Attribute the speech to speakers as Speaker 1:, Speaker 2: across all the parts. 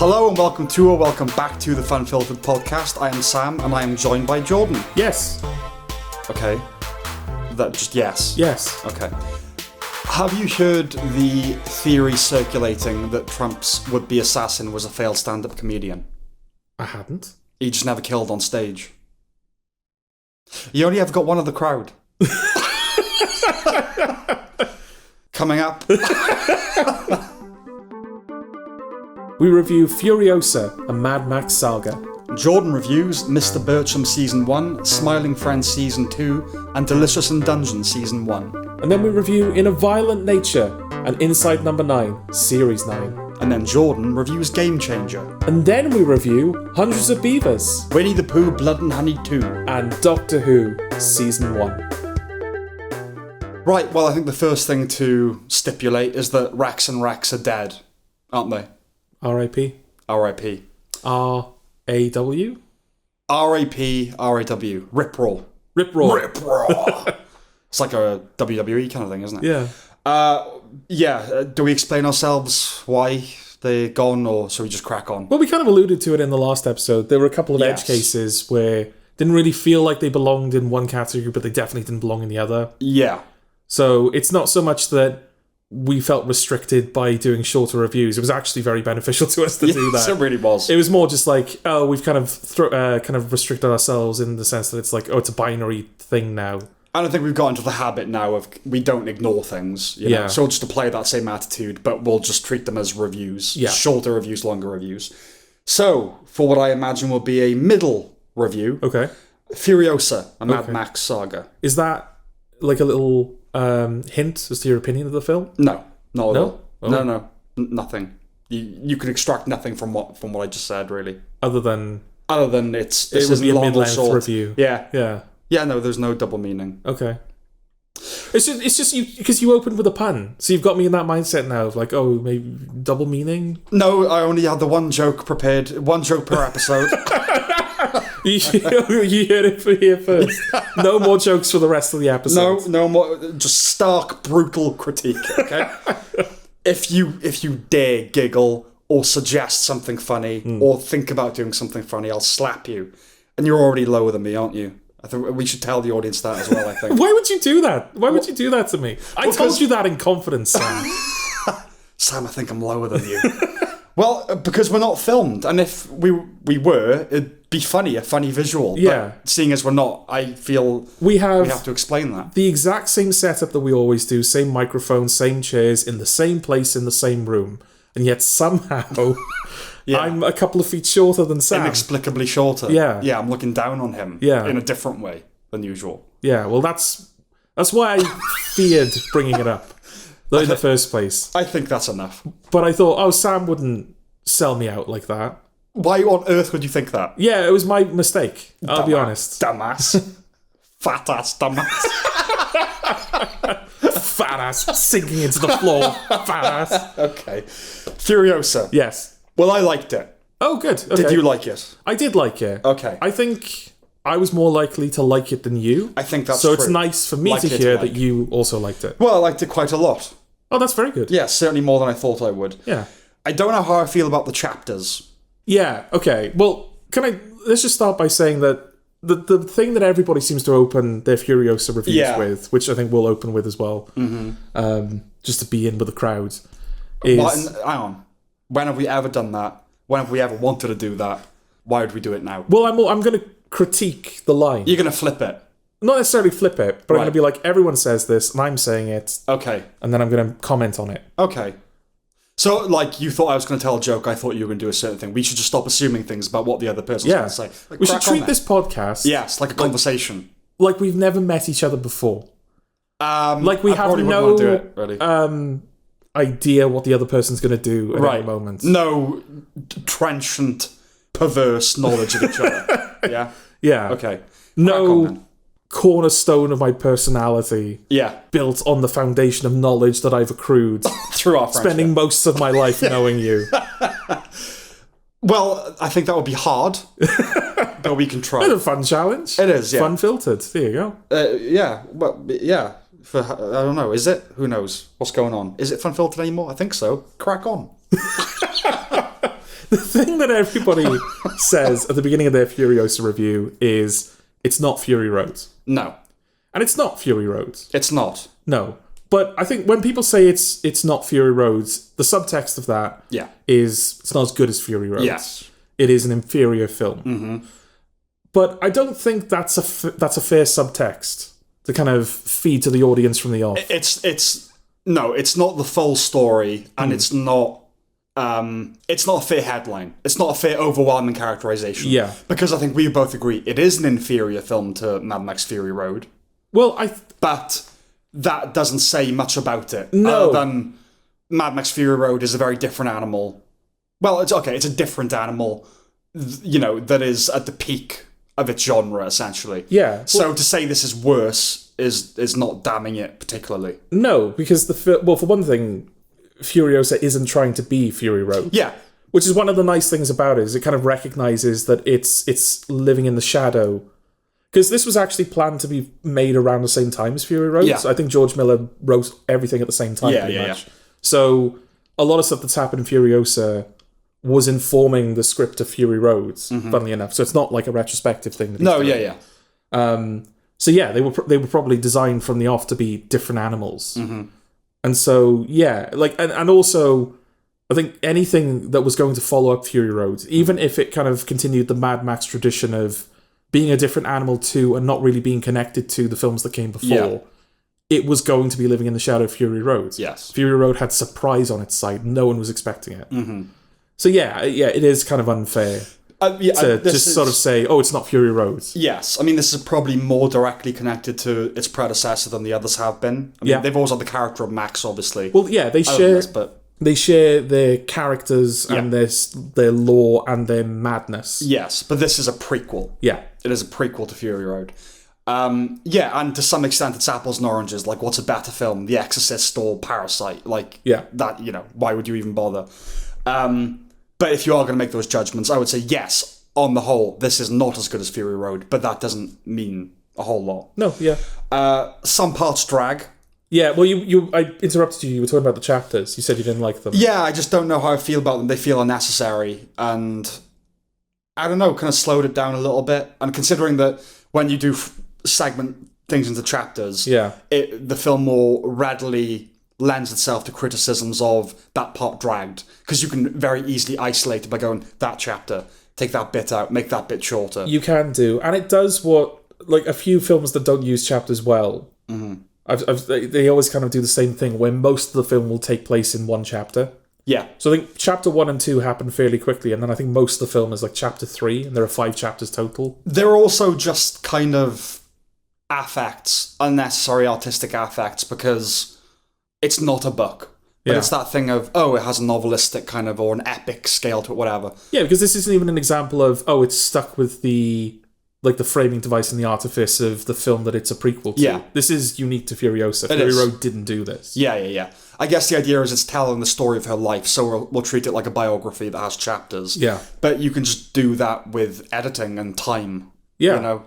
Speaker 1: Hello and welcome to or welcome back to the Funfiltered podcast. I am Sam and I am joined by Jordan.
Speaker 2: Yes.
Speaker 1: Okay. That just yes.
Speaker 2: Yes.
Speaker 1: Okay. Have you heard the theory circulating that Trump's would-be assassin was a failed stand-up comedian?
Speaker 2: I hadn't.
Speaker 1: He just never killed on stage. You only ever got one of the crowd. Coming up.
Speaker 2: We review Furiosa, a Mad Max Saga.
Speaker 1: Jordan reviews Mr. Birchum Season 1, Smiling Friends Season 2, and Delicious in Dungeon Season 1.
Speaker 2: And then we review In a Violent Nature and Inside Number 9, Series 9.
Speaker 1: And then Jordan reviews Game Changer.
Speaker 2: And then we review Hundreds of Beavers.
Speaker 1: Winnie-the-Pooh, Blood and Honey 2.
Speaker 2: And Doctor Who, Season 1.
Speaker 1: Right, well, I think the first thing to stipulate is that Rex and Rex are dead, aren't they?
Speaker 2: R.I.P.
Speaker 1: R.I.P.
Speaker 2: R-A-W?
Speaker 1: R.A.P. R.A.W. Rip Roll.
Speaker 2: Rip Roll.
Speaker 1: Rip Roll. It's like a WWE kind of thing, isn't it?
Speaker 2: Yeah.
Speaker 1: Do we explain ourselves why they're gone, or should we just crack on?
Speaker 2: Well, we kind of alluded to it in the last episode. There were a couple of edge cases where didn't really feel like they belonged in one category, but they definitely didn't belong in the other.
Speaker 1: Yeah.
Speaker 2: So it's not so much that we felt restricted by doing shorter reviews. It was actually very beneficial to us to do that.
Speaker 1: It really was.
Speaker 2: It was more just like, oh, we've kind of restricted ourselves in the sense that it's like, oh, it's a binary thing now.
Speaker 1: I don't think we've got into the habit now of we don't ignore things. You know? So just to play that same attitude, but we'll just treat them as reviews.
Speaker 2: Yeah.
Speaker 1: Shorter reviews, longer reviews. So, for what I imagine will be a middle review.
Speaker 2: Okay.
Speaker 1: Furiosa, a Mad Max Saga.
Speaker 2: Is that like a little hint as to your opinion of the film?
Speaker 1: No. Not at all.
Speaker 2: Oh.
Speaker 1: No. Nothing. You can extract nothing from what I just said, really.
Speaker 2: Other than
Speaker 1: this is
Speaker 2: a
Speaker 1: long or
Speaker 2: mid-length
Speaker 1: short
Speaker 2: review.
Speaker 1: Yeah. Yeah, no, there's no double meaning.
Speaker 2: Okay. It's just you because you opened with a pun, so you've got me in that mindset now of like, oh, maybe double meaning.
Speaker 1: No, I only had the one joke prepared, one joke per episode.
Speaker 2: You heard it here first. No more jokes for the rest of the episode.
Speaker 1: No more. Just stark, brutal critique. Okay. If you dare giggle or suggest something funny or think about doing something funny, I'll slap you. And you're already lower than me, aren't you? I think we should tell the audience that as well. I think.
Speaker 2: Why would you do that? Why would you do that to me? I told you that in confidence, Sam.
Speaker 1: Sam, I think I'm lower than you. Well, because we're not filmed, and if we were, it'd be funny, a funny visual.
Speaker 2: Yeah.
Speaker 1: But seeing as we're not, I feel
Speaker 2: we have
Speaker 1: to explain that.
Speaker 2: The exact same setup that we always do, same microphone, same chairs, in the same place, in the same room. And yet somehow I'm a couple of feet shorter than Sam.
Speaker 1: Inexplicably shorter.
Speaker 2: Yeah.
Speaker 1: Yeah, I'm looking down on him in a different way than usual.
Speaker 2: Yeah, well, that's why I feared bringing it up. In the first place.
Speaker 1: I think that's enough.
Speaker 2: But I thought, Sam wouldn't sell me out like that.
Speaker 1: Why on earth would you think that?
Speaker 2: Yeah, it was my mistake. I'll be honest.
Speaker 1: Dumbass. Fat ass dumbass.
Speaker 2: Fat ass sinking into the floor. Fat ass.
Speaker 1: Okay. Furiosa.
Speaker 2: Yes.
Speaker 1: Well, I liked it.
Speaker 2: Oh, good. Okay.
Speaker 1: Did you like it?
Speaker 2: I did like it.
Speaker 1: Okay.
Speaker 2: I think I was more likely to like it than you.
Speaker 1: I think that's true.
Speaker 2: So it's nice for me to hear that you also liked it.
Speaker 1: Well, I liked it quite a lot.
Speaker 2: Oh, that's very good.
Speaker 1: Yeah, certainly more than I thought I would.
Speaker 2: Yeah.
Speaker 1: I don't know how I feel about the chapters.
Speaker 2: Yeah, okay. Well, let's just start by saying that the thing that everybody seems to open their Furiosa reviews with, which I think we'll open with as well, just to be in with the crowd, is...
Speaker 1: Hang on. When have we ever done that? When have we ever wanted to do that? Why would we do it now?
Speaker 2: Well, I'm going to critique the line.
Speaker 1: You're going to flip it?
Speaker 2: Not necessarily flip it, but I'm going to be like, everyone says this, and I'm saying it.
Speaker 1: Okay.
Speaker 2: And then I'm going to comment on it.
Speaker 1: Okay. So, like, you thought I was going to tell a joke, I thought you were going to do a certain thing. We should just stop assuming things about what the other person's going to say. Like,
Speaker 2: we should treat this podcast...
Speaker 1: Yes, like a conversation.
Speaker 2: Like we've never met each other before. Like we have no idea what the other person's going to do at any moment.
Speaker 1: No trenchant, perverse knowledge of each other. Yeah?
Speaker 2: Yeah.
Speaker 1: Okay.
Speaker 2: No cornerstone of my personality built on the foundation of knowledge that I've accrued
Speaker 1: through our friendship.
Speaker 2: Spending most of my life knowing you.
Speaker 1: Well, I think that would be hard, but we can try.
Speaker 2: It's a fun challenge.
Speaker 1: It is, yeah.
Speaker 2: Funfiltered. There you
Speaker 1: go. Yeah. Well, yeah. I don't know. Is it? Who knows? What's going on? Is it Funfiltered anymore? I think so. Crack on.
Speaker 2: The thing that everybody says at the beginning of their Furiosa review is it's not Fury Road.
Speaker 1: No.
Speaker 2: And it's not Fury Road.
Speaker 1: It's not.
Speaker 2: No. But I think when people say it's not Fury Road, the subtext of that is it's not as good as Fury Road.
Speaker 1: Yes.
Speaker 2: It is an inferior film.
Speaker 1: Mm-hmm.
Speaker 2: But I don't think that's a fair subtext to kind of feed to the audience from the off.
Speaker 1: It's not the full story, and it's not a fair headline. It's not a fair, overwhelming characterization.
Speaker 2: Yeah.
Speaker 1: Because I think we both agree it is an inferior film to Mad Max Fury Road.
Speaker 2: Well,
Speaker 1: but that doesn't say much about it.
Speaker 2: No.
Speaker 1: Other than Mad Max Fury Road is a very different animal. Well, it's a different animal, that is at the peak of its genre, essentially.
Speaker 2: Yeah.
Speaker 1: So to say this is worse is not damning it particularly.
Speaker 2: No, because for one thing, Furiosa isn't trying to be Fury Road.
Speaker 1: Yeah.
Speaker 2: Which is one of the nice things about it, is it kind of recognizes that it's living in the shadow. Because this was actually planned to be made around the same time as Fury Road.
Speaker 1: Yeah.
Speaker 2: So I think George Miller wrote everything at the same time, pretty much. Yeah. So a lot of stuff that's happened in Furiosa was informing the script of Fury Road, funnily enough. So it's not like a retrospective thing. That he's doing. So yeah, they were probably designed from the off to be different animals.
Speaker 1: Mm-hmm.
Speaker 2: And so, yeah, and also, I think anything that was going to follow up Fury Road, even if it kind of continued the Mad Max tradition of being a different animal to and not really being connected to the films that came before, it was going to be living in the shadow of Fury Road.
Speaker 1: Yes.
Speaker 2: Fury Road had surprise on its side. No one was expecting it.
Speaker 1: Mm-hmm.
Speaker 2: So yeah, it is kind of unfair to just sort of say, oh, it's not Fury Road.
Speaker 1: Yes. I mean, this is probably more directly connected to its predecessor than the others have been. I mean, they've always had the character of Max, obviously.
Speaker 2: Well, yeah, they share their characters and their lore and their madness.
Speaker 1: Yes, but this is a prequel.
Speaker 2: Yeah.
Speaker 1: It is a prequel to Fury Road. And to some extent it's apples and oranges. Like, what's a better film? The Exorcist or Parasite? Like, that, why would you even bother? But if you are going to make those judgments, I would say yes, on the whole, this is not as good as Fury Road, but that doesn't mean a whole lot.
Speaker 2: No, yeah.
Speaker 1: Some parts drag.
Speaker 2: Yeah, well, I interrupted you. You were talking about the chapters. You said you didn't like them.
Speaker 1: Yeah, I just don't know how I feel about them. They feel unnecessary, and I don't know, kind of slowed it down a little bit. And considering that when you do segment things into chapters, the film more readily lends itself to criticisms of that part dragged, because you can very easily isolate it by going, that chapter, take that bit out, make that bit shorter.
Speaker 2: You can do, and it does what, like, a few films that don't use chapters well, they always kind of do the same thing, where most of the film will take place in one chapter.
Speaker 1: Yeah.
Speaker 2: So I think chapter 1 and 2 happen fairly quickly, and then I think most of the film is like chapter 3, and there are 5 chapters total.
Speaker 1: They're also just kind of affects, unnecessary artistic affects, because it's not a book. But it's that thing of, it has a novelistic kind of, or an epic scale to it, whatever. Yeah,
Speaker 2: because this isn't even an example of, it's stuck with the framing device and the artifice of the film that it's a prequel to. Yeah. This is unique to Furiosa. Fury Road didn't do this.
Speaker 1: Yeah. I guess the idea is it's telling the story of her life, so we'll treat it like a biography that has chapters.
Speaker 2: Yeah.
Speaker 1: But you can just do that with editing and time.
Speaker 2: Yeah.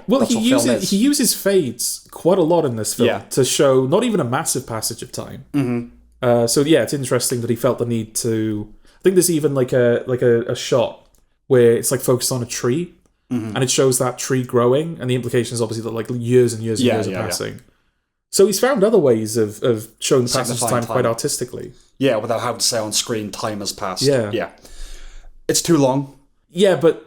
Speaker 2: Well,
Speaker 1: that's
Speaker 2: he uses fades quite a lot in this film to show not even a massive passage of time.
Speaker 1: Mm-hmm.
Speaker 2: So it's interesting that he felt the need to. I think there's even like a shot where it's like focused on a tree, and it shows that tree growing, and the implication is obviously that like years and years and years are passing. Yeah. So he's found other ways of showing the passage of time quite artistically.
Speaker 1: Yeah, without having to say on screen time has passed.
Speaker 2: Yeah.
Speaker 1: It's too long.
Speaker 2: Yeah, but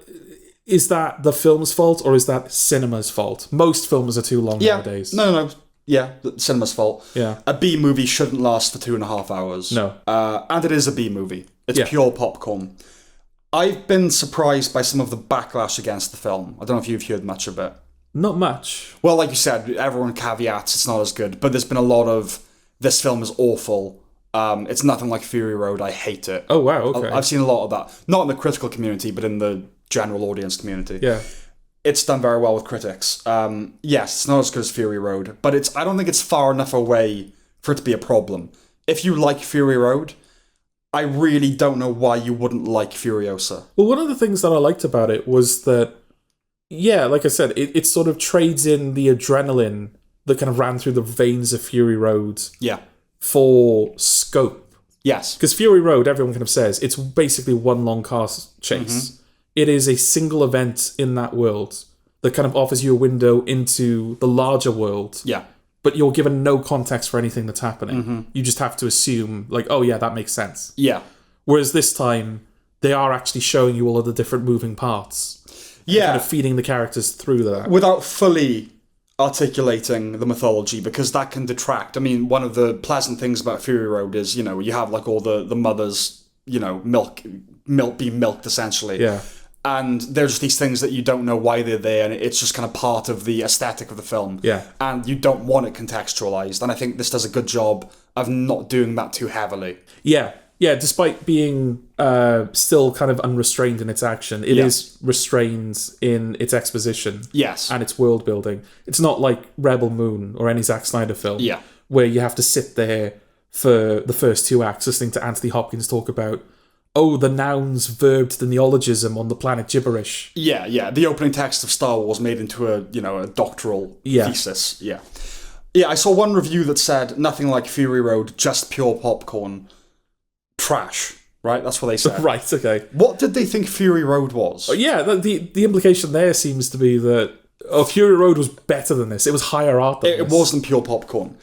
Speaker 2: is that the film's fault or is that cinema's fault? Most films are too long nowadays.
Speaker 1: No. Yeah, cinema's fault.
Speaker 2: Yeah.
Speaker 1: A B movie shouldn't last for 2.5 hours.
Speaker 2: No.
Speaker 1: And it is a B movie. It's pure popcorn. I've been surprised by some of the backlash against the film. I don't know if you've heard much of it.
Speaker 2: Not much.
Speaker 1: Well, like you said, everyone caveats it's not as good, but there's been a lot of, this film is awful. It's nothing like Fury Road. I hate it.
Speaker 2: Oh, wow, okay.
Speaker 1: I've seen a lot of that. Not in the critical community, but in the general audience community.
Speaker 2: Yeah.
Speaker 1: It's done very well with critics. Yes, it's not as good as Fury Road, but I don't think it's far enough away for it to be a problem. If you like Fury Road, I really don't know why you wouldn't like Furiosa.
Speaker 2: Well, one of the things that I liked about it was that, like I said, it sort of trades in the adrenaline that kind of ran through the veins of Fury Road
Speaker 1: for
Speaker 2: scope.
Speaker 1: Yes.
Speaker 2: Because Fury Road, everyone kind of says, it's basically one long car chase. It is a single event in that world that kind of offers you a window into the larger world.
Speaker 1: Yeah.
Speaker 2: But you're given no context for anything that's happening. You just have to assume, like, oh yeah, that makes sense.
Speaker 1: Yeah.
Speaker 2: Whereas this time, they are actually showing you all of the different moving parts.
Speaker 1: Yeah.
Speaker 2: Kind of feeding the characters through that.
Speaker 1: Without fully articulating the mythology, because that can detract. I mean, one of the pleasant things about Fury Road is, you know, you have like all the mothers, you know, milk being milked essentially.
Speaker 2: Yeah.
Speaker 1: And there's these things that you don't know why they're there, and it's just kind of part of the aesthetic of the film.
Speaker 2: Yeah.
Speaker 1: And you don't want it contextualized. And I think this does a good job of not doing that too heavily.
Speaker 2: Yeah. Yeah, despite being still kind of unrestrained in its action, it is restrained in its exposition.
Speaker 1: Yes.
Speaker 2: And its world building. It's not like Rebel Moon or any Zack Snyder film.
Speaker 1: Yeah.
Speaker 2: Where you have to sit there for the first 2 acts listening to Anthony Hopkins talk about, oh, the nouns, verbed, the neologism on the planet gibberish.
Speaker 1: Yeah, yeah. The opening text of Star Wars made into a doctoral thesis. Yeah. Yeah, I saw one review that said nothing like Fury Road, just pure popcorn. Trash, right? That's what they said.
Speaker 2: Right, okay.
Speaker 1: What did they think Fury Road was?
Speaker 2: Yeah, the implication there seems to be that Fury Road was better than this. It was higher art than this.
Speaker 1: It wasn't pure popcorn.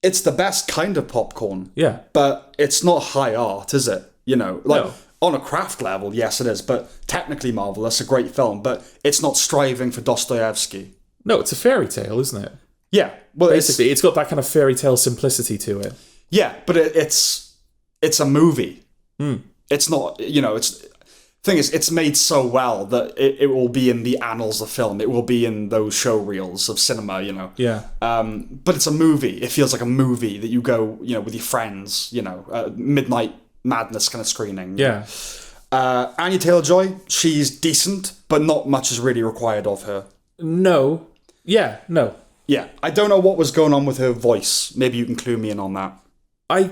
Speaker 1: It's the best kind of popcorn.
Speaker 2: Yeah.
Speaker 1: But it's not high art, is it? You know, like
Speaker 2: No.
Speaker 1: on a craft level, yes it is, but technically marvelous, a great film, but it's not striving for Dostoevsky.
Speaker 2: No, it's a fairy tale, isn't it?
Speaker 1: Yeah. Well,
Speaker 2: Basically, it's got that kind of fairy tale simplicity to it.
Speaker 1: Yeah, but it's a movie. It's not, thing is, it's made so well that it will be in the annals of film. It will be in those show reels of cinema,
Speaker 2: Yeah.
Speaker 1: But it's a movie. It feels like a movie that you go, with your friends, midnight madness kind of screening.
Speaker 2: Yeah.
Speaker 1: Anya Taylor-Joy, she's decent, but not much is really required of her.
Speaker 2: No. Yeah, no.
Speaker 1: Yeah, I don't know what was going on with her voice. Maybe you can clue me in on that.
Speaker 2: I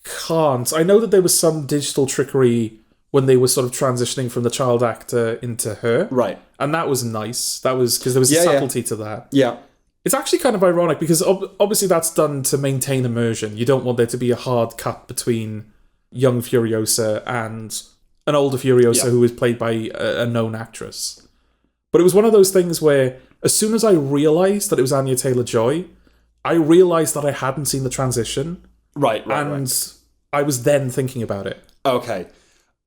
Speaker 2: can't. I know that there was some digital trickery when they were sort of transitioning from the child actor into her.
Speaker 1: Right.
Speaker 2: And that was nice. That was because there was a subtlety to that.
Speaker 1: Yeah.
Speaker 2: It's actually kind of ironic because obviously that's done to maintain immersion. You don't want there to be a hard cut between young Furiosa and an older Furiosa who was played by a known actress. But it was one of those things where as soon as I realised that it was Anya Taylor-Joy, I realised that I hadn't seen the transition.
Speaker 1: Right.
Speaker 2: And I was then thinking about it.
Speaker 1: Okay.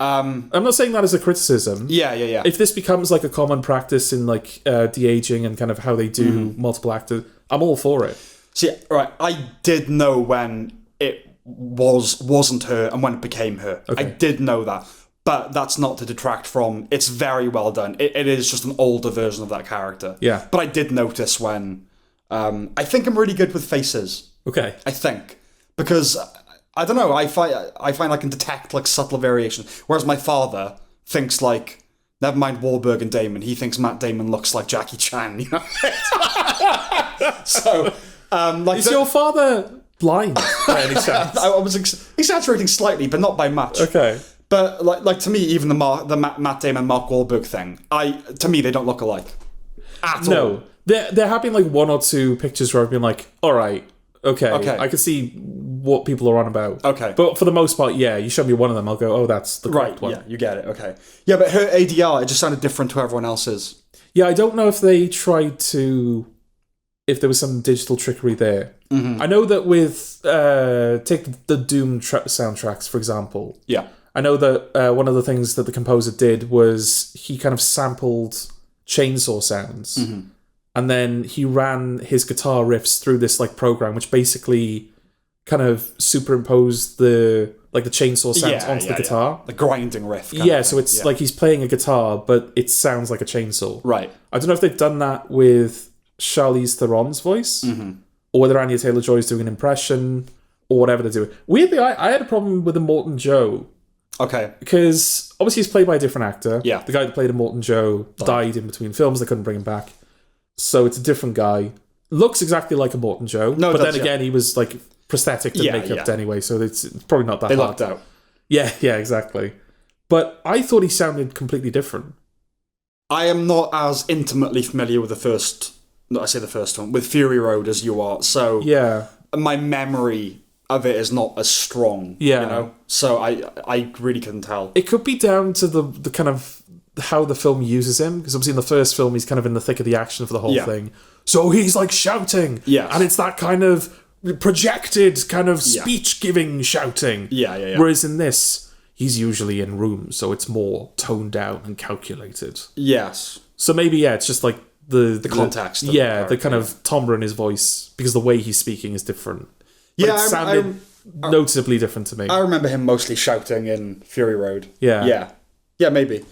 Speaker 2: I'm not saying that as a criticism.
Speaker 1: Yeah.
Speaker 2: If this becomes like a common practice in like de-aging and kind of how they do multiple actors, I'm all for it.
Speaker 1: See, right, I did know when it wasn't her and when it became her. Okay. I did know that. But that's not to detract from, it's very well done. It is just an older version of that character.
Speaker 2: Yeah.
Speaker 1: But I did notice when, I think I'm really good with faces.
Speaker 2: Okay.
Speaker 1: I think. Because, I don't know, I find I can detect like subtle variation. Whereas my father thinks like, never mind Wahlberg and Damon, he thinks Matt Damon looks like Jackie Chan, So,
Speaker 2: is your father blind by any chance?
Speaker 1: I was exaggerating slightly, but not by much.
Speaker 2: Okay.
Speaker 1: But like to me, even the Matt Damon Mark Wahlberg thing, to me they don't look alike at all.
Speaker 2: No, there have been like 1 or 2 pictures where I've been like, all right, okay, I can see what people are on about.
Speaker 1: Okay,
Speaker 2: but for the most part, yeah, you show me one of them, I'll go, oh, that's the correct one.
Speaker 1: Yeah, you get it. Okay, yeah, but her ADR it just sounded different to everyone else's.
Speaker 2: Yeah, I don't know if they tried to, if there was some digital trickery there. Mm-hmm. I know that with take the Doom soundtracks for example.
Speaker 1: Yeah.
Speaker 2: I know that one of the things that the composer did was he kind of sampled chainsaw sounds, and then he ran his guitar riffs through this like program, which basically kind of superimposed the chainsaw sounds onto the guitar,
Speaker 1: the grinding riff.
Speaker 2: So it's like he's playing a guitar, but it sounds like a chainsaw.
Speaker 1: Right.
Speaker 2: I don't know if they've done that with Charlize Theron's voice, or whether Anya Taylor-Joy is doing an impression, or whatever they're doing. Weirdly, I had a problem with Immortan Joe.
Speaker 1: Okay.
Speaker 2: Because obviously he's played by a different actor.
Speaker 1: Yeah.
Speaker 2: The guy that played Immortan Joe died in between films. They couldn't bring him back. So it's a different guy. Looks exactly like Immortan Joe. No, but then again, he was like prosthetic and makeup anyway, so it's probably not that hard.
Speaker 1: They lucked out.
Speaker 2: Yeah, exactly. But I thought he sounded completely different.
Speaker 1: I am not as intimately familiar with the first one, with Fury Road as you are, so
Speaker 2: yeah,
Speaker 1: my memory of it is not as strong.
Speaker 2: Yeah.
Speaker 1: You know? So I really couldn't tell.
Speaker 2: It could be down to the kind of how the film uses him, because obviously in the first film he's kind of in the thick of the action for the whole thing. So he's like shouting.
Speaker 1: Yes.
Speaker 2: And it's that kind of projected kind of speech-giving shouting.
Speaker 1: Yeah.
Speaker 2: Whereas in this, he's usually in rooms, so it's more toned down and calculated.
Speaker 1: Yes.
Speaker 2: So maybe, it's just like the
Speaker 1: context.
Speaker 2: The kind of timbre in his voice, because the way he's speaking is different. But
Speaker 1: Yeah,
Speaker 2: it sounded noticeably different to me.
Speaker 1: I remember him mostly shouting in Fury Road.
Speaker 2: Yeah.
Speaker 1: Yeah, maybe.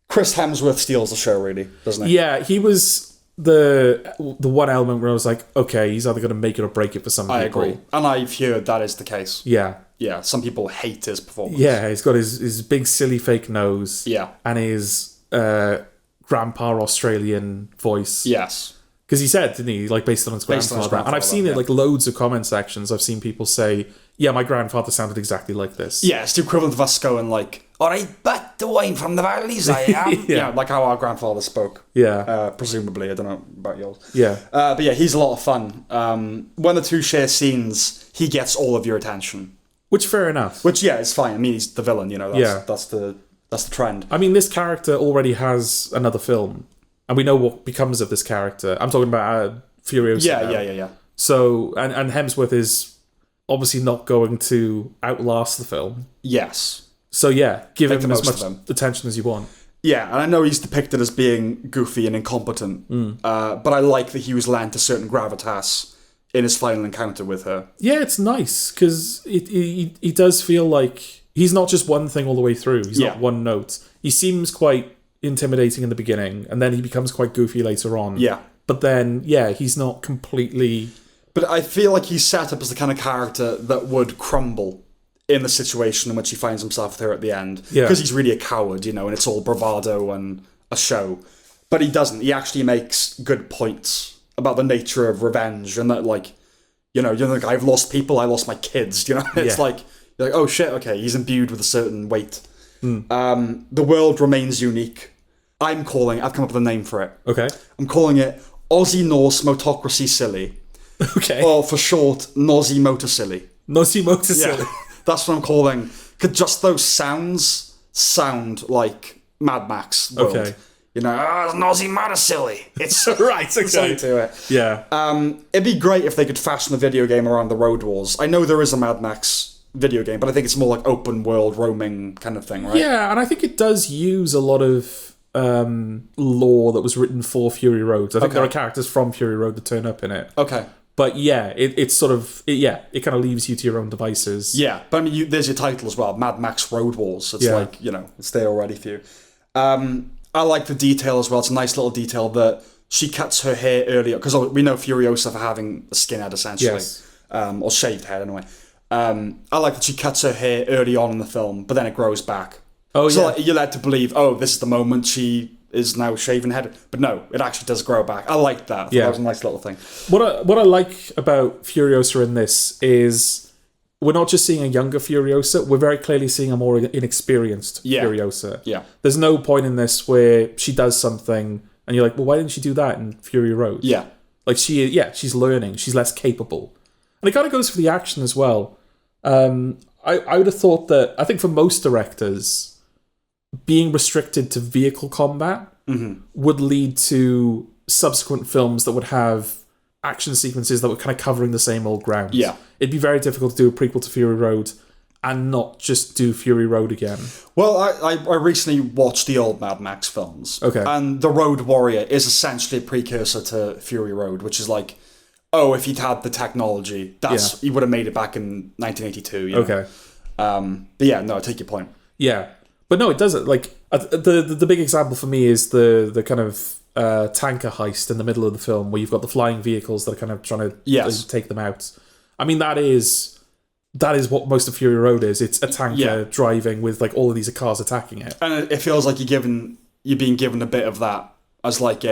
Speaker 1: Chris Hemsworth steals the show, really, doesn't he?
Speaker 2: Yeah, he was the one element where I was like, okay, he's either going to make it or break it for some people.
Speaker 1: I agree. And I've heard that is the case.
Speaker 2: Yeah.
Speaker 1: Yeah, some people hate his performance.
Speaker 2: Yeah, he's got his big silly fake nose.
Speaker 1: Yeah.
Speaker 2: And his grandpa Australian voice.
Speaker 1: Yes.
Speaker 2: Because he said, didn't he, like based on his grandfather. And I've seen it like loads of comment sections. I've seen people say, yeah, my grandfather sounded exactly like this.
Speaker 1: Yeah, it's the equivalent of us going like, all right, but the wine from the valleys I am.
Speaker 2: Yeah.
Speaker 1: You know, like how our grandfather spoke.
Speaker 2: Yeah.
Speaker 1: Presumably, I don't know about yours.
Speaker 2: Yeah.
Speaker 1: But yeah, he's a lot of fun. When the two share scenes, he gets all of your attention.
Speaker 2: Which, fair enough.
Speaker 1: Which, yeah, it's fine. I mean, he's the villain, you know. That's the trend.
Speaker 2: I mean, this character already has another film. And we know what becomes of this character. I'm talking about Furiosa.
Speaker 1: Yeah.
Speaker 2: So, and Hemsworth is obviously not going to outlast the film.
Speaker 1: Yes.
Speaker 2: So yeah, give
Speaker 1: Make
Speaker 2: him
Speaker 1: the
Speaker 2: as
Speaker 1: most
Speaker 2: much
Speaker 1: of him.
Speaker 2: attention as you want.
Speaker 1: Yeah, and I know he's depicted as being goofy and incompetent, but I like that he was lent a certain gravitas in his final encounter with her.
Speaker 2: Yeah, it's nice, because he does feel like he's not just one thing all the way through. He's not one note. He seems quite intimidating in the beginning, and then he becomes quite goofy later on.
Speaker 1: Yeah.
Speaker 2: But then, he's not completely...
Speaker 1: But I feel like he's set up as the kind of character that would crumble in the situation in which he finds himself there at the end.
Speaker 2: Yeah.
Speaker 1: Because he's really a coward, you know, and it's all bravado and a show. But he doesn't. He actually makes good points about the nature of revenge, and that, like, you're like, I've lost people, I lost my kids, you know? It's like, you're like, oh shit, okay, he's imbued with a certain weight. The world remains unique. I've come up with a name for it.
Speaker 2: Okay.
Speaker 1: I'm calling it Aussie Norse Motocracy Silly.
Speaker 2: Okay.
Speaker 1: Or for short, Nosy Motor Silly.
Speaker 2: Nosy Motor Silly.
Speaker 1: Yeah, that's what I'm calling. Because just those sounds sound like Mad Max world.
Speaker 2: Okay.
Speaker 1: You know, Nosy Motor Silly. It's
Speaker 2: right, okay.
Speaker 1: something to it.
Speaker 2: Yeah.
Speaker 1: It'd be great if they could fashion a video game around the Road Wars. I know there is a Mad Max video game, but I think it's more like open world roaming kind of thing, right?
Speaker 2: Yeah, and I think it does use a lot of lore that was written for Fury Road. I think there are characters from Fury Road that turn up in it.
Speaker 1: Okay.
Speaker 2: But yeah, it's sort of... it kind of leaves you to your own devices.
Speaker 1: Yeah, but I mean, there's your title as well, Mad Max Road Wars. It's like, you know, it's there already for you. I like the detail as well. It's a nice little detail that she cuts her hair earlier, because we know Furiosa for having a skinhead, essentially.
Speaker 2: Yes.
Speaker 1: Or shaved head, anyway. I like that she cuts her hair early on in the film, but then it grows back.
Speaker 2: Oh,
Speaker 1: so
Speaker 2: yeah.
Speaker 1: Like, you're led to believe, this is the moment she is now shaven head. But no, it actually does grow back. I like that. I thought that was a nice little thing.
Speaker 2: What I like about Furiosa in this is we're not just seeing a younger Furiosa, we're very clearly seeing a more inexperienced Furiosa.
Speaker 1: Yeah.
Speaker 2: There's no point in this where she does something and you're like, well, why didn't she do that in Fury Road?
Speaker 1: Yeah.
Speaker 2: Like, she's learning. She's less capable. And it kind of goes for the action as well. I would have thought that, I think for most directors, being restricted to vehicle combat would lead to subsequent films that would have action sequences that were kind of covering the same old ground.
Speaker 1: Yeah.
Speaker 2: It'd be very difficult to do a prequel to Fury Road and not just do Fury Road again.
Speaker 1: Well, I recently watched the old Mad Max films.
Speaker 2: Okay.
Speaker 1: And The Road Warrior is essentially a precursor to Fury Road, which is like, if he'd had the technology, he would have made it back in 1982. You know?
Speaker 2: Okay.
Speaker 1: But yeah, no, I take your point.
Speaker 2: Yeah. But no, it doesn't. Like, the big example for me is the kind of tanker heist in the middle of the film where you've got the flying vehicles that are kind of trying to take them out. I mean, that is what most of Fury Road is. It's a tanker driving with like all of these cars attacking it.
Speaker 1: And it feels like you're being given a bit of that as like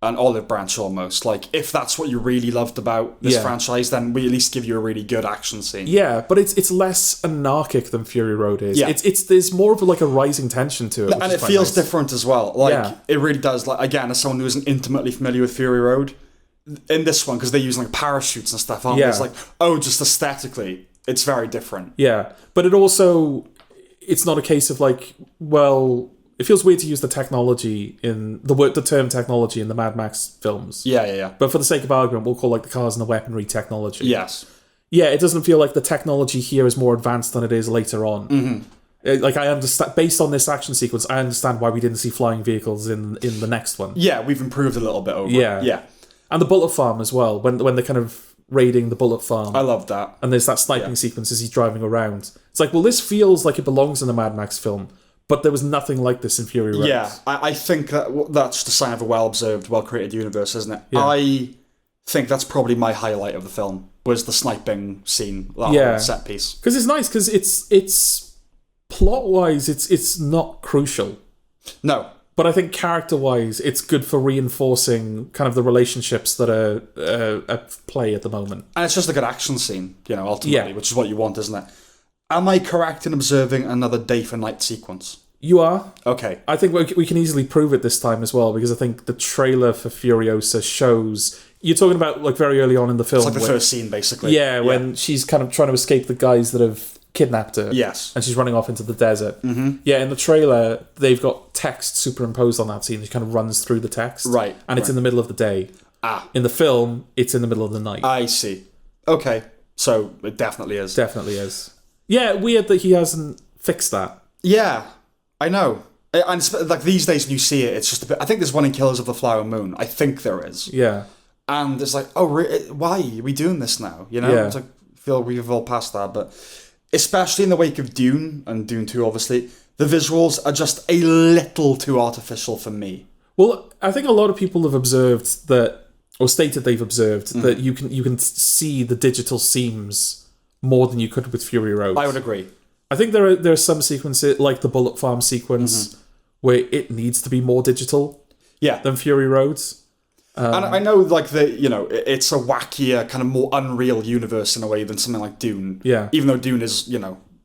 Speaker 1: an olive branch almost. Like, if that's what you really loved about this franchise, then we at least give you a really good action scene.
Speaker 2: Yeah, but it's less anarchic than Fury Road is. Yeah. There's more of a rising tension to it.
Speaker 1: And it feels different as well. Like, it really does. Like, again, as someone who isn't intimately familiar with Fury Road, in this one, because they're using like parachutes and stuff, aren't they? It's like, just aesthetically, it's very different.
Speaker 2: Yeah, but it's not a case of like, well, it feels weird to use the technology in the term technology in the Mad Max films.
Speaker 1: Yeah.
Speaker 2: But for the sake of argument, we'll call like the cars and the weaponry technology.
Speaker 1: Yes.
Speaker 2: Yeah, it doesn't feel like the technology here is more advanced than it is later on. Mm-hmm. Like, I understand, based on this action sequence, I understand why we didn't see flying vehicles in the next one.
Speaker 1: Yeah, we've improved a little bit over it. Yeah.
Speaker 2: And the bullet farm as well, when they're kind of raiding the bullet farm.
Speaker 1: I love that.
Speaker 2: And there's that sniping sequence as he's driving around. It's like, well, this feels like it belongs in a Mad Max film, but there was nothing like this in Fury Road.
Speaker 1: Yeah, I think that's the sign of a well-observed, well-created universe, isn't it?
Speaker 2: Yeah.
Speaker 1: I think that's probably my highlight of the film, was the sniping scene, that whole set piece.
Speaker 2: Because it's nice, because it's plot-wise, it's not crucial.
Speaker 1: No.
Speaker 2: But I think character-wise, it's good for reinforcing kind of the relationships that are at play at the moment.
Speaker 1: And it's just a good action scene, ultimately, which is what you want, isn't it? Am I correct in observing another day for night sequence?
Speaker 2: You are.
Speaker 1: Okay.
Speaker 2: I think we can easily prove it this time as well, because I think the trailer for Furiosa shows... You're talking about, like, very early on in the film.
Speaker 1: It's like the first scene, basically.
Speaker 2: Yeah, when she's kind of trying to escape the guys that have kidnapped her.
Speaker 1: Yes.
Speaker 2: And she's running off into the desert. Mm-hmm. Yeah, in the trailer, they've got text superimposed on that scene. She kind of runs through the text.
Speaker 1: Right.
Speaker 2: And it's in the middle of the day. In the film, it's in the middle of the night.
Speaker 1: I see. Okay. So, it definitely is.
Speaker 2: Definitely is. Yeah, weird that he hasn't fixed that.
Speaker 1: Yeah, I know. And like these days when you see it, it's just a bit... I think there's one in Killers of the Flower Moon. I think there is.
Speaker 2: Yeah.
Speaker 1: And it's like, why are we doing this now?
Speaker 2: Yeah.
Speaker 1: It's like, I feel we've all passed that, but especially in the wake of Dune, and Dune 2 obviously, the visuals are just a little too artificial for me.
Speaker 2: Well, I think a lot of people have observed that, or stated they've observed, that you can see the digital seams more than you could with Fury Road.
Speaker 1: I would agree.
Speaker 2: I think there are some sequences, like the bullet farm sequence, where it needs to be more digital than Fury Road.
Speaker 1: And I know, like, it's a wackier, kind of more unreal universe in a way than something like Dune.
Speaker 2: Yeah.
Speaker 1: Even though Dune is,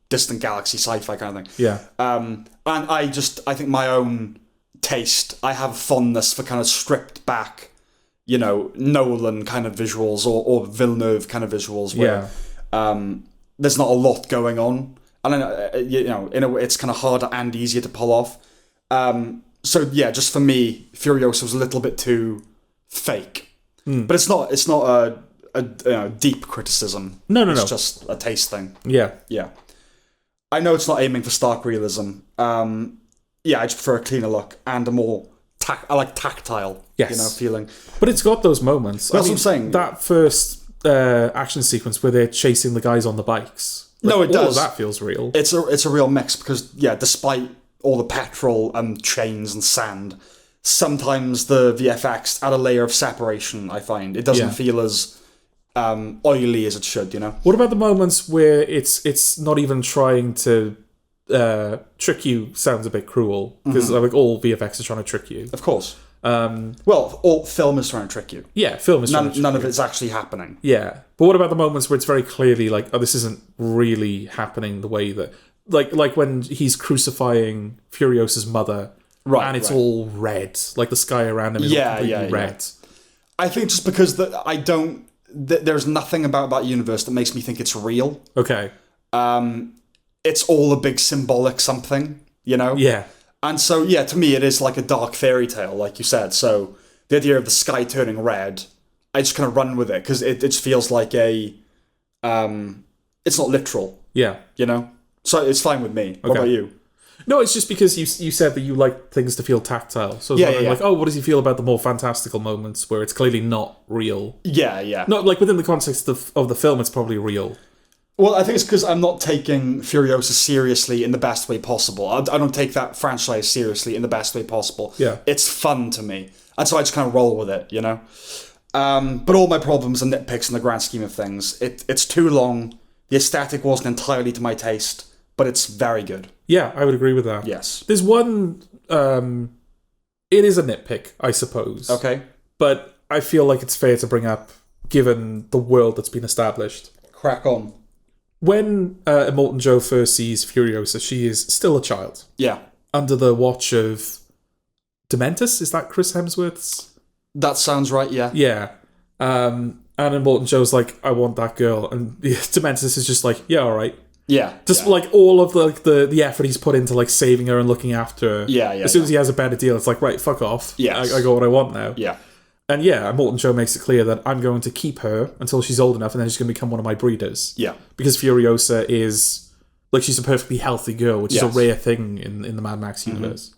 Speaker 1: distant galaxy sci-fi kind of thing.
Speaker 2: Yeah.
Speaker 1: And I think my own taste, I have fondness for kind of stripped back, Nolan kind of visuals or Villeneuve kind of visuals where there's not a lot going on. And, in a way, it's kind of harder and easier to pull off. So, yeah, just for me, Furiosa was a little bit too... fake, but it's not a deep criticism. No, it's just a taste thing. Yeah. I know it's not aiming for stark realism. I just prefer a cleaner look and a more I like tactile, feeling.
Speaker 2: But it's got those moments.
Speaker 1: That's what I'm saying.
Speaker 2: That first action sequence where they're chasing the guys on the bikes.
Speaker 1: No, it does.
Speaker 2: All of that feels real.
Speaker 1: It's a real mix because despite all the petrol and chains and sand, sometimes the VFX add a layer of separation, I find. It doesn't feel as oily as it should,
Speaker 2: What about the moments where it's not even trying to trick you? Sounds a bit cruel, because like all VFX is trying to trick you.
Speaker 1: Of course. All film is trying to trick you.
Speaker 2: Yeah, film is trying to trick you.
Speaker 1: None of it's actually happening.
Speaker 2: Yeah. But what about the moments where it's very clearly like, this isn't really happening the way that... Like when he's crucifying Furiosa's mother... Right, and it's all red. Like the sky around him is completely red.
Speaker 1: I think just because there's nothing about that universe that makes me think it's real.
Speaker 2: Okay.
Speaker 1: It's all a big symbolic something,
Speaker 2: Yeah.
Speaker 1: And so, to me, it is like a dark fairy tale, like you said. So the idea of the sky turning red, I just kind of run with it because it just feels like it's not literal.
Speaker 2: Yeah.
Speaker 1: So it's fine with me. What about you?
Speaker 2: No, it's just because you said that you like things to feel tactile. So I was wondering, like, what does he feel about the more fantastical moments where it's clearly not real? Yeah. Not like within the context of the film, it's probably real.
Speaker 1: Well, I think it's because I'm not taking Furiosa seriously in the best way possible. I don't take that franchise seriously in the best way possible.
Speaker 2: Yeah.
Speaker 1: It's fun to me. And so I just kind of roll with it, But all my problems are nitpicks in the grand scheme of things. It's too long. The aesthetic wasn't entirely to my taste, but it's very good.
Speaker 2: Yeah, I would agree with that.
Speaker 1: Yes.
Speaker 2: There's one... it is a nitpick, I suppose.
Speaker 1: Okay.
Speaker 2: But I feel like it's fair to bring up, given the world that's been established.
Speaker 1: Crack on.
Speaker 2: When Immortan Joe first sees Furiosa, she is still a child.
Speaker 1: Yeah.
Speaker 2: Under the watch of Dementus? Is that Chris Hemsworth's?
Speaker 1: That sounds right, yeah.
Speaker 2: Yeah. And then Morton Joe's like, I want that girl. And Dementus is just like, yeah, all right.
Speaker 1: Yeah.
Speaker 2: Just like all of the effort he's put into like saving her and looking after her.
Speaker 1: Yeah.
Speaker 2: As soon as he has a better deal, it's like, right, fuck off.
Speaker 1: Yes.
Speaker 2: I got what I want now.
Speaker 1: Yeah.
Speaker 2: And Morton Joe makes it clear that I'm going to keep her until she's old enough, and then she's going to become one of my breeders.
Speaker 1: Yeah.
Speaker 2: Because Furiosa is, like, she's a perfectly healthy girl, which is a rare thing in the Mad Max universe.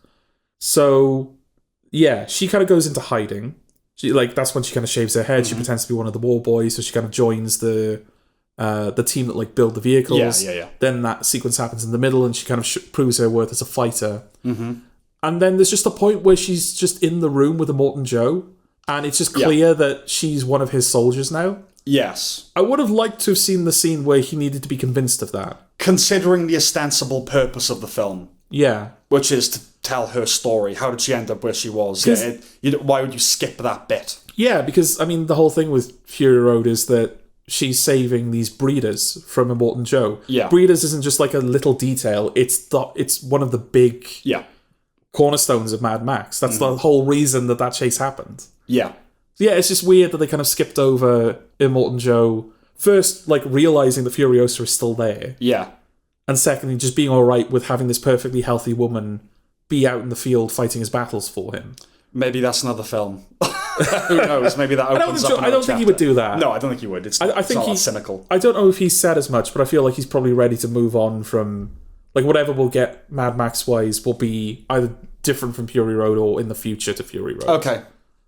Speaker 2: So, she kind of goes into hiding. She, like, that's when she kind of shaves her head. She pretends to be one of the war boys, so she kind of joins the team that, like, build the vehicles.
Speaker 1: Yeah.
Speaker 2: Then that sequence happens in the middle, and she kind of proves her worth as a fighter. And then there's just a point where she's just in the room with a Morton Joe, and it's just clear that she's one of his soldiers now.
Speaker 1: Yes.
Speaker 2: I would have liked to have seen the scene where he needed to be convinced of that.
Speaker 1: Considering the ostensible purpose of the film.
Speaker 2: Yeah.
Speaker 1: Which is to tell her story. How did she end up where she was? Why would you skip that bit?
Speaker 2: Yeah, because, I mean, the whole thing with Fury Road is that she's saving these breeders from a Morton Joe.
Speaker 1: Yeah.
Speaker 2: Breeders isn't just like a little detail. It's one of the big cornerstones of Mad Max. That's the whole reason that chase happened.
Speaker 1: Yeah.
Speaker 2: Yeah, it's just weird that they kind of skipped over Immortan Joe. First, like, realising that Furiosa is still there.
Speaker 1: Yeah.
Speaker 2: And secondly, just being alright with having this perfectly healthy woman be out in the field fighting his battles for him.
Speaker 1: Maybe that's another film. Who knows? Maybe that opens up
Speaker 2: I don't think he would do that.
Speaker 1: No, I don't think he would. I think he's cynical.
Speaker 2: I don't know if he's said as much, but I feel like he's probably ready to move on from... Like, whatever we'll get Mad Max-wise will be either different from Fury Road or in the future to Fury Road.
Speaker 1: Okay.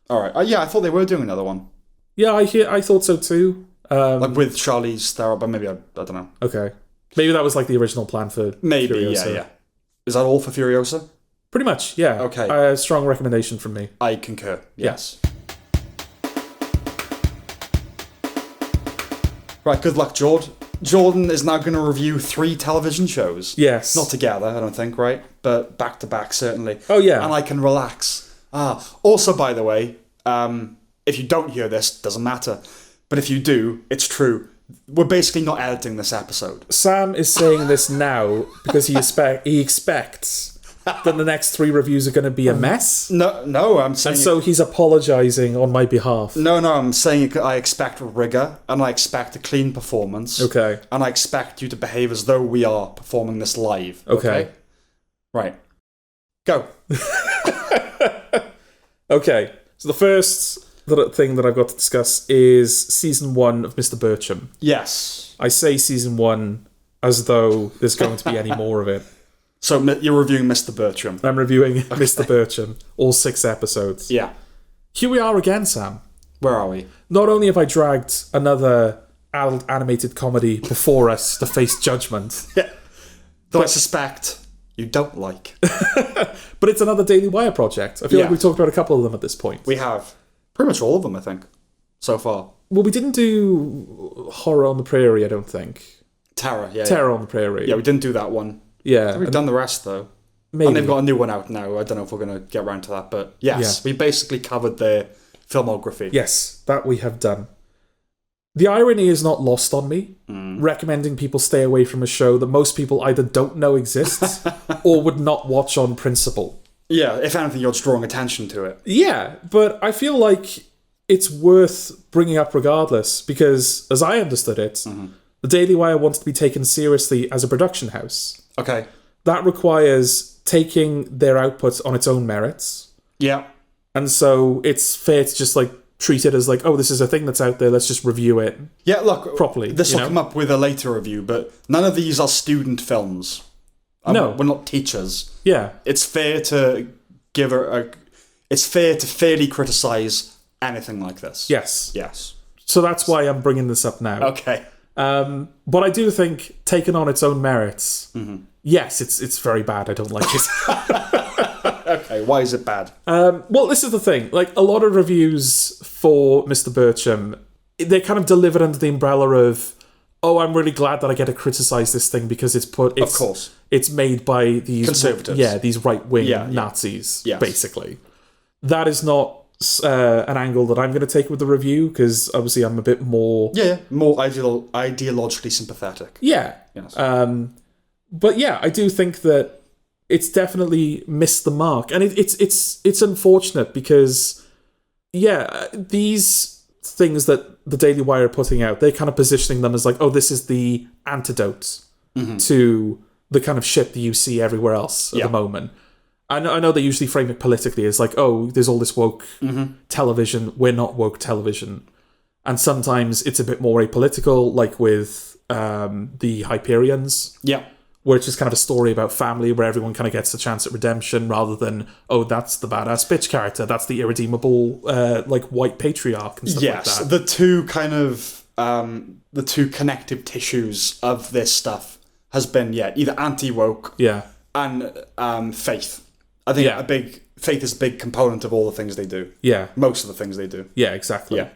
Speaker 1: All right. I thought they were doing another one.
Speaker 2: Yeah, I thought so too.
Speaker 1: Like with Charlize Theron, but maybe I don't know.
Speaker 2: Okay. Maybe that was like the original plan for Furiosa.
Speaker 1: Yeah. Is that all for Furiosa?
Speaker 2: Pretty much, yeah.
Speaker 1: Okay.
Speaker 2: A strong recommendation from me.
Speaker 1: I concur. Yes. Right, good luck, Jordan is now going to review 3 television shows.
Speaker 2: Yes.
Speaker 1: Not together, I don't think, right? But back to back, certainly.
Speaker 2: Oh, yeah.
Speaker 1: And I can relax. Also, by the way, if you don't hear this, doesn't matter. But if you do, it's true. We're basically not editing this episode.
Speaker 2: Sam is saying this now because he expects that the next 3 reviews are going to be a mess.
Speaker 1: No, I'm saying...
Speaker 2: And so he's apologising on my behalf.
Speaker 1: No, I'm saying I expect rigor, and I expect a clean performance.
Speaker 2: Okay.
Speaker 1: And I expect you to behave as though we are performing this live.
Speaker 2: Okay.
Speaker 1: Right. Go.
Speaker 2: Okay, so the first thing that I've got to discuss is Season 1 of Mr. Birchum.
Speaker 1: Yes.
Speaker 2: I say Season 1 as though there's going to be any more of it.
Speaker 1: So you're reviewing Mr. Birchum.
Speaker 2: I'm reviewing Mr. Birchum, all 6 episodes.
Speaker 1: Yeah.
Speaker 2: Here we are again, Sam.
Speaker 1: Where are we?
Speaker 2: Not only have I dragged another adult animated comedy before us to face judgment.
Speaker 1: Yeah. Though I suspect... you don't like.
Speaker 2: But it's another Daily Wire project. I feel like we've talked about a couple of them at this point.
Speaker 1: We have. Pretty much all of them, I think, so far.
Speaker 2: Well, we didn't do Horror on the Prairie, I don't think.
Speaker 1: Terror
Speaker 2: on the Prairie.
Speaker 1: Yeah, we didn't do that one.
Speaker 2: Yeah.
Speaker 1: We've done the rest, though.
Speaker 2: Maybe.
Speaker 1: And they've got a new one out now. I don't know if we're going to get around to that, but yes, we basically covered their filmography.
Speaker 2: Yes, that we have done. The irony is not lost on me, recommending people stay away from a show that most people either don't know exists or would not watch on principle.
Speaker 1: Yeah, if anything, you're just drawing attention to it.
Speaker 2: Yeah, but I feel like it's worth bringing up regardless, because as I understood it, the Daily Wire wants to be taken seriously as a production house.
Speaker 1: Okay.
Speaker 2: That requires taking their output on its own merits.
Speaker 1: Yeah.
Speaker 2: And so it's fair to just like treat it as like, oh, this is a thing that's out there, let's just review it properly.
Speaker 1: This will come up with a later review, but none of these are student films.
Speaker 2: No.
Speaker 1: We're not teachers.
Speaker 2: Yeah.
Speaker 1: It's fair to it's fair to fairly criticise anything like this.
Speaker 2: Yes.
Speaker 1: Yes.
Speaker 2: So that's why I'm bringing this up now.
Speaker 1: Okay.
Speaker 2: But I do think, taken on its own merits, yes, it's very bad. I don't like it.
Speaker 1: Okay, why is it bad?
Speaker 2: Well, this is the thing. Like, a lot of reviews for Mr. Birchum, they're kind of delivered under the umbrella of, oh, I'm really glad that I get to criticise this thing because of course. It's made by these...
Speaker 1: conservatives.
Speaker 2: Yeah, these right-wing Nazis, basically. That is not an angle that I'm going to take with the review, because obviously I'm a bit more...
Speaker 1: Yeah, more ideologically sympathetic.
Speaker 2: Yeah.
Speaker 1: Yes.
Speaker 2: But yeah, I do think that it's definitely missed the mark. And it's unfortunate because, these things that the Daily Wire are putting out, they're kind of positioning them as like, oh, this is the antidote to the kind of shit that you see everywhere else at the moment. I know they usually frame it politically as like, oh, there's all this woke television, we're not woke television. And sometimes it's a bit more apolitical, like with the Hyperions.
Speaker 1: Yeah.
Speaker 2: Where it's just kind of a story about family where everyone kind of gets a chance at redemption rather than, oh, that's the badass bitch character, that's the irredeemable like white patriarch and stuff like that.
Speaker 1: The two kind of the two connective tissues of this stuff has been either anti-woke and faith. I think faith is a big component of all the things they do. Yeah. Most of the things they do.
Speaker 2: Yeah, exactly. Yeah.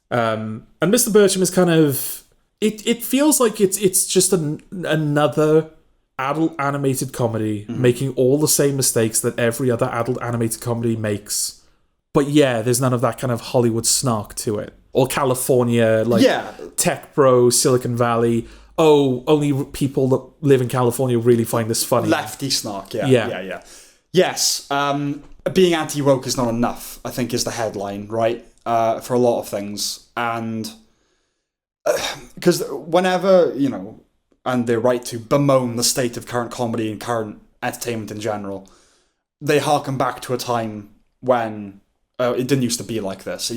Speaker 2: And Mr. Birchum is kind of it feels like it's just another adult animated comedy making all the same mistakes that every other adult animated comedy makes. But there's none of that kind of Hollywood snark to it. Or California, tech bro, Silicon Valley. Oh, only people that live in California really find this funny.
Speaker 1: Lefty snark, yeah. Yes, being anti-woke is not enough, I think, is the headline, right? For a lot of things. And because whenever, and they're right to bemoan the state of current comedy and current entertainment in general, they harken back to a time when it didn't used to be like this.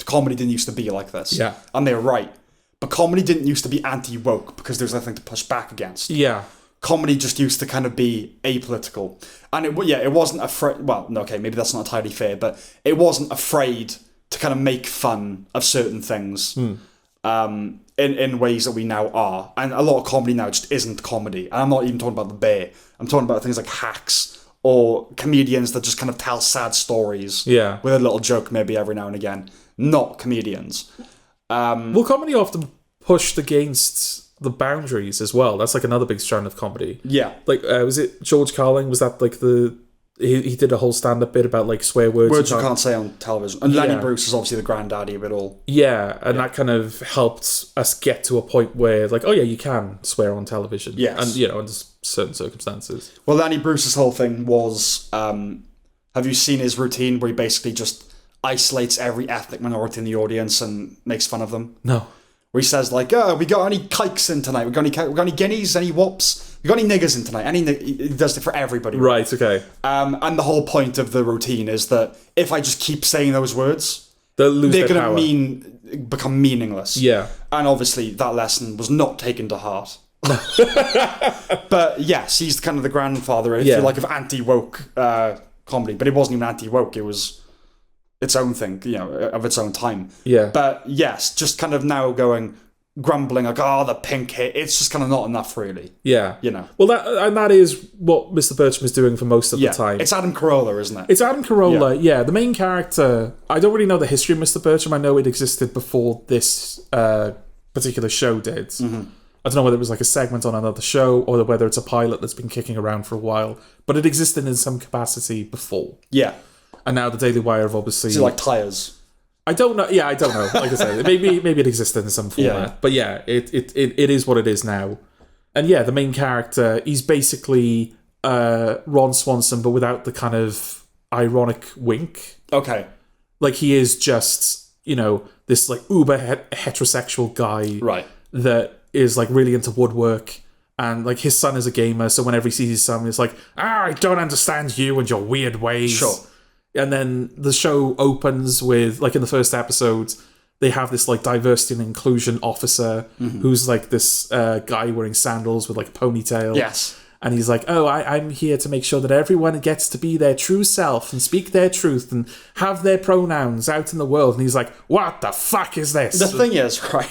Speaker 1: Comedy didn't used to be like this. Yeah. And they're right. But comedy didn't used to be anti-woke because there's nothing to push back against. Yeah. Comedy just used to kind of be apolitical. And it wasn't afraid... Well, okay, maybe that's not entirely fair, but it wasn't afraid to kind of make fun of certain things in ways that we now are. And a lot of comedy now just isn't comedy. And I'm not even talking about The Bear. I'm talking about things like Hacks or comedians that just kind of tell sad stories with a little joke maybe every now and again. Not comedians.
Speaker 2: Well, comedy often pushed against the boundaries as well. That's like another big strand of comedy. Yeah. Like, was it George Carlin? Was that like he did a whole stand-up bit about like swear words.
Speaker 1: Words you can't say on television. And Lenny Bruce is obviously the granddaddy of it all.
Speaker 2: Yeah, and that kind of helped us get to a point where like, oh yeah, you can swear on television. Yes. And, under certain circumstances.
Speaker 1: Well, Lenny Bruce's whole thing was, have you seen his routine where he basically just isolates every ethnic minority in the audience and makes fun of them? No. Where he says like, oh, we got any kikes in tonight? We got any guineas? Any wops? We got any niggers in tonight? He does it for everybody.
Speaker 2: Right, okay.
Speaker 1: And the whole point of the routine is that if I just keep saying those words,
Speaker 2: they're going
Speaker 1: to become meaningless. Yeah. And obviously that lesson was not taken to heart. But yes, he's kind of the grandfather, if you like, of anti-woke comedy. But it wasn't even anti-woke, it was its own thing, of its own time. Yeah. But yes, just kind of now grumbling like, oh, the pink hit. It's just kind of not enough, really. Yeah.
Speaker 2: Well, that is what Mr. Birchum is doing for most of the time.
Speaker 1: It's Adam Carolla, isn't it?
Speaker 2: It's Adam Carolla, yeah. The main character, I don't really know the history of Mr. Birchum. I know it existed before this particular show did. Mm-hmm. I don't know whether it was like a segment on another show or whether it's a pilot that's been kicking around for a while. But it existed in some capacity before. Yeah. And now the Daily Wire have obviously...
Speaker 1: Is it like Tyres?
Speaker 2: I don't know. Yeah, I don't know. Like I said, maybe it existed in some format. Yeah. But yeah, it is what it is now. And yeah, the main character, he's basically Ron Swanson, but without the kind of ironic wink. Okay. Like he is just, this like uber heterosexual guy. Right. That is like really into woodwork. And like his son is a gamer, so whenever he sees his son, he's like, I don't understand you and your weird ways. Sure. And then the show opens with, like in the first episode, they have this like diversity and inclusion officer who's like this guy wearing sandals with like a ponytail. Yes. And he's like, oh, I'm here to make sure that everyone gets to be their true self and speak their truth and have their pronouns out in the world. And he's like, what the fuck is this?
Speaker 1: The thing is, right,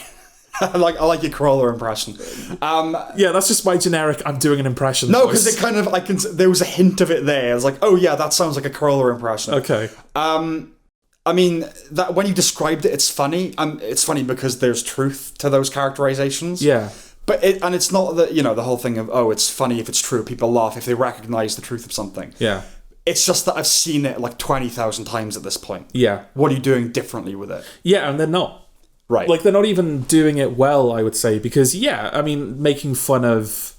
Speaker 1: I like your Carolla impression.
Speaker 2: Yeah, that's just my generic. I'm doing an impression.
Speaker 1: No, because it kind of there was a hint of it there. I was like, oh yeah, that sounds like a Carolla impression. Okay. I mean, that when you described it, it's funny. It's funny because there's truth to those characterizations. Yeah. But it's not that the whole thing of it's funny if it's true. People laugh if they recognize the truth of something. Yeah. It's just that I've seen it like 20,000 times at this point. Yeah. What are you doing differently with it?
Speaker 2: Yeah, and they're not. Right. Like, they're not even doing it well, I would say, because, making fun of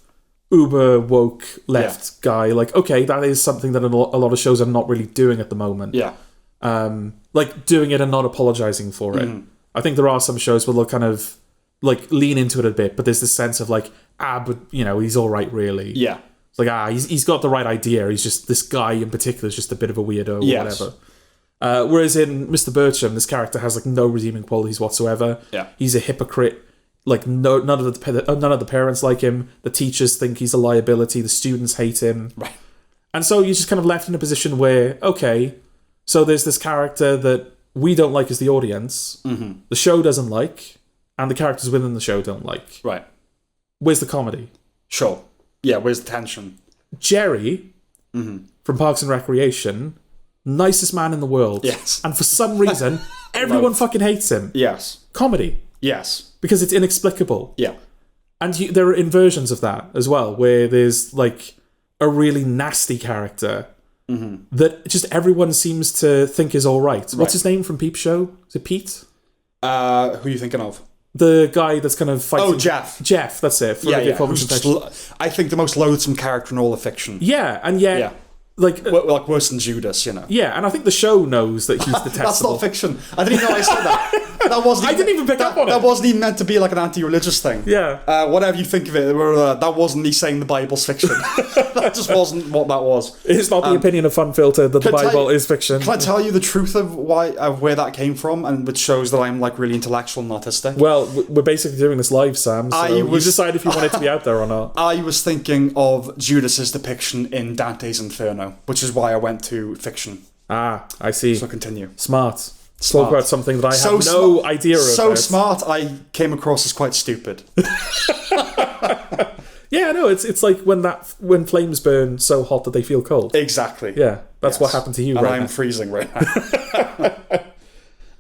Speaker 2: uber woke left guy, like, okay, that is something that a lot of shows are not really doing at the moment. Yeah. Like, doing it and not apologizing for it. I think there are some shows where they'll kind of like lean into it a bit, but there's this sense of like, but he's all right, really.
Speaker 1: Yeah.
Speaker 2: It's like, he's got the right idea. He's just, this guy in particular is just a bit of a weirdo or whatever. Whereas in Mr. Birchum, this character has like no redeeming qualities whatsoever.
Speaker 1: Yeah.
Speaker 2: He's a hypocrite. Like none of the parents like him. The teachers think he's a liability. The students hate him.
Speaker 1: Right.
Speaker 2: And so you're just kind of left in a position where, okay, so there's this character that we don't like as the audience, the show doesn't like, and the characters within the show don't like.
Speaker 1: Right.
Speaker 2: Where's the comedy?
Speaker 1: Sure. Yeah, where's the tension?
Speaker 2: Jerry, from Parks and Recreation, nicest man in the world.
Speaker 1: Yes.
Speaker 2: And for some reason, everyone fucking hates him.
Speaker 1: Yes.
Speaker 2: Comedy.
Speaker 1: Yes.
Speaker 2: Because it's inexplicable.
Speaker 1: Yeah.
Speaker 2: And there are inversions of that as well, where there's like a really nasty character that just everyone seems to think is all right. What's his name from Peep Show? Is it Pete?
Speaker 1: Who are you thinking of?
Speaker 2: The guy that's kind of fighting...
Speaker 1: Oh, Jeff.
Speaker 2: Jeff, that's it.
Speaker 1: I think the most loathsome character in all of fiction.
Speaker 2: Yeah, and yet...
Speaker 1: Yeah.
Speaker 2: Like
Speaker 1: worse than Judas,
Speaker 2: Yeah, and I think the show knows that he's detestable.
Speaker 1: That's not fiction. I didn't even know I said that. That wasn't.
Speaker 2: I didn't even pick up on it.
Speaker 1: That wasn't even meant to be like an anti-religious thing.
Speaker 2: Yeah.
Speaker 1: Whatever you think of it, that wasn't me saying the Bible's fiction. That just wasn't what that was.
Speaker 2: It's not the opinion of Funfiltered that the Bible is fiction.
Speaker 1: Can I tell you the truth of where that came from, and which shows that I'm like really intellectual and autistic?
Speaker 2: Well, we're basically doing this live, Sam. So you decide if you want it to be out there or not.
Speaker 1: I was thinking of Judas's depiction in Dante's Inferno, which is why I went to fiction.
Speaker 2: Ah, I see.
Speaker 1: So continue.
Speaker 2: Smart. Talk about something that I have no idea about.
Speaker 1: So smart, I came across as quite stupid.
Speaker 2: Yeah, no, it's like when flames burn so hot that they feel cold.
Speaker 1: Exactly.
Speaker 2: Yeah, that's what happened to you
Speaker 1: and
Speaker 2: right
Speaker 1: I'm freezing right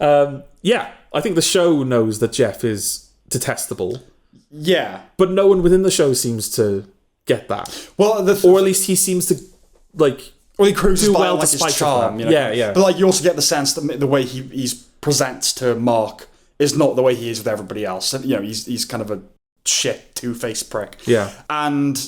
Speaker 2: now. Yeah, I think the show knows that Jeff is detestable.
Speaker 1: Yeah.
Speaker 2: But no one within the show seems to get that.
Speaker 1: Well,
Speaker 2: or at least he seems to, like...
Speaker 1: Well, he cruises by
Speaker 2: well
Speaker 1: like his charm,
Speaker 2: Yeah.
Speaker 1: But like you also get the sense that the way he presents to Mark is not the way he is with everybody else. He's kind of a shit two-faced prick.
Speaker 2: Yeah.
Speaker 1: And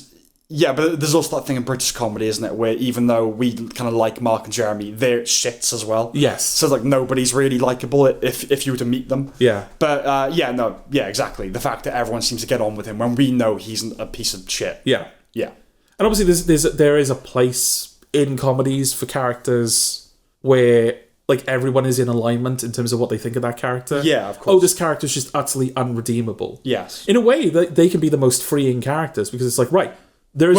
Speaker 1: yeah, but there's also that thing in British comedy, isn't it, where even though we kind of like Mark and Jeremy, they're shits as well.
Speaker 2: Yes.
Speaker 1: So like nobody's really likable if you were to meet them.
Speaker 2: Yeah.
Speaker 1: But exactly. The fact that everyone seems to get on with him when we know he's a piece of shit.
Speaker 2: Yeah.
Speaker 1: Yeah.
Speaker 2: And obviously there is a place in comedies for characters where like everyone is in alignment in terms of what they think of that character.
Speaker 1: Yeah, of course.
Speaker 2: Oh, this character's just utterly unredeemable.
Speaker 1: Yes.
Speaker 2: In a way, they can be the most freeing characters because it's like, right, there is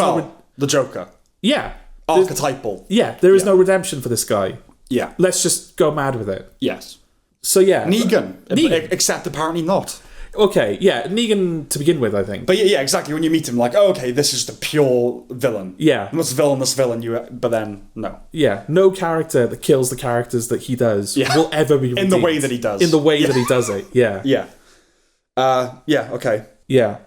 Speaker 1: the Joker.
Speaker 2: Yeah.
Speaker 1: Archetypal.
Speaker 2: There is no redemption for this guy.
Speaker 1: Yeah.
Speaker 2: Let's just go mad with it.
Speaker 1: Yes.
Speaker 2: So yeah.
Speaker 1: Negan. Except apparently not.
Speaker 2: Okay, yeah, Negan to begin with, I think.
Speaker 1: But yeah, exactly. When you meet him, like, oh, okay, this is the pure villain.
Speaker 2: Yeah.
Speaker 1: The most villainous villain but then, no.
Speaker 2: Yeah, no character that kills the characters that he does will ever be redeemed.
Speaker 1: In the way that he does.
Speaker 2: In the way that he does it, yeah.
Speaker 1: Yeah. Okay.
Speaker 2: Yeah.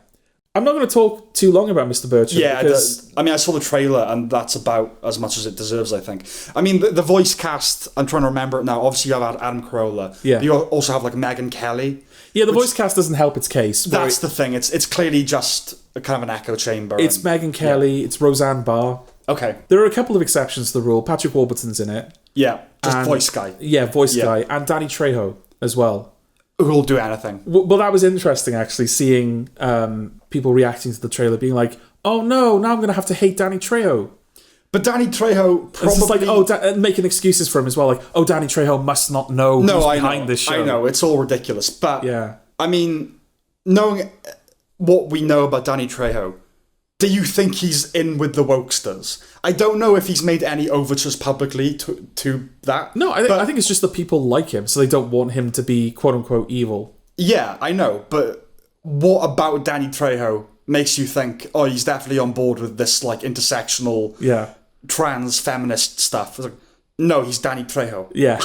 Speaker 2: I'm not going to talk too long about Mr. Birchum.
Speaker 1: Yeah, because... I saw the trailer, and that's about as much as it deserves, I think. I mean, the voice cast, I'm trying to remember it now. Obviously, you have Adam Carolla.
Speaker 2: Yeah.
Speaker 1: But you also have, like, Megyn Kelly.
Speaker 2: Yeah, the voice cast doesn't help its case.
Speaker 1: That's the thing. It's clearly just a kind of an echo chamber.
Speaker 2: It's Megyn Kelly. It's Roseanne Barr.
Speaker 1: Okay.
Speaker 2: There are a couple of exceptions to the rule. Patrick Warburton's in it.
Speaker 1: Yeah, voice guy.
Speaker 2: Yeah, voice guy. And Danny Trejo as well.
Speaker 1: Who'll do anything.
Speaker 2: Well, that was interesting, actually, seeing people reacting to the trailer being like, oh no, now I'm going to have to hate Danny Trejo.
Speaker 1: But Danny Trejo probably...
Speaker 2: It's just like, making excuses for him as well. Like, oh, Danny Trejo must not know who's behind this show.
Speaker 1: I know, it's all ridiculous. But,
Speaker 2: yeah.
Speaker 1: I mean, knowing what we know about Danny Trejo, do you think he's in with the wokesters? I don't know if he's made any overtures publicly to that.
Speaker 2: No, I think it's just that people like him, so they don't want him to be quote-unquote evil.
Speaker 1: Yeah, I know, but what about Danny Trejo makes you think, oh, he's definitely on board with this, like, intersectional, trans feminist stuff? Like, no, he's Danny Trejo.
Speaker 2: Yeah.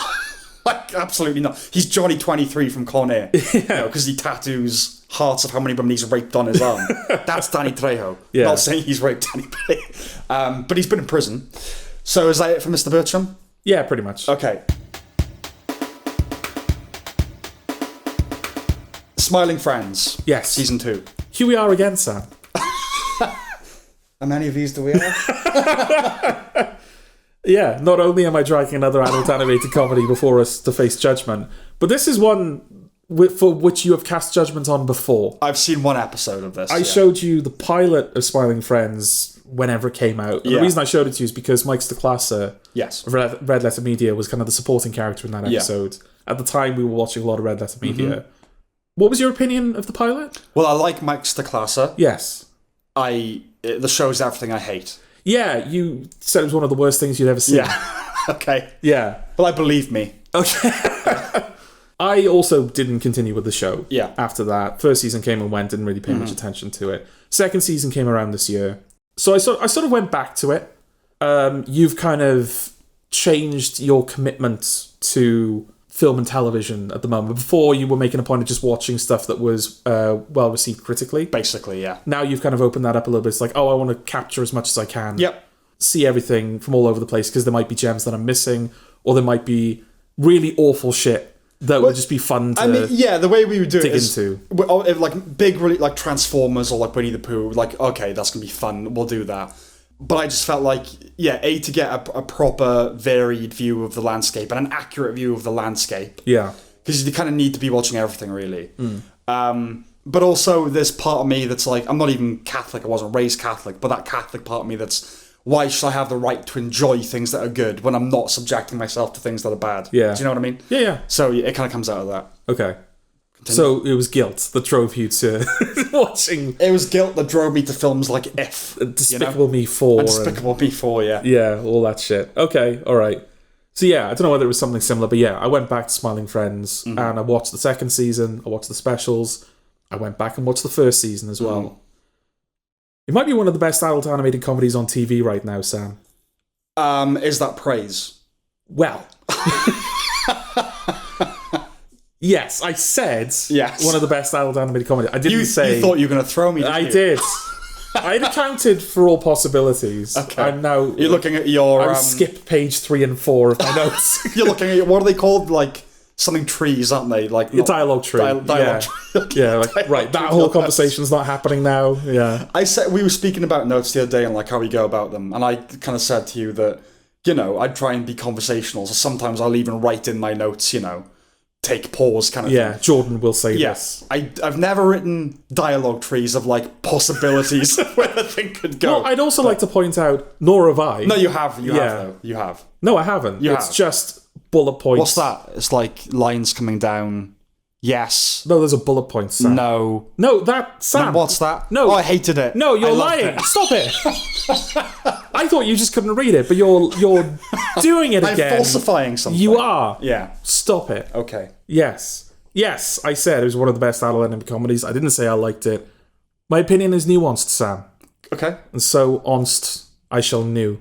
Speaker 1: Like, absolutely not. He's Johnny 23 from Con Air. Because he tattoos hearts of how many women he's raped on his arm. That's Danny Trejo.
Speaker 2: Yeah.
Speaker 1: Not saying he's raped anybody. But he's been in prison. So is that it for Mr. Birchum?
Speaker 2: Yeah, pretty much.
Speaker 1: Okay. Smiling Friends.
Speaker 2: Yes.
Speaker 1: Season 2.
Speaker 2: Here we are again, Sam.
Speaker 1: How many of these do we have?
Speaker 2: Yeah, not only am I dragging another adult animated comedy before us to face judgment, but this is one for which you have cast judgment on before.
Speaker 1: I've seen one episode of this.
Speaker 2: I showed you the pilot of Smiling Friends whenever it came out. And the reason I showed it to you is because Mike Stacklasa
Speaker 1: Yes.
Speaker 2: of Red Letter Media was kind of the supporting character in that episode. At the time, we were watching a lot of Red Letter Media. What was your opinion of the pilot?
Speaker 1: Well, I like Mike Stacklasa.
Speaker 2: Yes.
Speaker 1: The show's everything I hate.
Speaker 2: Yeah, you said it was one of the worst things you'd ever seen.
Speaker 1: Yeah. Okay.
Speaker 2: Yeah.
Speaker 1: Well, I believe me.
Speaker 2: Okay. I also didn't continue with the show.
Speaker 1: Yeah.
Speaker 2: After that, first season came and went, didn't really pay much attention to it. Second season came around this year, so I sort of went back to it. You've kind of changed your commitment to film and television at the moment. Before, you were making a point of just watching stuff that was well received critically.
Speaker 1: Basically, yeah.
Speaker 2: Now you've kind of opened that up a little bit. It's like, oh, I want to capture as much as I can.
Speaker 1: Yep.
Speaker 2: See everything from all over the place, because there might be gems that I'm missing, or there might be really awful shit that would just be fun to
Speaker 1: the way we would do
Speaker 2: dig
Speaker 1: it is,
Speaker 2: into.
Speaker 1: If like big, really like Transformers or like Winnie-the-Pooh, like, okay, that's going to be fun, we'll do that. But I just felt like, to get a proper, varied view of the landscape and an accurate view of the landscape.
Speaker 2: Yeah.
Speaker 1: Because you kind of need to be watching everything, really. But also, there's part of me that's like, I'm not even Catholic, I wasn't raised Catholic, but that Catholic part of me that's, why should I have the right to enjoy things that are good when I'm not subjecting myself to things that are bad?
Speaker 2: Yeah.
Speaker 1: Do you know what I mean?
Speaker 2: Yeah.
Speaker 1: So it kind of comes out of that.
Speaker 2: Okay. So it was guilt that drove you to watching...
Speaker 1: It was guilt that drove me to films like If.
Speaker 2: Despicable Me 4.
Speaker 1: And Despicable Me 4, yeah.
Speaker 2: Yeah, all that shit. Okay, all right. So yeah, I don't know whether it was something similar, but yeah, I went back to Smiling Friends, and I watched the second season, I watched the specials, I went back and watched the first season as well. It might be one of the best adult animated comedies on TV right now, Sam.
Speaker 1: Is that praise?
Speaker 2: Well... Yes, I said one of the best adult animated comedy. I didn't say...
Speaker 1: You thought you were going to throw me, didn't you?
Speaker 2: I did. I had accounted for all possibilities. Okay. I'm now...
Speaker 1: You're looking at your...
Speaker 2: I'll skip page 3 and 4 of my notes.
Speaker 1: You're looking at... What are they called? Like, something trees, aren't they? Like
Speaker 2: not, dialogue tree.
Speaker 1: Dialogue tree.
Speaker 2: Yeah, like, right, that whole conversation's not happening now. Yeah.
Speaker 1: We were speaking about notes the other day and like how we go about them, and I kind of said to you that, I'd try and be conversational, so sometimes I'll even write in my notes, take pause kind of thing.
Speaker 2: Yeah, Jordan will say this.
Speaker 1: I've never written dialogue trees of like possibilities of where the thing could go.
Speaker 2: Well, I'd also like to point out, nor have I.
Speaker 1: No, you have. You have, though. You have.
Speaker 2: No, I haven't. It's just bullet points.
Speaker 1: What's that? It's like lines coming down. Yes.
Speaker 2: No, there's a bullet point, Sam.
Speaker 1: No,
Speaker 2: Sam.
Speaker 1: What's that?
Speaker 2: No.
Speaker 1: Oh, I hated it.
Speaker 2: No, you're lying. Stop it. I thought you just couldn't read it, but you're doing it again.
Speaker 1: I'm falsifying something.
Speaker 2: You are.
Speaker 1: Yeah.
Speaker 2: Stop it.
Speaker 1: Okay.
Speaker 2: Yes, I said it was one of the best adult animated comedies. I didn't say I liked it. My opinion is nuanced, Sam.
Speaker 1: Okay.
Speaker 2: And so onst I shall knew.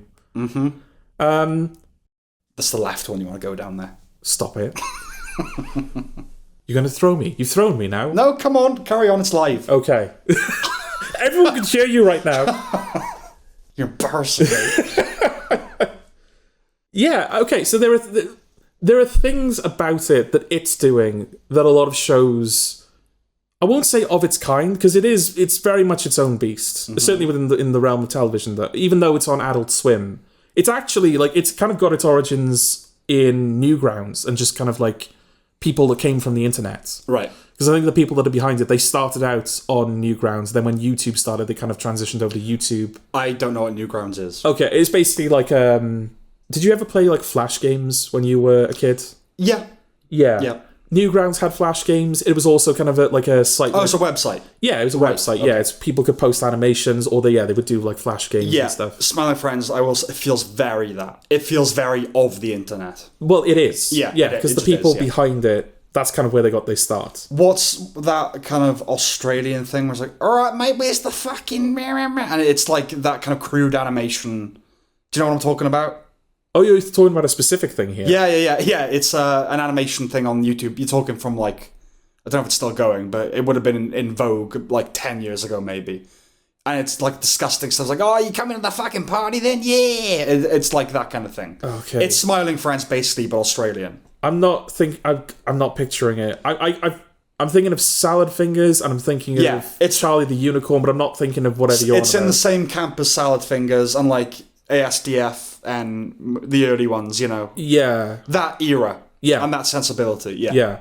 Speaker 1: That's the left one. You want to go down there?
Speaker 2: Stop it. You're going to throw me. You've thrown me now.
Speaker 1: No, come on. Carry on. It's live.
Speaker 2: Okay. Everyone can hear you right now.
Speaker 1: You're embarrassing me.
Speaker 2: Yeah, okay. So there are things about it that it's doing that a lot of shows... I won't say of its kind, because it's very much its own beast. Certainly within the realm of television. Even though it's on Adult Swim, it's actually, like, it's kind of got its origins in Newgrounds and just kind of, like, people that came from the internet.
Speaker 1: Right.
Speaker 2: Because I think the people that are behind it, they started out on Newgrounds. Then when YouTube started, they kind of transitioned over to YouTube.
Speaker 1: I don't know what Newgrounds is.
Speaker 2: Okay, it's basically like... did you ever play, like, Flash games when you were a kid?
Speaker 1: Yeah.
Speaker 2: Yeah. Newgrounds had Flash games. It was also kind of a site...
Speaker 1: Oh, it's a website.
Speaker 2: Yeah, it was a website. Okay. Yeah, it's people could post animations, or they would do, like, Flash games and stuff.
Speaker 1: Smiling Friends, it feels very that. It feels very of the internet.
Speaker 2: Well, it is. Yeah, because the people behind it, that's kind of where they got their start.
Speaker 1: What's that kind of Australian thing where it's like, all right, mate, where's the fucking... And it's like that kind of crude animation. Do you know what I'm talking about?
Speaker 2: Oh, you're talking about a specific thing here?
Speaker 1: Yeah. It's an animation thing on YouTube. You're talking from, like... I don't know if it's still going, but it would have been in vogue, like, 10 years ago, maybe. And it's, like, disgusting stuff. It's like, oh, you coming to the fucking party then? Yeah! It's like that kind of thing.
Speaker 2: Okay.
Speaker 1: It's Smiling Friends, basically, but Australian.
Speaker 2: I'm not picturing it. I'm thinking of Salad Fingers, and I'm thinking of it's Charlie the Unicorn, but I'm not thinking of whatever you're on
Speaker 1: It's in the same camp as Salad Fingers, and like ASDF and the early ones,
Speaker 2: Yeah.
Speaker 1: That era.
Speaker 2: Yeah.
Speaker 1: And that sensibility, yeah.
Speaker 2: Yeah.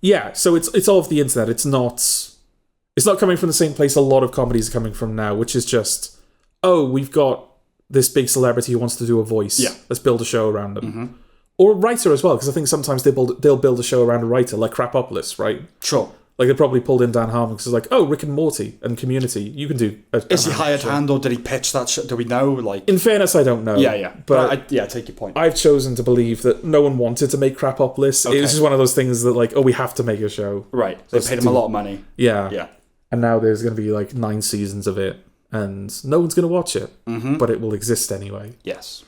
Speaker 2: Yeah, so it's all of the internet. It's not coming from the same place a lot of comedies are coming from now, which is just, oh, we've got this big celebrity who wants to do a voice.
Speaker 1: Yeah.
Speaker 2: Let's build a show around them. Or a writer as well, because I think sometimes they'll build a show around a writer, like Crapopolis, right?
Speaker 1: Sure.
Speaker 2: Like, they probably pulled in Dan Harmon because it's like, oh, Rick and Morty and Community, you can do a
Speaker 1: Is he hired hand, or did he pitch that shit? Do we know? Like,
Speaker 2: In fairness, I don't know.
Speaker 1: Yeah.
Speaker 2: But
Speaker 1: I take your point.
Speaker 2: I've chosen to believe that no one wanted to make Crapopolis.
Speaker 1: Okay.
Speaker 2: It was just one of those things that, like, oh, we have to make a show.
Speaker 1: Right. They paid him a lot of money.
Speaker 2: Yeah.
Speaker 1: Yeah.
Speaker 2: And now there's going to be, like, 9 seasons of it, and no one's going to watch it. But it will exist anyway.
Speaker 1: Yes.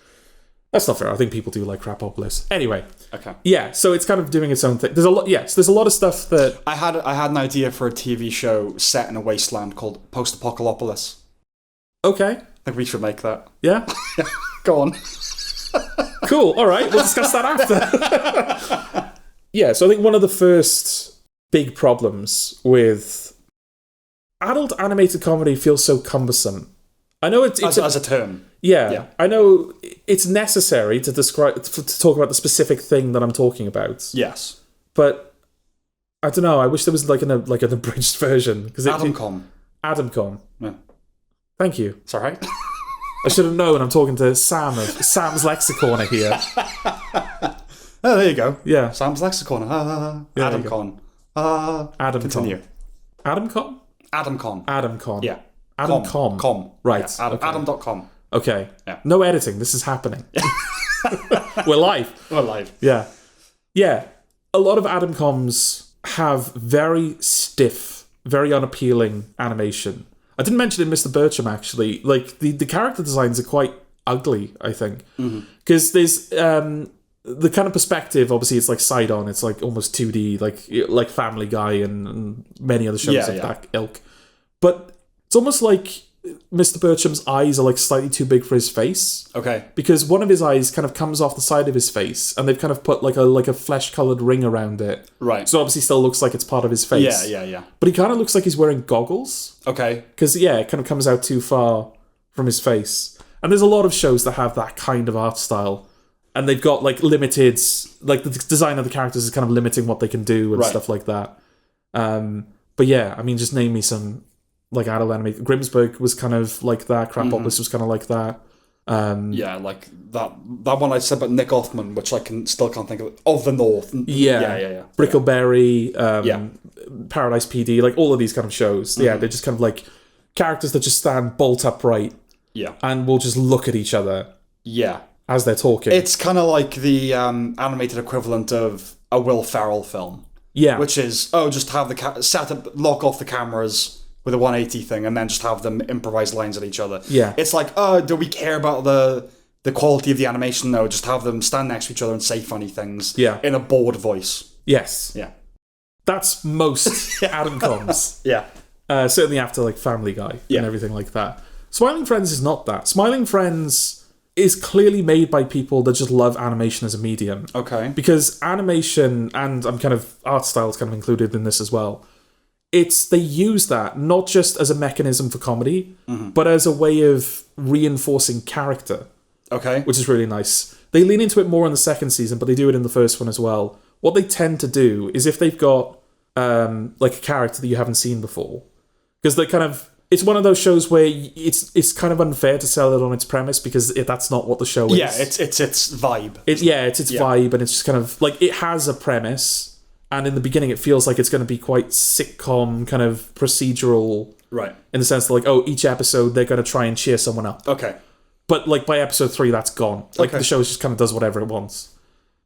Speaker 2: That's not fair. I think people do like Crapopolis. Anyway.
Speaker 1: Okay.
Speaker 2: Yeah, so it's kind of doing its own thing. There's a lot. Yes, there's a lot of stuff that
Speaker 1: I had an idea for a TV show set in a wasteland called Post-Apocalypse.
Speaker 2: Okay.
Speaker 1: I think we should make that.
Speaker 2: Yeah.
Speaker 1: Go on.
Speaker 2: Cool. All right. We'll discuss that after. Yeah. So I think one of the first big problems with adult animated comedy feels so cumbersome. I know it's
Speaker 1: as a term.
Speaker 2: Yeah, I know it's necessary to talk about the specific thing that I'm talking about.
Speaker 1: Yes,
Speaker 2: but I don't know. I wish there was like an abridged version because Adamcom.
Speaker 1: Yeah.
Speaker 2: Thank you.
Speaker 1: It's all right.
Speaker 2: I should have known. I'm talking to Sam of Sam's Lexicon here.
Speaker 1: Oh, there you go.
Speaker 2: Yeah,
Speaker 1: Sam's Lexicon. Adamcon.
Speaker 2: Adam.
Speaker 1: Continue.
Speaker 2: Adamcom.
Speaker 1: Adamcon. Yeah.
Speaker 2: Adamcom.
Speaker 1: Com.
Speaker 2: Right.
Speaker 1: Yeah,
Speaker 2: okay.
Speaker 1: Adam.com.
Speaker 2: Okay.
Speaker 1: Yeah.
Speaker 2: No editing. This is happening. We're live.
Speaker 1: We're live.
Speaker 2: Yeah. Yeah. A lot of Adamcoms have very stiff, very unappealing animation. I didn't mention in Mr. Birchum, actually. Like, the character designs are quite ugly, I think. Because there's the kind of perspective, obviously, it's like side-on. It's like almost 2D, like Family Guy and many other shows of that ilk. But it's almost like Mr. Birchum's eyes are like slightly too big for his face.
Speaker 1: Okay.
Speaker 2: Because one of his eyes kind of comes off the side of his face, and they've kind of put like a flesh-coloured ring around it.
Speaker 1: Right.
Speaker 2: So obviously still looks like it's part of his face.
Speaker 1: Yeah.
Speaker 2: But he kind of looks like he's wearing goggles.
Speaker 1: Okay.
Speaker 2: Because, it kind of comes out too far from his face. And there's a lot of shows that have that kind of art style. And they've got like limited, like the design of the characters is kind of limiting what they can do and stuff like that. But yeah, I mean, just name me some like adult animated. Grimsburg was kind of like that. Crapopolis was kind of like that.
Speaker 1: Yeah, like that one I said about Nick Offerman, which I still can't think of the North. Yeah.
Speaker 2: Brickleberry, Paradise PD, like all of these kind of shows. Yeah, they're just kind of like characters that just stand bolt upright.
Speaker 1: Yeah,
Speaker 2: and will just look at each other.
Speaker 1: Yeah,
Speaker 2: as they're talking.
Speaker 1: It's kind of like the animated equivalent of a Will Ferrell film.
Speaker 2: Yeah,
Speaker 1: which is just have the lock off the cameras with a 180 thing, and then just have them improvise lines at each other.
Speaker 2: Yeah.
Speaker 1: It's like, do we care about the quality of the animation? No, just have them stand next to each other and say funny things in a bored voice.
Speaker 2: Yes.
Speaker 1: Yeah.
Speaker 2: That's most Adamcoms.
Speaker 1: Yeah.
Speaker 2: Certainly after like Family Guy and everything like that. Smiling Friends is not that. Smiling Friends is clearly made by people that just love animation as a medium.
Speaker 1: Okay.
Speaker 2: Because animation, and I'm kind of art style is kind of included in this as well, they use that not just as a mechanism for comedy, but as a way of reinforcing character.
Speaker 1: Okay.
Speaker 2: Which is really nice. They lean into it more in the second season, but they do it in the first one as well. What they tend to do is if they've got like a character that you haven't seen before, because they kind of, it's one of those shows where it's kind of unfair to sell it on its premise because that's not what the show is.
Speaker 1: Yeah, it's its vibe.
Speaker 2: It's its vibe, and it's just kind of like it has a premise. And in the beginning, it feels like it's going to be quite sitcom, kind of procedural.
Speaker 1: Right.
Speaker 2: In the sense that, like, each episode, they're going to try and cheer someone up.
Speaker 1: Okay.
Speaker 2: But, like, by episode 3, that's gone. Like, the show just kind of does whatever it wants.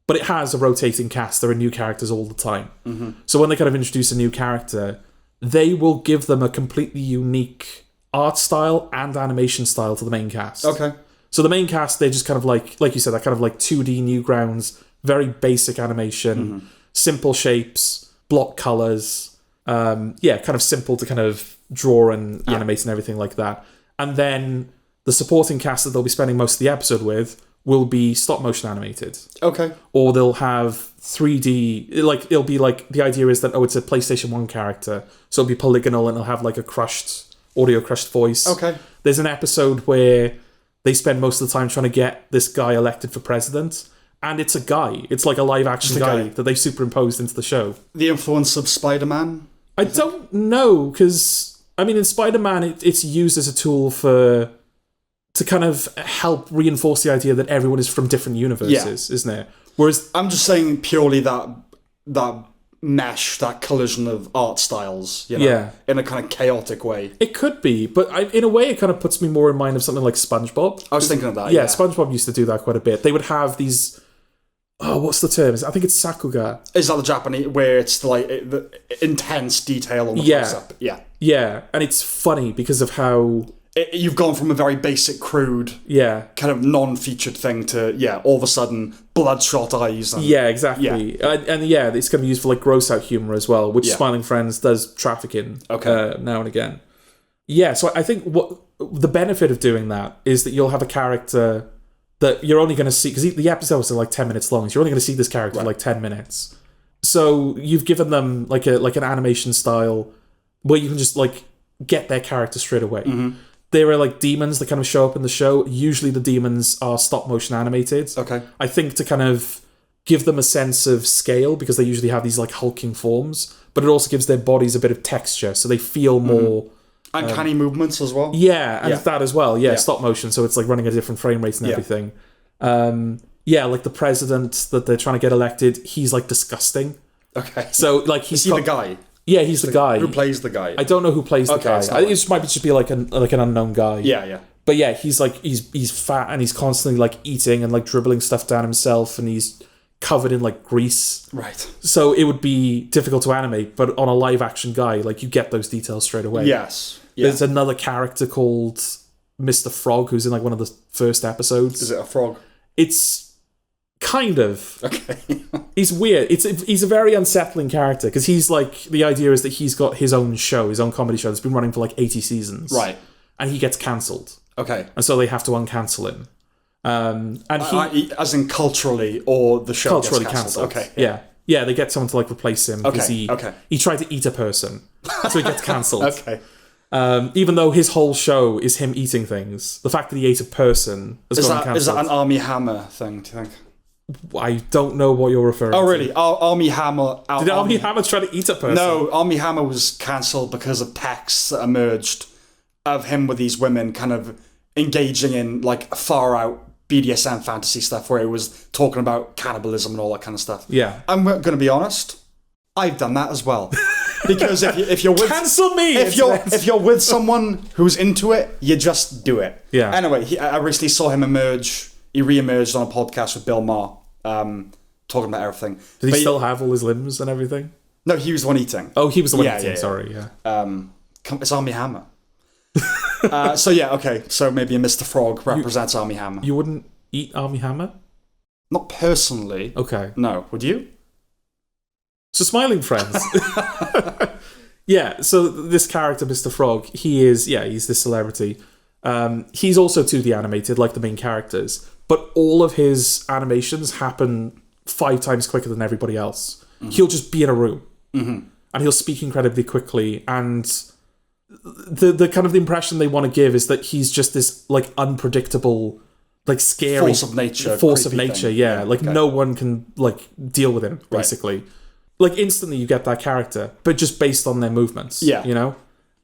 Speaker 2: But it has a rotating cast. There are new characters all the time. Mm-hmm. So when they kind of introduce a new character, they will give them a completely unique art style and animation style to the main cast.
Speaker 1: Okay.
Speaker 2: So the main cast, they're just kind of like you said, that kind of like 2D Newgrounds, very basic animation, simple shapes, block colors, kind of simple to kind of draw and animate and everything like that. And then the supporting cast that they'll be spending most of the episode with will be stop motion animated. Okay. Or they'll have 3D, like it'll be like, the idea is that, it's a PlayStation 1 character, so it'll be polygonal and it'll have like a audio crushed voice. Okay. There's an episode where they spend most of the time trying to get this guy elected for president, and it's a guy. It's like a live action guy that they superimposed into the show.
Speaker 1: The influence of Spider-Man?
Speaker 2: I don't know, because I mean, in Spider-Man, it's used as a tool to kind of help reinforce the idea that everyone is from different universes, isn't it? Whereas
Speaker 1: I'm just saying purely that mesh, that collision of art styles, in a kind of chaotic way.
Speaker 2: It could be, but in a way it kind of puts me more in mind of something like SpongeBob.
Speaker 1: I was thinking of that,
Speaker 2: Yeah, SpongeBob used to do that quite a bit. They would have these... Oh, what's the term? I think it's Sakuga.
Speaker 1: Is that the Japanese, where it's like the intense detail on the close-up? Yeah.
Speaker 2: Yeah, and it's funny because of how...
Speaker 1: You've gone from a very basic, crude, kind of non-featured thing to, all of a sudden, bloodshot eyes. And,
Speaker 2: exactly.
Speaker 1: Yeah.
Speaker 2: And it's going to be used for like gross-out humour as well, which Smiling Friends does traffic in now and again. Yeah, so I think what the benefit of doing that is that you'll have a character that you're only going to see, because the episodes are like 10 minutes long, so you're only going to see this character for like 10 minutes. So you've given them like an animation style where you can just like get their character straight away. Mm-hmm. There are like demons that kind of show up in the show. Usually the demons are stop motion animated.
Speaker 1: Okay.
Speaker 2: I think to kind of give them a sense of scale, because they usually have these like hulking forms, but it also gives their bodies a bit of texture, so they feel more...
Speaker 1: Uncanny movements as well.
Speaker 2: Yeah, and that as well. Yeah, stop motion, so it's like running at different frame rates and everything. Like the president that they're trying to get elected, he's like disgusting.
Speaker 1: Okay.
Speaker 2: So like he's...
Speaker 1: Is he the guy?
Speaker 2: Yeah, he's the guy.
Speaker 1: Who plays the guy?
Speaker 2: I don't know who plays the guy. It just might just be like an unknown guy.
Speaker 1: Yeah.
Speaker 2: But yeah, he's like he's fat and he's constantly like eating and like dribbling stuff down himself, and he's covered in like grease.
Speaker 1: Right.
Speaker 2: So it would be difficult to animate, but on a live action guy, like you get those details straight away.
Speaker 1: Yes. Yeah.
Speaker 2: There's another character called Mr. Frog who's in like one of the first episodes.
Speaker 1: Is it a frog?
Speaker 2: It's kind of.
Speaker 1: Okay.
Speaker 2: He's weird. He's a very unsettling character, because he's like, the idea is that he's got his own show, his own comedy show that's been running for like 80 seasons.
Speaker 1: Right.
Speaker 2: And he gets cancelled.
Speaker 1: Okay.
Speaker 2: And so they have to uncancel him. And he...
Speaker 1: as in culturally, or the show
Speaker 2: culturally
Speaker 1: gets cancelled? Okay.
Speaker 2: Yeah, they get someone to like replace him because he tried to eat a person. So he gets cancelled.
Speaker 1: Okay.
Speaker 2: Even though his whole show is him eating things, the fact that he ate a person has gotten cancelled.
Speaker 1: Is that an Army Hammer thing, do you think?
Speaker 2: I don't know what you're referring to.
Speaker 1: Oh, really? Army Hammer...
Speaker 2: Did Army Hammer try to eat a person?
Speaker 1: No, Army Hammer was cancelled because of texts that emerged of him with these women kind of engaging in like far-out BDSM fantasy stuff, where it was talking about cannibalism and all that kind of stuff.
Speaker 2: Yeah.
Speaker 1: I'm going to be honest, I've done that as well. Because if you're with...
Speaker 2: Cancel me!
Speaker 1: If you're with someone who's into it, you just do it.
Speaker 2: Yeah.
Speaker 1: Anyway, I recently saw him emerge... He re-emerged on a podcast with Bill Maher, talking about everything.
Speaker 2: Did he still have all his limbs and everything?
Speaker 1: No, he was the one eating.
Speaker 2: Oh, he was the one eating, sorry, yeah.
Speaker 1: It's Army Hammer. So maybe Mr. Frog represents Army Hammer.
Speaker 2: You wouldn't eat Army Hammer?
Speaker 1: Not personally.
Speaker 2: Okay.
Speaker 1: No, would you?
Speaker 2: So Smiling Friends. Yeah, so this character, Mr. Frog, he's this celebrity. He's also 2D animated, like the main characters, but all of his animations happen 5 times quicker than everybody else. Mm-hmm. He'll just be in a room, and he'll speak incredibly quickly, and the kind of the impression they want to give is that he's just this like unpredictable, like scary
Speaker 1: force of nature.
Speaker 2: Yeah, like no one can like deal with him, basically. Right. Like instantly you get that character, but just based on their movements.
Speaker 1: Yeah,
Speaker 2: you know.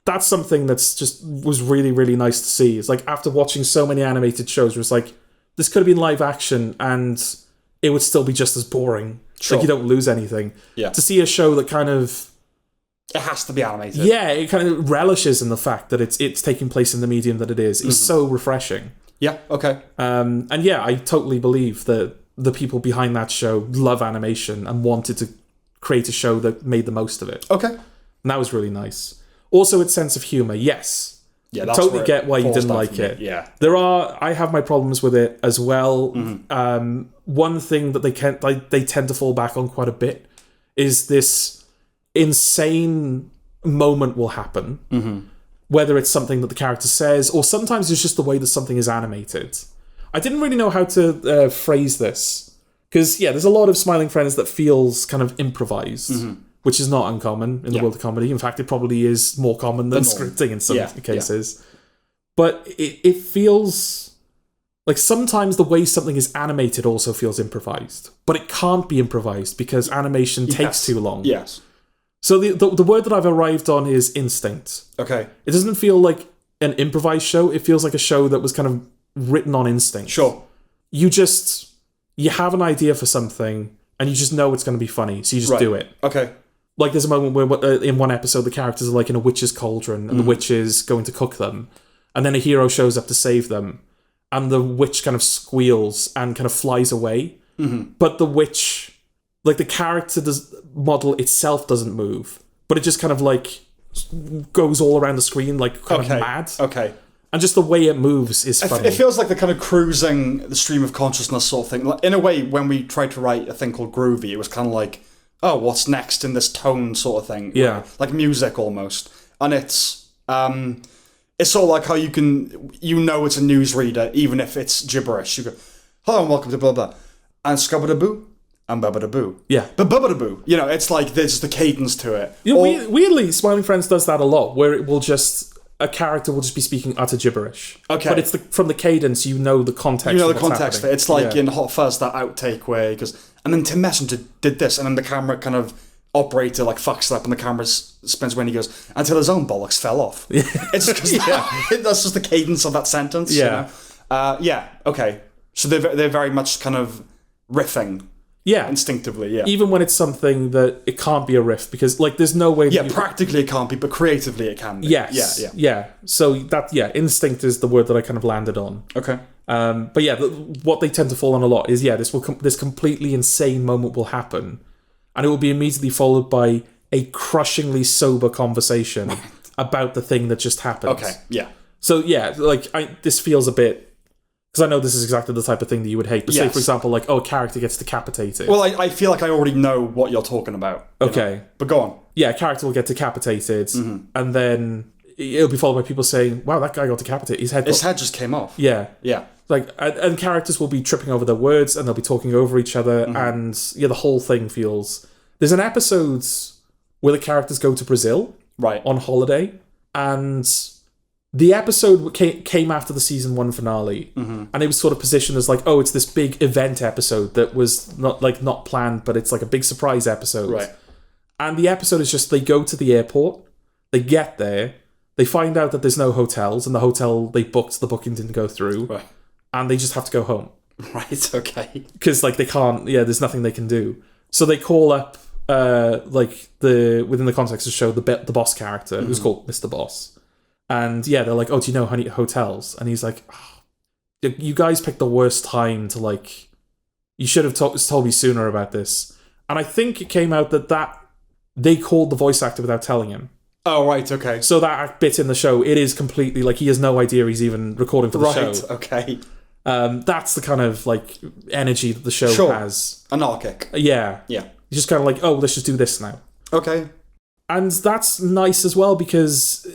Speaker 2: That's something was really, really nice to see. It's like, after watching so many animated shows where it's like, this could have been live action and it would still be just as boring. Sure. Like, you don't lose anything.
Speaker 1: Yeah.
Speaker 2: To see a show that kind of...
Speaker 1: It has to be animated.
Speaker 2: Yeah, it kind of relishes in the fact that it's taking place in the medium that it is. So refreshing.
Speaker 1: Yeah, okay.
Speaker 2: And yeah, I totally believe that the people behind that show love animation and wanted to create a show that made the most of it.
Speaker 1: Okay.
Speaker 2: And that was really nice. Also, its sense of humour, yes.
Speaker 1: Yeah,
Speaker 2: that's totally get why you didn't like it.
Speaker 1: Yeah,
Speaker 2: I have my problems with it as well. Mm-hmm. One thing that they tend to fall back on quite a bit is this insane moment will happen, whether it's something that the character says, or sometimes it's just the way that something is animated. I didn't really know how to phrase this, because there's a lot of Smiling Friends that feels kind of improvised. Mm-hmm. Which is not uncommon in the world of comedy. In fact, it probably is more common than scripting in some cases. Yeah. But it feels like sometimes the way something is animated also feels improvised, but it can't be improvised because animation takes too long.
Speaker 1: Yes.
Speaker 2: So the word that I've arrived on is instinct.
Speaker 1: Okay.
Speaker 2: It doesn't feel like an improvised show. It feels like a show that was kind of written on instinct.
Speaker 1: Sure.
Speaker 2: You have an idea for something and you just know it's going to be funny, so you just do it.
Speaker 1: Okay.
Speaker 2: Like there's a moment where in one episode the characters are like in a witch's cauldron and the witch is going to cook them, and then a hero shows up to save them, and the witch kind of squeals and kind of flies away. Mm-hmm. But the witch, like the character model itself doesn't move, but it just kind of like goes all around the screen like kind of mad.
Speaker 1: Okay.
Speaker 2: And just the way it moves is funny.
Speaker 1: It feels like the kind of cruising the stream of consciousness sort of thing. Like, in a way, when we tried to write a thing called Groovy, it was kind of like, oh, what's next in this tone sort of thing.
Speaker 2: Yeah.
Speaker 1: Like music almost. And it's sort of like how it's a newsreader, even if it's gibberish. You go, hello and welcome to blah blah. And scubba-da-boo. And bubba-da-boo.
Speaker 2: Yeah.
Speaker 1: But bubba-da-boo. It's like there's the cadence to it.
Speaker 2: Weirdly, Smiling Friends does that a lot, where it will a character will just be speaking utter gibberish. Okay. But it's from the cadence, the context.
Speaker 1: You know the context. It's like in Hot Fuzz, that outtake where he goes, and then Tim Messenger did this, and then the camera kind of operator like fucks up, and the camera spins when he goes, until his own bollocks fell off. It's just because that's just the cadence of that sentence.
Speaker 2: Yeah.
Speaker 1: Okay. So they're very much kind of riffing.
Speaker 2: Yeah.
Speaker 1: Instinctively, yeah.
Speaker 2: Even when it's something that it can't be a riff, because like there's no way that
Speaker 1: practically it can't be, but creatively it can be.
Speaker 2: Yes. Yeah. So instinct is the word that I kind of landed on.
Speaker 1: Okay.
Speaker 2: But yeah, what they tend to fall on a lot is this completely insane moment will happen, and it will be immediately followed by a crushingly sober conversation about the thing that just happened.
Speaker 1: Okay, yeah.
Speaker 2: So yeah, this feels a bit, because I know this is exactly the type of thing that you would hate. But say, for example, like, a character gets decapitated.
Speaker 1: Well, I feel like I already know what you're talking about.
Speaker 2: Okay.
Speaker 1: But go on.
Speaker 2: Yeah, a character will get decapitated, and then it'll be followed by people saying, wow, that guy got decapitated. His head
Speaker 1: just came off.
Speaker 2: Yeah.
Speaker 1: Yeah.
Speaker 2: Like, and characters will be tripping over their words, and they'll be talking over each other, and the whole thing feels... There's an episode where the characters go to Brazil on holiday, and... The episode came after the season 1 finale, and it was sort of positioned as like, oh, it's this big event episode that was not planned, but it's like a big surprise episode.
Speaker 1: Right.
Speaker 2: And the episode is just they go to the airport, they get there, they find out that there's no hotels, and the hotel they booked, the booking didn't go through, and they just have to go home.
Speaker 1: Right. Okay.
Speaker 2: Because like they can't, there's nothing they can do. So they call up within the context of the show the boss character who's called Mr. Boss. And they're like, oh, do you know any hotels? And he's like, oh, you guys picked the worst time to like, you should have told me sooner about this. And I think it came out that they called the voice actor without telling him.
Speaker 1: Oh, right, okay.
Speaker 2: So that bit in the show, it is completely like, he has no idea he's even recording for the show.
Speaker 1: Right, okay.
Speaker 2: That's the kind of like energy that the show has.
Speaker 1: Anarchic.
Speaker 2: Yeah.
Speaker 1: Yeah.
Speaker 2: He's just kind of like, oh, let's just do this now.
Speaker 1: Okay.
Speaker 2: And that's nice as well because...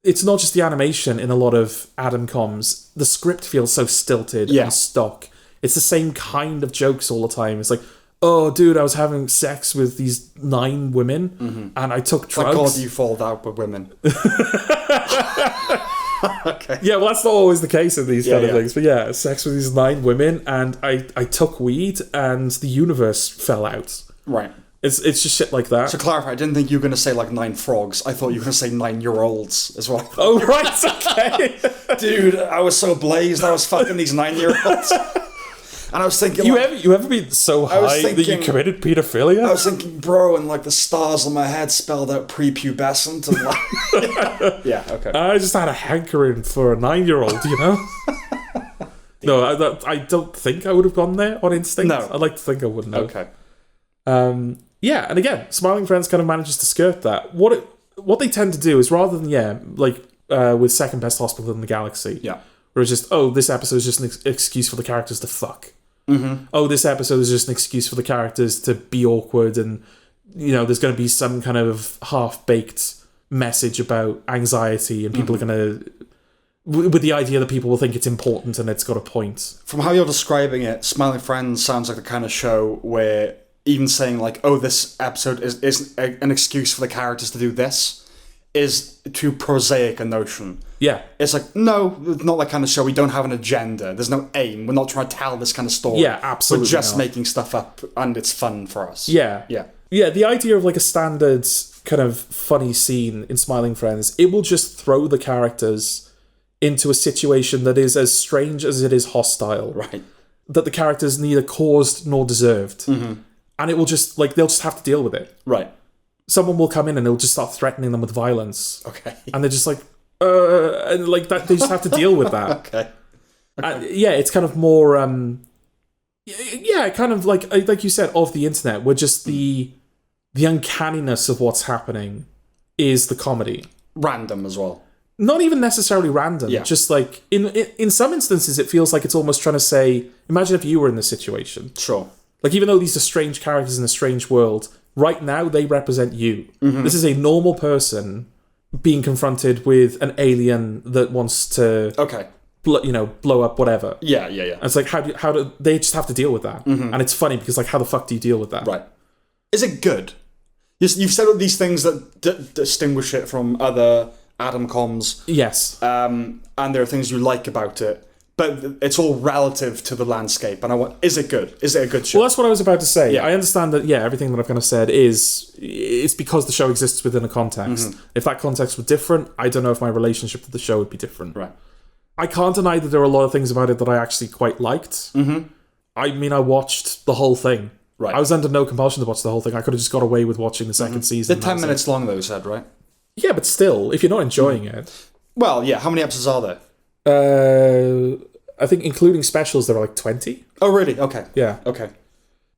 Speaker 2: It's not just the animation in a lot of Adam-coms. The script feels so stilted and stock. It's the same kind of jokes all the time. It's like, oh, dude, I was having sex with these 9 women, and I took drugs.
Speaker 1: Thank God you fall out with women. Okay.
Speaker 2: Yeah, well, that's not always the case in these kind of things. But sex with these 9 women, and I took weed, and the universe fell out.
Speaker 1: Right.
Speaker 2: It's just shit like that.
Speaker 1: To clarify, I didn't think you were going to say like 9 frogs. I thought you were going to say 9-year-olds as well.
Speaker 2: Oh, right, okay.
Speaker 1: Dude, I was so blazed. I was fucking these 9-year-olds. And I was thinking...
Speaker 2: You ever been so high that you committed paedophilia?
Speaker 1: I was thinking, bro, and like the stars on my head spelled out prepubescent. And like, yeah, okay.
Speaker 2: I just had a hankering for a 9-year-old, No, I don't think I would have gone there on instinct.
Speaker 1: No.
Speaker 2: I'd like to think I wouldn't have.
Speaker 1: Okay.
Speaker 2: Yeah, and again, Smiling Friends kind of manages to skirt that. What they tend to do is rather than with Second Best Hospital in the Galaxy, where it's just this episode is just an excuse for the characters to fuck. Mm-hmm. Oh, this episode is just an excuse for the characters to be awkward, and there's going to be some kind of half-baked message about anxiety, and people are going to, with the idea that people will think it's important and it's got a point.
Speaker 1: From how you're describing it, Smiling Friends sounds like the kind of show where even saying like, oh, this episode is an excuse for the characters to do this, is too prosaic a notion.
Speaker 2: Yeah.
Speaker 1: It's like, no, it's not that kind of show. We don't have an agenda. There's no aim. We're not trying to tell this kind of story.
Speaker 2: Yeah, absolutely
Speaker 1: We're just
Speaker 2: not.
Speaker 1: making stuff up, and it's fun for us.
Speaker 2: Yeah.
Speaker 1: Yeah.
Speaker 2: Yeah, the idea of like a standard kind of funny scene in Smiling Friends, it will just throw the characters into a situation that is as strange as it is hostile.
Speaker 1: Right.
Speaker 2: That the characters neither caused nor deserved. And it will just, like, they'll just have to deal with it.
Speaker 1: Right.
Speaker 2: Someone will come in and they'll just start threatening them with violence.
Speaker 1: Okay.
Speaker 2: And they're just like, and like that, they just have to deal with that.
Speaker 1: Okay.
Speaker 2: Yeah, it's kind of more, kind of like you said, of the internet, where just the uncanniness of what's happening is the comedy.
Speaker 1: Random as well.
Speaker 2: Not even necessarily random.
Speaker 1: Yeah.
Speaker 2: Just like, in some instances, it feels like it's almost trying to say, imagine if you were in this situation.
Speaker 1: Sure.
Speaker 2: Like, even though these are strange characters in a strange world, right now they represent you. This is a normal person being confronted with an alien that wants to, blow up whatever.
Speaker 1: Yeah.
Speaker 2: And it's like, how do they just have to deal with that? And it's funny because, like, how the fuck do you deal with that?
Speaker 1: Right. Is it good? You've said all these things that distinguish it from other Adam coms.
Speaker 2: Yes.
Speaker 1: And there are things you like about it. But it's all relative to the landscape. And is it good? Is it a good show?
Speaker 2: Well, that's what I was about to say.
Speaker 1: Yeah.
Speaker 2: I understand that, everything that I've kind of said it's because the show exists within a context. If that context were different, I don't know if my relationship to the show would be different.
Speaker 1: Right.
Speaker 2: I can't deny that there are a lot of things about it that I actually quite liked. I mean, I watched the whole thing.
Speaker 1: Right.
Speaker 2: I was under no compulsion to watch the whole thing. I could have just got away with watching the second season.
Speaker 1: They're 10 minutes long, though, you said, right?
Speaker 2: Yeah, but still, if you're not enjoying it...
Speaker 1: Well, yeah. How many episodes are there?
Speaker 2: I think including specials, there are like 20.
Speaker 1: Oh, really? Okay.
Speaker 2: Yeah.
Speaker 1: Okay.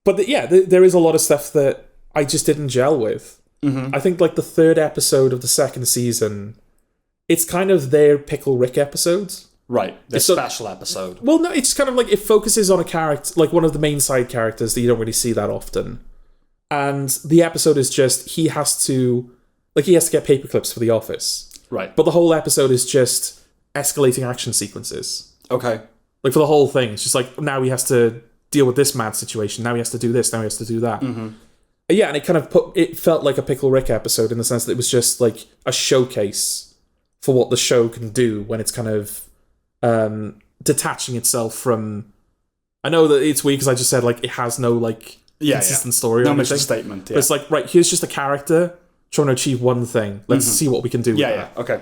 Speaker 2: But there is a lot of stuff that I just didn't gel with. I think like the third episode of the second season, it's kind of their Pickle Rick episodes.
Speaker 1: Right. The special episode.
Speaker 2: Well, no, it's kind of like it focuses on a character, like one of the main side characters that you don't really see that often. And the episode is just, he has to get paper clips for the office.
Speaker 1: Right.
Speaker 2: But the whole episode is just escalating action sequences.
Speaker 1: Okay.
Speaker 2: Like, for the whole thing, it's just like, now he has to deal with this mad situation, now he has to do this, now he has to do that. Yeah, and it kind of it felt like a Pickle Rick episode in the sense that it was just like a showcase for what the show can do when it's kind of detaching itself from... I know that it's weird because I just said, like, it has no, like, consistent story or anything.
Speaker 1: mission statement,
Speaker 2: But it's like, right, here's just a character trying to achieve one thing. Let's see what we can do with that.
Speaker 1: Okay.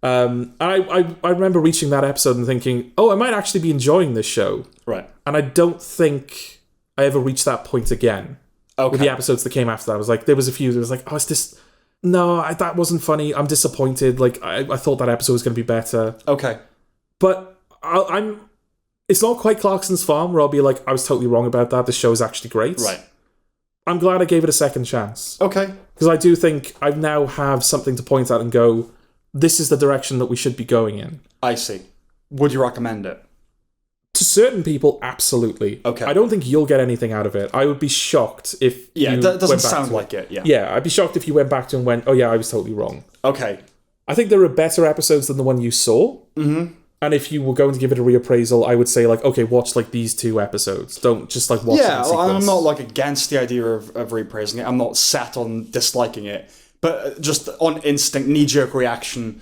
Speaker 2: And I remember reaching that episode and thinking, oh, I might actually be enjoying this show.
Speaker 1: Right.
Speaker 2: And I don't think I ever reached that point again.
Speaker 1: Okay.
Speaker 2: With the episodes that came after that. I was like, there was a few that was like, oh, it's this... No, that wasn't funny. I'm disappointed. Like, I thought that episode was going to be better.
Speaker 1: Okay.
Speaker 2: But I'm... It's not quite Clarkson's Farm where I'll be like, I was totally wrong about that. The show is actually great.
Speaker 1: Right.
Speaker 2: I'm glad I gave it a second chance.
Speaker 1: Okay.
Speaker 2: Because I do think I now have something to point at and go, this is the direction that we should be going in.
Speaker 1: I see. Would you recommend it?
Speaker 2: To certain people, absolutely.
Speaker 1: Okay.
Speaker 2: I don't think you'll get anything out of it. I would be shocked if
Speaker 1: Yeah,
Speaker 2: you
Speaker 1: that doesn't
Speaker 2: went back
Speaker 1: sound
Speaker 2: to
Speaker 1: like it. Yeah.
Speaker 2: Yeah, I'd be shocked if you went back to and went, oh yeah, I was totally wrong.
Speaker 1: Okay.
Speaker 2: I think there are better episodes than the one you saw. And if you were going to give it a reappraisal, I would say, like, okay, watch, like, these 2 episodes. Don't just, like, watch them in sequence.
Speaker 1: I'm not, like, against the idea of reappraising it. I'm not set on disliking it. But just on instinct, knee-jerk reaction,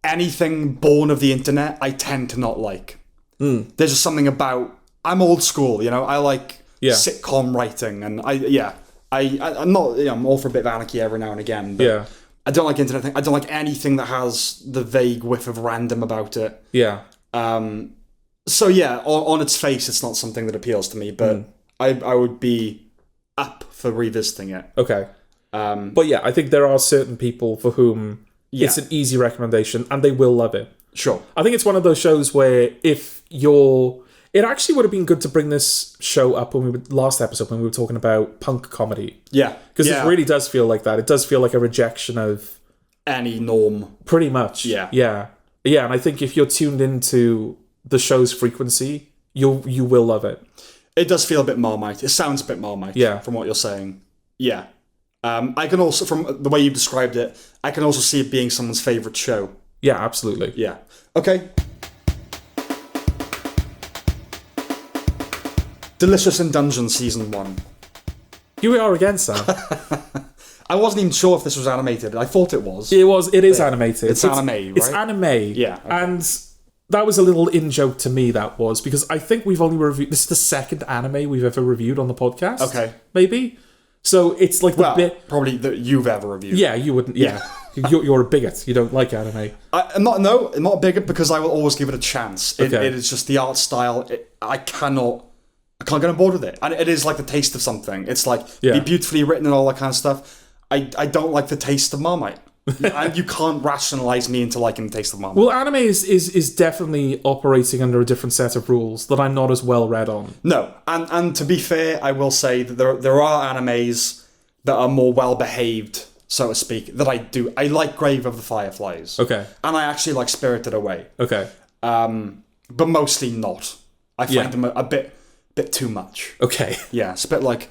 Speaker 1: anything born of the internet, I tend to not like. There's just something about... I'm old school, you know? I like sitcom writing, and I'm not... I'm all for a bit of anarchy every now and again, but I don't like internet things. I don't like anything that has the vague whiff of random about it.
Speaker 2: Yeah.
Speaker 1: So yeah, on its face, it's not something that appeals to me, but I would be up for revisiting it.
Speaker 2: Okay. But yeah, I think there are certain people for whom it's an easy recommendation, and they will love it.
Speaker 1: Sure.
Speaker 2: I think it's one of those shows where if you're... It actually would have been good to bring this show up last episode when we were talking about punk comedy.
Speaker 1: Yeah.
Speaker 2: Because it really does feel like that. It does feel like a rejection of...
Speaker 1: any norm.
Speaker 2: Pretty much.
Speaker 1: Yeah.
Speaker 2: Yeah. Yeah, and I think if you're tuned into the show's frequency, you will love it.
Speaker 1: It does feel a bit Marmite. It sounds a bit Marmite from what you're saying. Yeah. I can also, from the way you described it, I can also see it being someone's favourite show.
Speaker 2: Yeah, absolutely.
Speaker 1: Yeah. Okay. Delicious in Dungeon Season 1.
Speaker 2: Here we are again, Sam.
Speaker 1: I wasn't even sure if this was animated. I thought it was.
Speaker 2: It is animated.
Speaker 1: It's anime, right?
Speaker 2: It's anime.
Speaker 1: Yeah. Okay.
Speaker 2: And that was a little in-joke to me, that was, because I think we've only reviewed... This is the second anime we've ever reviewed on the podcast. Okay. Maybe. So it's like the bit...
Speaker 1: probably that you've ever reviewed.
Speaker 2: Yeah, you wouldn't... Yeah. You're a bigot. You don't like anime.
Speaker 1: I'm not a bigot because I will always give it a chance. It is just the art style. I can't get on board with it. And it is like the taste of something. It's like be beautifully written and all that kind of stuff. I don't like the taste of Marmite. And you can't rationalize me into liking the taste of Marmite.
Speaker 2: Well, anime is definitely operating under a different set of rules that I'm not as well read on.
Speaker 1: No. And to be fair, I will say that there are animes that are more well behaved, so to speak, that I do. I like Grave of the Fireflies. Okay. And I actually like Spirited Away. Okay. But mostly not. I find them a bit too much. Okay. Yeah, it's a bit like,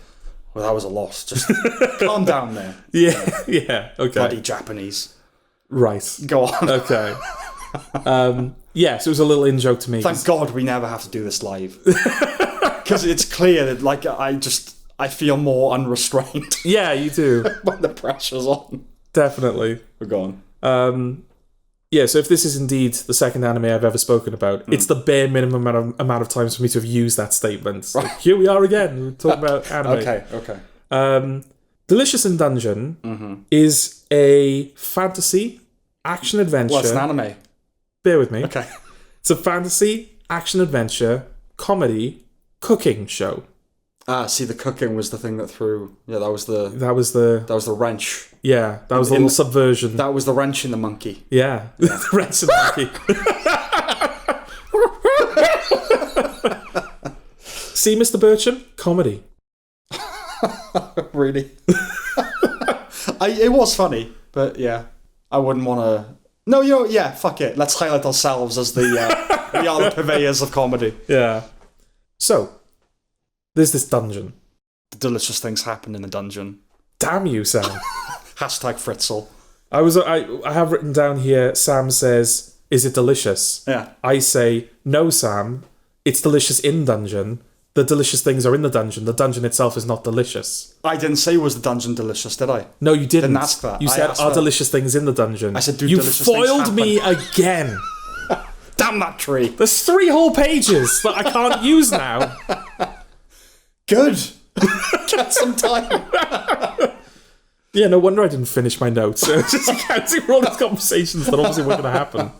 Speaker 1: well, that was a loss. Just calm down there. Yeah, okay. Bloody Japanese.
Speaker 2: Right.
Speaker 1: Go on.
Speaker 2: Okay. So it was a little in-joke to me.
Speaker 1: Thank God we never have to do this live. Because it's clear that, like, I feel more unrestrained.
Speaker 2: Yeah, you do.
Speaker 1: When the pressure's on.
Speaker 2: Definitely.
Speaker 1: We're gone.
Speaker 2: So if this is indeed the second anime I've ever spoken about, it's the bare minimum amount of times for me to have used that statement. Right. Like, here we are again, we're talking about anime. Okay. Delicious in Dungeon is a fantasy action-adventure...
Speaker 1: Well, it's an anime.
Speaker 2: Bear with me.
Speaker 1: Okay.
Speaker 2: It's a fantasy action-adventure comedy cooking show.
Speaker 1: See, the cooking was the thing that threw... Yeah, that was the wrench.
Speaker 2: Yeah, that was the little subversion.
Speaker 1: That was the wrench in the monkey.
Speaker 2: Yeah. The wrench in the monkey. See, Mr. Birchum? Comedy.
Speaker 1: Really? It was funny, but yeah. I wouldn't want to... No, fuck it. Let's highlight ourselves as we are the purveyors of comedy.
Speaker 2: Yeah. So... There's this dungeon.
Speaker 1: Delicious things happen in the dungeon.
Speaker 2: Damn you, Sam.
Speaker 1: Hashtag Fritzl.
Speaker 2: I have written down here, Sam says, is it delicious?
Speaker 1: Yeah.
Speaker 2: I say, no, Sam, it's delicious in dungeon. The delicious things are in the dungeon. The dungeon itself is not delicious.
Speaker 1: I didn't say was the dungeon delicious, did I?
Speaker 2: No, you didn't.
Speaker 1: Didn't ask that.
Speaker 2: You said, are delicious things in the dungeon?
Speaker 1: I said, do
Speaker 2: you
Speaker 1: delicious things happen?
Speaker 2: foiled me again.
Speaker 1: Damn that tree.
Speaker 2: There's 3 whole pages that I can't use now.
Speaker 1: Good. Get some time.
Speaker 2: Yeah, no wonder I didn't finish my notes. Just counting all these conversations that obviously weren't going to happen.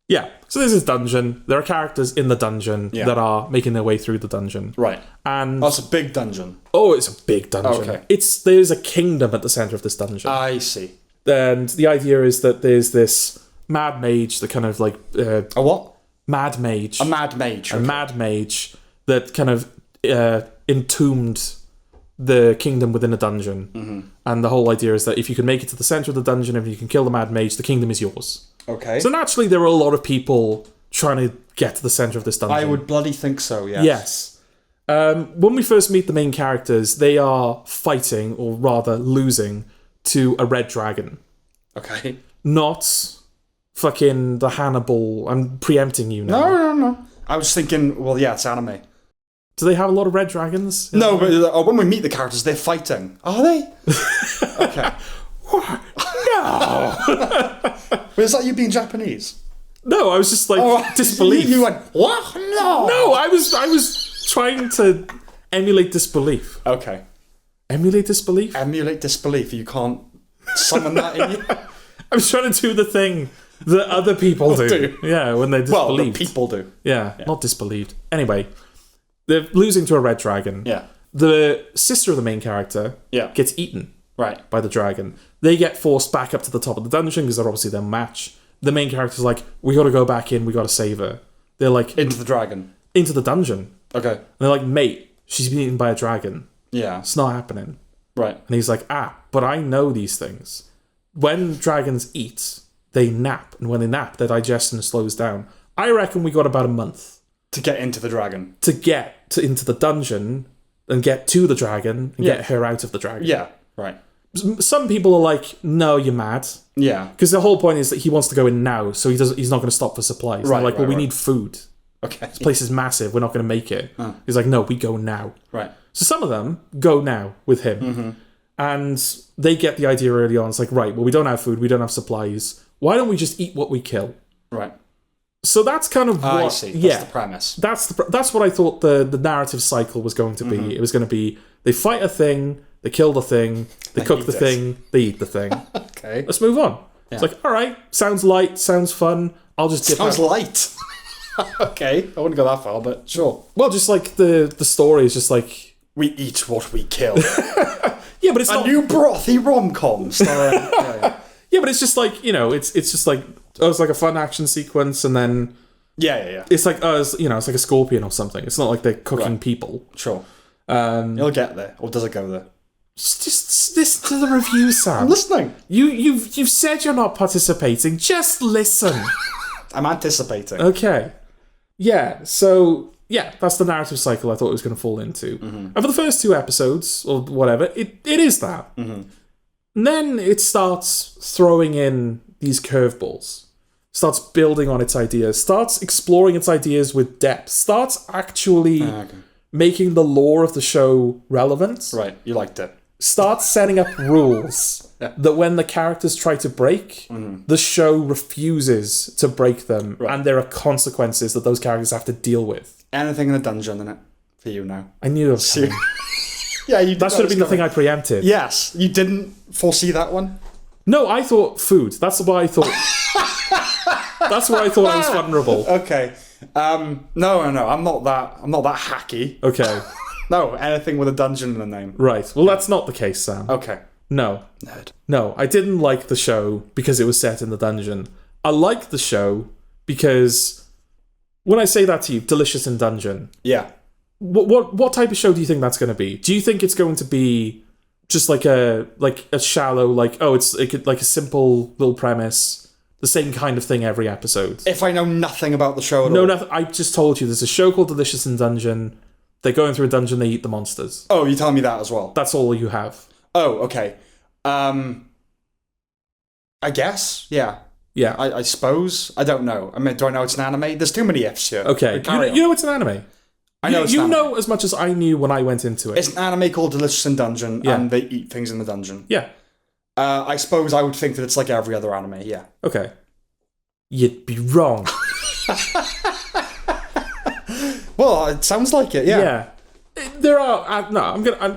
Speaker 2: Yeah, so there's this dungeon. There are characters in the dungeon that are making their way through the dungeon.
Speaker 1: Right.
Speaker 2: And
Speaker 1: it's a big dungeon.
Speaker 2: Oh, it's a big dungeon. Okay. There's a kingdom at the centre of this dungeon.
Speaker 1: I see.
Speaker 2: And the idea is that there's this mad mage that kind of like...
Speaker 1: a what?
Speaker 2: Mad mage.
Speaker 1: A mad mage.
Speaker 2: Okay. A mad mage that kind of... entombed the kingdom within a dungeon. And the whole idea is that if you can make it to the centre of the dungeon, if you can kill the mad mage, the kingdom is yours.
Speaker 1: Okay.
Speaker 2: So naturally there are a lot of people trying to get to the centre of this dungeon.
Speaker 1: I would bloody think so, yes.
Speaker 2: Yes. When we first meet the main characters, they are fighting, or rather losing, to a red dragon.
Speaker 1: Okay.
Speaker 2: Not fucking the Hannibal. I'm preempting you now.
Speaker 1: No. I was thinking, well, yeah, it's anime.
Speaker 2: Do they have a lot of red dragons?
Speaker 1: No, but when we meet the characters, they're fighting. Are they? Okay.
Speaker 2: No!
Speaker 1: But is that you being Japanese?
Speaker 2: No, I was just like, disbelief.
Speaker 1: You went, what? No!
Speaker 2: No, I was trying to emulate disbelief.
Speaker 1: Okay.
Speaker 2: Emulate disbelief?
Speaker 1: Emulate disbelief. You can't summon that in you?
Speaker 2: I was trying to do the thing that other people do. Yeah, when they're disbelieved.
Speaker 1: Well, the people do.
Speaker 2: Yeah, not disbelieved. Anyway... They're losing to a red dragon.
Speaker 1: Yeah.
Speaker 2: The sister of the main character gets eaten by the dragon. They get forced back up to the top of the dungeon because they're obviously their match. The main character's like, we got to go back in, we got to save her. They're like...
Speaker 1: Into the dragon?
Speaker 2: Into the dungeon.
Speaker 1: Okay.
Speaker 2: And they're like, mate, she's been eaten by a dragon.
Speaker 1: Yeah.
Speaker 2: It's not happening.
Speaker 1: Right.
Speaker 2: And he's like, but I know these things. When dragons eat, they nap. And when they nap, their digestion slows down. I reckon we got about a month.
Speaker 1: To get into the dragon.
Speaker 2: To get into the dungeon and get to the dragon and get her out of the dragon.
Speaker 1: Yeah, right.
Speaker 2: Some people are like, no, you're mad.
Speaker 1: Yeah.
Speaker 2: Because the whole point is that he wants to go in now, so he's not going to stop for supplies. Right, like, we need food.
Speaker 1: Okay.
Speaker 2: This place is massive, we're not going to make it. He's like, no, we go now.
Speaker 1: Right.
Speaker 2: So some of them go now with him. And they get the idea early on. It's like, right, well, we don't have food, we don't have supplies. Why don't we just eat what we kill?
Speaker 1: Right.
Speaker 2: So that's kind of what...
Speaker 1: I see. That's the premise.
Speaker 2: That's what I thought the narrative cycle was going to be. It was going to be, they fight a thing, they kill the thing, they cook the thing, they eat the thing.
Speaker 1: Okay.
Speaker 2: Let's move on. Yeah. It's like, all right, sounds light, sounds fun. I'll just get
Speaker 1: Sounds light. Okay. I wouldn't go that far, but sure.
Speaker 2: Well, just like the story is just like...
Speaker 1: We eat what we kill.
Speaker 2: Yeah, but it's
Speaker 1: a
Speaker 2: not...
Speaker 1: new brothy rom-com starring...
Speaker 2: Yeah, but it's just like, it's just like, it's like a fun action sequence, and then...
Speaker 1: Yeah.
Speaker 2: It's like, it's like a scorpion or something. It's not like they're cooking people.
Speaker 1: Sure. You'll get there. Or does it go there?
Speaker 2: Just listen to the review, Sam.
Speaker 1: I'm listening.
Speaker 2: You've said you're not participating. Just listen.
Speaker 1: I'm anticipating.
Speaker 2: Okay. Yeah, so... Yeah, that's the narrative cycle I thought it was going to fall into. And for the first 2 episodes, or whatever, it is that. And then it starts throwing in these curveballs. Starts building on its ideas. Starts exploring its ideas with depth. Starts actually making the lore of the show relevant.
Speaker 1: Right, you liked it.
Speaker 2: Starts setting up rules that when the characters try to break, the show refuses to break them. Right. And there are consequences that those characters have to deal with.
Speaker 1: Anything in a dungeon in it for you now.
Speaker 2: I knew it was coming.
Speaker 1: Yeah, you did.
Speaker 2: That should have been the thing I preempted.
Speaker 1: Yes, you didn't foresee that one?
Speaker 2: No, I thought food. That's why I thought... That's where I thought I was vulnerable.
Speaker 1: Okay. No, I'm not that hacky.
Speaker 2: Okay.
Speaker 1: No, anything with a dungeon in the name.
Speaker 2: Right. Well, that's not the case, Sam.
Speaker 1: Okay.
Speaker 2: No.
Speaker 1: Nerd.
Speaker 2: No, I didn't like the show because it was set in the dungeon. I liked the show because... When I say that to you, delicious in dungeon.
Speaker 1: Yeah.
Speaker 2: What type of show do you think that's going to be? Do you think it's going to be just like a shallow, it's like a simple little premise, the same kind of thing every episode?
Speaker 1: If I know nothing about the show at all.
Speaker 2: No, nothing. I just told you there's a show called Delicious in Dungeon. They're going through a dungeon, they eat the monsters.
Speaker 1: Oh, you telling me that as well?
Speaker 2: That's all you have.
Speaker 1: Oh, okay. I guess, yeah.
Speaker 2: Yeah.
Speaker 1: I suppose. I don't know. I mean, do I know it's an anime? There's too many F's here.
Speaker 2: Okay. You know it's an anime.
Speaker 1: I know it's an anime.
Speaker 2: Know as much as I knew when I went into it.
Speaker 1: It's an anime called Delicious in Dungeon, and they eat things in the dungeon.
Speaker 2: Yeah.
Speaker 1: I suppose I would think that it's like every other anime, yeah.
Speaker 2: Okay. You'd be wrong.
Speaker 1: Well, it sounds like it, yeah.
Speaker 2: Yeah. There are...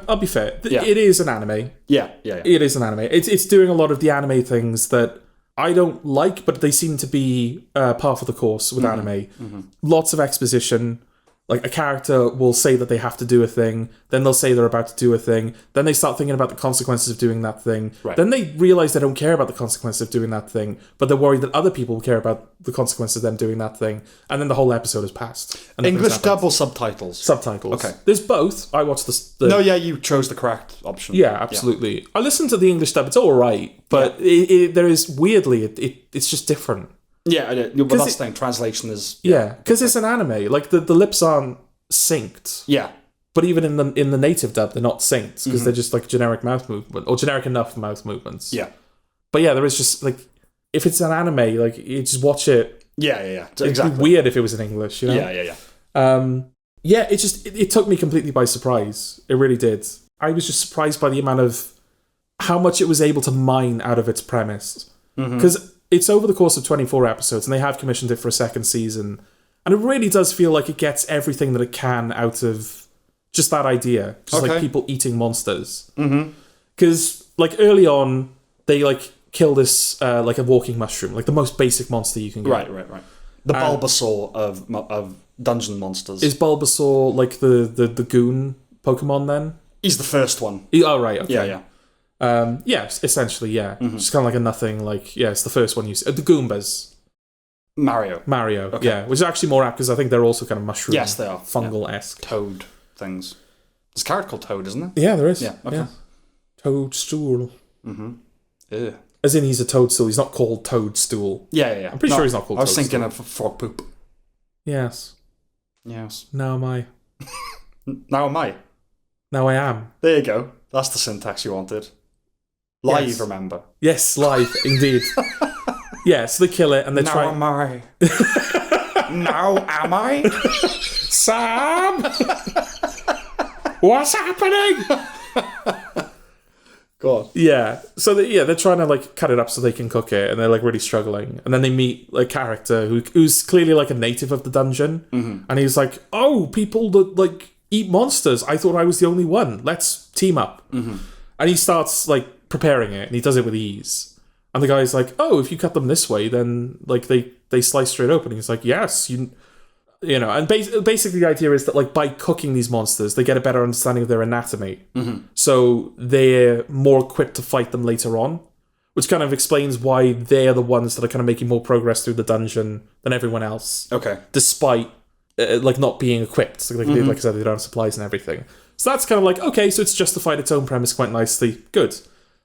Speaker 2: I'll be fair. It is an anime.
Speaker 1: Yeah.
Speaker 2: It is an anime. It's doing a lot of the anime things that... I don't like, but they seem to be par for the course with anime. Lots of exposition. Like, a character will say that they have to do a thing, then they'll say they're about to do a thing, then they start thinking about the consequences of doing that thing, then they realise they don't care about the consequences of doing that thing, but they're worried that other people will care about the consequences of them doing that thing, and then the whole episode has passed.
Speaker 1: English dub or subtitles?
Speaker 2: Subtitles.
Speaker 1: Okay.
Speaker 2: There's both. I watched the...
Speaker 1: No, yeah, you chose the correct option.
Speaker 2: Yeah, absolutely. Yeah. I listened to the English dub. It's alright, but there is, weirdly, it's just different.
Speaker 1: Yeah, but that's the thing. Translation is...
Speaker 2: Yeah, because it's an anime. Like, the lips aren't synced.
Speaker 1: Yeah.
Speaker 2: But even in the native dub, they're not synced, because they're just, like, generic mouth movement, or generic enough mouth movements.
Speaker 1: Yeah.
Speaker 2: But yeah, there is just, like... If it's an anime, like, you just watch it...
Speaker 1: Yeah. Exactly.
Speaker 2: It'd be weird if it was in English, you know?
Speaker 1: Yeah.
Speaker 2: Yeah, it just... It took me completely by surprise. It really did. I was just surprised by the amount of... How much it was able to mine out of its premise. Because... It's over the course of 24 episodes, and they have commissioned it for a second season. And it really does feel like it gets everything that it can out of just that idea. Just like people eating monsters. Because, like, early on, they, like, kill this, like, a walking mushroom. Like, the most basic monster you can get.
Speaker 1: Right. The Bulbasaur of dungeon monsters.
Speaker 2: Is Bulbasaur, like, the goon Pokemon, then?
Speaker 1: He's the first one.
Speaker 2: Oh, right, okay.
Speaker 1: Yeah.
Speaker 2: Essentially, yeah. Just kind of like a nothing, like, it's the first one you see. The Goombas.
Speaker 1: Mario,
Speaker 2: okay. Yeah, which is actually more apt because I think they're also kind of mushroom.
Speaker 1: Yes, they are.
Speaker 2: Fungal-esque.
Speaker 1: Toad things. There's a character called Toad, isn't there?
Speaker 2: Yeah, there is.
Speaker 1: Yeah, okay. Yeah.
Speaker 2: Toadstool.
Speaker 1: Yeah.
Speaker 2: As in, he's a toadstool. He's not called Toadstool.
Speaker 1: Yeah.
Speaker 2: I'm pretty sure he's not called Toadstool.
Speaker 1: I was thinking of frog poop.
Speaker 2: Yes. Now am I.
Speaker 1: Now am I.
Speaker 2: Now I am.
Speaker 1: There you go. That's the syntax you wanted. Live, remember?
Speaker 2: Yes, live, indeed. Yeah, so they kill it and they try...
Speaker 1: Now am I? Now am I?
Speaker 2: Sam! What's happening?
Speaker 1: God.
Speaker 2: Yeah. So they're trying to like cut it up so they can cook it, and they're like really struggling. And then they meet a character who's clearly like a native of the dungeon, and he's like, "Oh, people that like eat monsters. I thought I was the only one. Let's team up." And he starts like preparing it, and he does it with ease. And the guy's like, "Oh, if you cut them this way, then like they slice straight open." And he's like, "Yes, you know." And basically the idea is that like by cooking these monsters, they get a better understanding of their anatomy, so they're more equipped to fight them later on, which kind of explains why they're the ones that are kind of making more progress through the dungeon than everyone else.
Speaker 1: Okay.
Speaker 2: Despite like not being equipped, like I said, they don't have supplies and everything. So that's kind of like, okay, so it's justified its own premise quite nicely. Good.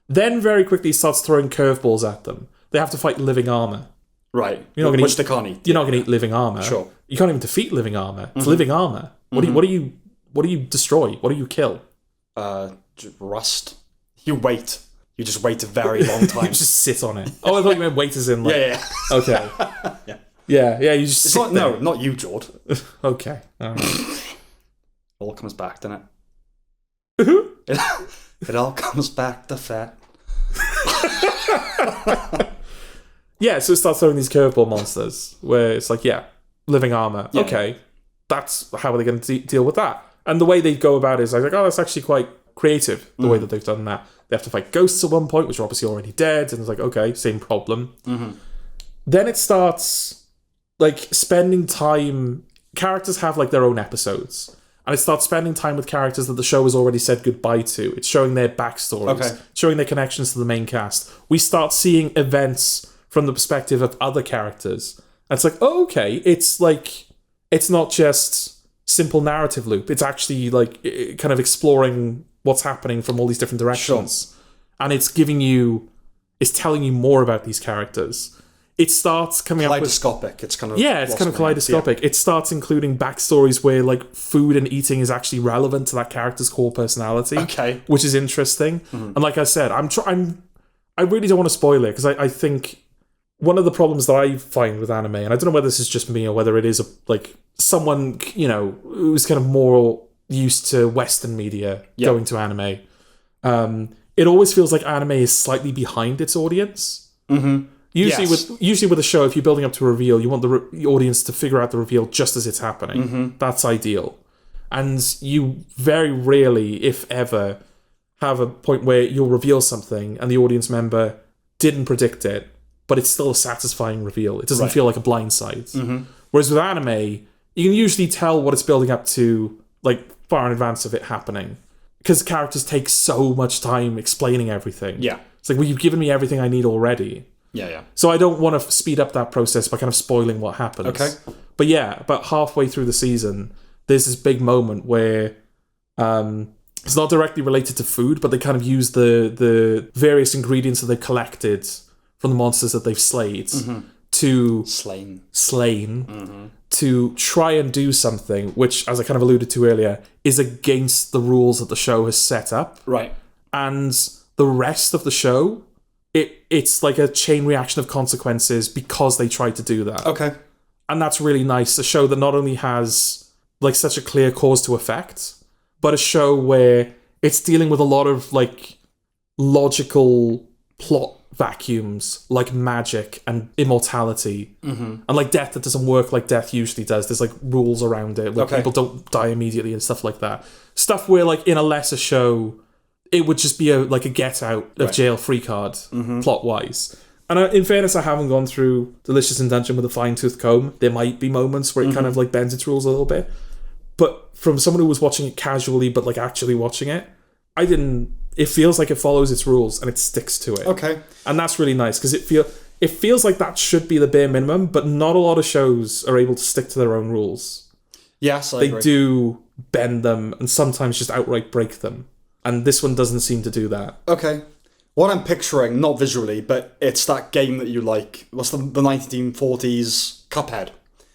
Speaker 2: Then very quickly starts throwing curveballs at them. They have to fight living armor.
Speaker 1: Right.
Speaker 2: Which
Speaker 1: they can't eat.
Speaker 2: You're not going to eat living armor.
Speaker 1: Sure.
Speaker 2: You can't even defeat living armor. It's living armor. What do you destroy? What do you kill?
Speaker 1: Rust. You wait. You just wait a very long time.
Speaker 2: You just sit on it. Oh, I thought you meant wait as in like...
Speaker 1: Yeah.
Speaker 2: Okay. Yeah, you just sit there.
Speaker 1: No, not you, Jord.
Speaker 2: Okay. All right.
Speaker 1: All comes back, doesn't it? It all comes back to fat.
Speaker 2: Yeah, so it starts throwing these curveball monsters where it's like, living armor. Yeah. Okay, that's how are they going to deal with that? And the way they go about it is like, oh, that's actually quite creative, the way that they've done that. They have to fight ghosts at one point, which are obviously already dead, and it's like, okay, same problem. Then it starts like spending time... Characters have like their own episodes. And it starts spending time with characters that the show has already said goodbye to. It's showing their backstories, showing their connections to the main cast. We start seeing events from the perspective of other characters. And it's like, oh, okay, it's like, it's not just simple narrative loop. It's actually like kind of exploring what's happening from all these different directions. Sure. And it's telling you more about these characters. It starts coming up with...
Speaker 1: Kaleidoscopic. It's kind of...
Speaker 2: Yeah, it's kind of kaleidoscopic. Yeah. It starts including backstories where like food and eating is actually relevant to that character's core personality.
Speaker 1: Okay.
Speaker 2: Which is interesting. And like I said, I really don't want to spoil it because I think one of the problems that I find with anime, and I don't know whether this is just me or whether it is like someone, you know, who's kind of more used to Western media going to anime, it always feels like anime is slightly behind its audience. Usually with a show, if you're building up to a reveal, you want the audience to figure out the reveal just as it's happening. That's ideal. And you very rarely, if ever, have a point where you'll reveal something and the audience member didn't predict it, but it's still a satisfying reveal. It doesn't feel like a blindside. Whereas with anime, you can usually tell what it's building up to like far in advance of it happening. Because characters take so much time explaining everything. Yeah. It's like, well, you've given me everything I need already.
Speaker 1: Yeah.
Speaker 2: So I don't want to speed up that process by kind of spoiling what happens.
Speaker 1: Okay.
Speaker 2: But yeah, about halfway through the season, there's this big moment where it's not directly related to food, but they kind of use the various ingredients that they've collected from the monsters that they've slayed to... Slain. To try and do something, which, as I kind of alluded to earlier, is against the rules that the show has set up.
Speaker 1: Right.
Speaker 2: And the rest of the show... It's like a chain reaction of consequences because they tried to do that.
Speaker 1: Okay.
Speaker 2: And that's really nice. A show that not only has like such a clear cause to effect, but a show where it's dealing with a lot of like logical plot vacuums like magic and immortality and like death that doesn't work like death usually does. There's like rules around it where people don't die immediately and stuff like that. Stuff where like in a lesser show... it would just be a get out of jail free card, plot-wise. And in fairness, I haven't gone through Delicious in Dungeon with a fine-tooth comb. There might be moments where it kind of like bends its rules a little bit. But from someone who was watching it casually, but like actually watching it, it feels like it follows its rules and it sticks to it.
Speaker 1: Okay.
Speaker 2: And that's really nice, because it feels like that should be the bare minimum, but not a lot of shows are able to stick to their own rules.
Speaker 1: Yes, I agree.
Speaker 2: They do bend them and sometimes just outright break them. And this one doesn't seem to do that. Okay.
Speaker 1: What I'm picturing, not visually, but it's that game that you like. What's the 1940s Cuphead?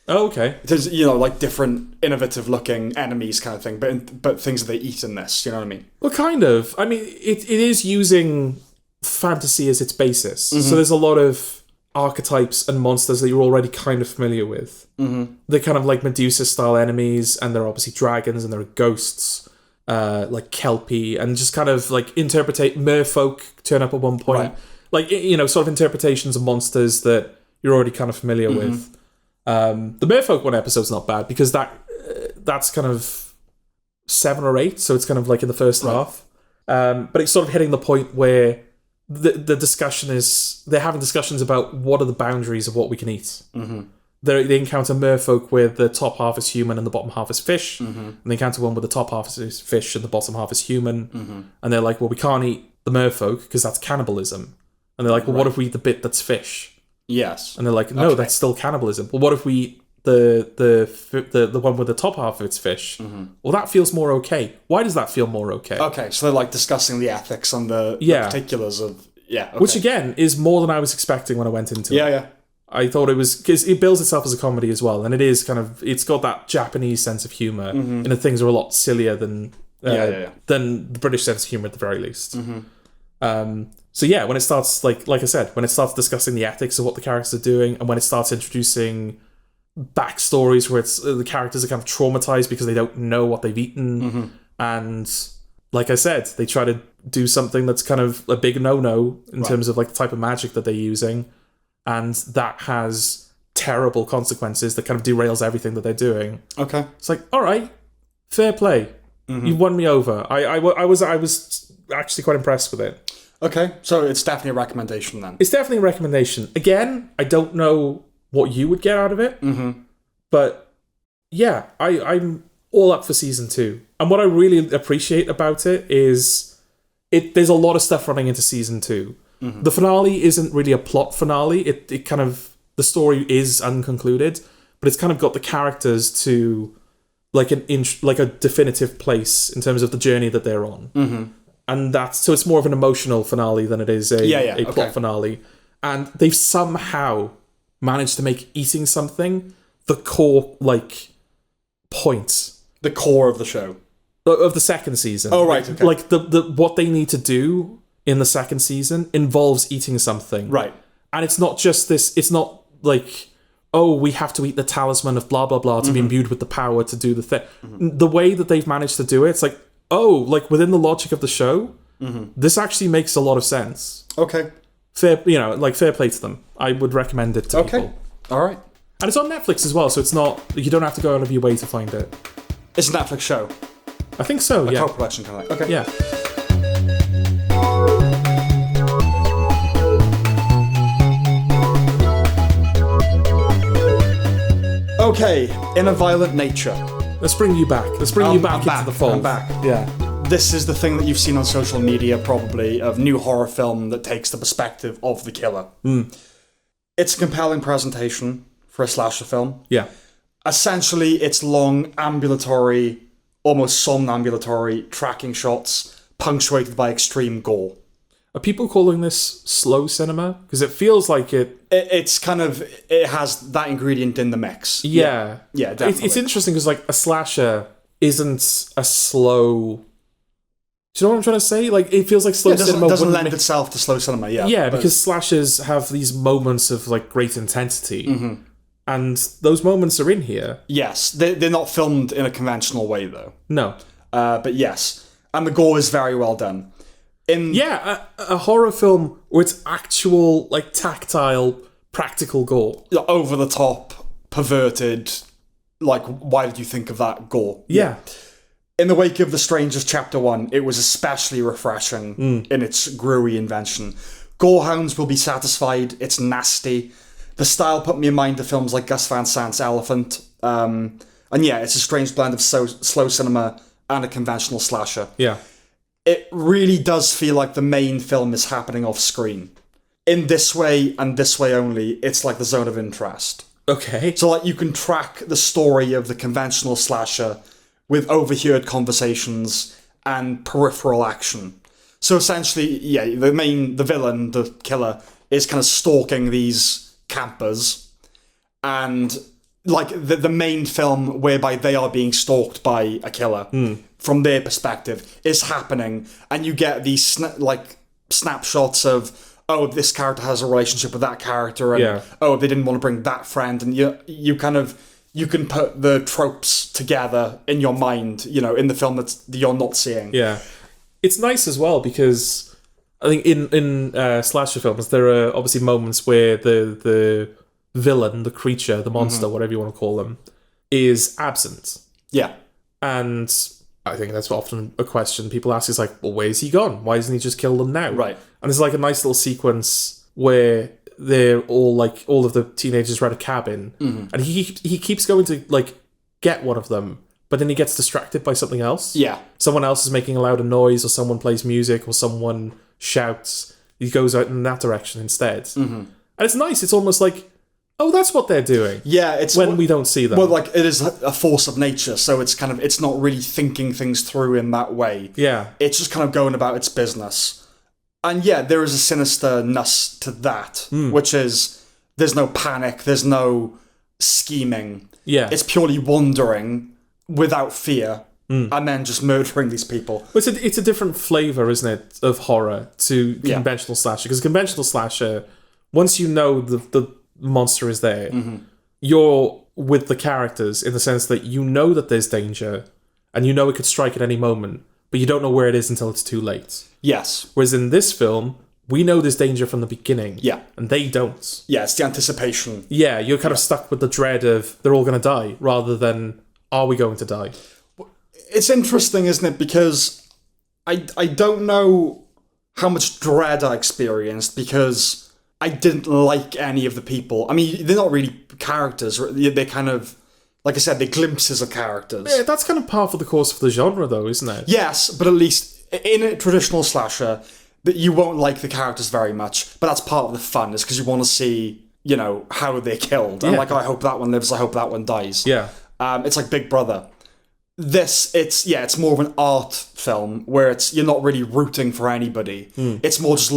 Speaker 2: Oh, okay.
Speaker 1: It is, you know, like different innovative looking enemies kind of thing, but things that they eat in this, you know what I mean?
Speaker 2: Well, kind of. I mean, it is using fantasy as its basis. So there's a lot of archetypes and monsters that you're already kind of familiar with. They're kind of like Medusa-style enemies, and they're obviously dragons, and there are ghosts. like kelpie, and just kind of like merfolk turn up at one point.
Speaker 1: Right.
Speaker 2: Like, you know, sort of interpretations of monsters that you're already kind of familiar with. The merfolk one episode's not bad because that's kind of 7 or 8, so it's kind of like in the first half. But it's sort of hitting the point where the discussion is, they're having discussions about what are the boundaries of what we can eat. They encounter merfolk where the top half is human and the bottom half is fish, and they encounter one where the top half is fish and the bottom half is human, and they're like, well, we can't eat the merfolk because that's cannibalism. And they're like, well, what if we eat the bit that's fish?
Speaker 1: Yes.
Speaker 2: And they're like, no, that's still cannibalism. Well, what if we eat the one with the top half of its fish? Well, that feels more okay. Why does that feel more okay?
Speaker 1: Okay, so they're like discussing the ethics and the particulars of... Yeah, okay.
Speaker 2: Which, again, is more than I was expecting when I went into it.
Speaker 1: Yeah.
Speaker 2: I thought it was... Because it bills itself as a comedy as well, and it is kind of... It's got that Japanese sense of humour, and the things are a lot sillier than the British sense of humour at the very least. So yeah, when it starts, like I said, when it starts discussing the ethics of what the characters are doing, and when it starts introducing backstories where it's the characters are kind of traumatized because they don't know what they've eaten, and like I said, they try to do something that's kind of a big no-no in terms of like the type of magic that they're using, and that has terrible consequences that kind of derails everything that they're doing.
Speaker 1: Okay,
Speaker 2: it's like, all right, fair play, you've won me over. I was actually quite impressed with it.
Speaker 1: Okay, so it's definitely a recommendation then.
Speaker 2: It's definitely a recommendation. Again, I don't know what you would get out of it, but yeah, I'm all up for season 2. And what I really appreciate about it is there's a lot of stuff running into season 2. The finale isn't really a plot finale. It kind of, the story is unconcluded, but it's kind of got the characters to like a definitive place in terms of the journey that they're on. And so it's more of an emotional finale than it is a plot finale. And they've somehow managed to make eating something the core, like, point.
Speaker 1: The core of the show.
Speaker 2: Of the second season.
Speaker 1: Oh, right, okay.
Speaker 2: Like, the what they need to do in the second season involves eating something.
Speaker 1: Right.
Speaker 2: And it's not just this, it's not like, oh, we have to eat the talisman of blah, blah, blah to be imbued with the power to do the thing. The way that they've managed to do it, it's like, oh, like within the logic of the show, this actually makes a lot of sense.
Speaker 1: Okay.
Speaker 2: Fair play to them. I would recommend it to people.
Speaker 1: All right.
Speaker 2: And it's on Netflix as well, so it's not, you don't have to go out of your way to find it.
Speaker 1: It's a Netflix show.
Speaker 2: I think so, yeah.
Speaker 1: Co-production kind of like. Okay.
Speaker 2: Yeah.
Speaker 1: Okay, In a Violent Nature.
Speaker 2: Let's bring you back. Let's bring you back into the fold.
Speaker 1: I'm back.
Speaker 2: Yeah.
Speaker 1: This is the thing that you've seen on social media, probably, of new horror film that takes the perspective of the killer. It's a compelling presentation for a slasher film.
Speaker 2: Yeah.
Speaker 1: Essentially, it's long, ambulatory, almost somnambulatory tracking shots, punctuated by extreme gore.
Speaker 2: Are people calling this slow cinema? Because it feels like
Speaker 1: it's kind of, it has that ingredient in the mix.
Speaker 2: Yeah.
Speaker 1: Yeah, definitely.
Speaker 2: It's interesting because, like, a slasher isn't a slow... Do you know what I'm trying to say? Like, it feels like slow cinema
Speaker 1: doesn't lend itself to slow cinema, yeah.
Speaker 2: Yeah, because slashers have these moments of, like, great intensity. And those moments are in here.
Speaker 1: Yes. They're not filmed in a conventional way, though.
Speaker 2: No.
Speaker 1: But yes. And the gore is very well done.
Speaker 2: A horror film where it's actual, like, tactile, practical gore.
Speaker 1: Over the top, perverted. Like, why did you think of that gore?
Speaker 2: Yeah.
Speaker 1: In the wake of The Strangers Chapter 1, it was especially refreshing in its gruey invention. Gorehounds will be satisfied. It's nasty. The style put me in mind of films like Gus Van Sant's Elephant. And yeah, it's a strange blend of slow cinema and a conventional slasher.
Speaker 2: Yeah.
Speaker 1: It really does feel like the main film is happening off screen. In this way, and this way only, it's like the zone of interest.
Speaker 2: Okay.
Speaker 1: So like you can track the story of the conventional slasher with overheard conversations and peripheral action. So essentially, yeah, the villain, the killer, is kind of stalking these campers, and like the main film whereby they are being stalked by a killer from their perspective is happening, and you get these snapshots of, oh, this character has a relationship with that character, and oh, they didn't want to bring that friend, and you you can put the tropes together in your mind, in the film that you're not seeing.
Speaker 2: Yeah. It's nice as well because I think in slasher films, there are obviously moments where the villain, the creature, the monster, whatever you want to call them, is absent.
Speaker 1: Yeah.
Speaker 2: And I think that's often a question people ask is like, well, where's he gone? Why doesn't he just kill them now?
Speaker 1: Right.
Speaker 2: And there's like a nice little sequence where they're all of the teenagers are at a cabin, and he keeps going to like get one of them, but then he gets distracted by something else.
Speaker 1: Yeah.
Speaker 2: Someone else is making a louder noise, or someone plays music, or someone shouts. He goes out in that direction instead. And it's nice. It's almost like, oh, that's what they're doing.
Speaker 1: Yeah, it's
Speaker 2: when we don't see them.
Speaker 1: Well, like it is a force of nature, so it's not really thinking things through in that way.
Speaker 2: Yeah.
Speaker 1: It's just kind of going about its business. And yeah, there is a sinisterness to that, which is there's no panic, there's no scheming.
Speaker 2: Yeah.
Speaker 1: It's purely wandering without fear and then just murdering these people.
Speaker 2: But it's a different flavour, isn't it, of horror to conventional slasher? Because conventional slasher, once you know the monster is there, you're with the characters in the sense that you know that there's danger and you know it could strike at any moment, but you don't know where it is until it's too late.
Speaker 1: Yes.
Speaker 2: Whereas in this film, we know there's danger from the beginning.
Speaker 1: Yeah.
Speaker 2: And they don't.
Speaker 1: Yeah, it's the anticipation.
Speaker 2: Yeah, you're kind of stuck with the dread of they're all going to die rather than are we going to die?
Speaker 1: It's interesting, isn't it? Because I don't know how much dread I experienced because I didn't like any of the people. I mean, they're not really characters. They're kind of, like I said, they're glimpses of characters.
Speaker 2: Yeah, that's kind of par for the course of the genre, though, isn't it?
Speaker 1: Yes, but at least in a traditional slasher, that you won't like the characters very much. But that's part of the fun, is because you want to see, how they're killed. And I hope that one lives. I hope that one dies.
Speaker 2: Yeah.
Speaker 1: It's like Big Brother. It's more of an art film where you're not really rooting for anybody. It's more just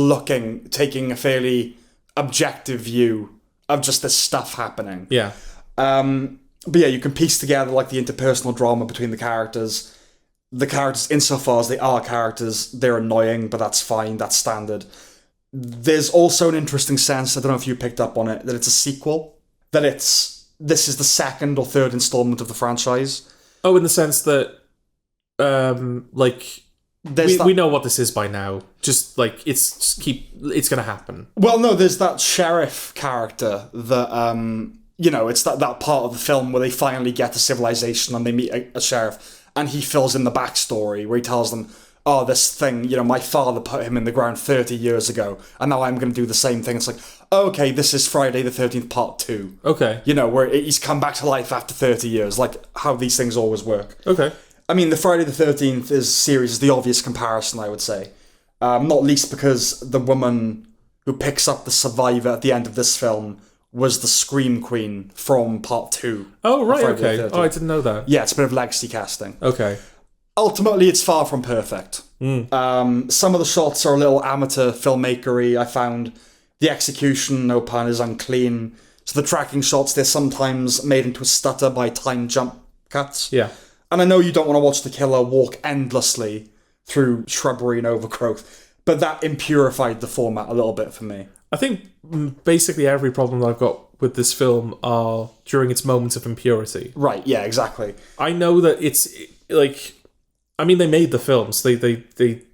Speaker 1: taking a fairly objective view of just this stuff happening.
Speaker 2: Yeah.
Speaker 1: But yeah, you can piece together like the interpersonal drama between the characters. The characters, insofar as they are characters, they're annoying, but that's fine, that's standard. There's also an interesting sense, I don't know if you picked up on it, that it's a sequel. That this is the second or third installment of the franchise.
Speaker 2: Oh, in the sense that, we know what this is by now. Just like it's going to happen.
Speaker 1: Well, no, there's that sheriff character that it's that part of the film where they finally get to civilization and they meet a sheriff, and he fills in the backstory where he tells them, oh, this thing, my father put him in the ground 30 years ago, and now I'm going to do the same thing. It's like, okay, this is Friday the 13th part 2.
Speaker 2: Okay.
Speaker 1: Where he's come back to life after 30 years, like how these things always work.
Speaker 2: Okay.
Speaker 1: I mean, the Friday the 13th series is the obvious comparison, I would say. Not least because the woman who picks up the survivor at the end of this film was the Scream Queen from part 2.
Speaker 2: Oh, right, okay. Oh, I didn't know that.
Speaker 1: Yeah, it's a bit of legacy casting.
Speaker 2: Okay.
Speaker 1: Ultimately, it's far from perfect. Some of the shots are a little amateur filmmakery, I found. The execution, no pun, is unclean. So the tracking shots, they're sometimes made into a stutter by time jump cuts.
Speaker 2: Yeah.
Speaker 1: And I know you don't want to watch the killer walk endlessly through shrubbery and overgrowth, but that impurified the format a little bit for me.
Speaker 2: I think basically every problem that I've got with this film are during its moments of impurity.
Speaker 1: Right, yeah, exactly.
Speaker 2: I know that it's like, I mean, they made the films, they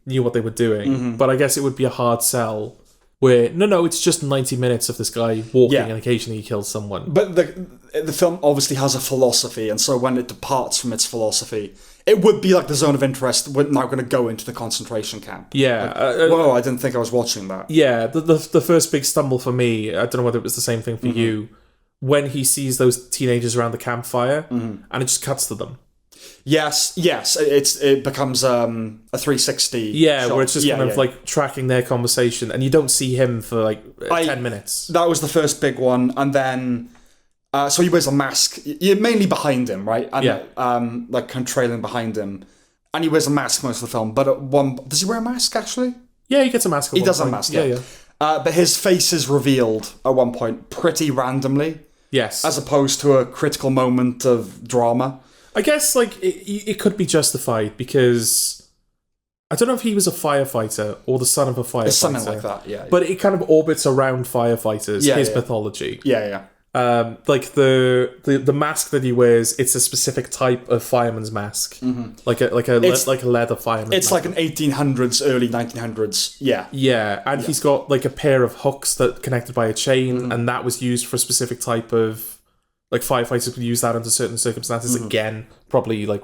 Speaker 2: knew what they were doing, but I guess it would be a hard sell where, no, it's just 90 minutes of this guy walking and occasionally he kills someone.
Speaker 1: But the film obviously has a philosophy, and so when it departs from its philosophy, it would be like the zone of interest. We're now going to go into the concentration camp.
Speaker 2: Yeah.
Speaker 1: Whoa, I didn't think I was watching that.
Speaker 2: Yeah, the first big stumble for me, I don't know whether it was the same thing for you, when he sees those teenagers around the campfire, and it just cuts to them.
Speaker 1: Yes, it becomes a 360
Speaker 2: Yeah,
Speaker 1: shot.
Speaker 2: where it's just kind of like tracking their conversation, and you don't see him for like 10 minutes.
Speaker 1: That was the first big one, and then... so he wears a mask. You're mainly behind him, right? And, like kind of trailing behind him. And he wears a mask most of the film. But at one... Does he wear a mask, actually?
Speaker 2: Yeah, he gets a mask at one point.
Speaker 1: He does have a mask, yeah. But his face is revealed at one point pretty randomly.
Speaker 2: Yes.
Speaker 1: As opposed to a critical moment of drama.
Speaker 2: I guess, like, it could be justified because... I don't know if he was a firefighter or the son of a firefighter.
Speaker 1: It's something like that, yeah.
Speaker 2: But it kind of orbits around firefighters, his mythology.
Speaker 1: Yeah.
Speaker 2: Like the mask that he wears, it's a specific type of fireman's mask, like a leather fireman's.
Speaker 1: It's
Speaker 2: mask.
Speaker 1: like an 1800s, early 1900s. Yeah,
Speaker 2: yeah, and he's got like a pair of hooks that connected by a chain, and that was used for a specific type of. Like firefighters would use that under certain circumstances. Again, probably like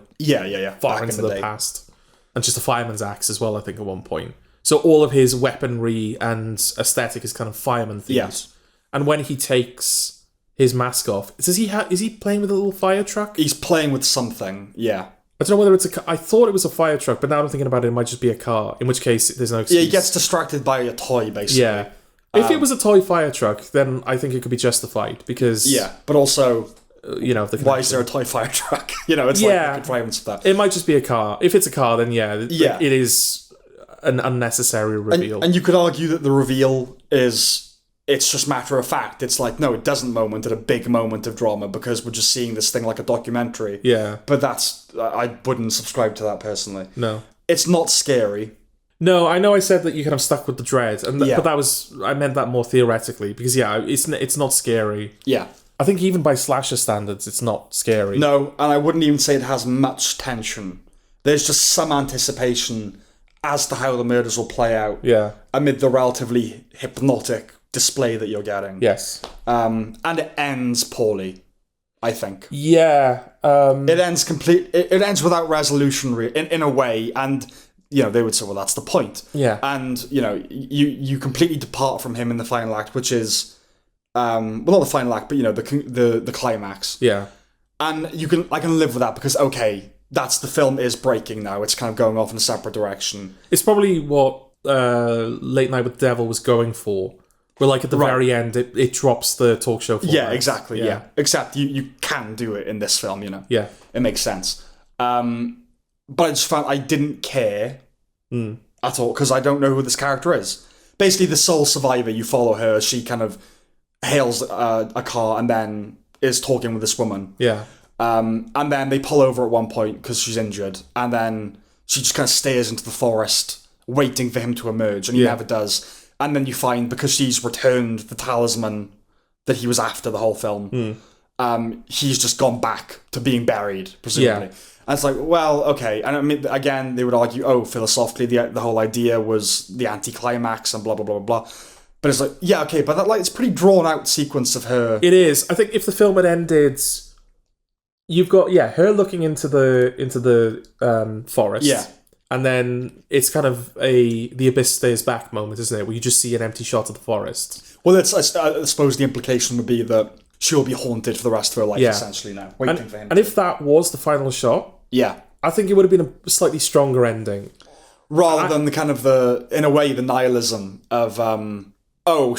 Speaker 2: far
Speaker 1: back
Speaker 2: into
Speaker 1: in
Speaker 2: the
Speaker 1: day.
Speaker 2: past, and just a fireman's axe as well. I think at one point. So all of his weaponry and aesthetic is kind of fireman themed.
Speaker 1: Yes.
Speaker 2: And when he takes his mask off, is he playing with a little fire truck?
Speaker 1: He's playing with something. Yeah.
Speaker 2: I don't know whether it's a. I thought it was a fire truck, but now I'm thinking about it, it might just be a car. In which case, there's no excuse.
Speaker 1: Yeah, he gets distracted by a toy, basically.
Speaker 2: Yeah. If it was a toy fire truck, then I think it could be justified because
Speaker 1: but also,
Speaker 2: the
Speaker 1: why is there a toy fire truck? It's like the contrivance of that.
Speaker 2: It might just be a car. If it's a car, then it is an unnecessary reveal.
Speaker 1: And you could argue that the reveal it's just matter of fact. It's like, no, it doesn't moment at a big moment of drama because we're just seeing this thing like a documentary.
Speaker 2: Yeah.
Speaker 1: But I wouldn't subscribe to that personally.
Speaker 2: No.
Speaker 1: It's not scary.
Speaker 2: No, I know I said that you kind of stuck with the dread, but I meant that more theoretically because it's not scary.
Speaker 1: Yeah.
Speaker 2: I think even by slasher standards, it's not scary.
Speaker 1: No, and I wouldn't even say it has much tension. There's just some anticipation as to how the murders will play out.
Speaker 2: Yeah.
Speaker 1: Amid the relatively hypnotic display that you're getting.
Speaker 2: Yes.
Speaker 1: And it ends poorly, I think.
Speaker 2: Yeah.
Speaker 1: It ends it ends without resolution in a way, and they would say, well, that's the point.
Speaker 2: Yeah.
Speaker 1: And you completely depart from him in the final act, which is not the final act, but the climax.
Speaker 2: Yeah.
Speaker 1: And I can live with that because the film is breaking now. It's kind of going off in a separate direction.
Speaker 2: It's probably what Late Night with the Devil was going for. Where like at the very end, it drops the talk show format.
Speaker 1: Yeah, exactly. Yeah. Except you can do it in this film,
Speaker 2: Yeah.
Speaker 1: It makes sense. But I just found I didn't care at all because I don't know who this character is. Basically, the sole survivor, you follow her. She kind of hails a car and then is talking with this woman.
Speaker 2: Yeah.
Speaker 1: And then they pull over at one point because she's injured. And then she just kind of stares into the forest, waiting for him to emerge. And he never does. And then you find, because she's returned the talisman that he was after the whole film, he's just gone back to being buried, presumably. Yeah. And it's like, well, okay. And I mean, again, they would argue, philosophically, the whole idea was the anticlimax and blah, blah, blah, blah. But it's like, yeah, okay, but it's a pretty drawn out sequence of her.
Speaker 2: It is. I think if the film had ended, you've got, her looking into the forest.
Speaker 1: Yeah.
Speaker 2: And then it's kind of the abyss stares back moment, isn't it? Where you just see an empty shot of the forest.
Speaker 1: Well, I suppose the implication would be that she'll be haunted for the rest of her life, essentially, now. Waiting for him.
Speaker 2: And if that was the final shot, I think it would have been a slightly stronger ending.
Speaker 1: Rather than the kind of in a way, the nihilism of,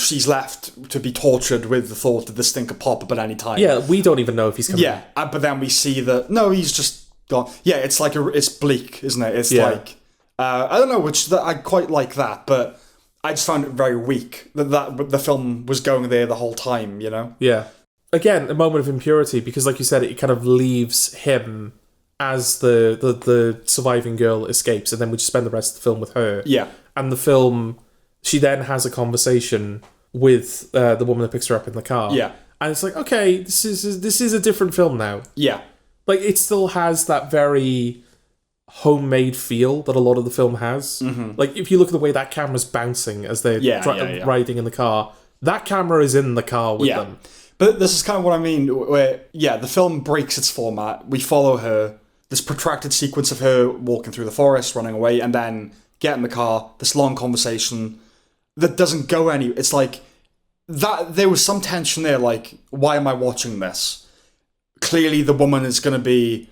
Speaker 1: she's left to be tortured with the thought that this thing could pop up at any time.
Speaker 2: Yeah, we don't even know if he's coming.
Speaker 1: Yeah, but then we see that, no, he's just gone. Yeah, it's like it's bleak, isn't it? It's like I don't know, I quite like that, but I just found it very weak that the film was going there the whole time.
Speaker 2: Yeah. Again, a moment of impurity because, like you said, it kind of leaves him as the surviving girl escapes, and then we just spend the rest of the film with her.
Speaker 1: Yeah.
Speaker 2: And the film, she then has a conversation with the woman that picks her up in the car.
Speaker 1: Yeah.
Speaker 2: And it's like, okay, this is a different film now.
Speaker 1: Yeah.
Speaker 2: Like, it still has that very homemade feel that a lot of the film has.
Speaker 1: Mm-hmm.
Speaker 2: Like, if you look at the way that camera's bouncing as they're riding in the car, that camera is in the car with them.
Speaker 1: But this is kind of what I mean, where, the film breaks its format. We follow her, this protracted sequence of her walking through the forest, running away, and then get in the car, this long conversation that doesn't go anywhere. It's like, that there was some tension there, like, why am I watching this? Clearly the woman is going to be,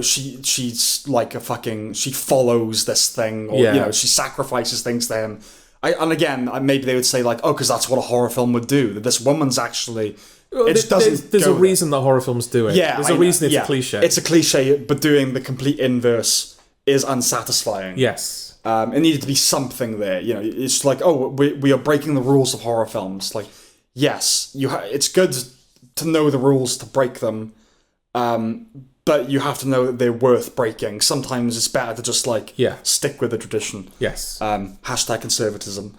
Speaker 1: she's like she follows this thing, or, she sacrifices things to him. And again, maybe they would say like, because that's what a horror film would do. That this woman's actually,
Speaker 2: there's a reason that horror films do it.
Speaker 1: Yeah,
Speaker 2: there's a reason it's a cliche.
Speaker 1: It's a cliche, but doing the complete inverse is unsatisfying.
Speaker 2: Yes.
Speaker 1: It needed to be something there. It's like, we are breaking the rules of horror films. Like, yes, it's good to know the rules to break them, but you have to know that they're worth breaking. Sometimes it's better to just stick with the tradition.
Speaker 2: Yes.
Speaker 1: Hashtag conservatism.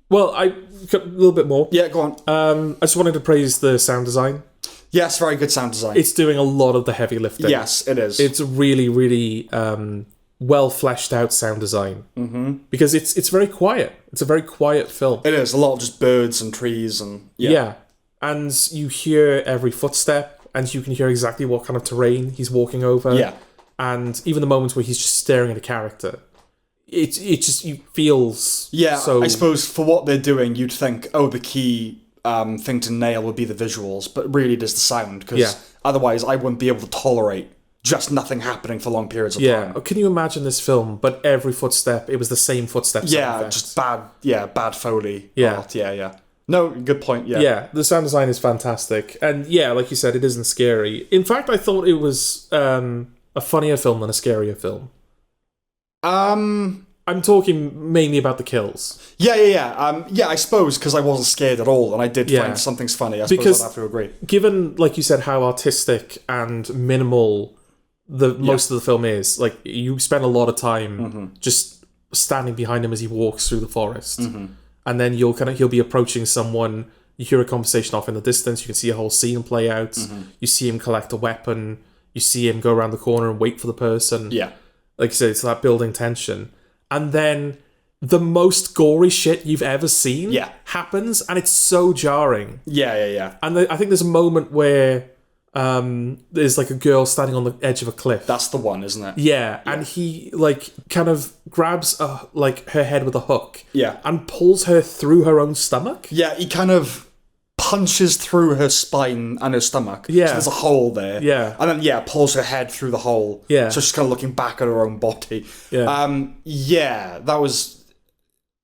Speaker 2: Well, I got a little bit more.
Speaker 1: Yeah, go on.
Speaker 2: I just wanted to praise the sound design.
Speaker 1: Yes, very good sound design.
Speaker 2: It's doing a lot of the heavy lifting.
Speaker 1: Yes, it is.
Speaker 2: It's really, really well fleshed out sound design. Mm-hmm. Because it's very quiet. It's a very quiet film.
Speaker 1: It is. A lot of just birds and trees and...
Speaker 2: Yeah. And you hear every footstep, and you can hear exactly what kind of terrain he's walking over.
Speaker 1: Yeah.
Speaker 2: And even the moments where he's just staring at a character. It just feels...
Speaker 1: Yeah,
Speaker 2: so...
Speaker 1: I suppose for what they're doing, you'd think, the key... thing to nail would be the visuals, but really it is the sound, because otherwise I wouldn't be able to tolerate just nothing happening for long periods of time.
Speaker 2: Can you imagine this film, but every footstep, it was the same footsteps?
Speaker 1: Yeah, just bad Foley.
Speaker 2: Yeah.
Speaker 1: Art. Yeah. No, good point,
Speaker 2: Yeah, the sound design is fantastic. And yeah, like you said, it isn't scary. In fact, I thought it was a funnier film than a scarier film. I'm talking mainly about the kills.
Speaker 1: Yeah. I suppose because I wasn't scared at all, and I did find something's funny. I suppose I'd have to agree.
Speaker 2: Given, like you said, how artistic and minimal most of the film is, like you spend a lot of time just standing behind him as he walks through the forest, and then he'll be approaching someone. You hear a conversation off in the distance. You can see a whole scene play out. You see him collect a weapon. You see him go around the corner and wait for the person.
Speaker 1: Yeah,
Speaker 2: like you said, it's that building tension. And then the most gory shit you've ever seen happens, and it's so jarring.
Speaker 1: Yeah.
Speaker 2: And I think there's a moment where there's like a girl standing on the edge of a cliff.
Speaker 1: That's the one, isn't it?
Speaker 2: Yeah, and he like kind of grabs like her head with a hook.
Speaker 1: Yeah.
Speaker 2: And pulls her through her own stomach.
Speaker 1: Yeah, he kind of punches through her spine and her stomach.
Speaker 2: Yeah.
Speaker 1: So there's a hole there.
Speaker 2: Yeah.
Speaker 1: And then, pulls her head through the hole.
Speaker 2: Yeah.
Speaker 1: So she's kind of looking back at her own body.
Speaker 2: Yeah.
Speaker 1: That was...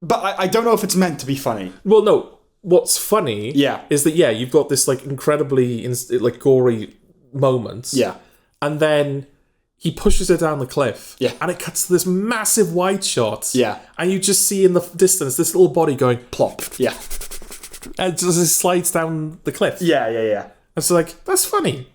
Speaker 1: But I don't know if it's meant to be funny.
Speaker 2: Well, no. What's funny is that, you've got this, like, incredibly, like, gory moment.
Speaker 1: Yeah.
Speaker 2: And then he pushes her down the cliff.
Speaker 1: Yeah.
Speaker 2: And it cuts to this massive wide shot.
Speaker 1: Yeah.
Speaker 2: And you just see in the distance this little body going plop.
Speaker 1: Yeah.
Speaker 2: And just slides down the cliff.
Speaker 1: Yeah.
Speaker 2: And so, like, that's funny.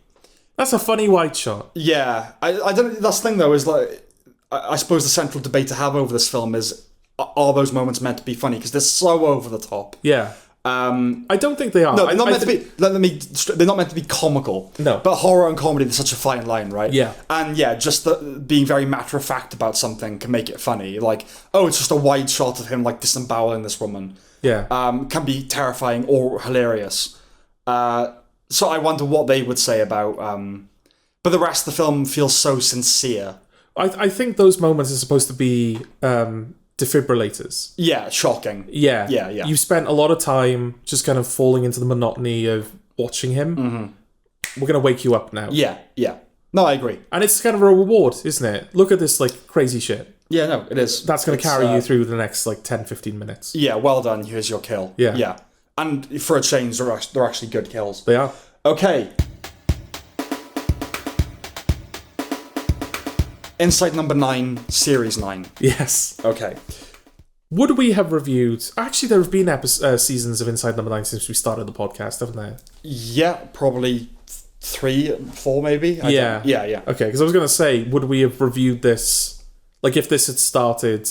Speaker 2: That's a funny wide shot.
Speaker 1: Yeah. I don't... That's the thing, though, is, like... I suppose the central debate to have over this film is, are those moments meant to be funny? Because they're so over the top.
Speaker 2: Yeah. I don't think they are.
Speaker 1: No, they're not meant to be. They're not meant to be comical.
Speaker 2: No,
Speaker 1: but horror and comedy, there's such a fine line, right?
Speaker 2: Yeah,
Speaker 1: and just being very matter of fact about something can make it funny. Like, it's just a wide shot of him like disemboweling this woman.
Speaker 2: Yeah,
Speaker 1: can be terrifying or hilarious. So I wonder what they would say about. But the rest of the film feels so sincere.
Speaker 2: I think those moments are supposed to be. Defibrillators.
Speaker 1: Yeah, shocking.
Speaker 2: Yeah. You've spent a lot of time just kind of falling into the monotony of watching him. We're going to wake you up now.
Speaker 1: Yeah. No, I agree.
Speaker 2: And it's kind of a reward, isn't it? Look at this, like, crazy shit.
Speaker 1: Yeah, no, it is.
Speaker 2: That's going to carry you through the next, like, 10, 15 minutes.
Speaker 1: Yeah, well done. Here's your kill. Yeah. And for a change, they're actually good kills.
Speaker 2: They are.
Speaker 1: Okay. Insight number 9, series 9.
Speaker 2: Yes.
Speaker 1: Okay.
Speaker 2: Would we have reviewed... Actually, there have been seasons of Inside Number 9 since we started the podcast, haven't there?
Speaker 1: Yeah, probably 3, 4 maybe?
Speaker 2: Yeah.
Speaker 1: Yeah.
Speaker 2: Okay, because I was going to say, would we have reviewed this... Like, if this had started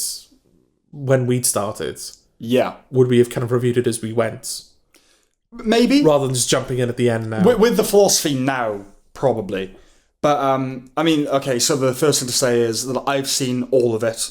Speaker 2: when we'd started...
Speaker 1: Yeah.
Speaker 2: Would we have kind of reviewed it as we went?
Speaker 1: Maybe.
Speaker 2: Rather than just jumping in at the end now.
Speaker 1: With the philosophy now, probably. But, I mean, okay, so the first thing to say is that I've seen all of it.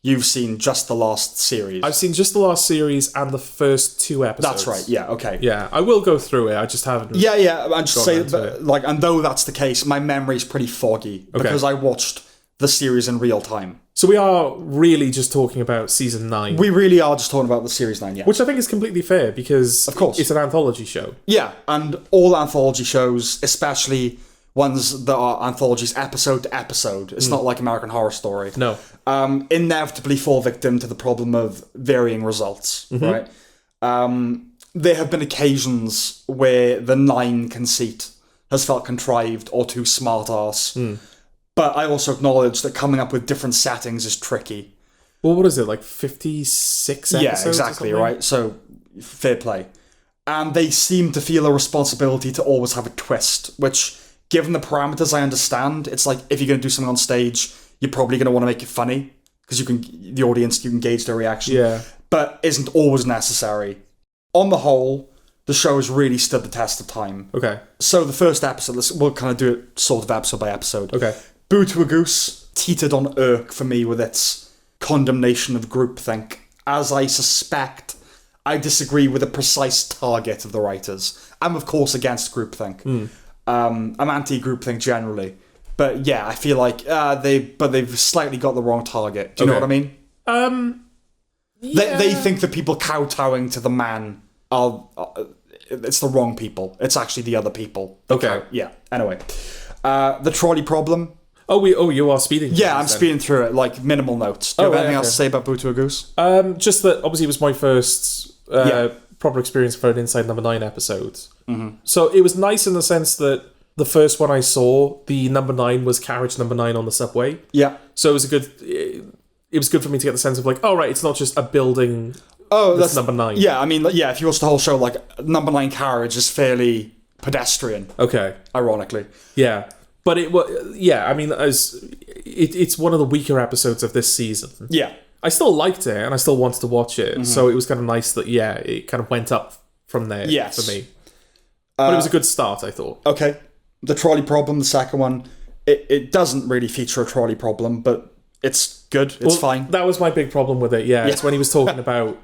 Speaker 1: You've seen just the last series.
Speaker 2: I've seen just the last series and the first 2 episodes.
Speaker 1: That's right, yeah, okay.
Speaker 2: Yeah, I will go through it, I just haven't...
Speaker 1: Yeah, I just say, like, and though that's the case, my memory's pretty foggy, because I watched the series in real time.
Speaker 2: So we are really just talking about season 9.
Speaker 1: We really are just talking about the series 9, yeah.
Speaker 2: Which I think is completely fair, because
Speaker 1: of course.
Speaker 2: It's an anthology show.
Speaker 1: Yeah, and all anthology shows, especially... ones that are anthologies episode to episode. It's not like American Horror Story.
Speaker 2: No.
Speaker 1: Inevitably fall victim to the problem of varying results, right? There have been occasions where the 9 conceit has felt contrived or too smart-ass. But I also acknowledge that coming up with different settings is tricky.
Speaker 2: Well, what is it, like 56 episodes?
Speaker 1: Yeah, exactly, right? So, fair play. And they seem to feel a responsibility to always have a twist, which... given the parameters I understand, it's like if you're going to do something on stage, you're probably going to want to make it funny because the audience, you can gauge their reaction.
Speaker 2: Yeah.
Speaker 1: but isn't always necessary. On the whole, the show has really stood the test of time.
Speaker 2: Okay.
Speaker 1: So the first episode, we'll kind of do it sort of episode by episode.
Speaker 2: Okay.
Speaker 1: Boo to a Goose teetered on irk for me with its condemnation of groupthink. As I suspect, I disagree with the precise target of the writers. I'm, of course, against groupthink. I'm anti-groupthink generally. But yeah, I feel like they've slightly got the wrong target. Do you know what I mean?
Speaker 2: Yeah.
Speaker 1: They think that people kowtowing to the man are it's the wrong people. It's actually the other people.
Speaker 2: Okay.
Speaker 1: Yeah. Anyway, the trolley problem.
Speaker 2: Oh, you are speeding.
Speaker 1: Yeah, I'm speeding through it, like minimal notes. Do you have anything else to say about Boo to a Goose?
Speaker 2: Just that obviously it was my first proper experience for an Inside Number 9 episode. Mm-hmm. So it was nice in the sense that the first one I saw, the number 9 was carriage number 9 on the subway.
Speaker 1: Yeah.
Speaker 2: So it was good for me to get the sense of like, oh right, it's not just a building.
Speaker 1: Oh, that's
Speaker 2: number 9.
Speaker 1: Yeah, I mean, yeah. If you watch the whole show, like number 9 carriage is fairly pedestrian.
Speaker 2: Okay.
Speaker 1: Ironically.
Speaker 2: Yeah. But it was, yeah, I mean, it's one of the weaker episodes of this season.
Speaker 1: Yeah.
Speaker 2: I still liked it, and I still wanted to watch it, so it was kind of nice that, it kind of went up from there for me. But it was a good start, I thought.
Speaker 1: Okay. The trolley problem, the second one, it doesn't really feature a trolley problem, but it's good, it's fine.
Speaker 2: That was my big problem with it, It's when he was talking about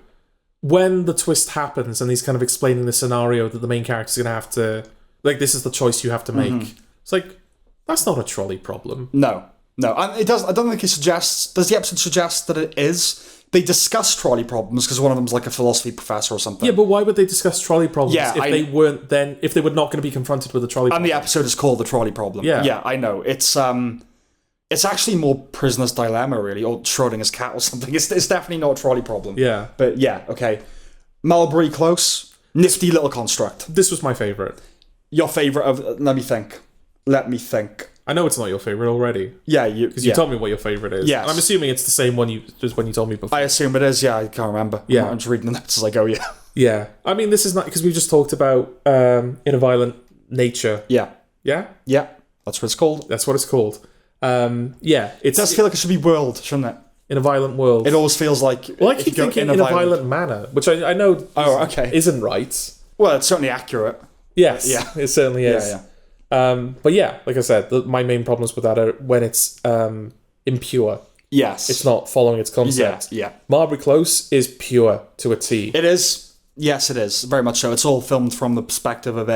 Speaker 2: when the twist happens, and he's kind of explaining the scenario that the main character's going to have to, like, this is the choice you have to make. It's like, that's not a trolley problem.
Speaker 1: No. And it does. I don't think it suggests. Does the episode suggest that it is? They discuss trolley problems because one of them's like a philosophy professor or something.
Speaker 2: Yeah, but why would they discuss trolley problems if they were not going to be confronted with a trolley problem?
Speaker 1: And the episode is called The Trolley Problem. Yeah, I know. It's actually more Prisoner's Dilemma, really, or Schrodinger's Cat or something. It's definitely not a trolley problem.
Speaker 2: Yeah.
Speaker 1: But yeah, okay. Mulberry Close, nifty little construct.
Speaker 2: This was my favourite.
Speaker 1: Your favourite of... Let me think.
Speaker 2: I know it's not your favourite already.
Speaker 1: Yeah,
Speaker 2: because you told me what your favourite is.
Speaker 1: Yes.
Speaker 2: And I'm assuming it's the same one as when you told me before.
Speaker 1: I assume it is. Yeah, I can't remember.
Speaker 2: Yeah,
Speaker 1: I'm just reading the notes as I go. Yeah.
Speaker 2: Yeah. I mean, this is not because we've just talked about In a Violent Nature.
Speaker 1: Yeah.
Speaker 2: Yeah.
Speaker 1: Yeah. That's what it's called.
Speaker 2: That's what it's called. It
Speaker 1: does feel like it should be world, shouldn't it?
Speaker 2: In a Violent World.
Speaker 1: It always feels like.
Speaker 2: Well, I keep thinking in a violent manner, which I know. Isn't right.
Speaker 1: Well, it's certainly accurate.
Speaker 2: Yes. Yeah. It certainly is.
Speaker 1: Yeah.
Speaker 2: But yeah, like I said, my main problems with that are when it's impure.
Speaker 1: Yes.
Speaker 2: It's not following its concept.
Speaker 1: Yeah.
Speaker 2: Mulberry Close is pure to a T.
Speaker 1: It is. Yes, it is. Very much so. It's all filmed from the perspective of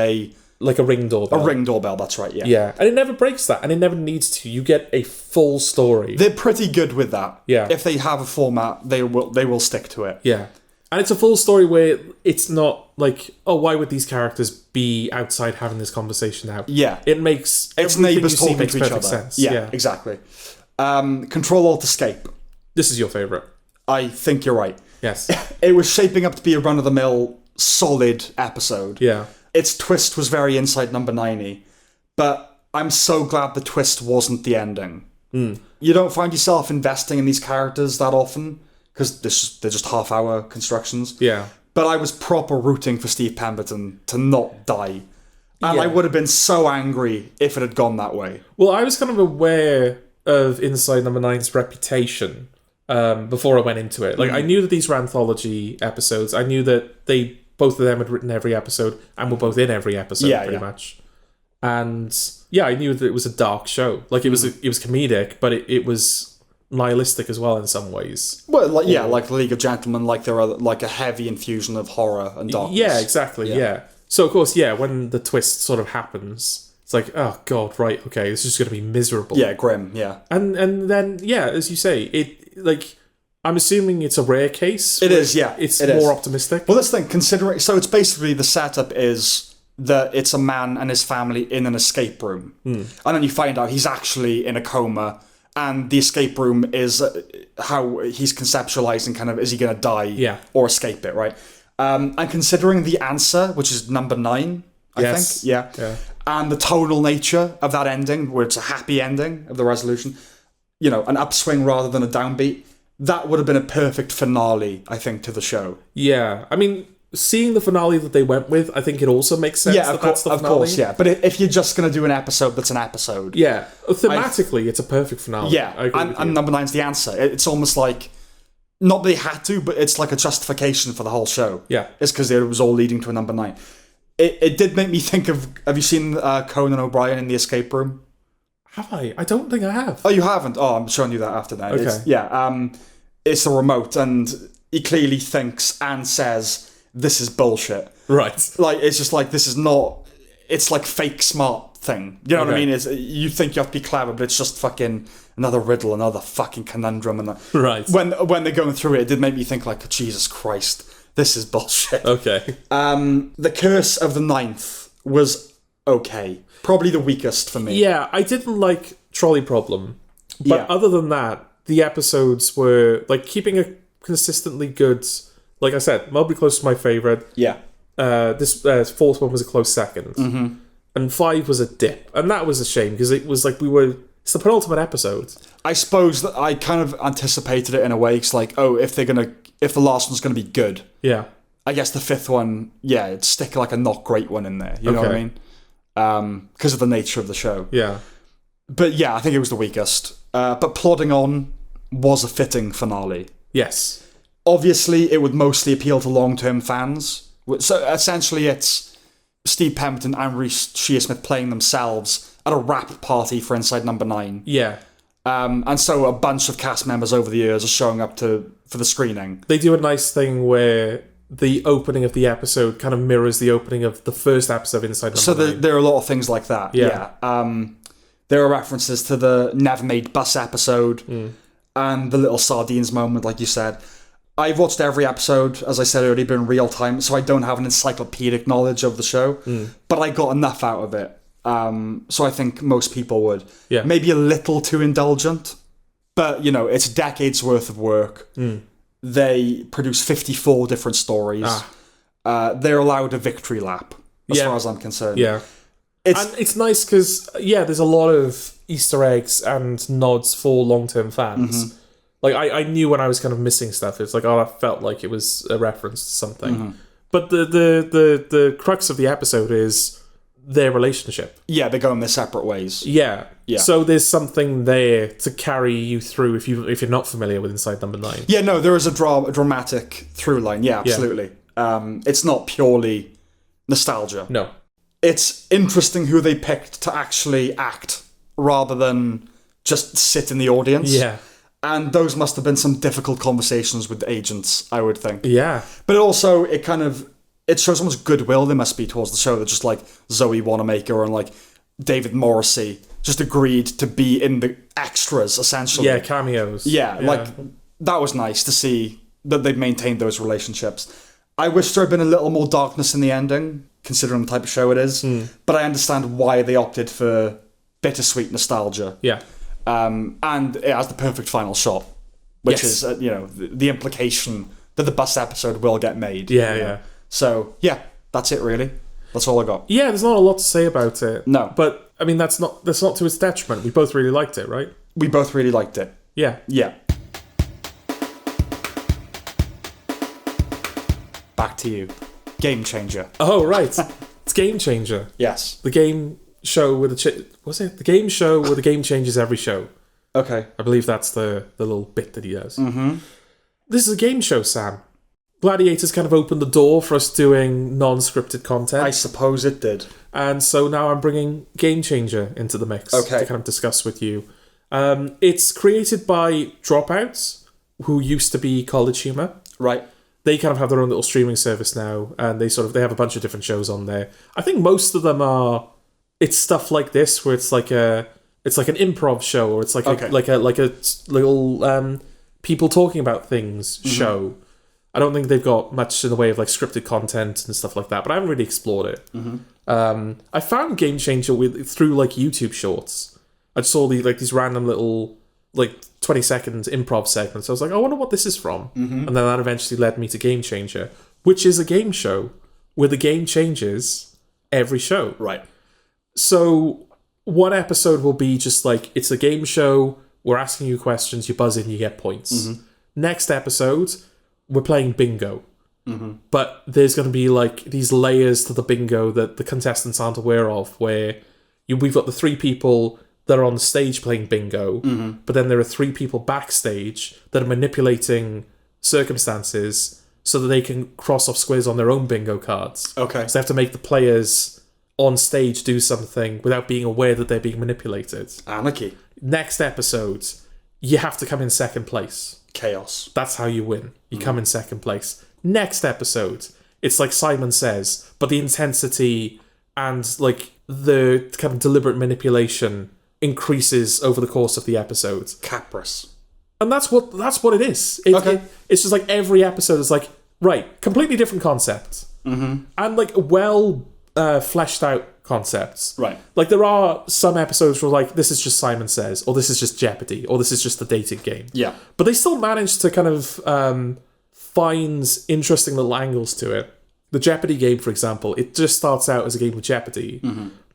Speaker 2: like a Ring doorbell.
Speaker 1: A Ring doorbell, that's right, yeah.
Speaker 2: Yeah, and it never breaks that, and it never needs to. You get a full story.
Speaker 1: They're pretty good with that.
Speaker 2: Yeah.
Speaker 1: If they have a format, they will stick to it.
Speaker 2: Yeah. And it's a full story where it's not like, oh, why would these characters be outside having this conversation now?
Speaker 1: Yeah. It's neighbours talking to each other.
Speaker 2: Sense.
Speaker 1: Yeah, exactly. Control Alt Escape.
Speaker 2: This is your favourite.
Speaker 1: I think you're right.
Speaker 2: Yes.
Speaker 1: It was shaping up to be a run-of-the-mill, solid episode.
Speaker 2: Yeah.
Speaker 1: Its twist was very Inside Number 90, but I'm so glad the twist wasn't the ending. You don't find yourself investing in these characters that often, because they're just half-hour constructions.
Speaker 2: Yeah.
Speaker 1: But I was proper rooting for Steve Pemberton to not die. And I would have been so angry if it had gone that way.
Speaker 2: Well, I was kind of aware of Inside Number 9's reputation before I went into it. Like, I knew that these were anthology episodes. I knew that both of them had written every episode and were both in every episode, pretty much. And yeah, I knew that it was a dark show. Like, it was comedic, but it was nihilistic as well in some ways.
Speaker 1: Well, like the League of Gentlemen, like there are like a heavy infusion of horror and darkness.
Speaker 2: Yeah, exactly. Yeah. So of course, when the twist sort of happens, it's like, oh god, right, okay, this is going to be miserable.
Speaker 1: Yeah, grim. Yeah,
Speaker 2: and then as you say, I'm assuming it's a rare case.
Speaker 1: It is. Yeah,
Speaker 2: it's more optimistic.
Speaker 1: Well, this thing, considering, so it's basically the setup is that it's a man and his family in an escape room, and then you find out he's actually in a coma. And the escape room is how he's conceptualizing kind of, is he going to die or escape it, right? And considering the answer, which is number 9, I think. Yeah. And the tonal nature of that ending, where it's a happy ending of the resolution, an upswing rather than a downbeat, that would have been a perfect finale, I think, to the show. Yeah.
Speaker 2: I mean, seeing the finale that they went with, I think it also makes sense that's the finale.
Speaker 1: Of course, yeah. But if you're just going to do an episode that's an episode...
Speaker 2: Yeah. Thematically, it's a perfect finale.
Speaker 1: Yeah, and number 9's the answer. It's almost like, not that they had to, but it's like a justification for the whole show.
Speaker 2: Yeah.
Speaker 1: It's because it was all leading to a number 9. It did make me think of, have you seen Conan O'Brien in the escape room?
Speaker 2: Have I? I don't think I have.
Speaker 1: Oh, you haven't? Oh, I'm showing you that after that.
Speaker 2: Okay.
Speaker 1: It's a remote, and he clearly thinks and says, this is bullshit.
Speaker 2: Right.
Speaker 1: Like, it's just like, this is not, it's like fake smart thing. You know what I mean? It's, you think you have to be clever, but it's just fucking another riddle, another fucking conundrum. And
Speaker 2: right.
Speaker 1: When they're going through it, it did make me think like, Jesus Christ, this is bullshit.
Speaker 2: Okay.
Speaker 1: The Curse of the Ninth was okay. Probably the weakest for me.
Speaker 2: Yeah, I didn't like Trolley Problem. But other than that, the episodes were, like, keeping a consistently good... Like I said, Moby Close was my favourite.
Speaker 1: Yeah.
Speaker 2: This fourth one was a close second. Mm-hmm. And 5 was a dip. And that was a shame, because it was like it's the penultimate episode.
Speaker 1: I suppose that I kind of anticipated it in a way. It's like, oh, if the last one's going to be good.
Speaker 2: Yeah.
Speaker 1: I guess the fifth one, it'd stick like a not great one in there. You know what I mean? Because of the nature of the show.
Speaker 2: Yeah.
Speaker 1: But yeah, I think it was the weakest. But Plodding On was a fitting finale.
Speaker 2: Yes.
Speaker 1: Obviously, it would mostly appeal to long-term fans. So essentially, it's Steve Pemberton and Reece Shearsmith playing themselves at a rap party for Inside Number 9.
Speaker 2: Yeah.
Speaker 1: And so a bunch of cast members over the years are showing up for the screening.
Speaker 2: They do a nice thing where the opening of the episode kind of mirrors the opening of the first episode of Inside Number 9.
Speaker 1: So there are a lot of things like that. Yeah. There are references to the Never Made Bus episode and the little sardines moment, like you said. I've watched every episode, as I said earlier, but in real time, so I don't have an encyclopedic knowledge of the show, but I got enough out of it. So I think most people would.
Speaker 2: Yeah.
Speaker 1: Maybe a little too indulgent, but, it's decades worth of work. They produce 54 different stories. They're allowed a victory lap, as far as I'm concerned.
Speaker 2: Yeah. And it's nice because, there's a lot of Easter eggs and nods for long-term fans. Mm-hmm. Like, I knew when I was kind of missing stuff, it's like, I felt like it was a reference to something. Mm-hmm. But the crux of the episode is their relationship.
Speaker 1: Yeah, they're going their separate ways.
Speaker 2: Yeah. So there's something there to carry you through if you're not familiar with Inside Number 9.
Speaker 1: Yeah, no, there is a dramatic through line. Yeah, absolutely. Yeah. It's not purely nostalgia.
Speaker 2: No.
Speaker 1: It's interesting who they picked to actually act rather than just sit in the audience.
Speaker 2: Yeah.
Speaker 1: And those must have been some difficult conversations with the agents, I would think.
Speaker 2: Yeah.
Speaker 1: But also, it shows how much goodwill there must be towards the show that just like Zoe Wanamaker and like David Morrissey just agreed to be in the extras, essentially.
Speaker 2: Yeah, cameos.
Speaker 1: Yeah, like, that was nice to see that they'd maintained those relationships. I wish there had been a little more darkness in the ending, considering the type of show it is. But I understand why they opted for bittersweet nostalgia.
Speaker 2: Yeah.
Speaker 1: And it has the perfect final shot, which is, the implication that the bus episode will get made.
Speaker 2: Yeah.
Speaker 1: So, that's it, really. That's all I got.
Speaker 2: Yeah, there's not a lot to say about it.
Speaker 1: No.
Speaker 2: But, I mean, that's not to its detriment. We both really liked it, right?
Speaker 1: We both really liked it.
Speaker 2: Yeah.
Speaker 1: Yeah. Back to you. Game Changer.
Speaker 2: Oh, right. It's Game Changer.
Speaker 1: Yes.
Speaker 2: The game show with the game show where the game changes every show.
Speaker 1: Okay.
Speaker 2: I believe that's the little bit that he does. Mm-hmm. This is a game show, Sam. Gladiators kind of opened the door for us doing non-scripted content.
Speaker 1: I suppose it did.
Speaker 2: And so now I'm bringing Game Changer into the mix to kind of discuss with you. It's created by Dropouts, who used to be College Humor.
Speaker 1: Right.
Speaker 2: They kind of have their own little streaming service now, and they have a bunch of different shows on there. I think most of them are... It's stuff like this where it's like an improv show, or it's like a little people talking about things show. I don't think they've got much in the way of like scripted content and stuff like that, but I haven't really explored it. Mm-hmm. I found Game Changer through like YouTube shorts. I saw these random little like 20-second improv segments. I was like, I wonder what this is from, and then that eventually led me to Game Changer, which is a game show where the game changes every show.
Speaker 1: Right.
Speaker 2: So one episode will be just like, it's a game show, we're asking you questions, you buzz in, you get points. Next episode, we're playing bingo. But there's going to be like these layers to the bingo that the contestants aren't aware of, where we've got the 3 people that are on the stage playing bingo, but then there are 3 people backstage that are manipulating circumstances so that they can cross off squares on their own bingo cards.
Speaker 1: Okay.
Speaker 2: So they have to make the players on stage do something without being aware that they're being manipulated.
Speaker 1: Anarchy.
Speaker 2: Next episode, you have to come in second place.
Speaker 1: Chaos.
Speaker 2: That's how you win. You come in second place. Next episode, it's like Simon says, but the intensity and like the kind of deliberate manipulation increases over the course of the episode.
Speaker 1: Caprice.
Speaker 2: And that's what it is. It's just like every episode is like, right, completely different concept. Mm-hmm. And like fleshed out concepts.
Speaker 1: Right.
Speaker 2: Like there are some episodes where like, this is just Simon Says, or this is just Jeopardy, or this is just the dating game.
Speaker 1: Yeah.
Speaker 2: But they still manage to kind of find interesting little angles to it. The Jeopardy game, for example, it just starts out as a game of Jeopardy,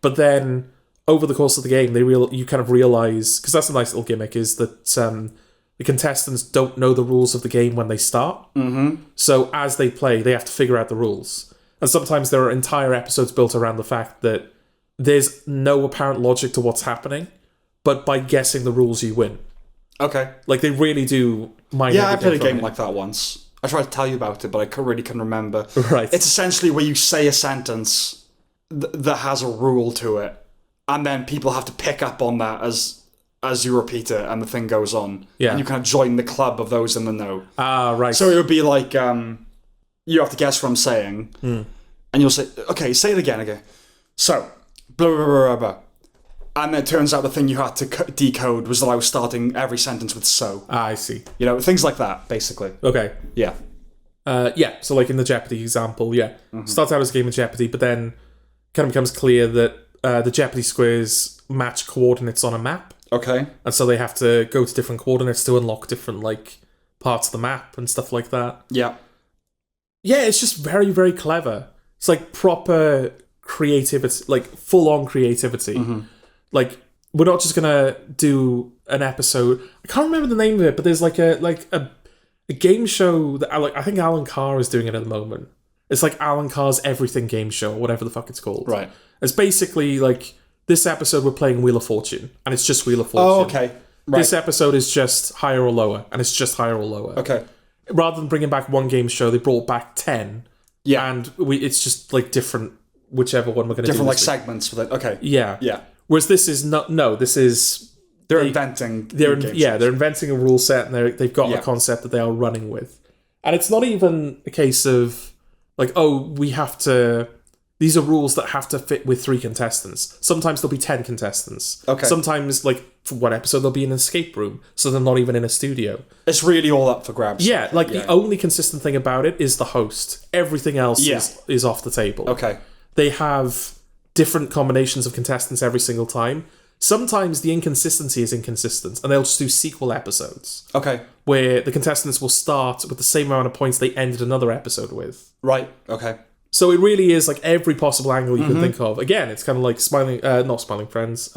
Speaker 2: but then over the course of the game, you kind of realize, because that's a nice little gimmick, is that the contestants don't know the rules of the game when they start. Mm-hmm. So as they play, they have to figure out the rules. And sometimes there are entire episodes built around the fact that there's no apparent logic to what's happening, but by guessing the rules, you win.
Speaker 1: Okay.
Speaker 2: Like, they really do mind
Speaker 1: Yeah, I
Speaker 2: everything
Speaker 1: played a
Speaker 2: from
Speaker 1: game
Speaker 2: it.
Speaker 1: like that once. I tried to tell you about it, but I really couldn't remember.
Speaker 2: Right.
Speaker 1: It's essentially where you say a sentence that has a rule to it, and then people have to pick up on that as you repeat it, and the thing goes on.
Speaker 2: Yeah.
Speaker 1: And you kind of join the club of those in the know.
Speaker 2: Ah, right.
Speaker 1: So it would be like, you have to guess what I'm saying, and you'll say, okay, say it again, okay. So, blah, blah, blah, blah, blah. And then it turns out the thing you had to decode was that I was starting every sentence with so.
Speaker 2: Ah, I see.
Speaker 1: You know, things like that, basically.
Speaker 2: Okay.
Speaker 1: Yeah.
Speaker 2: So like in the Jeopardy example, starts out as a game of Jeopardy, but then kind of becomes clear that the Jeopardy squares match coordinates on a map.
Speaker 1: Okay.
Speaker 2: And so they have to go to different coordinates to unlock different like parts of the map and stuff like that.
Speaker 1: Yeah.
Speaker 2: Yeah, it's just very, very clever. It's like proper creativity, like full-on creativity. Mm-hmm. Like, we're not just gonna do an episode. I can't remember the name of it, but there's like a game show that I think Alan Carr is doing it at the moment. It's like Alan Carr's Everything Game Show, or whatever the fuck it's called.
Speaker 1: Right.
Speaker 2: It's basically like, this episode we're playing Wheel of Fortune, and it's just Wheel of Fortune.
Speaker 1: Oh, okay. Right.
Speaker 2: This episode is just higher or lower, and it's just higher or lower.
Speaker 1: Okay.
Speaker 2: Rather than bringing back one game show, they brought back 10.
Speaker 1: Yeah.
Speaker 2: And it's just like different, whichever one we're going to do.
Speaker 1: Different like segments with it. Okay.
Speaker 2: Yeah.
Speaker 1: Yeah.
Speaker 2: Whereas this is not, this is...
Speaker 1: They're inventing.
Speaker 2: They're inventing a rule set, and they've got a concept that they are running with. And it's not even a case of like, oh, we have to... These are rules that have to fit with 3 contestants. Sometimes there'll be 10 contestants. Okay. Sometimes, like, for one episode, there'll be an escape room, so they're not even in a studio.
Speaker 1: It's really all up for grabs.
Speaker 2: Yeah, the only consistent thing about it is the host. Everything else is off the table.
Speaker 1: Okay.
Speaker 2: They have different combinations of contestants every single time. Sometimes the inconsistency is inconsistent, and they'll just do sequel episodes.
Speaker 1: Okay.
Speaker 2: Where the contestants will start with the same amount of points they ended another episode with.
Speaker 1: Right, okay.
Speaker 2: So it really is like every possible angle you can think of. Again, it's kind of like not Smiling Friends,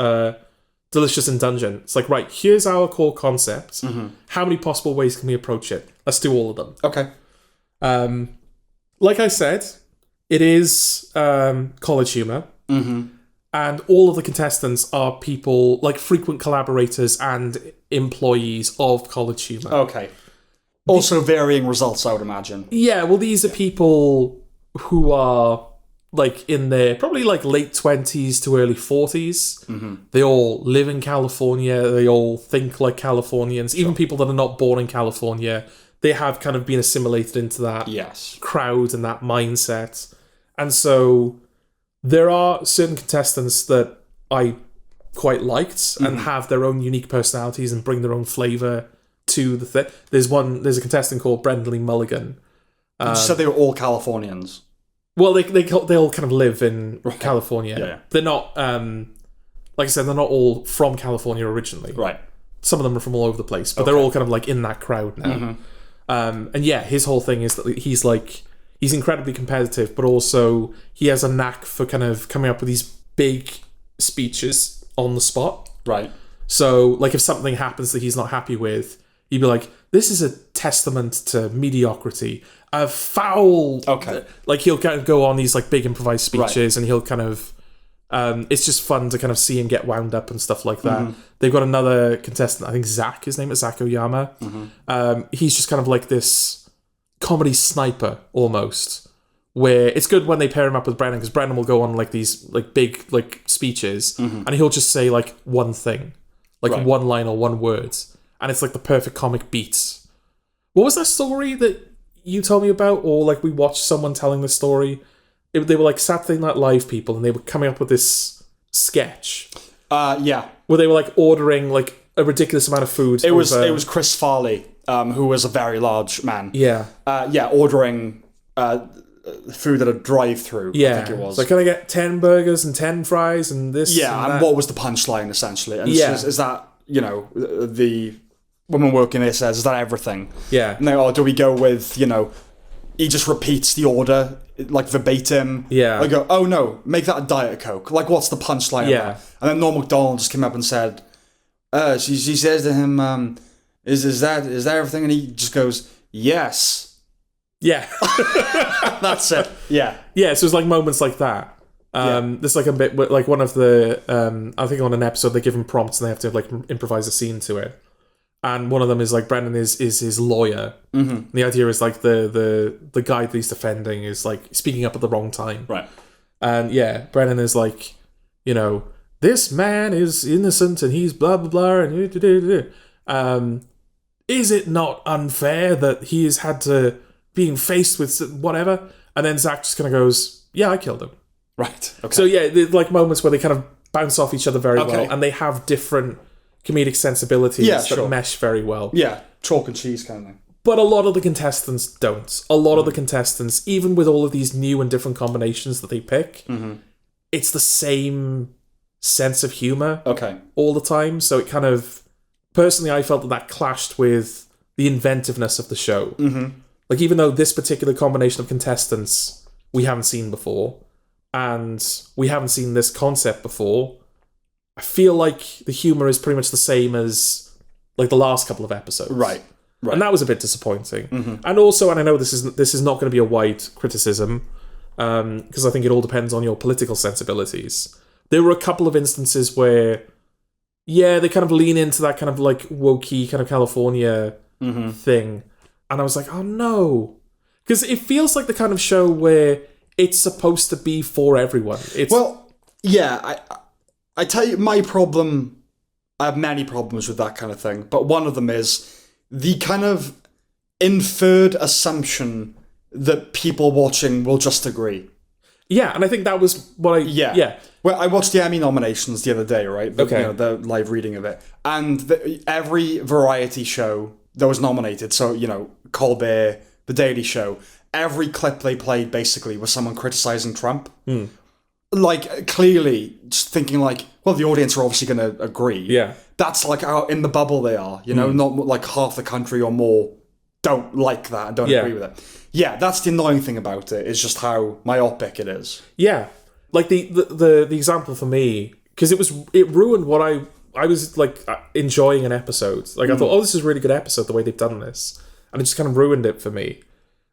Speaker 2: Delicious in Dungeon. It's like, right, here's our core concept. Mm-hmm. How many possible ways can we approach it? Let's do all of them.
Speaker 1: Okay.
Speaker 2: Like I said, it is college humor.
Speaker 1: Mm-hmm.
Speaker 2: And all of the contestants are people, like frequent collaborators and employees of college humor.
Speaker 1: Okay. Also varying results, I would imagine.
Speaker 2: Yeah, well, these are people who are like in their probably like late 20s to early 40s. Mm-hmm. They all live in California. They all think like Californians. Even people that are not born in California, they have kind of been assimilated into that crowd and that mindset. And so there are certain contestants that I quite liked and have their own unique personalities and bring their own flavour to the thing. There's a contestant called Brenda Lee Mulligan.
Speaker 1: You said they were all Californians.
Speaker 2: Well, they all kind of live in California.
Speaker 1: Yeah.
Speaker 2: They're not, like I said, they're not all from California originally.
Speaker 1: Right.
Speaker 2: Some of them are from all over the place, but they're all kind of like in that crowd now. Mm-hmm. And yeah, his whole thing is that he's incredibly competitive, but also he has a knack for kind of coming up with these big speeches on the spot.
Speaker 1: Right.
Speaker 2: So, like, if something happens that he's not happy with, he'd be like, this is a testament to mediocrity. A foul...
Speaker 1: Okay.
Speaker 2: Like, he'll kind of go on these, like, big improvised speeches, and he'll kind of... it's just fun to kind of see him get wound up and stuff like that. Mm-hmm. They've got another contestant, I think Zach, his name is Zach Oyama. Mm-hmm. He's just kind of like this comedy sniper almost, where it's good when they pair him up with Brennan, because Brennan will go on like these like big like speeches, and he'll just say like one thing, like one line or one word, and it's like the perfect comic beats. What was that story that you told me about, or like we watched someone telling the story? They were like Saturday Night Live people, and they were coming up with this sketch.
Speaker 1: Yeah.
Speaker 2: Where they were like ordering like a ridiculous amount of food.
Speaker 1: It was Chris Farley, who was a very large man.
Speaker 2: Yeah.
Speaker 1: Ordering food at a drive-through.
Speaker 2: Yeah.
Speaker 1: I think it was.
Speaker 2: So can I get 10 burgers and 10 fries and this?
Speaker 1: Yeah, and what was the punchline essentially? And is that, you know, the woman working there says, is that everything?
Speaker 2: Yeah.
Speaker 1: And they do we go with, you know, he just repeats the order like verbatim.
Speaker 2: Yeah.
Speaker 1: I go, oh no, make that a Diet Coke. Like, what's the punchline?
Speaker 2: Yeah.
Speaker 1: Of that? And then Norm Macdonald just came up and said, she says to him, is that everything? And he just goes, yes.
Speaker 2: Yeah.
Speaker 1: That's it. Yeah.
Speaker 2: Yeah, so it's like moments like that. There's like a bit, like one of the, I think on an episode they give him prompts and they have to like improvise a scene to it. And one of them is like Brendan is his lawyer. Mm-hmm. The idea is like the guy that he's defending is like speaking up at the wrong time.
Speaker 1: Right.
Speaker 2: And yeah, Brennan is like, you know, this man is innocent and he's blah blah blah and is it not unfair that he has had to being faced with whatever? And then Zach just kind of goes, yeah, I killed him.
Speaker 1: Right. Okay.
Speaker 2: So yeah, there's like moments where they kind of bounce off each other very well, and they have different comedic sensibilities that mesh very well.
Speaker 1: Yeah, chalk and cheese kind of thing.
Speaker 2: But a lot of the contestants don't. A lot of the contestants, even with all of these new and different combinations that they pick, it's the same sense of humour all the time. So it kind of... Personally, I felt that clashed with the inventiveness of the show. Mm-hmm. Like, even though this particular combination of contestants we haven't seen before, and we haven't seen this concept before, I feel like the humour is pretty much the same as like the last couple of episodes. Right. And that was a bit disappointing. Mm-hmm. And also, and I know this is not going to be a wide criticism, because I think it all depends on your political sensibilities. There were a couple of instances where, yeah, they kind of lean into that kind of like wokey kind of California thing. And I was like, oh no. Because it feels like the kind of show where it's supposed to be for everyone.
Speaker 1: I tell you, my problem, I have many problems with that kind of thing, but one of them is the kind of inferred assumption that people watching will just agree.
Speaker 2: Yeah, and I think that was what I... Yeah.
Speaker 1: Well, I watched the Emmy nominations the other day, right? You know, the live reading of it. And every variety show that was nominated, so, you know, Colbert, The Daily Show, every clip they played basically was someone criticizing Trump. Like, clearly, just thinking like, well, the audience are obviously going to agree. Yeah. That's like how in the bubble they are, you know, not like half the country or more don't like that and don't agree with it. Yeah, that's the annoying thing about it, is just how myopic it is.
Speaker 2: Yeah. Like the example for me, because it ruined what I was like enjoying an episode. Like I thought, oh, this is a really good episode, the way they've done this. And it just kind of ruined it for me.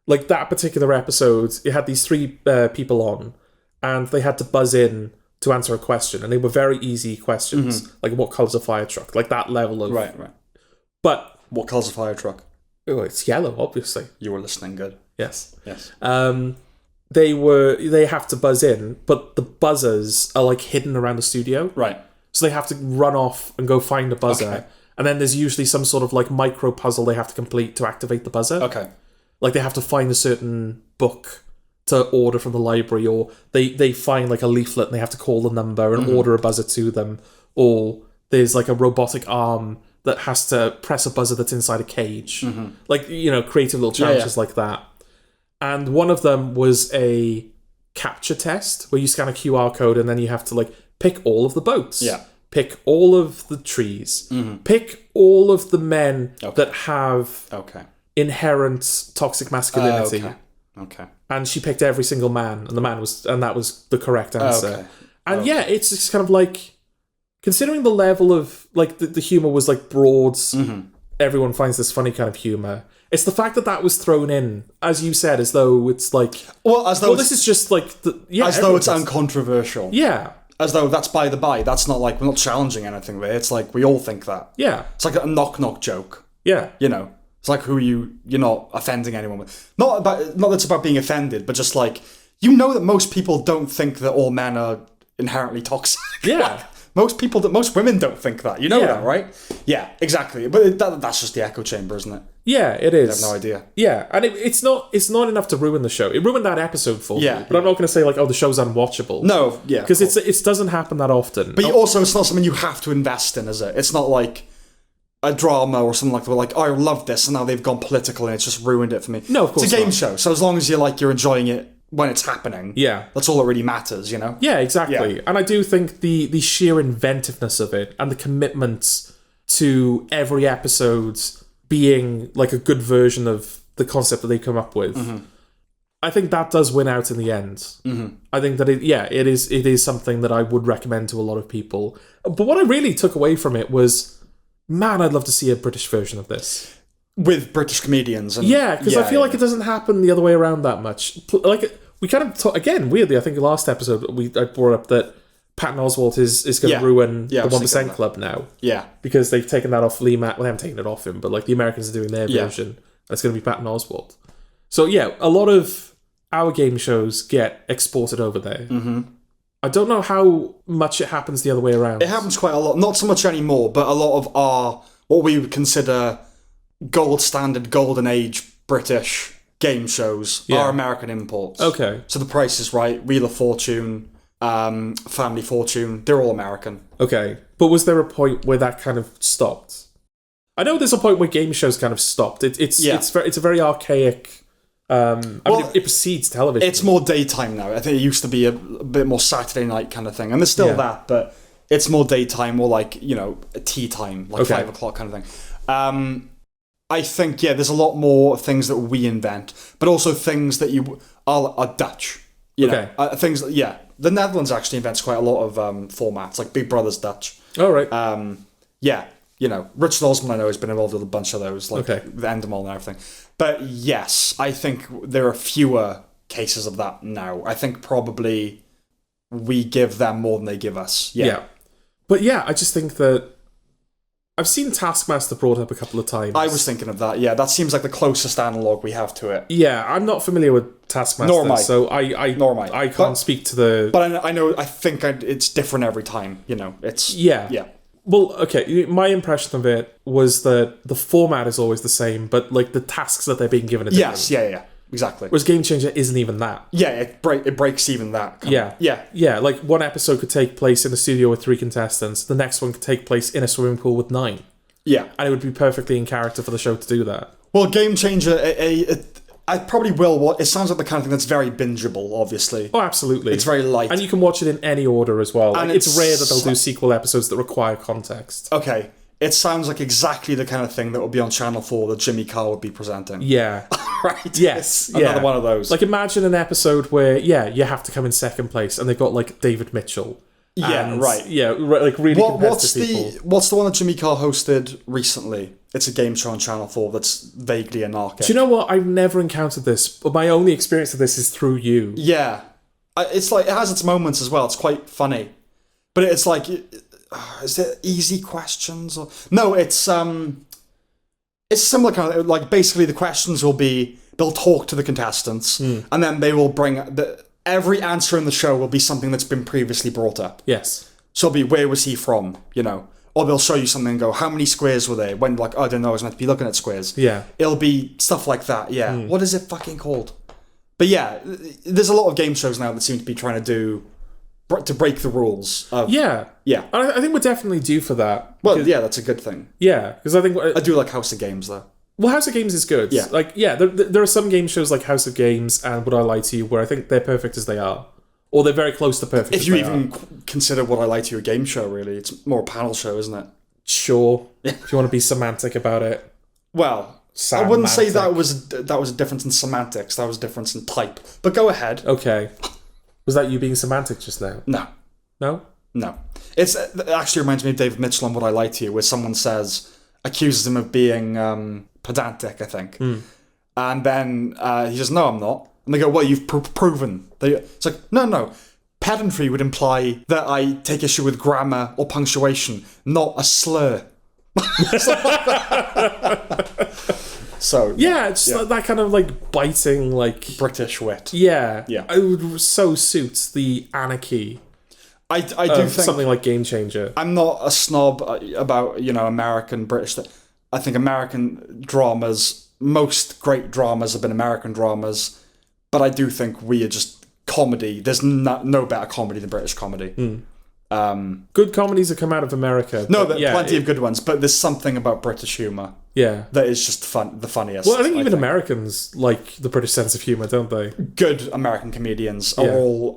Speaker 2: Like that particular episode, it had these three people on, and they had to buzz in to answer a question, and they were very easy questions, like what colour's a fire truck, like that level of
Speaker 1: right.
Speaker 2: But
Speaker 1: what colour's a fire truck?
Speaker 2: Oh, it's yellow, obviously.
Speaker 1: You were listening good.
Speaker 2: Yes. They have to buzz in, but the buzzers are like hidden around the studio,
Speaker 1: right? So
Speaker 2: they have to run off and go find a buzzer, and then there's usually some sort of like micro puzzle they have to complete to activate the buzzer. Like they have to find a certain book to order from the library, or they find like a leaflet and they have to call the number and order a buzzer to them, or there's like a robotic arm that has to press a buzzer that's inside a cage. Like, you know, creative little challenges like that. And one of them was a capture test where you scan a QR code and then you have to like pick all of the boats. Pick all of the trees. Pick all of the men that have inherent toxic masculinity. And she picked every single man, and that was the correct answer. And yeah, it's just kind of like, considering the level of like the humor was like broads, everyone finds this funny kind of humor. It's the fact that was thrown in, as you said, as though it's like, this is just like
Speaker 1: as though it's uncontroversial.
Speaker 2: Yeah.
Speaker 1: As though that's by the by. That's not like, we're not challenging anything there. It's like we all think that.
Speaker 2: Yeah.
Speaker 1: It's like a knock-knock joke.
Speaker 2: Yeah.
Speaker 1: You know. It's like you're not offending anyone with. Not that it's about being offended, but just like, you know that most people don't think that all men are inherently toxic.
Speaker 2: Yeah.
Speaker 1: Most women don't think that. You know that, right? Yeah, exactly. But that's just the echo chamber, isn't it?
Speaker 2: Yeah, it is.
Speaker 1: I have no idea.
Speaker 2: Yeah, and it's not enough to ruin the show. It ruined that episode for me. But I'm not going to say like, oh, the show's unwatchable.
Speaker 1: No, yeah.
Speaker 2: Because it doesn't happen that often.
Speaker 1: But also, it's not something you have to invest in, is it? It's not like a drama or something like that. Like, oh, I love this, and now they've gone political, and it's just ruined it for me.
Speaker 2: No, of course
Speaker 1: it's a game
Speaker 2: not.
Speaker 1: show, so as long as you're enjoying it when it's happening, that's all that really matters, you know?
Speaker 2: Yeah, exactly. Yeah. And I do think the sheer inventiveness of it and the commitment to every episode being like a good version of the concept that they come up with, I think that does win out in the end. I think that it is something that I would recommend to a lot of people. But what I really took away from it was, man, I'd love to see a British version of this.
Speaker 1: With British comedians.
Speaker 2: Because I feel like it doesn't happen the other way around that much. Like, we kind of, again, weirdly, I think the last episode, I brought up that Patton Oswalt is going to ruin the 1% Club now. Yeah. Because they've taken that off Lee Well, they haven't taken it off him, but like the Americans are doing their version. And it's going to be Patton Oswalt. So yeah, a lot of our game shows get exported over there. I don't know how much it happens the other way around.
Speaker 1: It happens quite a lot. Not so much anymore, but a lot of our, what we would consider gold standard, golden age British game shows are American imports. Okay. So The Price is Right, Wheel of Fortune, Family Fortune, they're all American.
Speaker 2: Okay. But was there a point where that kind of stopped? I know there's a point where game shows kind of stopped. It's a very archaic... it precedes television.
Speaker 1: It's more daytime now. I think it used to be a bit more Saturday night kind of thing. And there's still that, but it's more daytime, more like, tea time, like 5 o'clock kind of thing. I think, there's a lot more things that we invent, but also things that are Dutch. You know, things, the Netherlands actually invents quite a lot of formats, like Big Brother's Dutch.
Speaker 2: Oh, right.
Speaker 1: Richard Osman, I know, has been involved with a bunch of those, like the Endemol and everything. But yes, I think there are fewer cases of that now. I think probably we give them more than they give us. Yeah.
Speaker 2: But I just think that I've seen Taskmaster brought up a couple of times.
Speaker 1: I was thinking of that. Yeah, that seems like the closest analogue we have to it.
Speaker 2: Yeah, I'm not familiar with Taskmaster,
Speaker 1: nor am I.
Speaker 2: So I can't speak to the.
Speaker 1: But I think it's different every time. It's
Speaker 2: yeah. Well, okay. My impression of it was that the format is always the same, but like the tasks that they're being given are different.
Speaker 1: Yes, exactly.
Speaker 2: Whereas Game Changer isn't even that.
Speaker 1: Yeah, it breaks even that.
Speaker 2: Yeah. Like one episode could take place in a studio with 3 contestants. The next one could take place in a swimming pool with 9.
Speaker 1: Yeah,
Speaker 2: and it would be perfectly in character for the show to do that.
Speaker 1: Well, Game Changer, I probably will. It sounds like the kind of thing that's very bingeable. Obviously.
Speaker 2: Oh, absolutely.
Speaker 1: It's very light,
Speaker 2: and you can watch it in any order as well. And it's rare that they'll do sequel episodes that require context.
Speaker 1: Okay. It sounds like exactly the kind of thing that would be on Channel 4 that Jimmy Carr would be presenting.
Speaker 2: Yeah.
Speaker 1: Right?
Speaker 2: Yes.
Speaker 1: Another one of those.
Speaker 2: Like, imagine an episode where, you have to come in second place, and they've got, like, David Mitchell.
Speaker 1: Yeah, right.
Speaker 2: Yeah, like, really competitive people.
Speaker 1: What's the one that Jimmy Carr hosted recently? It's a game show on Channel 4 that's vaguely anarchic.
Speaker 2: Do you know what? I've never encountered this, but my only experience of this is through you.
Speaker 1: Yeah. It's like, it has its moments as well. It's quite funny. But it's like... is it easy questions? No, it's similar kind of, like, basically the questions will be, they'll talk to the contestants, and then they will bring, every answer in the show will be something that's been previously brought up.
Speaker 2: Yes.
Speaker 1: So it'll be, where was he from, Or they'll show you something and go, how many squares were there? When, like, I don't know, I was meant to be looking at squares.
Speaker 2: Yeah.
Speaker 1: It'll be stuff like that, yeah. What is it fucking called? But yeah, there's a lot of game shows now that seem to be trying to break the rules.
Speaker 2: Yeah. I think we're definitely due for that.
Speaker 1: Well, that's a good thing.
Speaker 2: Yeah, because I think...
Speaker 1: I do like House of Games, though.
Speaker 2: Well, House of Games is good.
Speaker 1: Yeah.
Speaker 2: Like, there are some game shows like House of Games and Would I Lie to You where I think they're perfect as they are. Or they're very close to perfect
Speaker 1: if you even consider Would I Lie to You a game show, really. It's more a panel show, isn't it?
Speaker 2: Sure. If you want to be semantic about it.
Speaker 1: Well... I wouldn't say that was a difference in semantics. That was a difference in type. But go ahead.
Speaker 2: Okay. Was that you being semantic just now?
Speaker 1: No.
Speaker 2: No?
Speaker 1: No. It actually reminds me of David Mitchell on Would I Lie to You, where someone accuses him of being pedantic, I think. And then he says, no, I'm not. And they go, well, you've proven. It's like, no. Pedantry would imply that I take issue with grammar or punctuation, not a slur. So
Speaker 2: yeah, it's like that kind of like biting, like
Speaker 1: British wit.
Speaker 2: Yeah,
Speaker 1: Yeah.
Speaker 2: It would so suit the anarchy.
Speaker 1: I do think
Speaker 2: something like Game Changer.
Speaker 1: I'm not a snob about American British. I think American dramas, most great dramas have been American dramas, but I do think we are just comedy. There's no better comedy than British comedy.
Speaker 2: Good comedies that come out of America.
Speaker 1: No, plenty of good ones, but there's something about British humour.
Speaker 2: Yeah,
Speaker 1: that is just the funniest.
Speaker 2: Well, I think even Americans like the British sense of humour, don't they?
Speaker 1: Good American comedians are all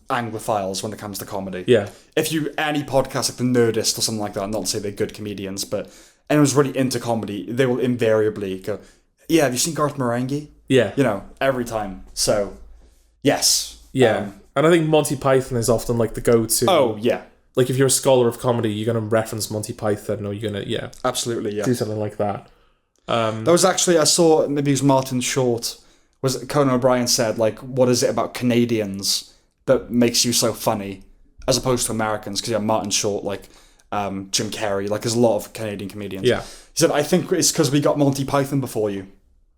Speaker 1: Anglophiles when it comes to comedy.
Speaker 2: Yeah.
Speaker 1: If any podcast like The Nerdist or something like that, not to say they're good comedians, but anyone's really into comedy, they will invariably go, yeah, have you seen Garth Marenghi?
Speaker 2: Yeah.
Speaker 1: Every time. So, yes.
Speaker 2: Yeah. And I think Monty Python is often like the go-to.
Speaker 1: Oh, yeah.
Speaker 2: Like if you're a scholar of comedy, you're going to reference Monty Python, or you're going to,
Speaker 1: absolutely, yeah,
Speaker 2: do something like that.
Speaker 1: There was actually, I saw, maybe it was Martin Short, Conan O'Brien said, like, what is it about Canadians that makes you so funny, as opposed to Americans? Because Martin Short, like Jim Carrey, like there's a lot of Canadian comedians.
Speaker 2: Yeah.
Speaker 1: He said, I think it's because we got Monty Python before you.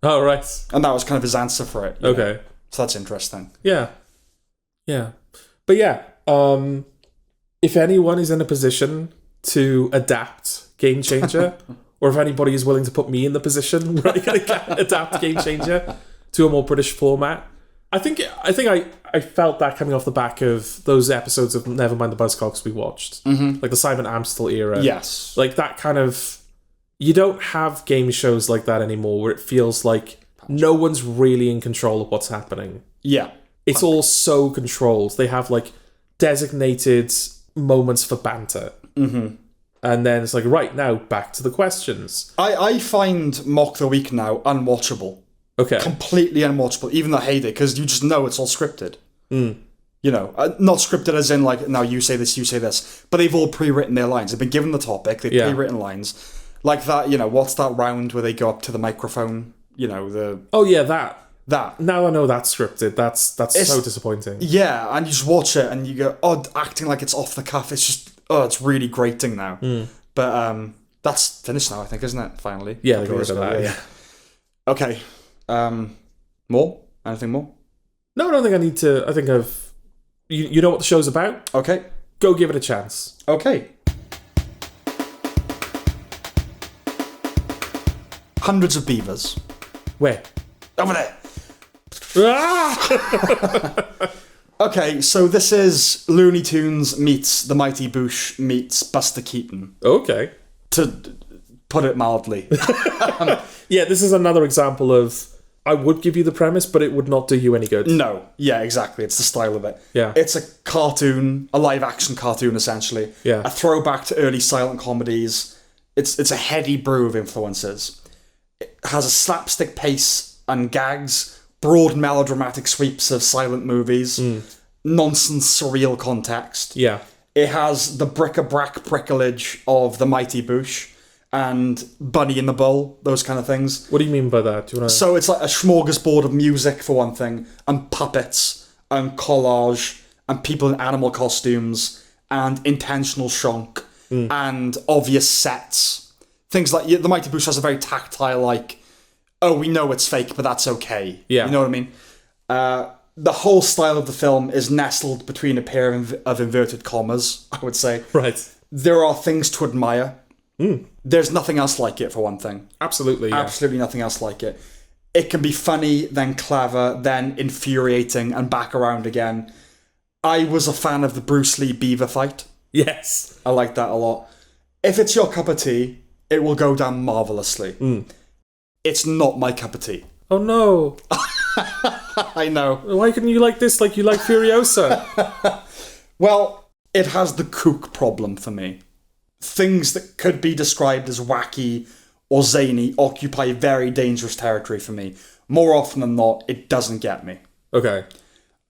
Speaker 2: Oh, right.
Speaker 1: And that was kind of his answer for it.
Speaker 2: Okay.
Speaker 1: So that's interesting.
Speaker 2: Yeah. Yeah. But yeah, if anyone is in a position to adapt Game Changer, or if anybody is willing to put me in the position where I can adapt Game Changer to a more British format, I think I felt that coming off the back of those episodes of Nevermind the Buzzcocks we watched, like the Simon Amstel era.
Speaker 1: Yes,
Speaker 2: like that kind of. You don't have game shows like that anymore, where it feels like no one's really in control of what's happening.
Speaker 1: Yeah,
Speaker 2: it's all so controlled. They have like designated moments for banter. Mm-hmm. And then it's like, right, now, back to the questions.
Speaker 1: I find Mock the Week now unwatchable.
Speaker 2: Okay.
Speaker 1: Completely unwatchable, even though I hate it, because you just know it's all scripted. Not scripted as in, like, now you say this. But they've all pre-written their lines. They've been given the topic, they've pre-written lines. Like that, what's that round where they go up to the microphone?
Speaker 2: Oh, yeah, that.
Speaker 1: That.
Speaker 2: Now I know that's scripted. That's so disappointing.
Speaker 1: Yeah, and you just watch it and you go, acting like it's off the cuff. It's just, it's really grating now. But that's finished now, I think, isn't it? Finally.
Speaker 2: Yeah, they got rid of that. Yeah.
Speaker 1: Okay. More? Anything more?
Speaker 2: No, I don't think I need to. I think I've. You know what the show's about?
Speaker 1: Okay.
Speaker 2: Go give it a chance.
Speaker 1: Okay. Hundreds of beavers.
Speaker 2: Where?
Speaker 1: Over there. Okay, so this is Looney Tunes meets The Mighty Boosh meets Buster Keaton.
Speaker 2: Okay.
Speaker 1: To put it mildly.
Speaker 2: Yeah, this is another example of, I would give you the premise, but it would not do you any good.
Speaker 1: No. Yeah, exactly. It's the style of it.
Speaker 2: Yeah.
Speaker 1: It's a cartoon, a live-action cartoon, essentially.
Speaker 2: Yeah.
Speaker 1: A throwback to early silent comedies. It's a heady brew of influences. It has a slapstick pace and gags, broad melodramatic sweeps of silent movies, nonsense surreal context.
Speaker 2: Yeah.
Speaker 1: It has the bric-a-brac prickleage of The Mighty Boosh and Bunny in the Bull, those kind of things.
Speaker 2: What do you mean by that? Do you wanna...
Speaker 1: So it's like a smorgasbord of music, for one thing, and puppets, and collage, and people in animal costumes, and intentional shonk, and obvious sets. Things like, The Mighty Boosh has a very tactile, like, oh, we know it's fake, but that's okay.
Speaker 2: Yeah.
Speaker 1: You know what I mean? The whole style of the film is nestled between a pair of inverted commas, I would say.
Speaker 2: Right.
Speaker 1: There are things to admire. There's nothing else like it, for one thing.
Speaker 2: Absolutely, yeah.
Speaker 1: Absolutely nothing else like it. It can be funny, then clever, then infuriating, and back around again. I was a fan of the Bruce Lee beaver fight.
Speaker 2: Yes.
Speaker 1: I like that a lot. If it's your cup of tea, it will go down marvellously. It's not my cup of tea.
Speaker 2: Oh no.
Speaker 1: I know.
Speaker 2: Why couldn't you like this like you like Furiosa?
Speaker 1: Well, it has the kook problem for me. Things that could be described as wacky or zany occupy very dangerous territory for me. More often than not, it doesn't get me.
Speaker 2: Okay.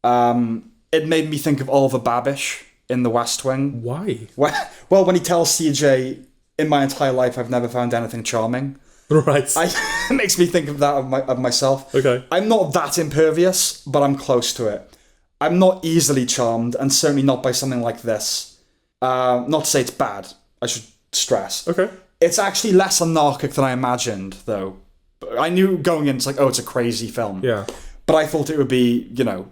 Speaker 1: It made me think of Oliver Babish in The West Wing.
Speaker 2: Why?
Speaker 1: Well, when he tells CJ, in my entire life, I've never found anything charming.
Speaker 2: Right.
Speaker 1: It makes me think of that of myself.
Speaker 2: Okay.
Speaker 1: I'm not that impervious, but I'm close to it. I'm not easily charmed, and certainly not by something like this. Not to say it's bad, I should stress.
Speaker 2: Okay.
Speaker 1: It's actually less anarchic than I imagined, though. I knew going in, it's like, oh, it's a crazy film.
Speaker 2: Yeah.
Speaker 1: But I thought it would be, you know,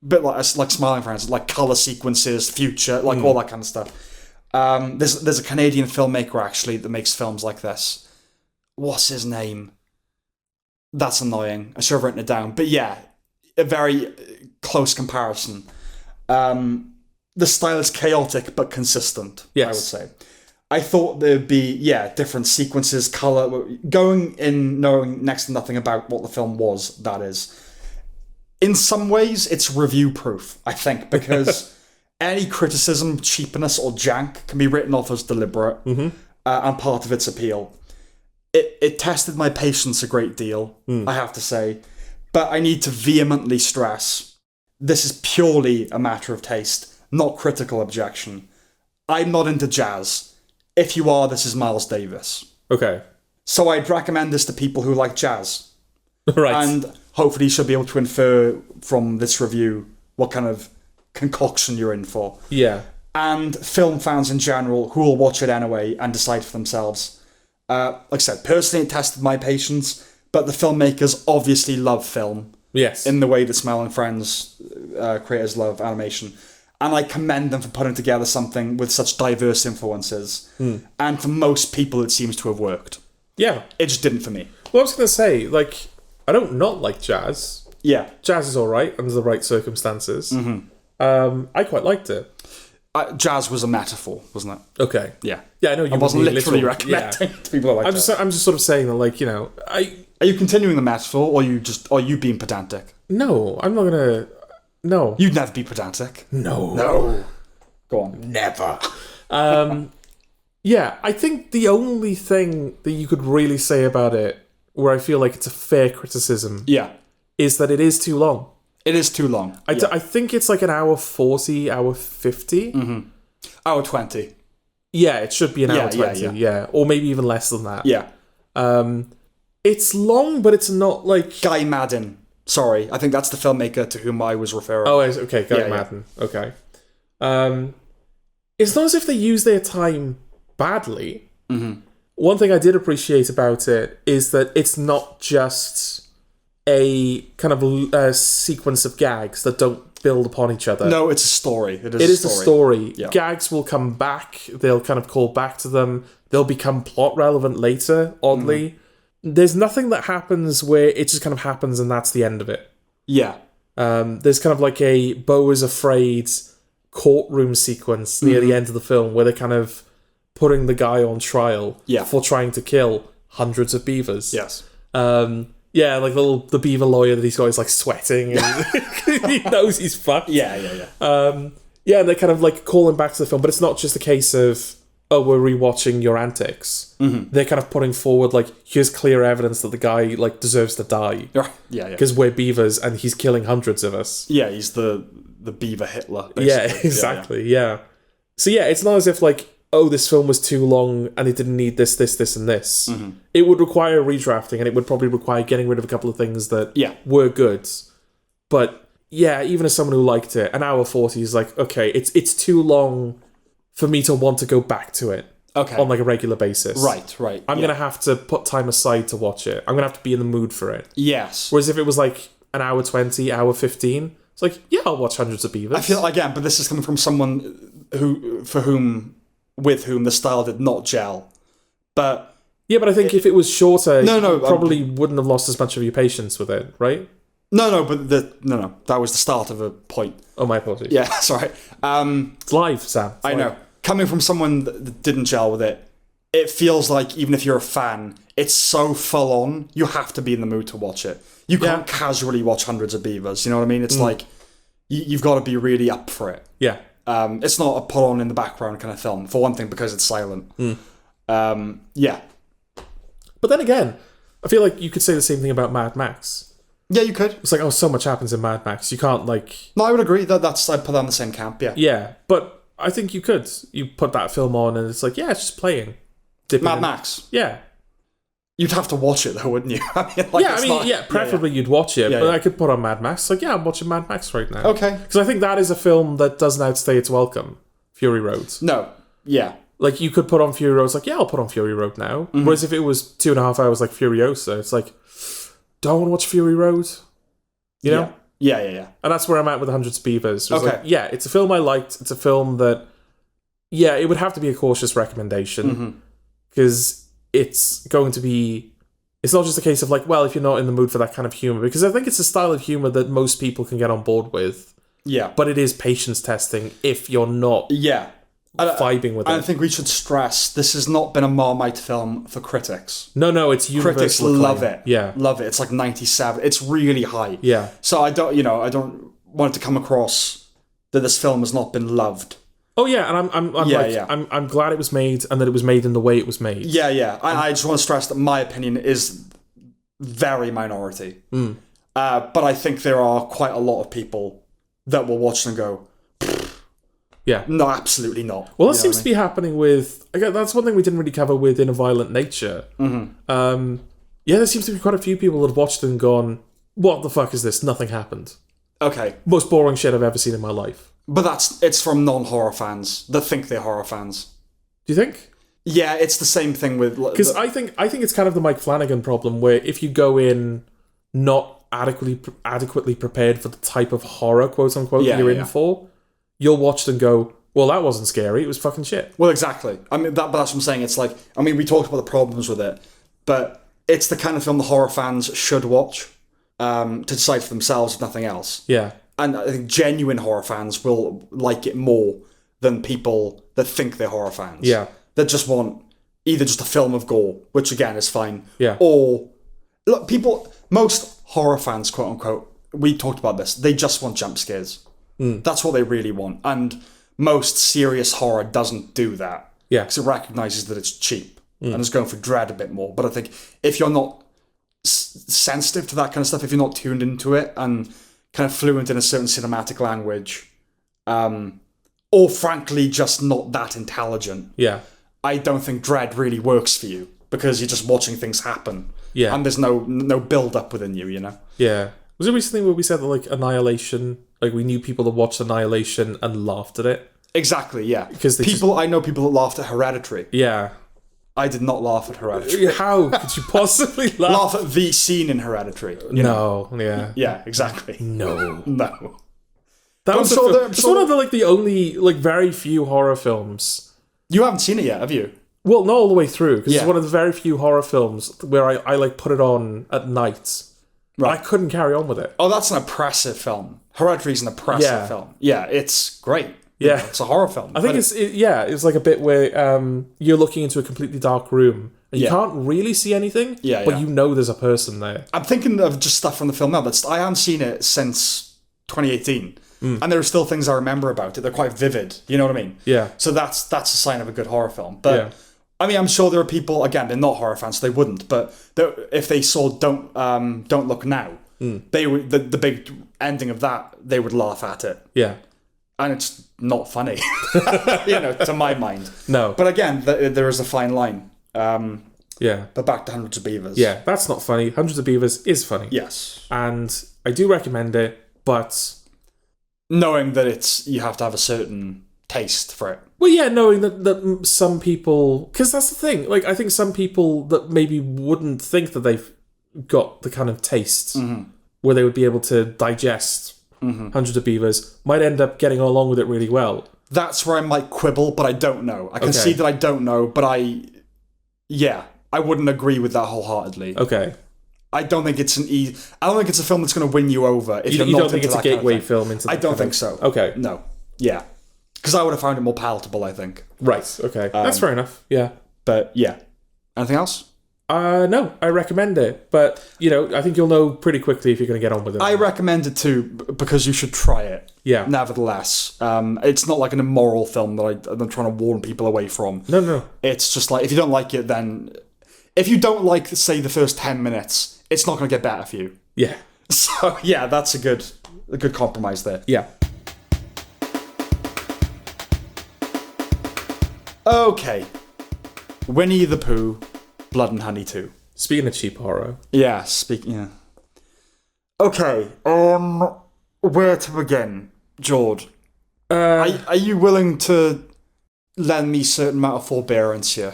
Speaker 1: a bit like Smiling Friends, like colour sequences, future, like all that kind of stuff. There's a Canadian filmmaker, actually, that makes films like this. What's his name? That's annoying. I should have written it down. But yeah, a very close comparison. The style is chaotic but consistent, I would say. I thought there'd be, different sequences, colour, going in knowing next to nothing about what the film was, that is. In some ways, it's review-proof, I think, because any criticism, cheapness, or jank can be written off as deliberate, and part of its appeal. It tested my patience a great deal, I have to say, but I need to vehemently stress, this is purely a matter of taste, not critical objection. I'm not into jazz. If you are, this is Miles Davis.
Speaker 2: Okay.
Speaker 1: So I'd recommend this to people who like jazz.
Speaker 2: Right.
Speaker 1: And hopefully you should be able to infer from this review what kind of concoction you're in for.
Speaker 2: Yeah.
Speaker 1: And film fans in general who will watch it anyway and decide for themselves. Like I said, personally it tested my patience, but the filmmakers obviously love film.
Speaker 2: Yes.
Speaker 1: In the way that Smiling Friends creators love animation. And I commend them for putting together something with such diverse influences. And for most people, it seems to have worked.
Speaker 2: Yeah.
Speaker 1: It just didn't for me.
Speaker 2: Well, I was going to say, like, I don't not like jazz.
Speaker 1: Yeah.
Speaker 2: Jazz is all right under the right circumstances. I quite liked it.
Speaker 1: Jazz was a metaphor, wasn't it?
Speaker 2: Okay.
Speaker 1: Yeah.
Speaker 2: Yeah, I know you
Speaker 1: I wasn't literally
Speaker 2: literal,
Speaker 1: recommending to people like
Speaker 2: I'm just sort of saying that, like, you know,
Speaker 1: Are you continuing the metaphor, or are you being pedantic?
Speaker 2: No, I'm not going to... No.
Speaker 1: You'd never be pedantic.
Speaker 2: No.
Speaker 1: Go on.
Speaker 2: Never. Yeah, I think the only thing that you could really say about it, where I feel like it's a fair criticism, is that it is too long.
Speaker 1: It is too long.
Speaker 2: I think it's like an hour 40, hour 50.
Speaker 1: Hour 20.
Speaker 2: Yeah, it should be an hour 20, yeah. Or maybe even less than that.
Speaker 1: Yeah.
Speaker 2: It's long, but it's not like...
Speaker 1: Guy Madden. Sorry, I think that's the filmmaker to whom I was referring.
Speaker 2: Oh, okay, Guy Madden. Okay. It's not as if they use their time badly. One thing I did appreciate about it is that it's not just a kind of a sequence of gags that don't build upon each other.
Speaker 1: No, it's a story. It is
Speaker 2: a story.
Speaker 1: Yeah.
Speaker 2: Gags will come back. They'll kind of call back to them. They'll become plot relevant later, oddly. There's nothing that happens where it just kind of happens and that's the end of it.
Speaker 1: Yeah.
Speaker 2: There's kind of like a Beau is Afraid courtroom sequence near the end of the film where they're kind of putting the guy on trial for trying to kill hundreds of beavers.
Speaker 1: Yes.
Speaker 2: Yeah, like the beaver lawyer that he's got is like sweating and he knows he's fucked.
Speaker 1: Yeah.
Speaker 2: And they're kind of like calling back to the film, but it's not just a case of, oh, we're rewatching your antics. They're kind of putting forward, like, here's clear evidence that the guy, like, deserves to die.
Speaker 1: Yeah.
Speaker 2: Because we're beavers and he's killing hundreds of us.
Speaker 1: Yeah, he's the beaver Hitler, basically.
Speaker 2: Yeah, exactly, yeah. So, yeah, it's not as if, like, oh, this film was too long and it didn't need this, and this. It would require redrafting and it would probably require getting rid of a couple of things that were good. But, yeah, even as someone who liked it, an hour 40 is like, okay, it's too long for me to want to go back to it on like a regular basis. Right. I'm going to have to put time aside to watch it. I'm going to have to be in the mood for it.
Speaker 1: Yes.
Speaker 2: Whereas if it was like an hour 20, hour 15, it's like, yeah, I'll watch Hundreds of Beavers.
Speaker 1: I feel, again, but this is coming from someone with whom the style did not gel. But...
Speaker 2: Yeah, but I think if it was shorter, you probably wouldn't have lost as much of your patience with it, right?
Speaker 1: No, that was the start of a point.
Speaker 2: Oh, my apologies.
Speaker 1: Yeah, sorry.
Speaker 2: It's live, Sam.
Speaker 1: I know. Coming from someone that didn't gel with it, it feels like even if you're a fan, it's so full on, you have to be in the mood to watch it. You can't casually watch Hundreds of Beavers, you know what I mean? It's like, you've got to be really up for it.
Speaker 2: Yeah.
Speaker 1: It's not a put on in the background kind of film, for one thing, because it's silent. Yeah.
Speaker 2: But then again, I feel like you could say the same thing about Mad Max.
Speaker 1: Yeah, you could.
Speaker 2: It's like, oh, so much happens in Mad Max. You can't, like...
Speaker 1: No, I would agree. I'd put that in the same camp, yeah.
Speaker 2: Yeah, but I think you could. You put that film on and it's like, yeah, it's just playing.
Speaker 1: Mad Max?
Speaker 2: Yeah.
Speaker 1: You'd have to watch it, though, wouldn't you?
Speaker 2: Preferably you'd watch it, but I could put on Mad Max. Like, yeah, I'm watching Mad Max right now.
Speaker 1: Okay.
Speaker 2: Because I think that is a film that doesn't outstay its welcome. Fury Road.
Speaker 1: No. Yeah.
Speaker 2: Like, you could put on Fury Road. It's like, yeah, I'll put on Fury Road now. Whereas if it was 2.5 hours like Furiosa, it's like, do I want to watch Fury Road? You know?
Speaker 1: Yeah.
Speaker 2: And that's where I'm at with Hundreds of Beavers. It's
Speaker 1: Okay.
Speaker 2: like, yeah, it's a film I liked. It's a film that, yeah, it would have to be a cautious recommendation. Because it's going to be... It's not just a case of like, well, if you're not in the mood for that kind of humour. Because I think it's a style of humour that most people can get on board with.
Speaker 1: Yeah.
Speaker 2: But it is patience testing if you're not...
Speaker 1: Yeah.
Speaker 2: vibing with it.
Speaker 1: I think we should stress this has not been a Marmite film for critics.
Speaker 2: No, it's universal
Speaker 1: Critics
Speaker 2: acclaim.
Speaker 1: love it.
Speaker 2: Yeah.
Speaker 1: Love it. It's like 97. It's really high.
Speaker 2: Yeah.
Speaker 1: So I don't want it to come across that this film has not been loved.
Speaker 2: Oh yeah, and I'm glad it was made and that it was made in the way it was made.
Speaker 1: Yeah. I just want to stress that my opinion is very minority. But I think there are quite a lot of people that will watch and go,
Speaker 2: yeah.
Speaker 1: No, absolutely not.
Speaker 2: Well, that seems to be happening with... Again, that's one thing we didn't really cover with In a Violent Nature. Yeah, there seems to be quite a few people that have watched it and gone, what the fuck is this? Nothing happened.
Speaker 1: Okay.
Speaker 2: Most boring shit I've ever seen in my life.
Speaker 1: But it's from non-horror fans that think they're horror fans.
Speaker 2: Do you think?
Speaker 1: Yeah, it's the same thing with...
Speaker 2: Because I think it's kind of the Mike Flanagan problem, where if you go in not adequately prepared for the type of horror, quote unquote, you're in for, you'll watch it and go, well, that wasn't scary, it was fucking shit.
Speaker 1: Well, exactly. I mean, but that's what I'm saying. It's like, I mean, we talked about the problems with it, but it's the kind of film the horror fans should watch to decide for themselves, if nothing else.
Speaker 2: Yeah.
Speaker 1: And I think genuine horror fans will like it more than people that think they're horror fans.
Speaker 2: Yeah.
Speaker 1: That just want either just a film of gore, which again is fine,
Speaker 2: yeah,
Speaker 1: or look, most horror fans, quote unquote, we talked about this, they just want jump scares. That's what they really want. And most serious horror doesn't do that.
Speaker 2: Yeah.
Speaker 1: Because it recognises that it's cheap and is going for dread a bit more. But I think if you're not sensitive to that kind of stuff, if you're not tuned into it and kind of fluent in a certain cinematic language, or frankly just not that intelligent,
Speaker 2: yeah,
Speaker 1: I don't think dread really works for you because you're just watching things happen.
Speaker 2: Yeah.
Speaker 1: And there's no build up within you, you know?
Speaker 2: Yeah. Was there recently where we said that, like, Annihilation, like, we knew people that watched Annihilation and laughed at it?
Speaker 1: Exactly, yeah.
Speaker 2: Because
Speaker 1: I know people that laughed at Hereditary.
Speaker 2: Yeah.
Speaker 1: I did not laugh at Hereditary.
Speaker 2: How could you possibly laugh?
Speaker 1: Laugh at the scene in Hereditary.
Speaker 2: No, yeah.
Speaker 1: Yeah, exactly.
Speaker 2: No.
Speaker 1: That was
Speaker 2: one of the, like, the only, like, very few horror films.
Speaker 1: You haven't seen it yet, have you?
Speaker 2: Well, not all the way through, because it's one of the very few horror films where I like, put it on at night. Right. I couldn't carry on with it.
Speaker 1: Oh, that's an oppressive film. Hereditary's an oppressive film. Yeah, it's great.
Speaker 2: Yeah.
Speaker 1: It's a horror film.
Speaker 2: I think it's like a bit where you're looking into a completely dark room and you can't really see anything, but you know there's a person there.
Speaker 1: I'm thinking of just stuff from the film now. I haven't seen it since 2018. And there are still things I remember about it. They're quite vivid. You know what I mean?
Speaker 2: Yeah.
Speaker 1: So that's a sign of a good horror film. But I mean, I'm sure there are people, again, they're not horror fans, so they wouldn't. But if they saw Don't Look Now, they would the big ending of that, they would laugh at it.
Speaker 2: Yeah.
Speaker 1: And it's not funny, to my mind.
Speaker 2: No.
Speaker 1: But again, there is a fine line.
Speaker 2: Yeah.
Speaker 1: But back to Hundreds of Beavers.
Speaker 2: Yeah, that's not funny. Hundreds of Beavers is funny.
Speaker 1: Yes.
Speaker 2: And I do recommend it, but...
Speaker 1: knowing that you have to have a certain taste for it.
Speaker 2: Well, yeah, knowing that some people... Because that's the thing. Like, I think some people that maybe wouldn't think that they've got the kind of taste where they would be able to digest Hundreds of Beavers might end up getting along with it really well.
Speaker 1: That's where I might quibble, but I don't know. I can see that I don't know, but I wouldn't agree with that wholeheartedly.
Speaker 2: Okay.
Speaker 1: I don't think it's I don't think it's a film that's going to win you over if you're not
Speaker 2: don't think it's a gateway film into that
Speaker 1: I don't think so.
Speaker 2: Okay.
Speaker 1: No. Yeah. Because I would have found it more palatable, I think.
Speaker 2: Right. Okay. That's fair enough. Yeah.
Speaker 1: But yeah. Anything else?
Speaker 2: No, I recommend it, but I think you'll know pretty quickly if you're going to get on with it.
Speaker 1: I recommend it too because you should try it.
Speaker 2: Yeah.
Speaker 1: Nevertheless, it's not like an immoral film that I'm trying to warn people away from. No. It's just like if you don't like it, then if you don't like, say, the first 10 minutes, it's not going to get better for you.
Speaker 2: Yeah.
Speaker 1: So yeah, that's a good compromise there.
Speaker 2: Yeah.
Speaker 1: Okay. Winnie-the-Pooh. Blood and Honey 2.
Speaker 2: Speaking of cheap horror.
Speaker 1: Yeah, Okay, where to begin, George? Are you willing to lend me a certain amount of forbearance here.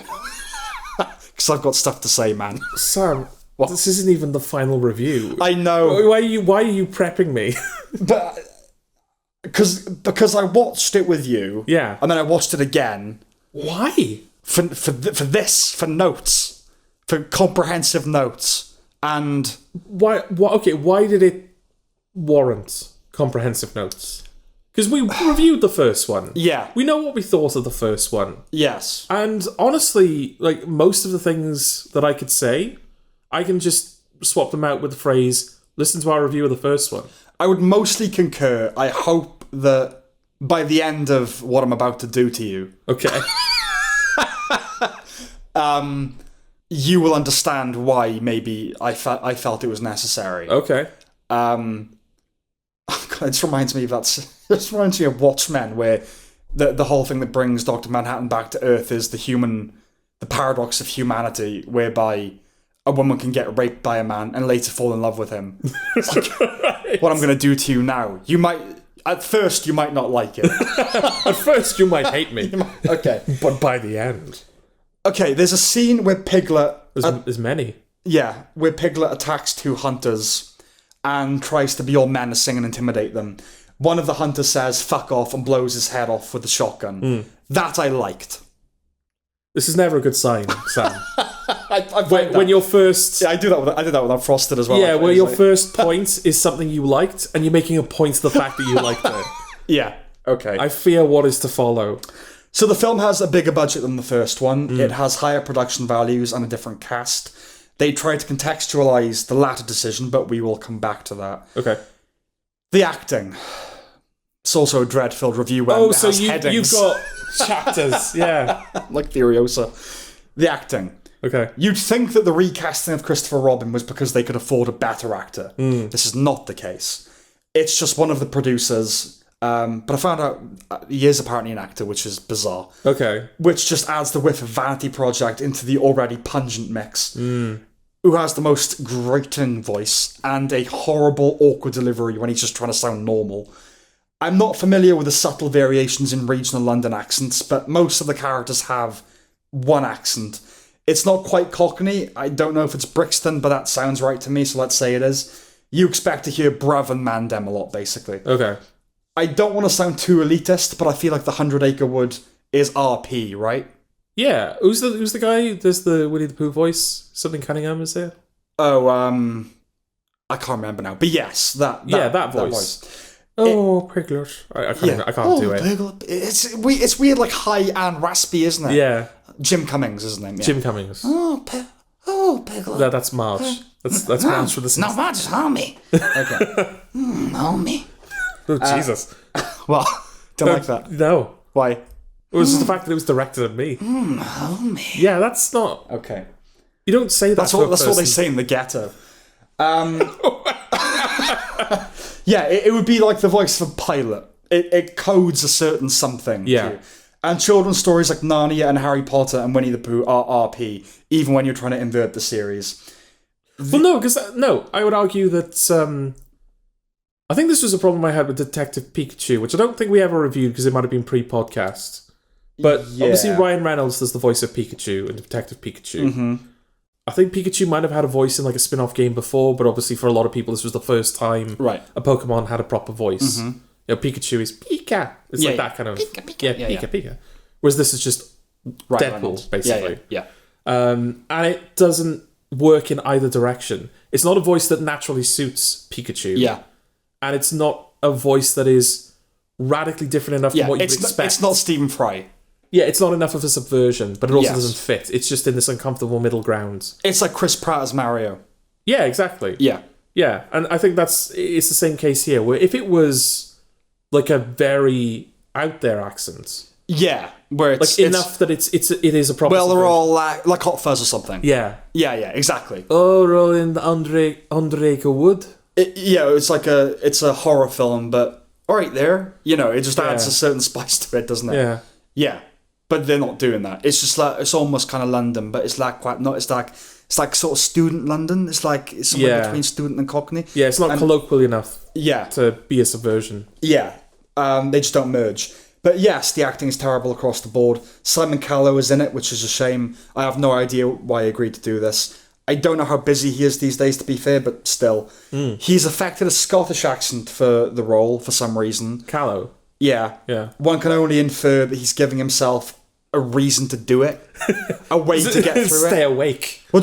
Speaker 1: Because I've got stuff to say, man.
Speaker 2: Sam, this isn't even the final review.
Speaker 1: I know.
Speaker 2: Why are you prepping me?
Speaker 1: But because I watched it with you.
Speaker 2: Yeah.
Speaker 1: And then I watched it again.
Speaker 2: Why?
Speaker 1: For notes. For comprehensive notes. And...
Speaker 2: Why? Okay, why did it warrant comprehensive notes? Because we reviewed the first one.
Speaker 1: Yeah.
Speaker 2: We know what we thought of the first one.
Speaker 1: Yes.
Speaker 2: And honestly, like, most of the things that I could say, I can just swap them out with the phrase, listen to our review of the first one.
Speaker 1: I would mostly concur. I hope that by the end of what I'm about to do to you...
Speaker 2: Okay.
Speaker 1: you will understand why maybe I felt it was necessary.
Speaker 2: Okay.
Speaker 1: It just reminds me of This reminds me of Watchmen, where the whole thing that brings Dr. Manhattan back to Earth is the paradox of humanity, whereby a woman can get raped by a man and later fall in love with him. It's like, right. What I'm going to do to you now. At first, you might not like it.
Speaker 2: At first, you might hate me.
Speaker 1: Okay.
Speaker 2: But by the end.
Speaker 1: Okay, there's a scene where Piglet...
Speaker 2: There's many.
Speaker 1: Yeah, where Piglet attacks two hunters and tries to be all menacing and intimidate them. One of the hunters says, fuck off, and blows his head off with a shotgun. That I liked.
Speaker 2: This is never a good sign, Sam.
Speaker 1: When
Speaker 2: you're first...
Speaker 1: Yeah, I did that with Unfrosted as well.
Speaker 2: Yeah, where your first point is something you liked, and you're making a point to the fact that you liked it.
Speaker 1: Yeah, okay.
Speaker 2: I fear what is to follow.
Speaker 1: So the film has a bigger budget than the first one. It has higher production values and a different cast. They tried to contextualise the latter decision, but we will come back to that.
Speaker 2: Okay.
Speaker 1: The acting. It's also a dread-filled review.
Speaker 2: So you've got chapters, yeah.
Speaker 1: Like Furiosa. The acting.
Speaker 2: Okay.
Speaker 1: You'd think that the recasting of Christopher Robin was because they could afford a better actor. This is not the case. It's just one of the producers... but I found out he is apparently an actor, which is bizarre.
Speaker 2: Okay.
Speaker 1: Which just adds the whiff of Vanity Project into the already pungent mix. Who has the most grating voice and a horrible, awkward delivery when he's just trying to sound normal. I'm not familiar with the subtle variations in regional London accents, but most of the characters have one accent. It's not quite Cockney. I don't know if it's Brixton, but that sounds right to me, so let's say it is. You expect to hear bruv and mandem a lot, basically.
Speaker 2: Okay.
Speaker 1: I don't want to sound too elitist, but I feel like the 100 Acre Wood is RP, right?
Speaker 2: Yeah. Who's the guy? There's the Winnie-the-Pooh voice. Something Cunningham is there?
Speaker 1: Oh, I can't remember now. But yes, that voice.
Speaker 2: Piglet. I can't do it.
Speaker 1: Piglet. It's weird, like high and raspy, isn't it?
Speaker 2: Yeah.
Speaker 1: Jim Cummings, isn't it? Yeah.
Speaker 2: Jim Cummings.
Speaker 1: Piglet.
Speaker 2: That's Marge. That's Marge for the Simpsons.
Speaker 1: No, Marge is homie. Okay. Homie.
Speaker 2: Oh, Jesus.
Speaker 1: Well, don't like that.
Speaker 2: No.
Speaker 1: Why?
Speaker 2: It was just the fact that it was directed at me.
Speaker 1: Homie.
Speaker 2: Yeah, that's not...
Speaker 1: Okay.
Speaker 2: You don't say that
Speaker 1: That's what they say in the ghetto. Yeah, it would be like the voice of a pilot. It codes a certain something.
Speaker 2: Yeah.
Speaker 1: To you. And children's stories like Narnia and Harry Potter and Winnie-the-Pooh are RP, even when you're trying to invert the series.
Speaker 2: Well, no, because... No, I would argue that... I think this was a problem I had with Detective Pikachu, which I don't think we ever reviewed because it might have been pre-podcast. But obviously Ryan Reynolds does the voice of Pikachu in Detective Pikachu. I think Pikachu might have had a voice in like a spin-off game before, but obviously for a lot of people this was the first time a Pokemon had a proper voice. You know, Pikachu is Pika. It's like that kind of... Pika. Whereas this is just Deadpool,
Speaker 1: Reynolds.
Speaker 2: basically.
Speaker 1: Yeah.
Speaker 2: And it doesn't work in either direction. It's not a voice that naturally suits Pikachu.
Speaker 1: Yeah.
Speaker 2: And it's not a voice that is radically different enough from what you'd expect.
Speaker 1: It's not Stephen Fry.
Speaker 2: Yeah, it's not enough of a subversion, but it also doesn't fit. It's just in this uncomfortable middle ground.
Speaker 1: It's like Chris Pratt as Mario.
Speaker 2: Yeah, exactly.
Speaker 1: Yeah.
Speaker 2: Yeah, and I think it's the same case here, where if it was like a very out there accent...
Speaker 1: Yeah, where it's...
Speaker 2: Like enough that it is a proper...
Speaker 1: Well, they're all like Hot Fuzz or something.
Speaker 2: Yeah.
Speaker 1: Yeah, exactly.
Speaker 2: Oh, rolling the Andre Wood.
Speaker 1: It's like it's a horror film, but all right there, it just adds a certain spice to it, doesn't it? Yeah. But they're not doing that. It's just like it's almost kind of London, but it's like quite not. It's like sort of student London. It's like it's somewhere between student and Cockney. Yeah,
Speaker 2: it's not colloquial enough.
Speaker 1: Yeah,
Speaker 2: to be a subversion.
Speaker 1: Yeah, they just don't merge. But yes, the acting is terrible across the board. Simon Callow is in it, which is a shame. I have no idea why he agreed to do this. I don't know how busy he is these days, to be fair, but still. He's affected a Scottish accent for the role, for some reason.
Speaker 2: Callow.
Speaker 1: Yeah. One can only infer that he's giving himself a reason to do it. A way to get through
Speaker 2: Stay awake.
Speaker 1: Well,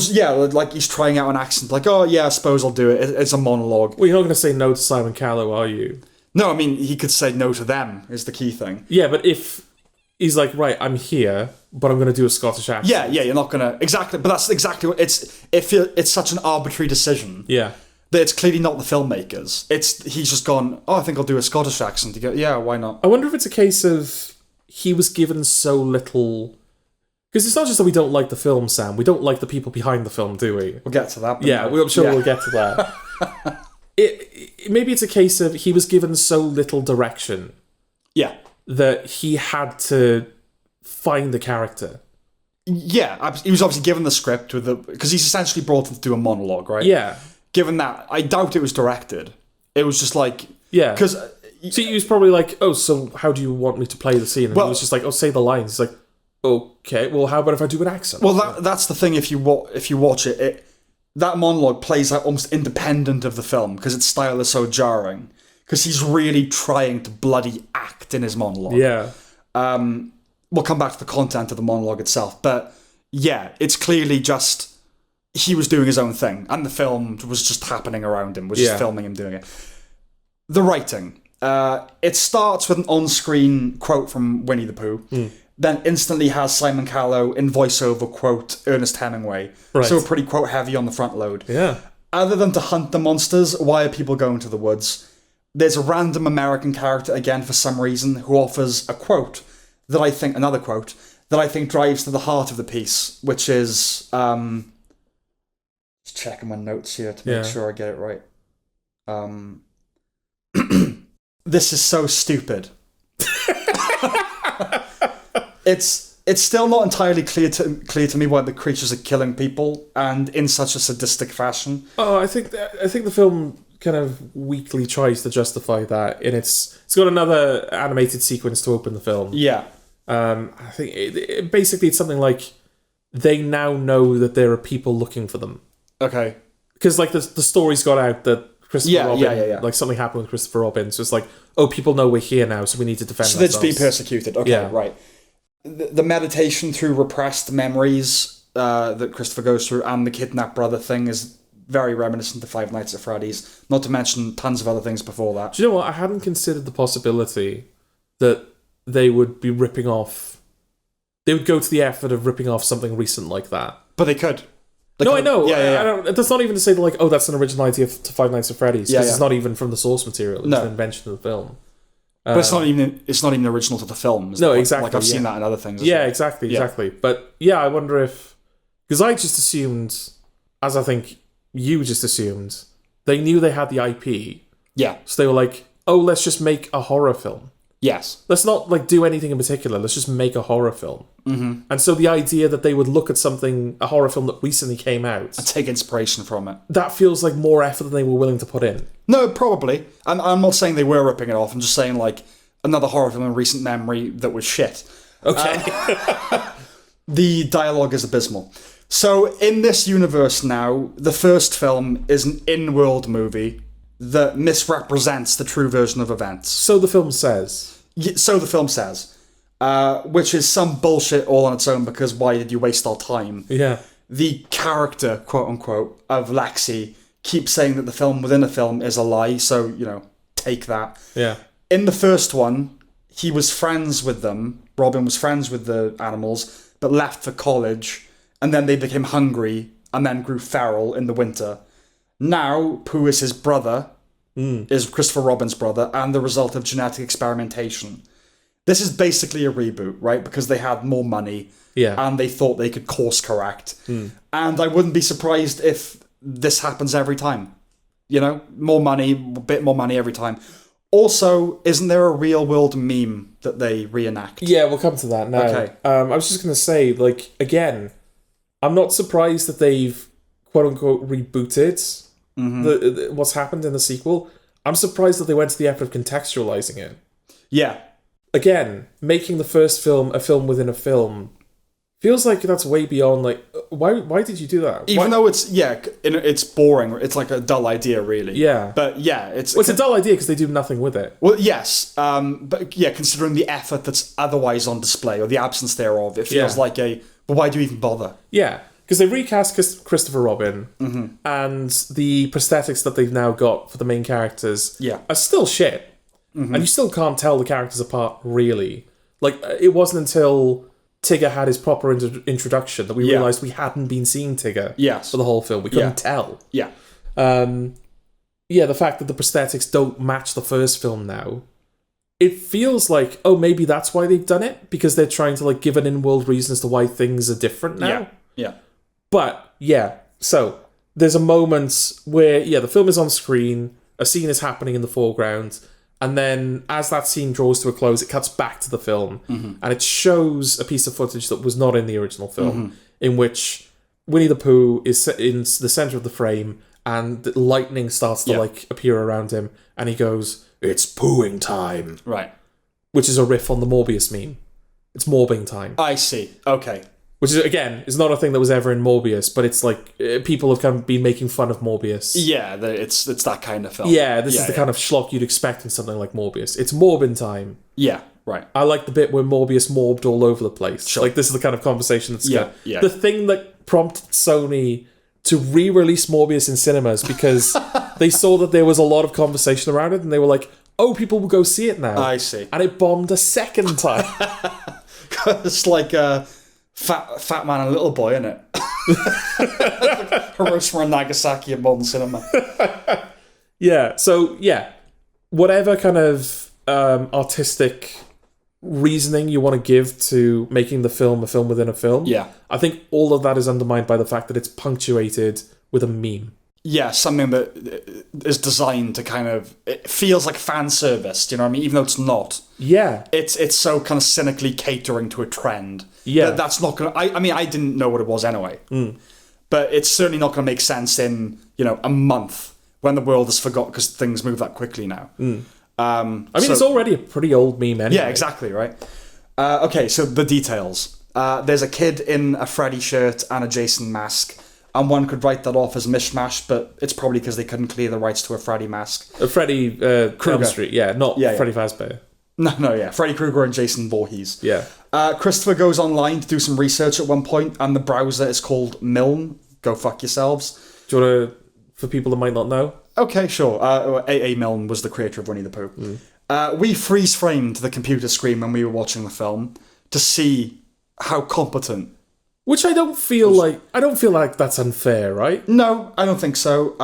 Speaker 1: like he's trying out an accent. Like, oh, yeah, I suppose I'll do it. It's a monologue.
Speaker 2: Well, you're not going to say no to Simon Callow, are you?
Speaker 1: No, I mean, he could say no to them, is the key thing.
Speaker 2: Yeah, but if he's like, right, I'm here, but I'm going to do a Scottish accent.
Speaker 1: Yeah, you're not going to... Exactly, but that's exactly what... It's such an arbitrary decision.
Speaker 2: Yeah.
Speaker 1: That it's clearly not the filmmakers. He's just gone, oh, I think I'll do a Scottish accent. You go, yeah, why not?
Speaker 2: I wonder if it's a case of he was given so little... Because it's not just that we don't like the film, Sam. We don't like the people behind the film, do we?
Speaker 1: We'll get to that.
Speaker 2: Yeah, I'm sure we'll get to that. Maybe it's a case of he was given so little direction.
Speaker 1: Yeah.
Speaker 2: That he had to find the character.
Speaker 1: Yeah, he was obviously given the script because he's essentially brought in to do a monologue, right?
Speaker 2: Yeah.
Speaker 1: Given that, I doubt it was directed. It was just like...
Speaker 2: Yeah.
Speaker 1: Because...
Speaker 2: So he was probably like, oh, so how do you want me to play the scene? And he was just like, oh, say the lines. He's like, okay, well, how about if I do an accent?
Speaker 1: Well, that's the thing. If you watch it, that monologue plays out almost independent of the film because its style is so jarring. Because he's really trying to bloody act in his monologue.
Speaker 2: Yeah.
Speaker 1: We'll come back to the content of the monologue itself. But yeah, it's clearly just he was doing his own thing. And the film was just happening around him, was just filming him doing it. The writing. It starts with an on-screen quote from Winnie-the-Pooh. Then instantly has Simon Callow in voiceover quote Ernest Hemingway. Right. So pretty quote heavy on the front load.
Speaker 2: Yeah.
Speaker 1: Other than to hunt the monsters, why are people going to the woods? There's a random American character again for some reason who offers a quote that I think drives to the heart of the piece, which is just checking my notes here to make sure I get it right. This is so stupid. It's still not entirely clear to me why the creatures are killing people and in such a sadistic fashion.
Speaker 2: Oh, I think the film kind of weakly tries to justify that, and it's got another animated sequence to open the film.
Speaker 1: Yeah.
Speaker 2: I think basically it's something like they now know that there are people looking for them.
Speaker 1: Okay.
Speaker 2: Because like the story's got out that Christopher Robin,
Speaker 1: yeah.
Speaker 2: like something happened with Christopher Robin, so it's like, oh, people know we're here now, so we need to defend ourselves.
Speaker 1: So they'd be persecuted. Okay, right. The meditation through repressed memories that Christopher goes through and the kidnapped brother thing is very reminiscent of Five Nights at Freddy's, not to mention tons of other things before that.
Speaker 2: Do you know what? I hadn't considered the possibility that they would be ripping off... They would go to the effort of ripping off something recent like that.
Speaker 1: But they could.
Speaker 2: I know. Yeah. I don't, that's not even to say that, like, oh, that's an originality to Five Nights at Freddy's, because it's not even from the source material. It's an invention of the film.
Speaker 1: But it's not even original to the film.
Speaker 2: No, exactly.
Speaker 1: Like I've seen that in other things.
Speaker 2: Yeah, exactly. But yeah, I wonder if... Because I just assumed, as I think you just assumed, they knew they had the IP.
Speaker 1: Yeah.
Speaker 2: So they were like, oh, let's just make a horror film.
Speaker 1: Yes.
Speaker 2: Let's not like do anything in particular. Let's just make a horror film. Mm-hmm. And so the idea that they would look at a horror film that recently came out,
Speaker 1: and take inspiration from it,
Speaker 2: that feels like more effort than they were willing to put in.
Speaker 1: No, probably. I'm not saying they were ripping it off. I'm just saying like another horror film in recent memory that was shit.
Speaker 2: Okay.
Speaker 1: The dialogue is abysmal. So in this universe now, the first film is an in-world movie that misrepresents the true version of events.
Speaker 2: So the film says.
Speaker 1: Which is some bullshit all on its own, because why did you waste our time?
Speaker 2: Yeah.
Speaker 1: The character, quote unquote, of Lexi keeps saying that the film within a film is a lie, so, take that.
Speaker 2: Yeah.
Speaker 1: In the first one, he was friends with them. Robin was friends with the animals, but left for college, and then they became hungry, and then grew feral in the winter. Now, Pooh is his brother, is Christopher Robin's brother, and the result of genetic experimentation. This is basically a reboot, right? Because they had more money, and they thought they could course correct. And I wouldn't be surprised if this happens every time. More money, a bit more money every time. Also, isn't there a real-world meme that they reenact?
Speaker 2: Yeah, we'll come to that now.
Speaker 1: Okay.
Speaker 2: I was just going to say, like, again, I'm not surprised that they've, quote-unquote, rebooted what's happened in the sequel. I'm surprised that they went to the effort of contextualizing it.
Speaker 1: Yeah.
Speaker 2: again, making the first film a film within a film feels like that's way beyond, like, why did you do that?
Speaker 1: Even though it's boring, it's like a dull idea, really.
Speaker 2: Yeah.
Speaker 1: But yeah, it's
Speaker 2: a dull idea because they do nothing with it.
Speaker 1: Well, yes, but yeah, considering the effort that's otherwise on display, or the absence thereof, it feels like but why do you even bother?
Speaker 2: Yeah, because they recast Christopher Robin, and the prosthetics that they've now got for the main characters are still shit. And you still can't tell the characters apart, really. Like, it wasn't until Tigger had his proper introduction that we realised we hadn't been seeing Tigger for the whole film. We couldn't tell.
Speaker 1: Yeah.
Speaker 2: The fact that the prosthetics don't match the first film now, it feels like, oh, maybe that's why they've done it, because they're trying to, like, give an in-world reason as to why things are different now.
Speaker 1: Yeah.
Speaker 2: But, so there's a moment where, the film is on screen, a scene is happening in the foreground, and then as that scene draws to a close, it cuts back to the film, and it shows a piece of footage that was not in the original film, in which Winnie-the-Pooh is in the centre of the frame, and lightning starts to appear around him, and he goes, "It's pooing time."
Speaker 1: Right.
Speaker 2: Which is a riff on the Morbius meme. It's morbing time.
Speaker 1: I see. Okay.
Speaker 2: Which is, again, is not a thing that was ever in Morbius, but it's like, people have kind of been making fun of Morbius.
Speaker 1: Yeah, it's that kind of film.
Speaker 2: Yeah, this is the kind of schlock you'd expect in something like Morbius. It's morbin time.
Speaker 1: Yeah, right.
Speaker 2: I like the bit where Morbius morbed all over the place.
Speaker 1: Sure.
Speaker 2: Like, this is the kind of conversation that's
Speaker 1: Yeah.
Speaker 2: The thing that prompted Sony to re-release Morbius in cinemas, because they saw that there was a lot of conversation around it, and they were like, oh, people will go see it now.
Speaker 1: I see.
Speaker 2: And it bombed a second time.
Speaker 1: It's like a fat man and a little boy, isn't it? Hiroshima and Nagasaki at modern cinema.
Speaker 2: Whatever kind of artistic reasoning you want to give to making the film a film within a film, I think all of that is undermined by the fact that it's punctuated with a meme. Yeah,
Speaker 1: something that is designed to kind of... It feels like fan service, do you know what I mean? Even though it's not.
Speaker 2: Yeah.
Speaker 1: It's so kind of cynically catering to a trend.
Speaker 2: Yeah.
Speaker 1: That's not going to... I mean, I didn't know what it was anyway. But it's certainly not going to make sense in, a month when the world has forgot, because things move that quickly now.
Speaker 2: It's already a pretty old meme anyway.
Speaker 1: Yeah, exactly, right? Okay, so the details. There's a kid in a Freddy shirt and a Jason mask. And one could write that off as mishmash, but it's probably because they couldn't clear the rights to a Freddy mask.
Speaker 2: Freddy Elm Street, not Freddy Fazbear.
Speaker 1: No, Freddy Krueger and Jason Voorhees.
Speaker 2: Yeah.
Speaker 1: Christopher goes online to do some research at one point, and the browser is called Milne. Go fuck yourselves.
Speaker 2: Do you want to, for people that might not know?
Speaker 1: Okay, sure. A.A. Milne was the creator of Winnie-the-Pooh. We freeze-framed the computer screen when we were watching the film to see how competent...
Speaker 2: Which I don't feel like that's unfair, right?
Speaker 1: No, I don't think so.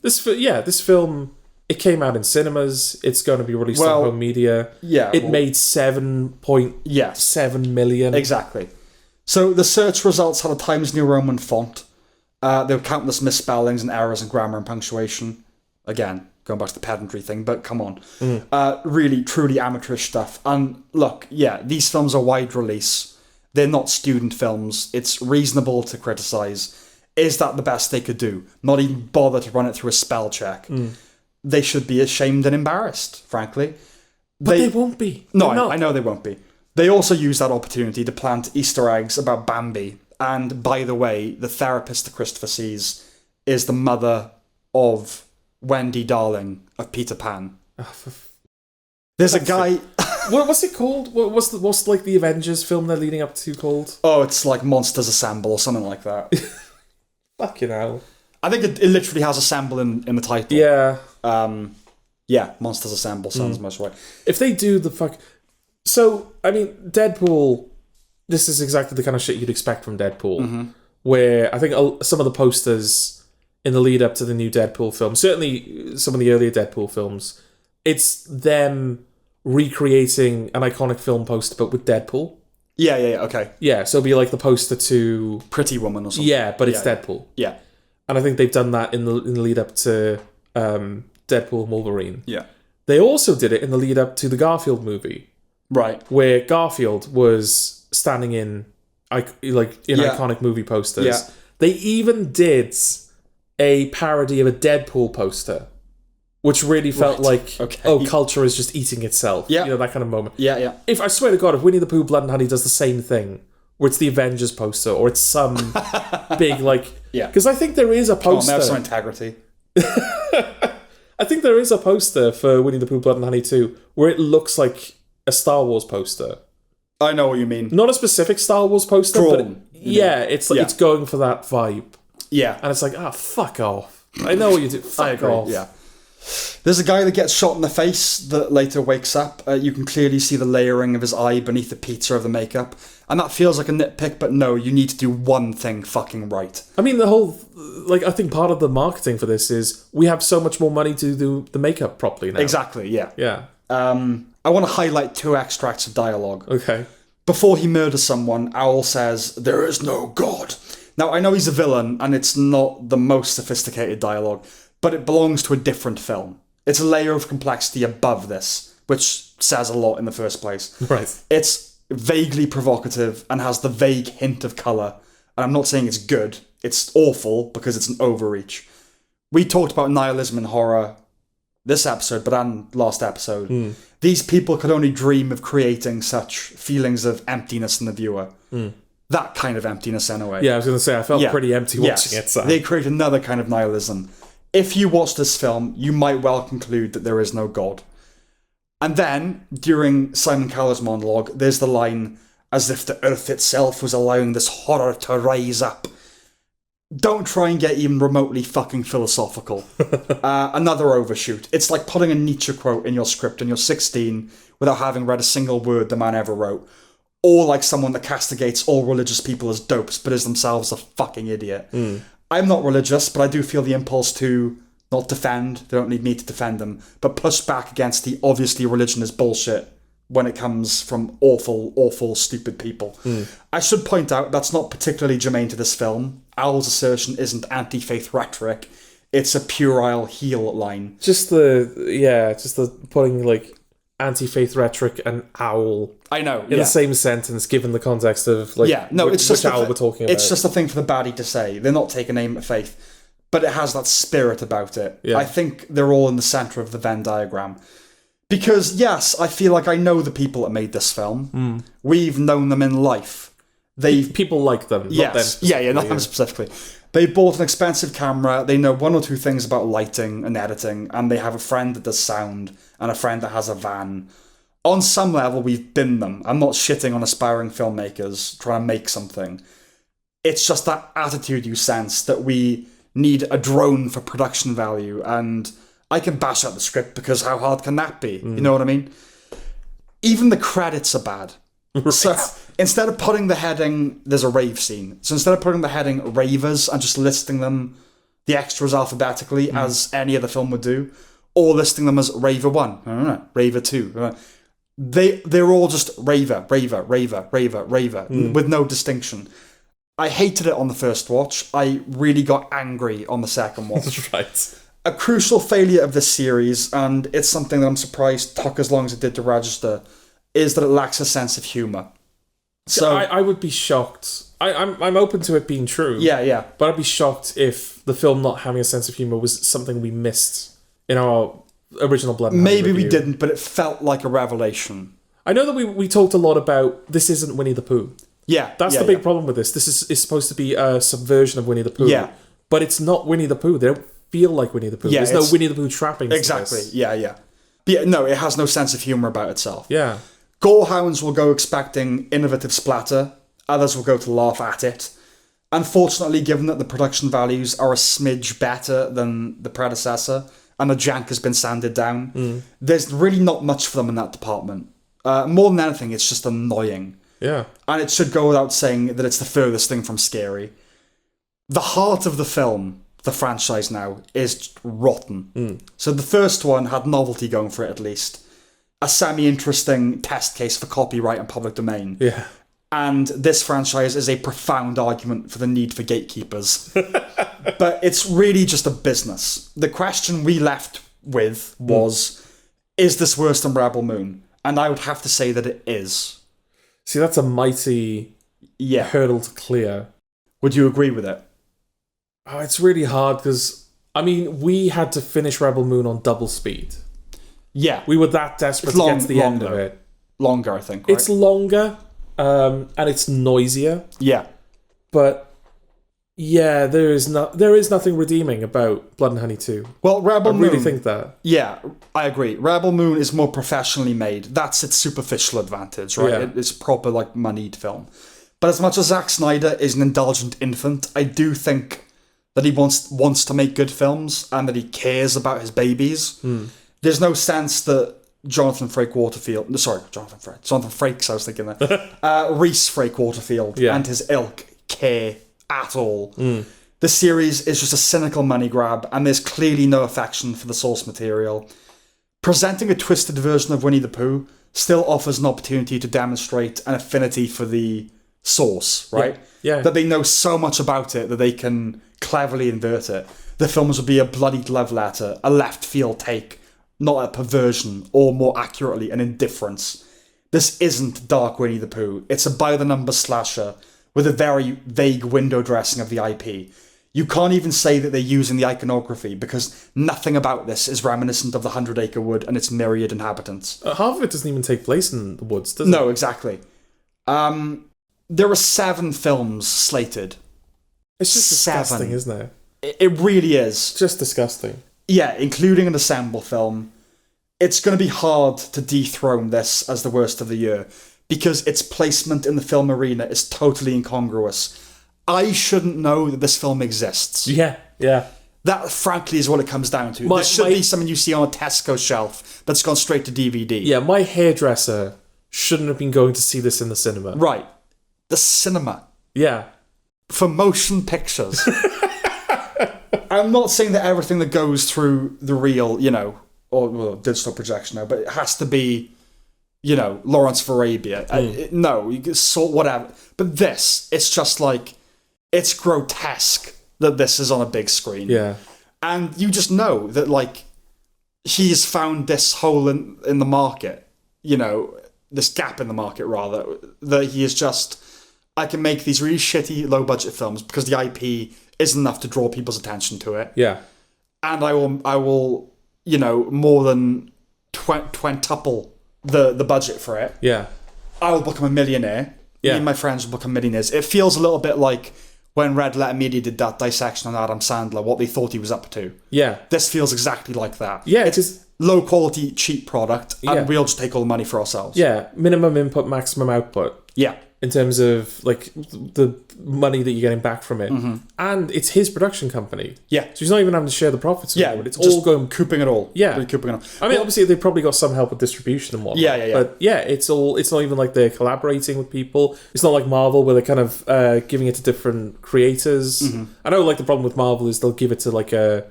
Speaker 2: This film, it came out in cinemas. It's going to be released on home media.
Speaker 1: Yeah,
Speaker 2: it made 7.7 million.
Speaker 1: Exactly. So the search results had a Times New Roman font. There were countless misspellings and errors in grammar and punctuation. Again, going back to the pedantry thing, but come on. Really, truly amateurish stuff. And look, these films are wide release. They're not student films. It's reasonable to criticise. Is that the best they could do? Not even bother to run it through a spell check. They should be ashamed and embarrassed, frankly.
Speaker 2: But they won't be.
Speaker 1: No, I know they won't be. They also use that opportunity to plant Easter eggs about Bambi. And by the way, the therapist that Christopher sees is the mother of Wendy Darling of Peter Pan. There's a guy...
Speaker 2: What's it called? What's like the Avengers film they're leading up to called?
Speaker 1: Oh, it's like Monsters Assemble or something like that.
Speaker 2: Fucking hell.
Speaker 1: I think it literally has Assemble in the title.
Speaker 2: Yeah.
Speaker 1: Monsters Assemble sounds most right.
Speaker 2: If they do the fuck... So, I mean, Deadpool, this is exactly the kind of shit you'd expect from Deadpool. Where I think some of the posters in the lead up to the new Deadpool film, certainly some of the earlier Deadpool films, it's them... recreating an iconic film poster, but with Deadpool.
Speaker 1: Yeah, okay.
Speaker 2: Yeah, so it'll be like the poster to...
Speaker 1: Pretty Woman or something.
Speaker 2: Yeah, but it's Deadpool.
Speaker 1: Yeah.
Speaker 2: And I think they've done that in the lead up to Deadpool and Wolverine.
Speaker 1: Yeah.
Speaker 2: They also did it in the lead up to the Garfield movie.
Speaker 1: Right.
Speaker 2: Where Garfield was standing in iconic movie posters.
Speaker 1: Yeah.
Speaker 2: They even did a parody of a Deadpool poster, which really felt like,
Speaker 1: okay.
Speaker 2: culture is just eating itself.
Speaker 1: Yeah.
Speaker 2: That kind of moment.
Speaker 1: Yeah, yeah.
Speaker 2: If I swear to God, if Winnie-the-Pooh Blood and Honey does the same thing, where it's the Avengers poster, or it's some big,
Speaker 1: Yeah.
Speaker 2: Because I think there is a poster.
Speaker 1: They have some integrity.
Speaker 2: I think there is a poster for Winnie-the-Pooh Blood and Honey 2, where it looks like a Star Wars poster.
Speaker 1: I know what you mean.
Speaker 2: Not a specific Star Wars poster,
Speaker 1: Drawn,
Speaker 2: it's like it's going for that vibe.
Speaker 1: Yeah.
Speaker 2: And it's like, fuck off. I know what you do. Fuck off.
Speaker 1: Yeah. There's a guy that gets shot in the face that later wakes up. You can clearly see the layering of his eye beneath the pizza of the makeup. And that feels like a nitpick, but no, you need to do one thing fucking right.
Speaker 2: I mean, the whole... I think part of the marketing for this is we have so much more money to do the makeup properly now.
Speaker 1: Exactly, yeah.
Speaker 2: Yeah.
Speaker 1: I want to highlight 2 extracts of dialogue.
Speaker 2: Okay.
Speaker 1: Before he murders someone, Owl says, "There is no God." Now, I know he's a villain, and it's not the most sophisticated dialogue, but it belongs to a different film. It's a layer of complexity above this, which says a lot in the first place.
Speaker 2: Right.
Speaker 1: It's vaguely provocative and has the vague hint of colour. And I'm not saying it's good. It's awful because it's an overreach. We talked about nihilism and horror this episode, and last episode. These people could only dream of creating such feelings of emptiness in the viewer. That kind of emptiness, anyway.
Speaker 2: Yeah, I was going to say, I felt pretty empty watching it. So.
Speaker 1: They create another kind of nihilism. If you watch this film, you might well conclude that there is no God. And then, during Simon Cowell's monologue, there's the line, "As if the earth itself was allowing this horror to rise up." Don't try and get even remotely fucking philosophical. Another overshoot. It's like putting a Nietzsche quote in your script when you're 16 without having read a single word the man ever wrote. Or like someone that castigates all religious people as dopes but is themselves a fucking idiot. I'm not religious, but I do feel the impulse to not defend, they don't need me to defend them, but push back against the obviously religion is bullshit when it comes from awful, awful, stupid people. I should point out that's not particularly germane to this film. Owl's assertion isn't anti-faith rhetoric. It's a puerile heel line.
Speaker 2: Just the putting anti-faith rhetoric and owl
Speaker 1: I know,
Speaker 2: in the same sentence, given the context of
Speaker 1: it's just
Speaker 2: which owl we're talking about.
Speaker 1: It's just a thing for the baddie to say. They're not taking aim at faith, but it has that spirit about it.
Speaker 2: Yeah.
Speaker 1: I think they're all in the centre of the Venn diagram. Because, yes, I feel like I know the people that made this film. We've known them in life.
Speaker 2: People like them,
Speaker 1: yes.
Speaker 2: not them specifically.
Speaker 1: Not them specifically. They bought an expensive camera, they know 1 or 2 things about lighting and editing, and they have a friend that does sound, and a friend that has a van. On some level, we've been them. I'm not shitting on aspiring filmmakers trying to make something. It's just that attitude you sense that we need a drone for production value, and I can bash out the script because how hard can that be? You know what I mean? Even the credits are bad. Right. So instead of putting the heading, there's a rave scene. So instead of putting the heading ravers and just listing them, the extras alphabetically, as any other film would do, or listing them as raver 1, raver 2, they're all just raver, with no distinction. I hated it on the first watch. I really got angry on the second watch.
Speaker 2: Right.
Speaker 1: A crucial failure of this series, and it's something that I'm surprised took as long as it did to register, is that it lacks a sense of humour. So
Speaker 2: I would be shocked. I'm open to it being true.
Speaker 1: Yeah.
Speaker 2: But I'd be shocked if the film not having a sense of humour was something we missed in our original Blood and Honey
Speaker 1: Maybe
Speaker 2: review.
Speaker 1: we didn't, but it felt like a revelation.
Speaker 2: I know that we talked a lot about this isn't Winnie-the-Pooh.
Speaker 1: Yeah.
Speaker 2: That's the big problem with this. This is supposed to be a subversion of Winnie-the-Pooh.
Speaker 1: Yeah.
Speaker 2: But it's not Winnie-the-Pooh. They don't feel like Winnie-the-Pooh.
Speaker 1: Yeah,
Speaker 2: There's no Winnie-the-Pooh trappings.
Speaker 1: Exactly.
Speaker 2: To this.
Speaker 1: Yeah. But yeah, no, it has no sense of humour about itself.
Speaker 2: Yeah.
Speaker 1: Gorehounds will go expecting innovative splatter. Others will go to laugh at it. Unfortunately, given that the production values are a smidge better than the predecessor, and the jank has been sanded down, there's really not much for them in that department. More than anything, it's just annoying.
Speaker 2: Yeah.
Speaker 1: And it should go without saying that it's the furthest thing from scary. The heart of the film, the franchise now, is rotten. So the first one had novelty going for it, at least. A semi-interesting test case for copyright and public domain.
Speaker 2: Yeah.
Speaker 1: And this franchise is a profound argument for the need for gatekeepers. But it's really just a business. The question we left with was, is this worse than Rebel Moon? And I would have to say that it is.
Speaker 2: See, that's a mighty hurdle to clear.
Speaker 1: Would you agree with it?
Speaker 2: Oh, it's really hard because I mean, we had to finish Rebel Moon on double speed.
Speaker 1: Yeah.
Speaker 2: We were that desperate to get to the end of it.
Speaker 1: Longer, I think, right?
Speaker 2: It's longer, and it's noisier.
Speaker 1: Yeah.
Speaker 2: But yeah, there is nothing redeeming about Blood and Honey 2.
Speaker 1: Well, Rebel Moon...
Speaker 2: I really think that.
Speaker 1: Yeah, I agree. Rebel Moon is more professionally made. That's its superficial advantage, right?
Speaker 2: Yeah.
Speaker 1: It's proper, like, moneyed film. But as much as Zack Snyder is an indulgent infant, I do think that he wants to make good films and that he cares about his babies. There's no sense that Jonathan Frakes, I was thinking that. Reese Frake Waterfield and his ilk care at all. The series is just a cynical money grab, and there's clearly no affection for the source material. Presenting a twisted version of Winnie-the-Pooh still offers an opportunity to demonstrate an affinity for the source, right?
Speaker 2: Yeah.
Speaker 1: That they know so much about it that they can cleverly invert it. The films would be a bloodied love letter, a left field take, not a perversion, or more accurately, an indifference. This isn't Dark Winnie-the-Pooh. It's a by-the-numbers slasher with a very vague window dressing of the IP. You can't even say that they're using the iconography because nothing about this is reminiscent of the 100-Acre Wood and its myriad inhabitants.
Speaker 2: Half of it doesn't even take place in the woods, does it?
Speaker 1: No, exactly. There are 7 films slated.
Speaker 2: It's just disgusting, isn't it?
Speaker 1: It really is.
Speaker 2: Just disgusting.
Speaker 1: Yeah, including an assemble film. It's going to be hard to dethrone this as the worst of the year because its placement in the film arena is totally incongruous. I shouldn't know that this film exists.
Speaker 2: Yeah.
Speaker 1: That, frankly, is what it comes down to. This should be something you see on a Tesco shelf that's gone straight to DVD.
Speaker 2: Yeah, my hairdresser shouldn't have been going to see this in the cinema.
Speaker 1: Right. The cinema.
Speaker 2: Yeah.
Speaker 1: For motion pictures. I'm not saying that everything that goes through the reel, or digital projection now, but it has to be, Lawrence of Arabia. No, you can sort whatever. But this, it's just like, it's grotesque that this is on a big screen.
Speaker 2: Yeah.
Speaker 1: And you just know that, like, he's found this hole in the market, this gap in the market, rather, that he is just, I can make these really shitty low-budget films because the IP isn't enough to draw people's attention to it.
Speaker 2: Yeah.
Speaker 1: And I will more than quintuple the budget for it.
Speaker 2: Yeah.
Speaker 1: I will become a millionaire.
Speaker 2: Yeah.
Speaker 1: Me and my friends will become millionaires. It feels a little bit like when Red Letter Media did that dissection on Adam Sandler, what they thought he was up to.
Speaker 2: Yeah.
Speaker 1: This feels exactly like that.
Speaker 2: Yeah,
Speaker 1: it's low quality, cheap product, and we'll just take all the money for ourselves.
Speaker 2: Yeah. Minimum input, maximum output.
Speaker 1: Yeah.
Speaker 2: In terms of, like, the money that you're getting back from it. Mm-hmm. And it's his production company.
Speaker 1: Yeah.
Speaker 2: So he's not even having to share the profits with anyone. It's
Speaker 1: just
Speaker 2: all going...
Speaker 1: cooping it all.
Speaker 2: Yeah.
Speaker 1: Recouping it all.
Speaker 2: I mean, obviously, they've probably got some help with distribution and whatnot.
Speaker 1: Yeah.
Speaker 2: But, yeah, it's not even like they're collaborating with people. It's not like Marvel, where they're kind of giving it to different creators. Mm-hmm. I know, like, the problem with Marvel is they'll give it to, like, a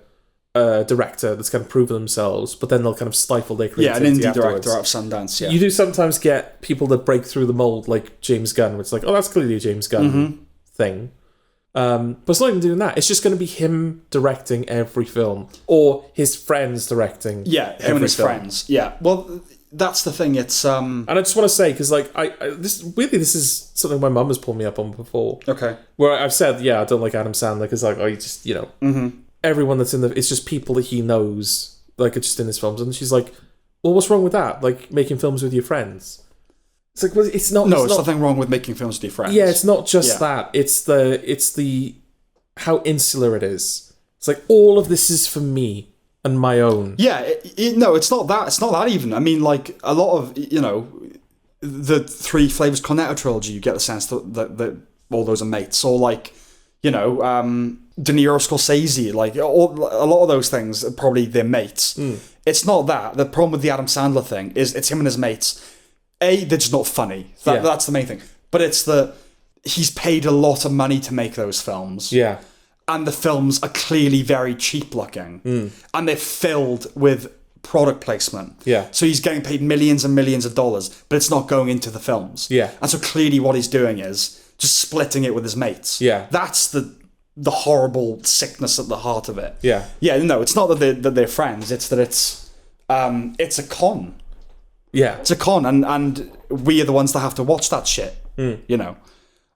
Speaker 2: director that's kind of proven themselves, but then they'll kind of stifle their creativity.
Speaker 1: Yeah, an indie
Speaker 2: afterwards.
Speaker 1: director out of Sundance. Yeah,
Speaker 2: you do sometimes get people that break through the mold, like James Gunn, where it's like, oh, that's clearly a James Gunn thing. But it's not even doing that. It's just going to be him directing every film, or his friends directing.
Speaker 1: Yeah, him and his friends. Yeah, well, that's the thing. It's
Speaker 2: and I just want to say, because like this is something my mum has pulled me up on before.
Speaker 1: Okay,
Speaker 2: where I've said, I don't like Adam Sandler because like, you just everyone that's in it's just people that he knows, like, it's just in his films, and she's like, well, what's wrong with that? Like, making films with your friends. It's like, well, it's not.
Speaker 1: No, it's nothing wrong with making films with your friends.
Speaker 2: Yeah, it's not just that. It's the how insular it is. It's like, all of this is for me and my own.
Speaker 1: Yeah, no, it's not that. It's not that even. I mean, like, a lot of the Three Flavors Cornetto trilogy, you get the sense that all those are mates, or like, De Niro, Scorsese, like, a lot of those things are probably their mates. It's not that. The problem with the Adam Sandler thing is it's him and his mates. They're just not funny. That's the main thing. But it's that he's paid a lot of money to make those films.
Speaker 2: Yeah.
Speaker 1: And the films are clearly very cheap looking. And they're filled with product placement.
Speaker 2: Yeah.
Speaker 1: So he's getting paid millions and millions of dollars, but it's not going into the films.
Speaker 2: Yeah.
Speaker 1: And so clearly what he's doing is just splitting it with his mates.
Speaker 2: Yeah.
Speaker 1: That's the horrible sickness at the heart of it.
Speaker 2: Yeah.
Speaker 1: Yeah, no, it's not that they're friends, it's that it's a con.
Speaker 2: Yeah.
Speaker 1: It's a con, and we are the ones that have to watch that shit,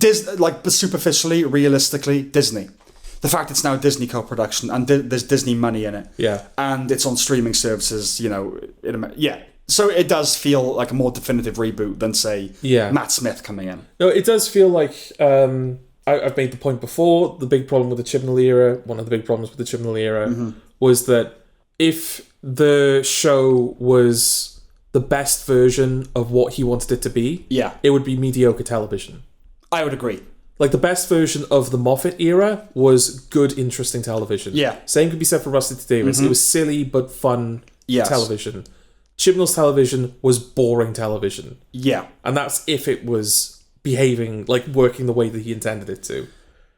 Speaker 1: but superficially, realistically, Disney. The fact it's now a Disney co-production and there's Disney money in it.
Speaker 2: Yeah.
Speaker 1: And it's on streaming services, So it does feel like a more definitive reboot than, say, Matt Smith coming in.
Speaker 2: No, it does feel like, I've made the point before, the big problem with the Chibnall era, one of the big problems with the Chibnall era, was that if the show was the best version of what he wanted it to be, it would be mediocre television.
Speaker 1: I would agree.
Speaker 2: Like, the best version of the Moffat era was good, interesting television.
Speaker 1: Yeah.
Speaker 2: Same could be said for Rusty T. Davies. It was silly but fun television. Chibnall's television was boring television. Yeah. And that's if it was behaving, like, working the way that he intended it to.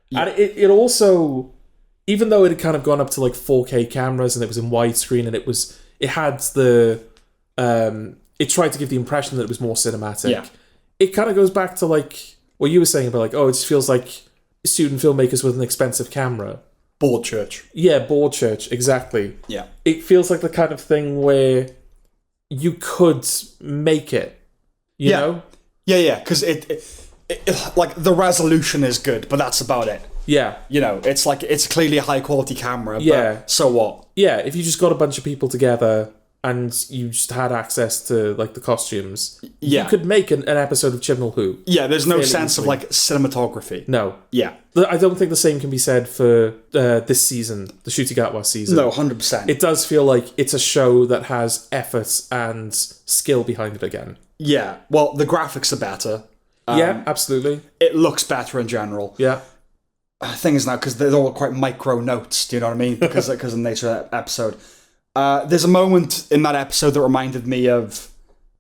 Speaker 2: Yeah. And it also, even though it had kind of gone up to, like, 4K cameras and it was in widescreen and it had the, it tried to give the impression that it was more cinematic. Yeah. It kind of goes back to, like, what you were saying about, like, it just feels like student filmmakers with an expensive camera.
Speaker 1: Board church.
Speaker 2: Yeah, board church, exactly. Yeah. It feels like the kind of thing where you could make it, you know?
Speaker 1: Yeah, because it like, the resolution is good, but that's about it. Yeah. It's like, it's clearly a high-quality camera, but so what?
Speaker 2: Yeah, if you just got a bunch of people together and you just had access to, like, the costumes, you could make an episode of Chibnall Who.
Speaker 1: Yeah, there's no sense of, like, cinematography.
Speaker 2: No. Yeah. I don't think the same can be said for this season, the Shutigatwa season.
Speaker 1: No, 100%.
Speaker 2: It does feel like it's a show that has effort and skill behind it again.
Speaker 1: Yeah, well, the graphics are better.
Speaker 2: Yeah, absolutely.
Speaker 1: It looks better in general. Yeah. The thing is now, because they're all quite micro notes, do you know what I mean? Because of the nature of that episode. There's a moment in that episode that reminded me of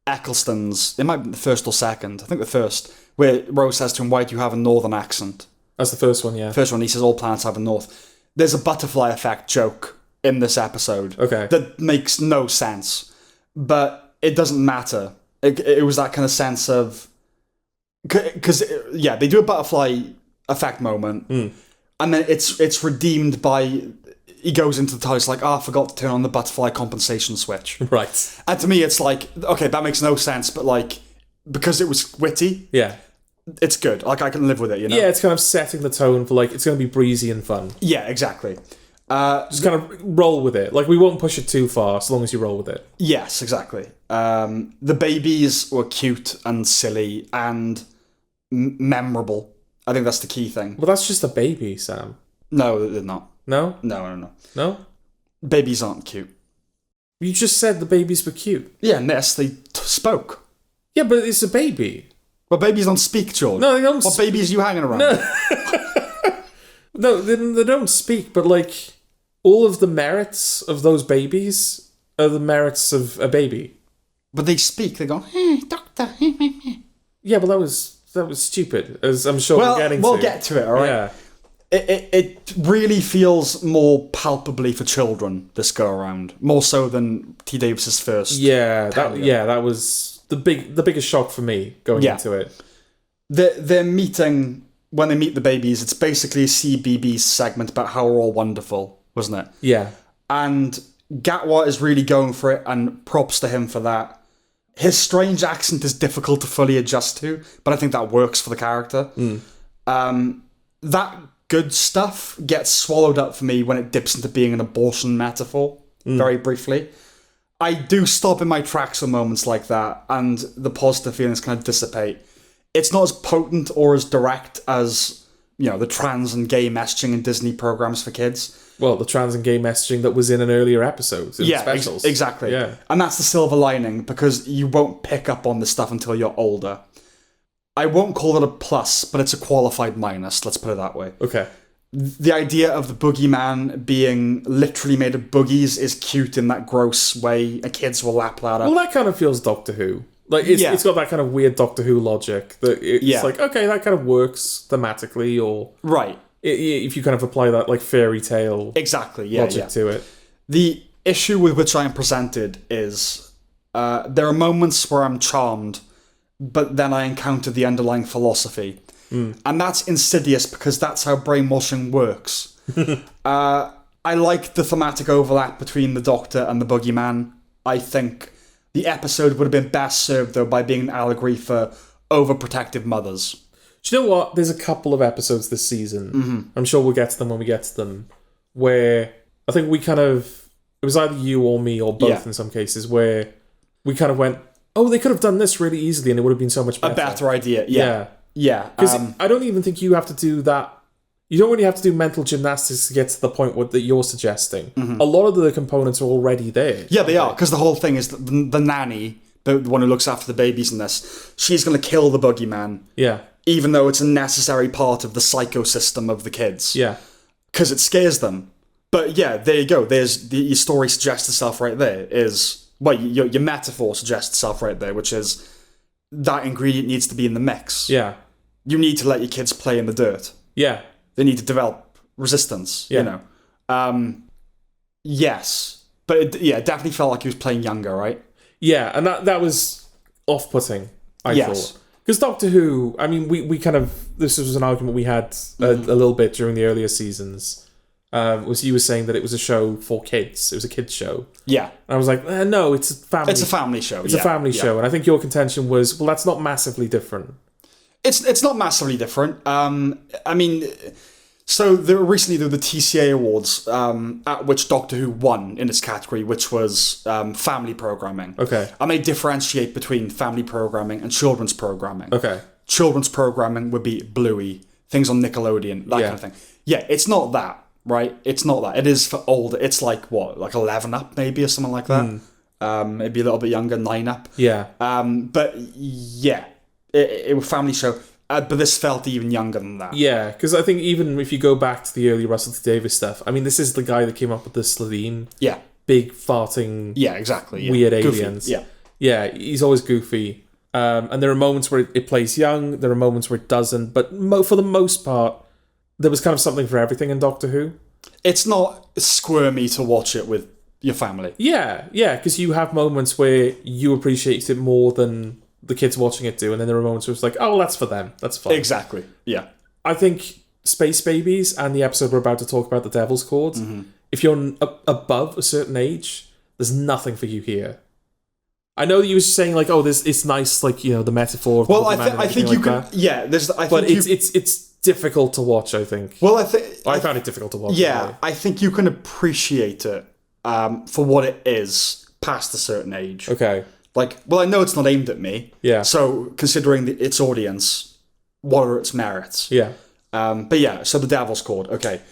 Speaker 1: Eccleston's. It might be the first or second. I think the first, where Rose says to him, "Why do you have a northern accent?"
Speaker 2: That's the first one, yeah.
Speaker 1: First one, he says, "All planets have a north." There's a butterfly effect joke in this episode that makes no sense, but it doesn't matter. It was that kind of sense of... Because, they do a butterfly effect moment, and then it's redeemed by... He goes into the title, it's like, I forgot to turn on the butterfly compensation switch. Right. And to me, it's like, okay, that makes no sense, but, like, because it was witty, it's good. Like, I can live with it, you know?
Speaker 2: Yeah, it's kind of setting the tone for, like, it's going to be breezy and fun.
Speaker 1: Yeah, exactly.
Speaker 2: Just kind of roll with it. Like, we won't push it too far, as long as you roll with it.
Speaker 1: Yes, exactly. The babies were cute and silly and memorable. I think that's the key thing.
Speaker 2: Well, that's just a baby, Sam.
Speaker 1: No, they're not.
Speaker 2: No?
Speaker 1: No.
Speaker 2: No?
Speaker 1: Babies aren't cute.
Speaker 2: You just said the babies were cute.
Speaker 1: Yeah, Ness, they spoke.
Speaker 2: Yeah, but it's a baby.
Speaker 1: Well, babies don't speak, George.
Speaker 2: No, they don't.
Speaker 1: What babies are you hanging around?
Speaker 2: No, no, they don't speak. But, like, all of the merits of those babies are the merits of a baby.
Speaker 1: But they speak. They go, "Hey, doctor."
Speaker 2: Yeah, but that was stupid. As I'm sure we're getting to.
Speaker 1: We'll get to it. All right. Yeah. It really feels more palpably for children this go around, more so than T. Davis's first.
Speaker 2: Yeah, that was the biggest shock for me going into it.
Speaker 1: They're meeting when they meet the babies. It's basically a CBB segment about how we're all wonderful, wasn't it? Yeah. And Gatwa is really going for it, and props to him for that. His strange accent is difficult to fully adjust to, but I think that works for the character. That good stuff gets swallowed up for me when it dips into being an abortion metaphor, very briefly. I do stop in my tracks for moments like that, and the positive feelings kind of dissipate. It's not as potent or as direct as, the trans and gay messaging in Disney programs for kids.
Speaker 2: Well, the trans and gay messaging that was in an earlier episode, in specials.
Speaker 1: Exactly. Yeah. And that's the silver lining, because you won't pick up on this stuff until you're older. I won't call it a plus, but it's a qualified minus, let's put it that way. Okay. The idea of the boogeyman being literally made of boogies is cute in that gross way. Kids will lap that up.
Speaker 2: Well, that kind of feels Doctor Who. Like, it's got that kind of weird Doctor Who logic. That it's like, okay, that kind of works thematically, or... Right. If you kind of apply that, like, fairy tale logic to it. The issue with which I am presented is there are moments where I'm charmed, but then I encounter the underlying philosophy. And that's insidious, because that's how brainwashing works. I like the thematic overlap between the Doctor and the Boogeyman. I think the episode would have been best served, though, by being an allegory for overprotective mothers. Do you know what? There's a couple of episodes this season. I'm sure we'll get to them when we get to them, where I think we kind of, it was either you or me or both in some cases, where we kind of went, oh, they could have done this really easily and it would have been so much better.
Speaker 1: A better idea, yeah.
Speaker 2: Because I don't even think you have to do that. You don't really have to do mental gymnastics to get to the point that you're suggesting. A lot of the components are already there.
Speaker 1: Yeah, they are, because the whole thing is that the nanny, the one who looks after the babies in this, she's going to kill the boogeyman.
Speaker 2: Yeah.
Speaker 1: Even though it's a necessary part of the psychosystem of the kids.
Speaker 2: Yeah.
Speaker 1: Because it scares them. But yeah, there you go. There's your story suggests itself right there. Your metaphor suggests itself right there, which is that ingredient needs to be in the mix.
Speaker 2: Yeah.
Speaker 1: You need to let your kids play in the dirt.
Speaker 2: Yeah.
Speaker 1: They need to develop resistance, you know. Yes. But it definitely felt like he was playing younger, right?
Speaker 2: Yeah, and that was off-putting, I thought. Because Doctor Who, I mean, we kind of, this was an argument we had a little bit during the earlier seasons, was you were saying that it was a show for kids. It was a kids show. Yeah. And I was like, no, it's a family.
Speaker 1: It's a family show.
Speaker 2: It's a family show. And I think your contention was, well, that's not massively different.
Speaker 1: It's not massively different. I mean, so recently there were the TCA Awards, at which Doctor Who won in its category, which was family programming.
Speaker 2: Okay.
Speaker 1: And they differentiate between family programming and children's programming.
Speaker 2: Okay.
Speaker 1: Children's programming would be Bluey, things on Nickelodeon, that kind of thing. Yeah, it's not that, right? It's not that. It is for older. It's like, what, like 11 up maybe or something like that? Maybe a little bit younger, 9 up.
Speaker 2: Yeah.
Speaker 1: But yeah, it was a family show. But this felt even younger than that.
Speaker 2: Yeah, because I think even if you go back to the early Russell T Davies stuff, I mean, this is the guy that came up with the Slitheen.
Speaker 1: Yeah.
Speaker 2: Big, farting...
Speaker 1: Yeah, exactly. Yeah.
Speaker 2: Weird
Speaker 1: Goofy.
Speaker 2: aliens.
Speaker 1: Yeah.
Speaker 2: Yeah, he's always goofy. And there are moments where it plays young, there are moments where it doesn't, but for the most part, there was kind of something for everything in Doctor Who.
Speaker 1: It's not squirmy to watch it with your family.
Speaker 2: Yeah, because you have moments where you appreciate it more than the kids watching it do, and then there are moments where it's like, oh, well, that's for them. That's fun.
Speaker 1: Exactly, yeah.
Speaker 2: I think Space Babies and the episode we're about to talk about, The Devil's Chord, if you're above a certain age, there's nothing for you here. I know that you were saying, like, oh, it's nice, like, you know, the metaphor of
Speaker 1: I think you can... Yeah,
Speaker 2: it's difficult to watch, I think.
Speaker 1: Well,
Speaker 2: I found it difficult to watch.
Speaker 1: Yeah,
Speaker 2: anyway.
Speaker 1: I think you can appreciate it for what it is past a certain age.
Speaker 2: Okay.
Speaker 1: Like, well, I know it's not aimed at me.
Speaker 2: Yeah.
Speaker 1: So, considering its audience, what are its merits?
Speaker 2: Yeah.
Speaker 1: But yeah, so The Devil's Chord. Okay.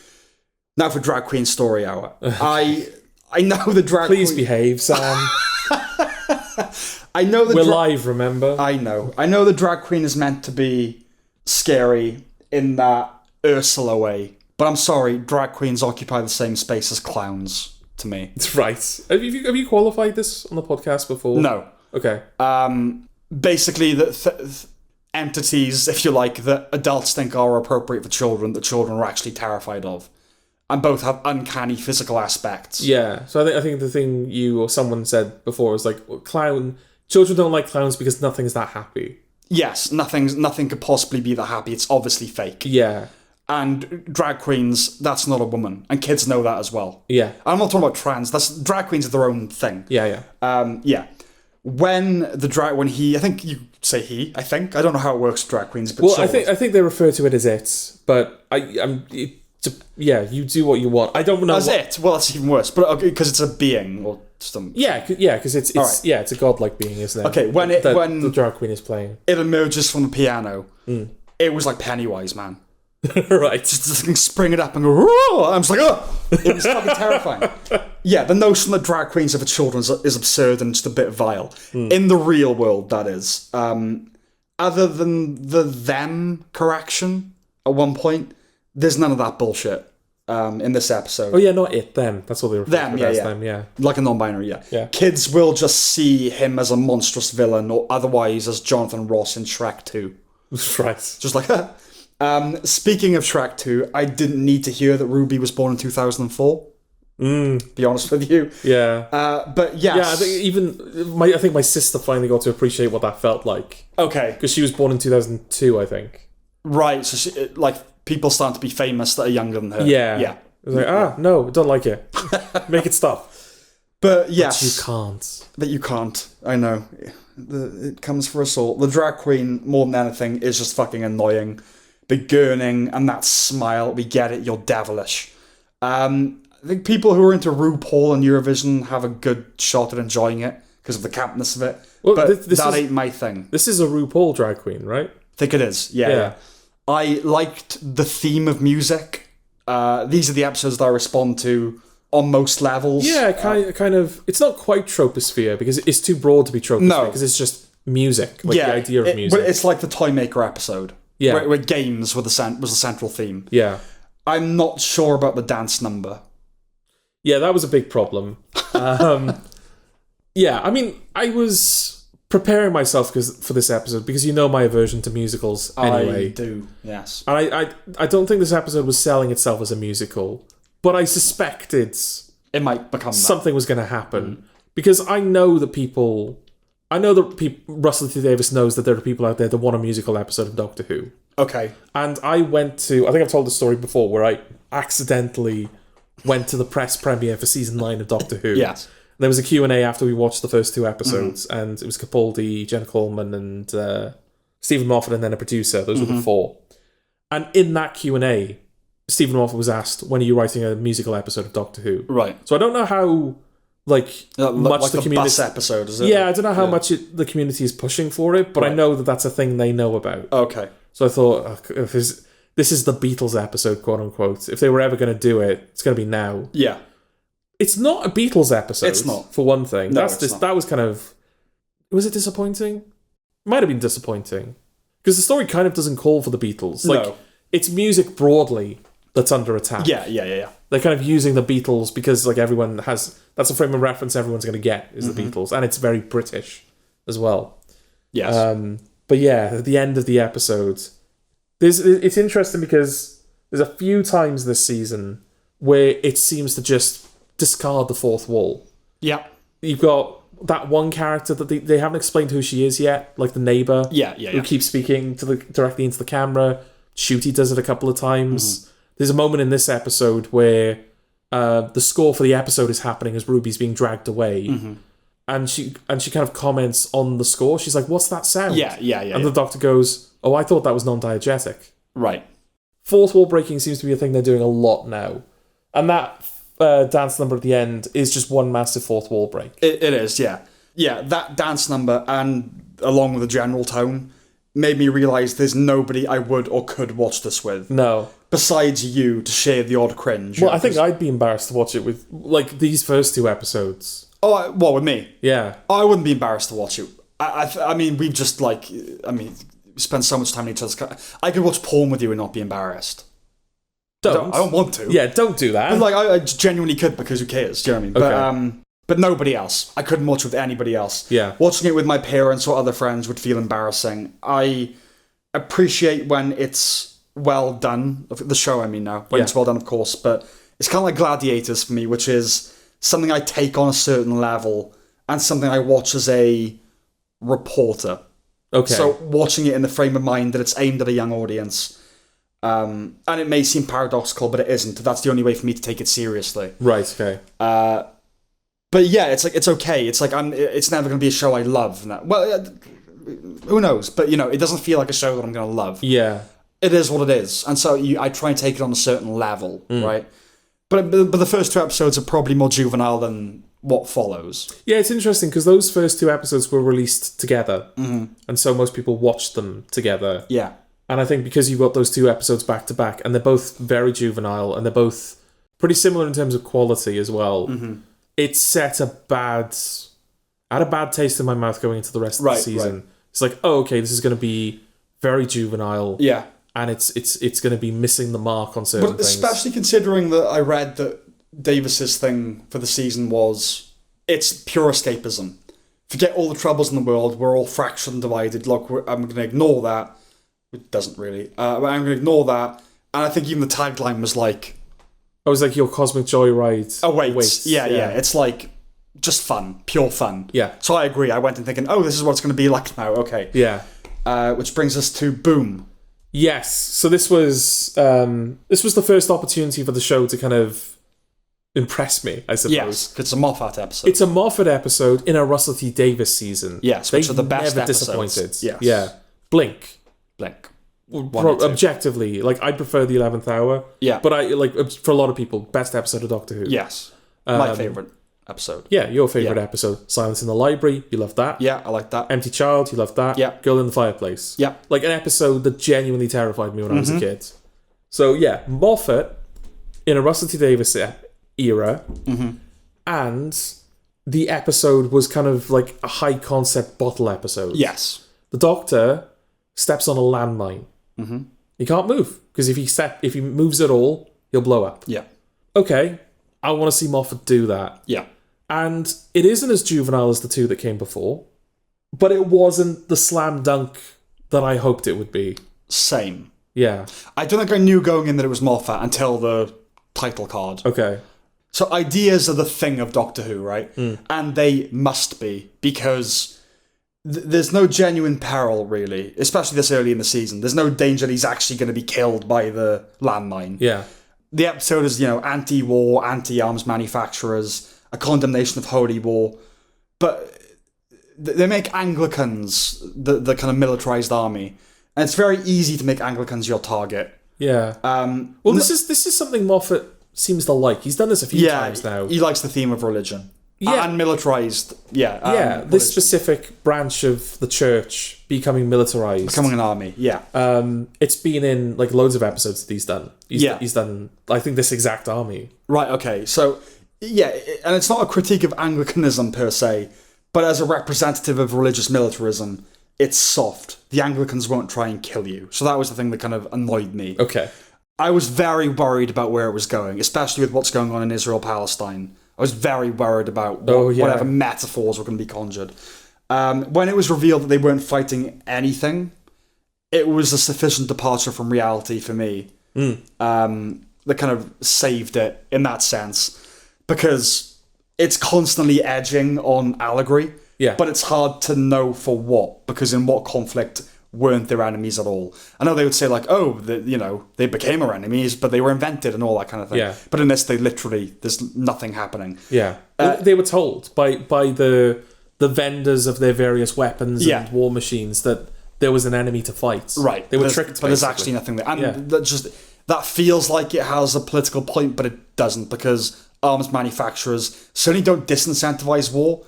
Speaker 1: Now for Drag Queen Story Hour. I know the drag
Speaker 2: Please
Speaker 1: queen...
Speaker 2: behave, Sam.
Speaker 1: I know
Speaker 2: we're live, remember?
Speaker 1: I know the drag queen is meant to be scary in that Ursula way, but I'm sorry, drag queens occupy the same space as clowns to me.
Speaker 2: That's right. Have you qualified this on the podcast before?
Speaker 1: No.
Speaker 2: Okay.
Speaker 1: Basically, the entities, if you like, that adults think are appropriate for children, that children are actually terrified of. And both have uncanny physical aspects.
Speaker 2: Yeah, so I think the thing you or someone said before was like, children don't like clowns because nothing's that happy.
Speaker 1: Yes, nothing could possibly be that happy. It's obviously fake.
Speaker 2: Yeah.
Speaker 1: And drag queens, that's not a woman. And kids know that as well.
Speaker 2: Yeah.
Speaker 1: I'm not talking about trans. Drag queens are their own thing.
Speaker 2: Yeah.
Speaker 1: Yeah. When he, I think you say he, I don't know how it works with drag queens, but
Speaker 2: well, I think they refer to it as it, but you do what you want. I don't know.
Speaker 1: As it? Well, that's even worse. But because it's a being or something.
Speaker 2: Yeah, because it's right. Yeah, it's a godlike being, isn't it?
Speaker 1: Okay, when
Speaker 2: the drag queen is playing,
Speaker 1: it emerges from the piano. It was like Pennywise, man.
Speaker 2: Right,
Speaker 1: just spring it up and go. Whoa! I'm just like, oh, it was fucking terrifying. Yeah, the notion that drag queens are for children is absurd and just a bit vile. In the real world, that is. Other than the them correction at one point, there's none of that bullshit in this episode.
Speaker 2: Oh yeah, not it, them. That's what they refer
Speaker 1: to
Speaker 2: as them, yeah.
Speaker 1: Like a non-binary, yeah. Kids will just see him as a monstrous villain or otherwise as Jonathan Ross in Shrek 2.
Speaker 2: Right.
Speaker 1: Just like, speaking of Shrek 2, I didn't need to hear that Ruby was born in 2004. Be honest with you.
Speaker 2: Yeah.
Speaker 1: But yes.
Speaker 2: Yeah, I think my sister finally got to appreciate what that felt like.
Speaker 1: Okay.
Speaker 2: Because she was born in 2002, I think.
Speaker 1: Right, so she, people starting to be famous that are younger than her.
Speaker 2: Yeah.
Speaker 1: Yeah.
Speaker 2: It was like, no, don't like it. Make it stop.
Speaker 1: But yes.
Speaker 2: But you can't.
Speaker 1: But you can't. I know. It comes for us all. The drag queen, more than anything, is just fucking annoying. The gurning and that smile, we get it, you're devilish. I think people who are into RuPaul and Eurovision have a good shot at enjoying it because of the campness of it. Well, but that ain't my thing.
Speaker 2: This is a RuPaul drag queen, right?
Speaker 1: I think it is, yeah. I liked the theme of music. These are the episodes that I respond to on most levels.
Speaker 2: Yeah, kind of. It's not quite troposphere because it's too broad to be troposphere because it's just music, the idea of music.
Speaker 1: But it's like the Toy Maker episode, where games was the central theme.
Speaker 2: Yeah,
Speaker 1: I'm not sure about the dance number.
Speaker 2: Yeah, that was a big problem. Yeah, I mean, I was preparing myself for this episode because you know my aversion to musicals anyway.
Speaker 1: I do, yes.
Speaker 2: And I don't think this episode was selling itself as a musical, but I suspected
Speaker 1: it might become
Speaker 2: something was going to happen because I know that Russell T Davies knows that there are people out there that want a musical episode of Doctor Who.
Speaker 1: Okay.
Speaker 2: And I think I've told the story before where I accidentally went to the press premiere for season 9 of Doctor Who.
Speaker 1: Yes.
Speaker 2: There was a Q&A after we watched the first 2 episodes, and it was Capaldi, Jenna Coleman, and Stephen Moffat, and then a producer. Those were the 4. And in that Q&A, Stephen Moffat was asked, when are you writing a musical episode of Doctor Who?
Speaker 1: Right.
Speaker 2: So I don't know how, much the community...
Speaker 1: bus episode, is it?
Speaker 2: Yeah, I don't know how much the community is pushing for it, but I know that that's a thing they know about.
Speaker 1: Okay.
Speaker 2: So I thought, if this is the Beatles episode, quote unquote. If they were ever going to do it, it's going to be now.
Speaker 1: Yeah.
Speaker 2: It's not a Beatles episode. It's not. For one thing.
Speaker 1: No,
Speaker 2: that was kind of... Was it disappointing? Might have been disappointing. Because the story kind of doesn't call for the Beatles.
Speaker 1: No.
Speaker 2: It's music broadly that's under attack.
Speaker 1: Yeah.
Speaker 2: They're kind of using the Beatles because everyone has... That's a frame of reference everyone's going to get, is the Beatles. And it's very British as well.
Speaker 1: Yes.
Speaker 2: But yeah, at the end of the episode... It's interesting because there's a few times this season where it seems to just discard the fourth wall.
Speaker 1: Yeah.
Speaker 2: You've got that one character that they haven't explained who she is yet, like the neighbour. Who keeps speaking directly into the camera. Shooty does it a couple of times. There's a moment in this episode where the score for the episode is happening as Ruby's being dragged away. And she kind of comments on the score. She's like, "What's that sound?"
Speaker 1: Yeah.
Speaker 2: And the doctor goes, "Oh, I thought that was non-diegetic."
Speaker 1: Right.
Speaker 2: Fourth wall breaking seems to be a thing they're doing a lot now. And that dance number at the end is just one massive fourth wall break.
Speaker 1: It is, yeah. Yeah, that dance number, and along with the general tone, made me realise there's nobody I would or could watch this with.
Speaker 2: No.
Speaker 1: Besides you, to share the odd cringe.
Speaker 2: Well, I think I'd be embarrassed to watch it with, these first 2 episodes.
Speaker 1: Oh, what, with me?
Speaker 2: Yeah.
Speaker 1: I wouldn't be embarrassed to watch it. I mean, we've just, spent so much time in each other's... I could watch porn with you and not be embarrassed. I don't want to.
Speaker 2: Yeah, don't do that.
Speaker 1: But I genuinely could, because who cares? Do you know what I mean? Okay. But nobody else. I couldn't watch with anybody else.
Speaker 2: Yeah.
Speaker 1: Watching it with my parents or other friends would feel embarrassing. I appreciate when it's well done. The show, I mean now. When it's well done, of course. But it's kind of like Gladiators for me, which is something I take on a certain level and something I watch as a reporter.
Speaker 2: Okay.
Speaker 1: So watching it in the frame of mind that it's aimed at a young audience... and it may seem paradoxical, but it isn't. That's the only way for me to take it seriously.
Speaker 2: Right, okay.
Speaker 1: But yeah, it's okay. It's it's never going to be a show I love. Well, who knows? But, it doesn't feel like a show that I'm going to love.
Speaker 2: Yeah.
Speaker 1: It is what it is. And so I try and take it on a certain level, right? But the first 2 episodes are probably more juvenile than what follows.
Speaker 2: Yeah, it's interesting because those first 2 episodes were released together. And so most people watched them together.
Speaker 1: Yeah.
Speaker 2: And I think because you've got those 2 episodes back to back, and they're both very juvenile, and they're both pretty similar in terms of quality as well, it set I had a bad taste in my mouth going into the rest of the season. Right. It's like, oh, okay, this is going to be very juvenile.
Speaker 1: Yeah.
Speaker 2: And it's going to be missing the mark on certain things.
Speaker 1: Especially considering that I read that Davis's thing for the season was, it's pure escapism. Forget all the troubles in the world, we're all fractured and divided. Look, I'm going to ignore that. It doesn't really. I'm going to ignore that. And I think even the tagline was like...
Speaker 2: I was like, your cosmic joyride.
Speaker 1: Oh, wait. Yeah. It's like, just fun. Pure fun.
Speaker 2: Yeah.
Speaker 1: So I agree. I went in thinking, oh, this is what it's going to be like now. Okay.
Speaker 2: Yeah.
Speaker 1: Which brings us to Boom.
Speaker 2: Yes. So this was the first opportunity for the show to kind of impressed me, I suppose.
Speaker 1: Yes, 'cause it's a Moffat episode.
Speaker 2: It's a Moffat episode in a Russell T Davies season.
Speaker 1: Yes, which are the best
Speaker 2: never
Speaker 1: episodes.
Speaker 2: disappointed.
Speaker 1: Yes.
Speaker 2: Yeah. Blink.
Speaker 1: Objectively,
Speaker 2: like, I prefer the 11th Hour.
Speaker 1: Yeah.
Speaker 2: But I like, for a lot of people, best episode of Doctor Who.
Speaker 1: Yes. My favourite episode.
Speaker 2: Yeah, your favourite episode. Silence in the Library, you love that.
Speaker 1: Yeah, I like that.
Speaker 2: Empty Child, you love that.
Speaker 1: Yeah.
Speaker 2: Girl in the Fireplace.
Speaker 1: Yeah.
Speaker 2: Like, an episode that genuinely terrified me when I was a kid. So, yeah, Moffat in a Russell T Davies era, and the episode was kind of like a high concept bottle episode.
Speaker 1: Yes.
Speaker 2: The Doctor steps on a landmine. He can't move because if he moves at all, he'll blow up.
Speaker 1: Yeah.
Speaker 2: Okay, I want to see Moffat do that.
Speaker 1: Yeah.
Speaker 2: And it isn't as juvenile as the two that came before, but it wasn't the slam dunk that I hoped it would be.
Speaker 1: Same.
Speaker 2: Yeah.
Speaker 1: I don't think I knew going in that it was Moffat until the title card.
Speaker 2: Okay.
Speaker 1: So ideas are the thing of Doctor Who, right? And they must be, because there's no genuine peril, really, especially this early in the season. There's no danger that he's actually going to be killed by the landmine.
Speaker 2: Yeah.
Speaker 1: The episode is, anti-war, anti-arms manufacturers, a condemnation of holy war. But they make Anglicans the kind of militarized army. And it's very easy to make Anglicans your target.
Speaker 2: Yeah. Well, this is something Moffat seems to like. He's done this a few times now.
Speaker 1: He likes the theme of religion.
Speaker 2: Yeah.
Speaker 1: And militarized,
Speaker 2: this specific branch of the church becoming militarized.
Speaker 1: Becoming an army, yeah.
Speaker 2: It's been in like loads of episodes that he's done. He's done, I think, this exact army.
Speaker 1: Right, okay. So, yeah, and it's not a critique of Anglicanism per se, but as a representative of religious militarism, it's soft. The Anglicans won't try and kill you. So that was the thing that kind of annoyed me.
Speaker 2: Okay.
Speaker 1: I was very worried about where it was going, especially with what's going on in Israel-Palestine. I was very worried about whatever metaphors were going to be conjured. When it was revealed that they weren't fighting anything, it was a sufficient departure from reality for me. That kind of saved it in that sense. Because it's constantly edging on allegory, but it's hard to know for what, because in what conflict weren't their enemies at all. I know they would say like, they became our enemies, but they were invented and all that kind of thing. Yeah. But in this, there's nothing happening.
Speaker 2: Yeah. They were told by the vendors of their various weapons and war machines that there was an enemy to fight.
Speaker 1: Right.
Speaker 2: They were tricked,
Speaker 1: but there's actually nothing there. And that feels like it has a political point, but it doesn't, because arms manufacturers certainly don't disincentivize war.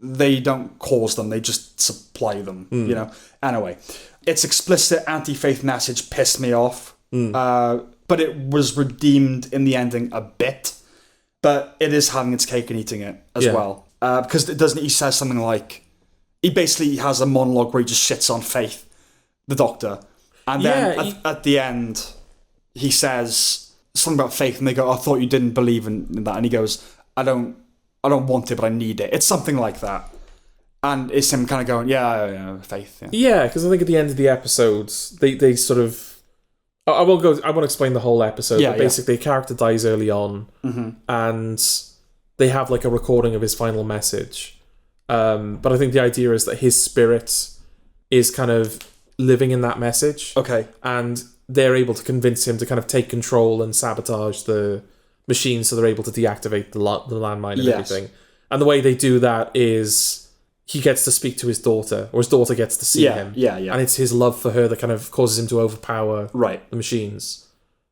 Speaker 1: They don't cause them, they just supply them, Anyway, its explicit anti-faith message pissed me off, but it was redeemed in the ending a bit, but it is having its cake and eating it as well. Because he says something like, he basically has a monologue where he just shits on faith, the Doctor, and then at the end, he says something about faith, and they go, I thought you didn't believe in that, and he goes, I don't want it, but I need it. It's something like that. And it's him kind of going, faith.
Speaker 2: Yeah, because I think at the end of the episodes, they sort of... I won't explain the whole episode, but basically a character dies early on, and they have like a recording of his final message. But I think the idea is that his spirit is kind of living in that message.
Speaker 1: Okay.
Speaker 2: And they're able to convince him to kind of take control and sabotage the machine, so they're able to deactivate the landmine and everything. And the way they do that is he gets to speak to his daughter, or his daughter gets to see him. And it's his love for her that kind of causes him to overpower the machines.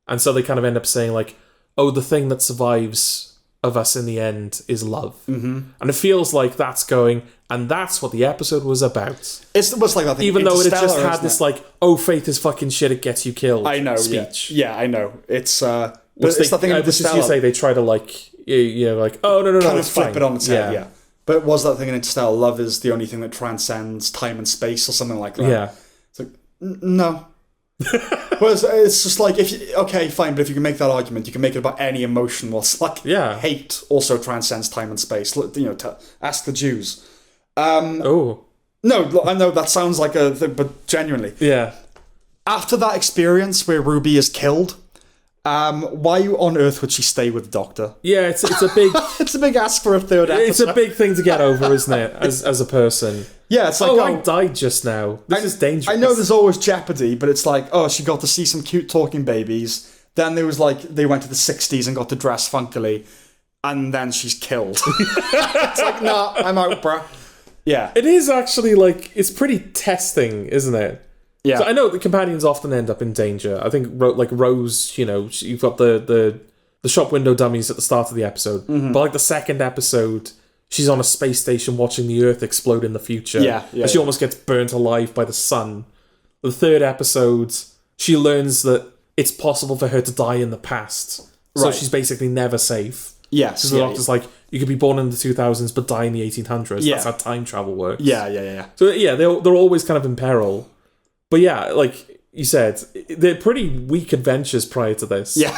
Speaker 2: And so they kind of end up saying like, the thing that survives of us in the end is love. And it feels like that's going, and that's what the episode was about.
Speaker 1: It was like that thing.
Speaker 2: Even though it just had this like, faith is fucking shit, it gets you killed.
Speaker 1: I know,
Speaker 2: speech.
Speaker 1: Yeah, I know. It's but
Speaker 2: which
Speaker 1: it's the thing in
Speaker 2: Interstellar. Which is, you say, they try to like, no,
Speaker 1: kind of flip it on its head,
Speaker 2: yeah.
Speaker 1: But it was that thing in Interstellar, love is the only thing that transcends time and space, or something like that.
Speaker 2: Yeah.
Speaker 1: It's like, no. Whereas it's just like, fine, but if you can make that argument, you can make it about any emotion. Well, it's like hate also transcends time and space. Ask the Jews. No, I know that sounds like a thing, but genuinely.
Speaker 2: Yeah.
Speaker 1: After that experience where Ruby is killed, why on earth would she stay with the Doctor?
Speaker 2: Yeah, it's a big...
Speaker 1: it's a big ask for a third episode.
Speaker 2: It's a big thing to get over, isn't it, as a person?
Speaker 1: Yeah, it's like...
Speaker 2: I died just now. This is dangerous.
Speaker 1: I know there's always jeopardy, but it's like, she got to see some cute talking babies. Then there was like, they went to the 60s and got to dress funkily. and then she's killed. It's like, nah, I'm out, bruh. Yeah.
Speaker 2: It is actually, like, it's pretty testing, isn't it?
Speaker 1: Yeah.
Speaker 2: So I know the companions often end up in danger. I think, like, Rose, you know, you've got the shop window dummies at the start of the episode. But, like, the second episode, she's on a space station watching the Earth explode in the future.
Speaker 1: Yeah.
Speaker 2: And she almost gets burnt alive by the sun. The third episode, she learns that it's possible for her to die in the past. So she's basically never safe.
Speaker 1: Yes.
Speaker 2: Because the doctor's like, you could be born in the 2000s but die in the 1800s.
Speaker 1: Yeah.
Speaker 2: That's how time travel works.
Speaker 1: Yeah.
Speaker 2: So, yeah, they're always kind of in peril. But, yeah, like you said, they're pretty weak adventures prior to this.
Speaker 1: Yeah.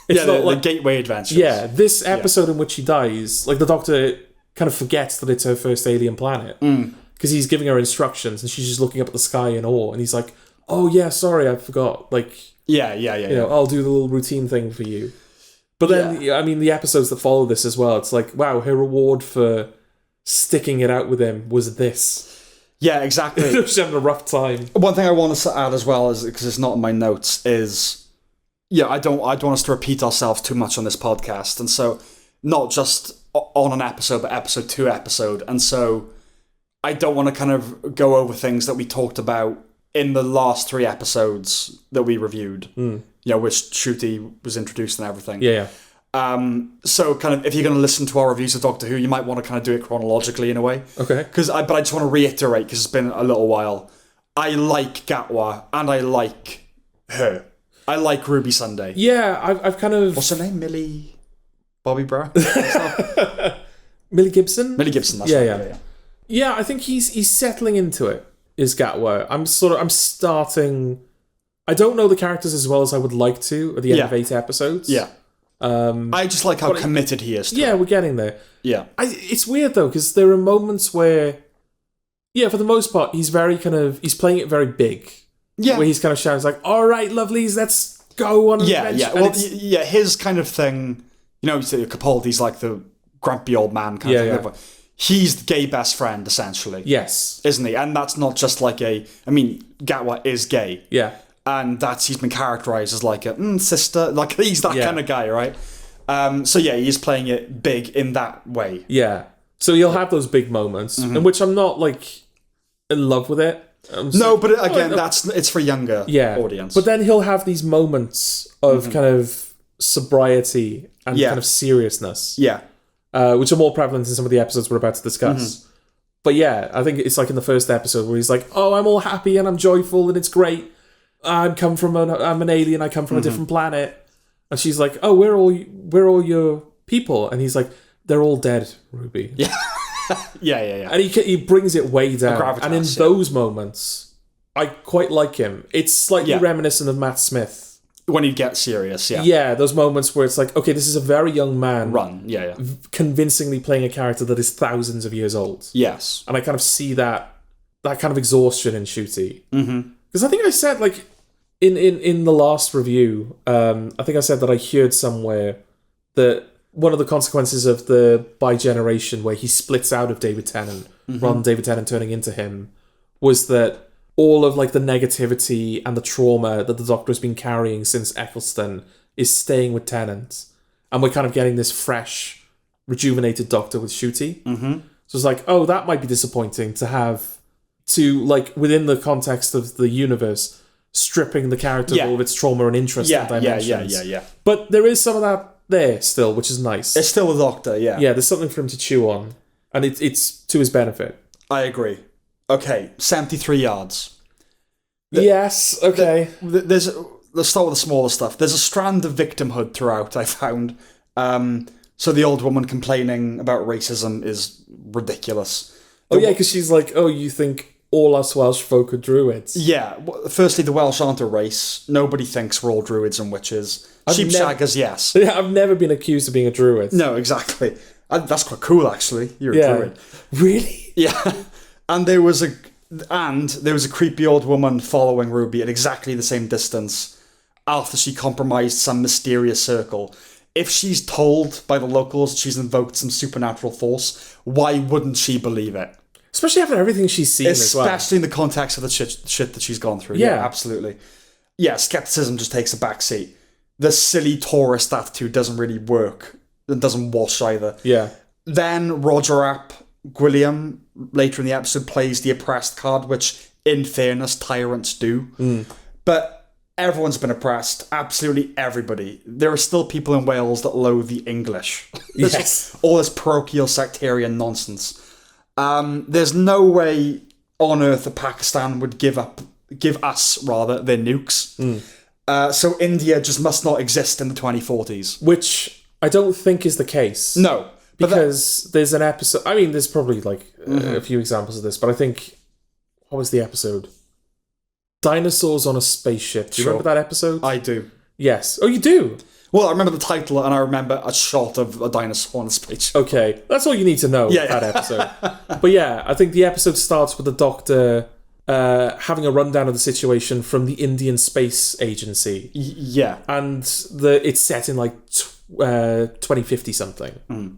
Speaker 2: It's not
Speaker 1: the gateway adventures.
Speaker 2: Yeah, this episode in which she dies, like, the doctor kind of forgets that it's her first alien planet. Because he's giving her instructions and she's just looking up at the sky in awe. And he's like, oh, yeah, sorry, I forgot. Like, you know, I'll do the little routine thing for you. But then, I mean, the episodes that follow this as well, it's like, wow, her reward for sticking it out with him was this.
Speaker 1: Yeah, exactly.
Speaker 2: She's having a rough time.
Speaker 1: One thing I want to add as well, is because it's not in my notes, is, I don't want us to repeat ourselves too much on this podcast. And so, not just on an episode, but episode to episode. And so, I don't want to kind of go over things that we talked about in the last 3 episodes that we reviewed. You know, which Shooty was introduced and everything.
Speaker 2: Yeah.
Speaker 1: So kind of, if you're going to listen to our reviews of Doctor Who, you might want to kind of do it chronologically in a way.
Speaker 2: Okay.
Speaker 1: But I just want to reiterate, because it's been a little while, I like Gatwa, and I like her. I like Ruby Sunday.
Speaker 2: Yeah, I've kind of...
Speaker 1: What's her name? Millie Bobby Brown?
Speaker 2: Millie Gibson?
Speaker 1: Millie Gibson, that's right.
Speaker 2: Yeah. Yeah, I think he's settling into it, is Gatwa. I'm starting... I don't know the characters as well as I would like to at the end of 8 episodes.
Speaker 1: Yeah. I just like how committed he is to it.
Speaker 2: We're getting there.
Speaker 1: Yeah.
Speaker 2: It's weird, though, because there are moments where, for the most part, he's very he's playing it very big. Yeah. Where he's kind of shouting, like, all right, lovelies, let's go on an adventure.
Speaker 1: Yeah. Well, his kind of thing, you know, Capaldi's like the grumpy old man kind of thing. He's the gay best friend, essentially.
Speaker 2: Yes.
Speaker 1: Isn't he? And that's not just like Gatwa is gay.
Speaker 2: Yeah.
Speaker 1: And he's been characterized as like a sister, like he's that kind of guy, right? So he's playing it big in that way.
Speaker 2: Yeah. So you'll have those big moments in which I'm not like in love with it.
Speaker 1: But again, it's for younger audience.
Speaker 2: But then he'll have these moments of kind of sobriety and kind of seriousness. Yeah. Which are more prevalent in some of the episodes we're about to discuss. But I think it's like in the first episode where he's like, oh, I'm all happy and I'm joyful and it's great. I'm an alien. I come from a different planet, and she's like, "Oh, we're all your people," and he's like, "They're all dead, Ruby."
Speaker 1: Yeah, yeah.
Speaker 2: And he brings it way down, and in those moments, I quite like him. It's slightly reminiscent of Matt Smith
Speaker 1: when he gets serious. Yeah,
Speaker 2: yeah. Those moments where it's like, okay, this is a very young man, convincingly playing a character that is thousands of years old.
Speaker 1: Yes,
Speaker 2: and I kind of see that kind of exhaustion in Shooty. Because I think I said, like, in the last review, I think I said that I heard somewhere that one of the consequences of the bi-generation where he splits out of David Tennant, rather than David Tennant turning into him, was that all of, like, the negativity and the trauma that the Doctor has been carrying since Eccleston is staying with Tennant. And we're kind of getting this fresh, rejuvenated Doctor with Shooty. So it's like, oh, that might be disappointing to, like, within the context of the universe, stripping the character of all of its trauma and interest and dimensions. Yeah. But there is some of that there still, which is nice.
Speaker 1: It's still a Doctor, yeah.
Speaker 2: Yeah, there's something for him to chew on. And it's to his benefit.
Speaker 1: I agree. Okay, 73 yards.
Speaker 2: Yes, okay.
Speaker 1: Let's start with the smaller stuff. There's a strand of victimhood throughout, I found. So the old woman complaining about racism is ridiculous.
Speaker 2: Because she's like, oh, you think all us Welsh folk are druids? Yeah.
Speaker 1: Firstly, the Welsh aren't a race. Nobody thinks we're all druids and witches. Sheepshaggers, yes.
Speaker 2: Yeah, I've never been accused of being a druid.
Speaker 1: No, exactly. That's quite cool, actually. You're a druid.
Speaker 2: Really?
Speaker 1: Yeah. And there was a creepy old woman following Ruby at exactly the same distance after she compromised some mysterious circle. If she's told by the locals that she's invoked some supernatural force, why wouldn't she believe it?
Speaker 2: Especially after everything she's seen as well.
Speaker 1: Especially in the context of the shit that she's gone through. Yeah, absolutely. Yeah, skepticism just takes a backseat. The silly tourist attitude doesn't really work It doesn't wash either.
Speaker 2: Yeah.
Speaker 1: Then Roger Ap Gwilliam, later in the episode, plays the oppressed card, which, in fairness, tyrants do. But everyone's been oppressed. Absolutely everybody. There are still people in Wales that loathe the English.
Speaker 2: Yes.
Speaker 1: All this parochial sectarian nonsense. There's no way on earth that Pakistan would give us their nukes. So India just must not exist in the 2040s.
Speaker 2: Which I don't think is the case.
Speaker 1: No.
Speaker 2: Because there's an episode... I mean, there's probably like a few examples of this, but I think... What was the episode? Dinosaurs on a Spaceship. Do you remember that episode?
Speaker 1: I do.
Speaker 2: Yes. Oh, you do?
Speaker 1: Well, I remember the title, and I remember a shot of a dinosaur on a spaceship.
Speaker 2: Okay. That's all you need to know that episode. But yeah, I think the episode starts with the Doctor having a rundown of the situation from the Indian Space Agency.
Speaker 1: Yeah.
Speaker 2: And it's set in like 2050 something.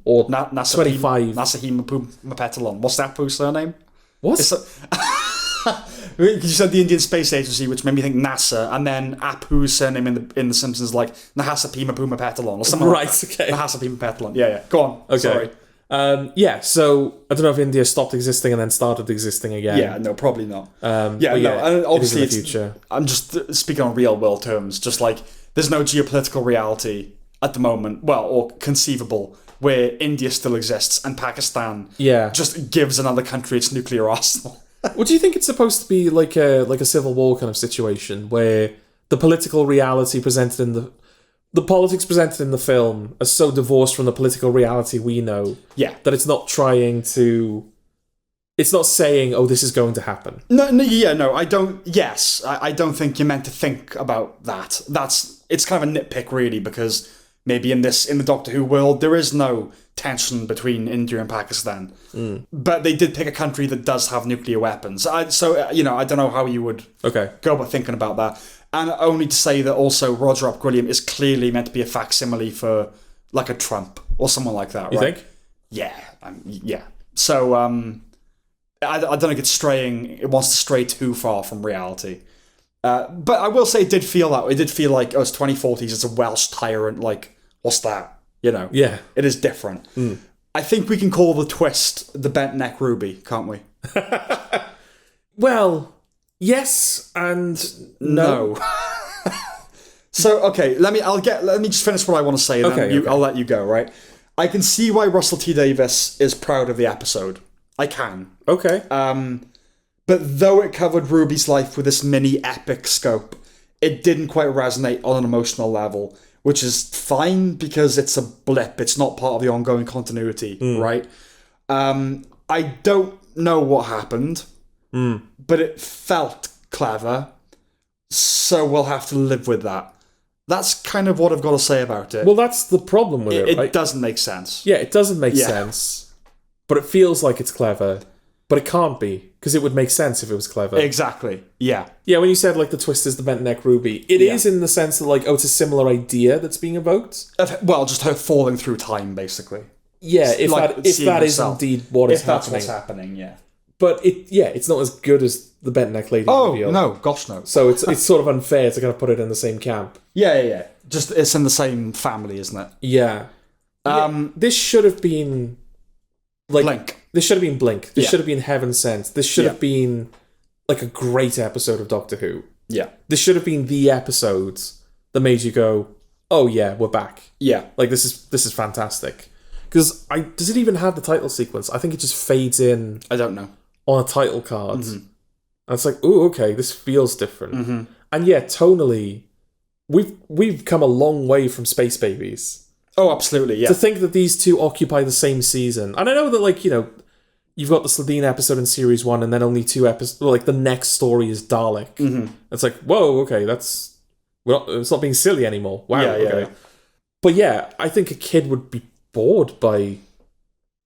Speaker 2: Or NASApeemapetilon.
Speaker 1: NASApeemapetilon. What's that Pooh's surname?
Speaker 2: What?
Speaker 1: You said the Indian Space Agency, which made me think NASA, and then Apu's surname in the Simpsons, like NASApeemapetilon or something.
Speaker 2: Right,
Speaker 1: like
Speaker 2: okay.
Speaker 1: NASApeemapetilon. Yeah. Go on.
Speaker 2: Okay.
Speaker 1: Sorry.
Speaker 2: So I don't know if India stopped existing and then started existing again.
Speaker 1: Yeah, no, probably not.
Speaker 2: And
Speaker 1: obviously,
Speaker 2: it is in the future.
Speaker 1: I'm just speaking on real world terms. Just like there's no geopolitical reality at the moment, or conceivable, where India still exists and Pakistan just gives another country its nuclear arsenal.
Speaker 2: Well, do you think it's supposed to be like a civil war kind of situation where the political reality presented in the politics presented in the film are so divorced from the political reality we know that it's not trying to... It's not saying, oh, this is going to happen.
Speaker 1: No, I don't... Yes, I don't think you're meant to think about that. It's kind of a nitpick, really, because maybe in the Doctor Who world, there is no tension between India and Pakistan. But they did pick a country that does have nuclear weapons. I don't know how you would go about thinking about that. And only to say that also Roger Ap Gwilliam is clearly meant to be a facsimile for like a Trump or someone like that, right?
Speaker 2: You think?
Speaker 1: Yeah. So I don't think it wants to stray too far from reality. But I will say it did feel that way. It did feel like, it's 2040s, it's a Welsh tyrant, like, what's that?
Speaker 2: Yeah.
Speaker 1: It is different. I think we can call the twist the bent neck ruby, can't we?
Speaker 2: Well, yes and no.
Speaker 1: So, okay, let me just finish what I want to say, and then I'll let you go, right? I can see why Russell T Davies is proud of the episode. I can.
Speaker 2: Okay.
Speaker 1: But though it covered Ruby's life with this mini epic scope, it didn't quite resonate on an emotional level, which is fine because it's a blip. It's not part of the ongoing continuity, right? I don't know what happened, but it felt clever, so we'll have to live with that. That's kind of what I've got to say about it.
Speaker 2: Well, that's the problem with it, right?
Speaker 1: It doesn't make sense.
Speaker 2: Yeah, it doesn't make sense, but it feels like it's clever. But it can't be, because it would make sense if it was clever.
Speaker 1: Exactly, yeah.
Speaker 2: Yeah, when you said, like, the twist is the bent neck ruby, it is in the sense that, like, it's a similar idea that's being evoked.
Speaker 1: Well, just her falling through time, basically.
Speaker 2: Yeah, if that is indeed what is happening. If that's
Speaker 1: what's happening, yeah.
Speaker 2: But, it's not as good as the bent neck lady reveal.
Speaker 1: Oh, no, gosh, no.
Speaker 2: So it's sort of unfair to kind of put it in the same camp.
Speaker 1: Yeah. Just, it's in the same family, isn't it?
Speaker 2: Yeah. This should have been... like
Speaker 1: Blink.
Speaker 2: This should have been Blink. This should have been Heaven Sent. This should have been like a great episode of Doctor Who.
Speaker 1: Yeah.
Speaker 2: This should have been the episode that made you go, "Oh yeah, we're back."
Speaker 1: Yeah.
Speaker 2: Like this is fantastic. Because does it even have the title sequence? I think it just fades in.
Speaker 1: I don't know.
Speaker 2: On a title card, and it's like, oh, okay, this feels different. And yeah, tonally, we've come a long way from Space Babies.
Speaker 1: Oh, absolutely, yeah.
Speaker 2: To think that these two occupy the same season. And I know that, like, you've got the Slitheen episode in Series 1 and then only 2 episodes... Like, the next story is Dalek. It's like, whoa, okay, it's not being silly anymore. Wow, okay. Yeah. But yeah, I think a kid would be bored by...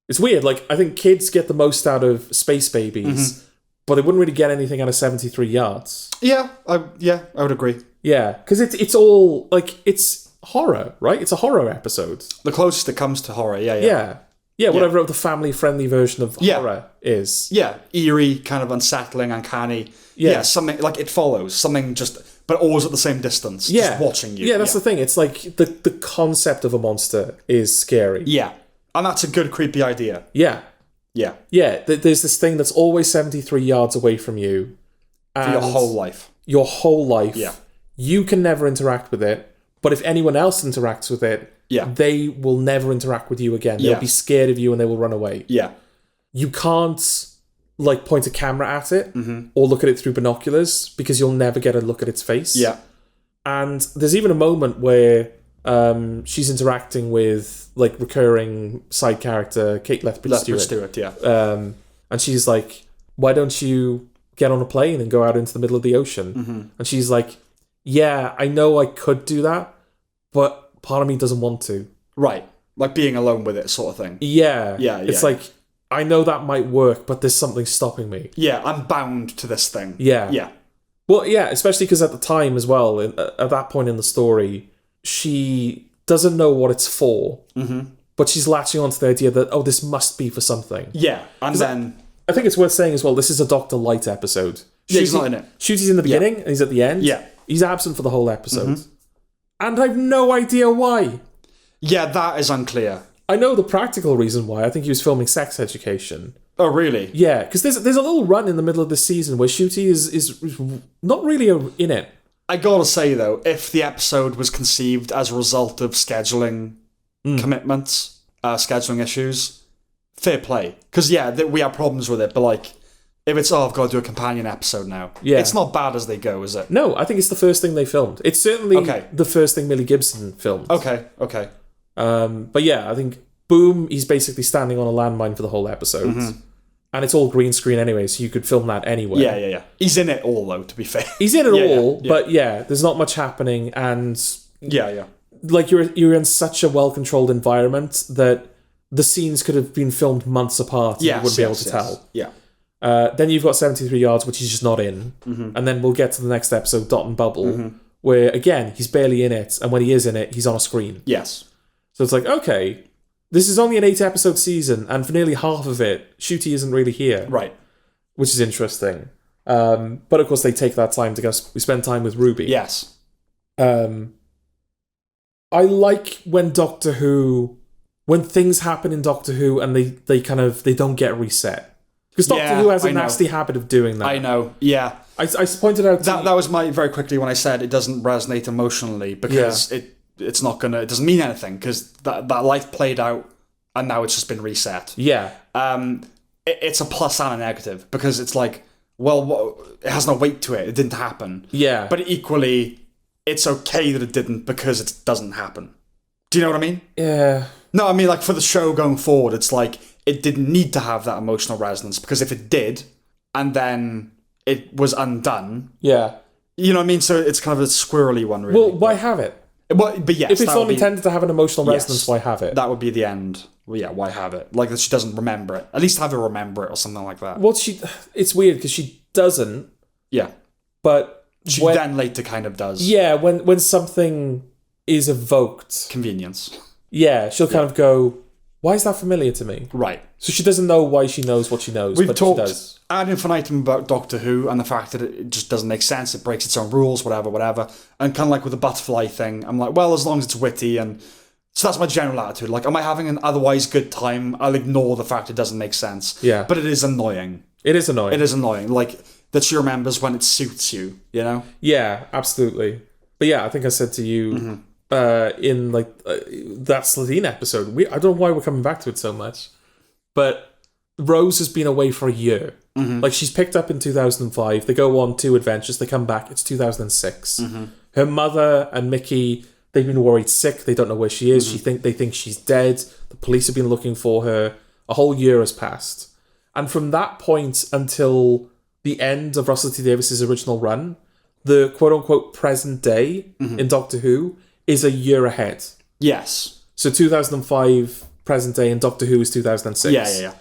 Speaker 2: It's weird, like, I think kids get the most out of Space Babies, but they wouldn't really get anything out of 73 Yards.
Speaker 1: Yeah, I would agree.
Speaker 2: Yeah, because it's all, like, it's... horror, right? It's a horror episode.
Speaker 1: The closest it comes to horror, yeah.
Speaker 2: Yeah, whatever the family-friendly version of horror is.
Speaker 1: Yeah, eerie, kind of unsettling, uncanny. Yeah, something, like, it follows. Something just but always at the same distance, just watching you.
Speaker 2: Yeah, that's the thing. It's like the concept of a monster is scary.
Speaker 1: Yeah. And that's a good creepy idea.
Speaker 2: Yeah.
Speaker 1: Yeah.
Speaker 2: Yeah, there's this thing that's always 73 yards away from you.
Speaker 1: For your whole life.
Speaker 2: Your whole life.
Speaker 1: Yeah.
Speaker 2: You can never interact with it, but if anyone else interacts with it, they will never interact with you again. They'll be scared of you and they will run away.
Speaker 1: Yeah.
Speaker 2: You can't like point a camera at it or look at it through binoculars because you'll never get a look at its face.
Speaker 1: Yeah.
Speaker 2: And there's even a moment where she's interacting with like recurring side character Kate Lethbridge-Stewart. And she's like, why don't you get on a plane and go out into the middle of the ocean? And she's like, yeah, I know I could do that, but part of me doesn't want to. Right.
Speaker 1: Like being alone with it sort of thing.
Speaker 2: Yeah. It's like, I know that might work, but there's something stopping me.
Speaker 1: Yeah, I'm bound to this thing.
Speaker 2: Yeah. Well, yeah, especially because at the time as well, at that point in the story, she doesn't know what it's for, but she's latching onto the idea that, this must be for something.
Speaker 1: Yeah, and then...
Speaker 2: I think it's worth saying as well, this is a Dr. Light episode.
Speaker 1: Yeah, he's not in it.
Speaker 2: Shuty's in the beginning, and he's at the end.
Speaker 1: Yeah.
Speaker 2: He's absent for the whole episode. And I've no idea why.
Speaker 1: Yeah, that is unclear.
Speaker 2: I know the practical reason why. I think he was filming Sex Education.
Speaker 1: Oh, really?
Speaker 2: Yeah, because there's a little run in the middle of the season where Shuty is not really in it.
Speaker 1: I gotta say, though, if the episode was conceived as a result of scheduling commitments, scheduling issues, fair play. Because, we have problems with it, but, like, if it's, I've got to do a companion episode now, it's not bad as they go, is it?
Speaker 2: No, I think it's the first thing they filmed. It's certainly the first thing Millie Gibson filmed.
Speaker 1: Okay.
Speaker 2: But yeah, I think, boom, he's basically standing on a landmine for the whole episode. And it's all green screen anyway, so you could film that anyway.
Speaker 1: Yeah. He's in it all, though, to be fair.
Speaker 2: He's in it all, but there's not much happening, and...
Speaker 1: Yeah.
Speaker 2: Like, you're in such a well-controlled environment that the scenes could have been filmed months apart and you wouldn't be able to tell.
Speaker 1: Yeah.
Speaker 2: Then you've got 73 Yards, which he's just not in. And then we'll get to the next episode, Dot and Bubble, where, again, he's barely in it, and when he is in it, he's on a screen.
Speaker 1: Yes.
Speaker 2: So it's like, okay, this is only an 8-episode season, and for nearly half of it, Shuty isn't really here.
Speaker 1: Right.
Speaker 2: Which is interesting. But of course, they take that time to go spend time with Ruby.
Speaker 1: Yes.
Speaker 2: I like when Doctor Who... When things happen in Doctor Who and they don't get reset. Because Doctor Who has a nasty habit of doing that.
Speaker 1: I know, yeah.
Speaker 2: I pointed out...
Speaker 1: That was very quickly when I said it doesn't resonate emotionally because it's not gonna... It doesn't mean anything because that life played out and now it's just been reset.
Speaker 2: Yeah.
Speaker 1: It's a plus and a negative because it's like, well, it has no weight to it. It didn't happen.
Speaker 2: Yeah.
Speaker 1: But equally, it's okay that it didn't because it doesn't happen. Do you know what I mean?
Speaker 2: Yeah.
Speaker 1: No, I mean, like, for the show going forward, it's like, it didn't need to have that emotional resonance, because if it did, and then it was undone... Yeah. You know what I mean? So it's kind of a squirrely one, really.
Speaker 2: Well, why have it?
Speaker 1: But yes,
Speaker 2: if it's not intended to have an emotional resonance, why have it?
Speaker 1: That would be the end. Well, yeah, why have it? Like, that she doesn't remember it. At least have her remember it, or something like that.
Speaker 2: Well, it's weird, because she doesn't. Yeah. But...
Speaker 1: She then later kind of does.
Speaker 2: Yeah, when something is evoked...
Speaker 1: Convenience.
Speaker 2: Yeah, she'll kind of go, why is that familiar to me? Right. So she doesn't know why she knows what she knows, but she does.
Speaker 1: Ad infinitum about Doctor Who and the fact that it just doesn't make sense, it breaks its own rules, whatever. And kind of like with the butterfly thing, I'm like, well, as long as it's witty, and so that's my general attitude. Like, am I having an otherwise good time? I'll ignore the fact it doesn't make sense. Yeah. But it is annoying.
Speaker 2: It is annoying.
Speaker 1: Like, that she remembers when it suits you, you know?
Speaker 2: Yeah, absolutely. But yeah, I think I said to you... in that Slitheen episode, I don't know why we're coming back to it so much, but Rose has been away for a year. Like, she's picked up in 2005. They go on 2 adventures. They come back. It's 2006. Her mother and Mickey, they've been worried sick. They don't know where she is. They think she's dead. The police have been looking for her. A whole year has passed, and from that point until the end of Russell T Davies's original run, the quote unquote present day in Doctor Who is a year ahead. Yes. So 2005 present day and Doctor Who is 2006. Yeah.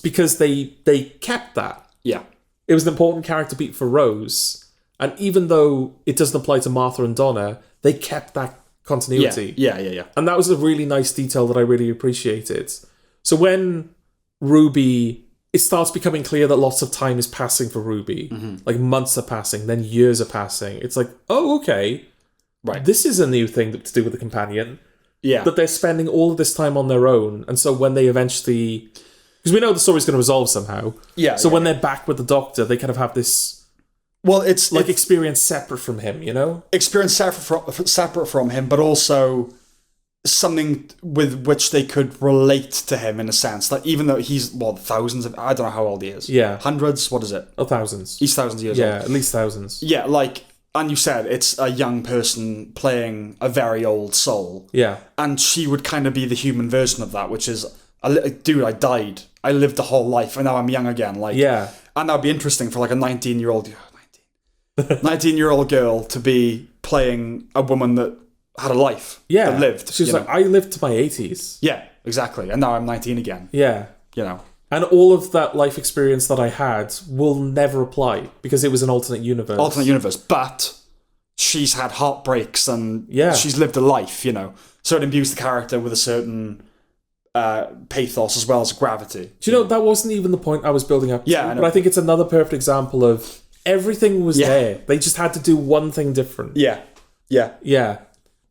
Speaker 2: Because they kept that. Yeah. It was an important character beat for Rose, and even though it doesn't apply to Martha and Donna, they kept that continuity. Yeah. And that was a really nice detail that I really appreciated. So when Ruby it starts becoming clear that lots of time is passing for Ruby. Like months are passing, then years are passing. It's like, oh, okay.
Speaker 1: Right.
Speaker 2: This is a new thing to do with the companion.
Speaker 1: Yeah.
Speaker 2: That they're spending all of this time on their own. And so when they eventually... Because we know the story's going to resolve somehow.
Speaker 1: Yeah.
Speaker 2: So when they're back with the Doctor, they kind of have this...
Speaker 1: Well, it's...
Speaker 2: Like, experience separate from him, you know?
Speaker 1: Experience separate from him, but also something with which they could relate to him in a sense. Like, even though he's, thousands of... I don't know how old he is.
Speaker 2: Yeah.
Speaker 1: Hundreds? What is it?
Speaker 2: Oh, thousands.
Speaker 1: He's thousands of years old.
Speaker 2: Yeah, at least thousands.
Speaker 1: Yeah, like... And you said it's a young person playing a very old soul.
Speaker 2: Yeah.
Speaker 1: And she would kind of be the human version of that, which is, dude, I died. I lived the whole life, and now I'm young again. Like,
Speaker 2: yeah.
Speaker 1: And that would be interesting for like a 19-year-old girl to be playing a woman that had a life.
Speaker 2: Yeah.
Speaker 1: That lived.
Speaker 2: She's like, I lived to my 80s.
Speaker 1: Yeah, exactly. And now I'm 19 again.
Speaker 2: Yeah.
Speaker 1: You know.
Speaker 2: And all of that life experience that I had will never apply because it was an alternate universe.
Speaker 1: Alternate universe. But she's had heartbreaks and she's lived a life, you know. So it imbues the character with a certain pathos as well as gravity.
Speaker 2: Do you know, that wasn't even the point I was building up to.
Speaker 1: Yeah,
Speaker 2: but I think it's another perfect example of everything was there. They just had to do one thing different.
Speaker 1: Yeah. Yeah.
Speaker 2: Yeah.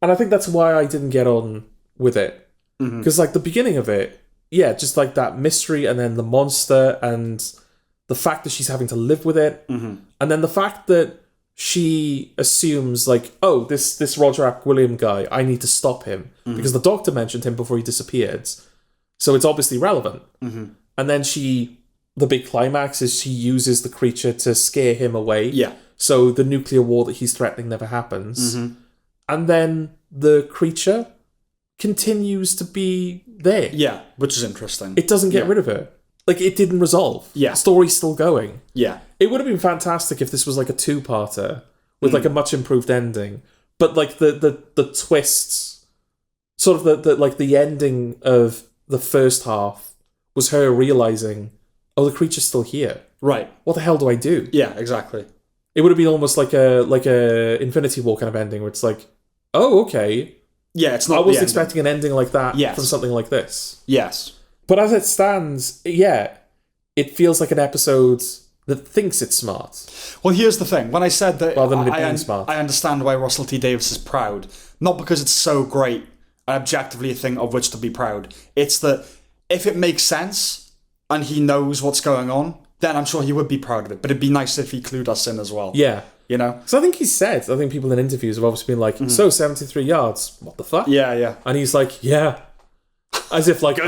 Speaker 2: And I think that's why I didn't get on with it. Because like the beginning of it, just like that mystery and then the monster and the fact that she's having to live with it. And then the fact that she assumes like, oh, this Roger Ap Gwilym guy, I need to stop him because the Doctor mentioned him before he disappeared. So it's obviously relevant. And then the big climax is she uses the creature to scare him away.
Speaker 1: Yeah.
Speaker 2: So the nuclear war that he's threatening never happens. And then the creature continues to be there.
Speaker 1: Yeah, which is interesting.
Speaker 2: It doesn't get rid of her. Like, it didn't resolve.
Speaker 1: Yeah.
Speaker 2: The story's still going.
Speaker 1: Yeah.
Speaker 2: It would have been fantastic if this was like a two-parter with like a much improved ending. But like the twists, sort of the ending of the first half was her realizing, oh, the creature's still here.
Speaker 1: Right.
Speaker 2: What the hell do I do?
Speaker 1: Yeah, exactly.
Speaker 2: It would have been almost like a Infinity War kind of ending where it's like, oh, okay.
Speaker 1: Yeah, it's not.
Speaker 2: I wasn't expecting an ending like that
Speaker 1: Yes.
Speaker 2: from something like this.
Speaker 1: Yes.
Speaker 2: But as it stands, it feels like an episode that thinks it's smart.
Speaker 1: Well, here's the thing. When I said that
Speaker 2: Rather than it being smart.
Speaker 1: I understand why Russell T Davies is proud. Not because it's so great and objectively a thing of which to be proud. It's that if it makes sense and he knows what's going on, then I'm sure he would be proud of it. But it'd be nice if he clued us in as well.
Speaker 2: Yeah.
Speaker 1: You know?
Speaker 2: So I think people in interviews have obviously been like, so 73 yards, what the fuck?
Speaker 1: Yeah, yeah.
Speaker 2: And he's like, yeah. As if like,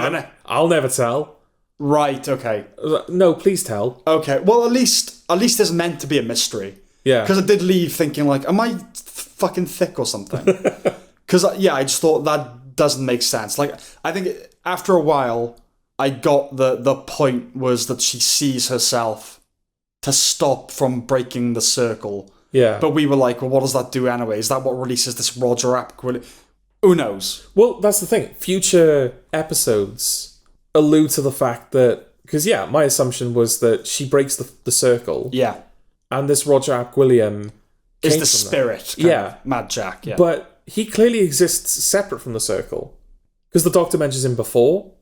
Speaker 2: I'll never tell.
Speaker 1: Right, okay.
Speaker 2: No, please tell.
Speaker 1: Okay, well at least there's meant to be a mystery.
Speaker 2: Yeah.
Speaker 1: Because I did leave thinking like, am I fucking thick or something? Because, I just thought that doesn't make sense. Like, I think after a while, I got the point was that she sees herself to stop from breaking the circle.
Speaker 2: Yeah.
Speaker 1: But we were like, well, what does that do anyway? Is that what releases this Roger Ap Gwilym? Who knows?
Speaker 2: Well, that's the thing. Future episodes allude to the fact that... Because, my assumption was that she breaks the circle.
Speaker 1: Yeah.
Speaker 2: And this Roger Ap Gwilym
Speaker 1: is the spirit. Mad Jack, yeah.
Speaker 2: But he clearly exists separate from the circle. Because the Doctor mentions him before,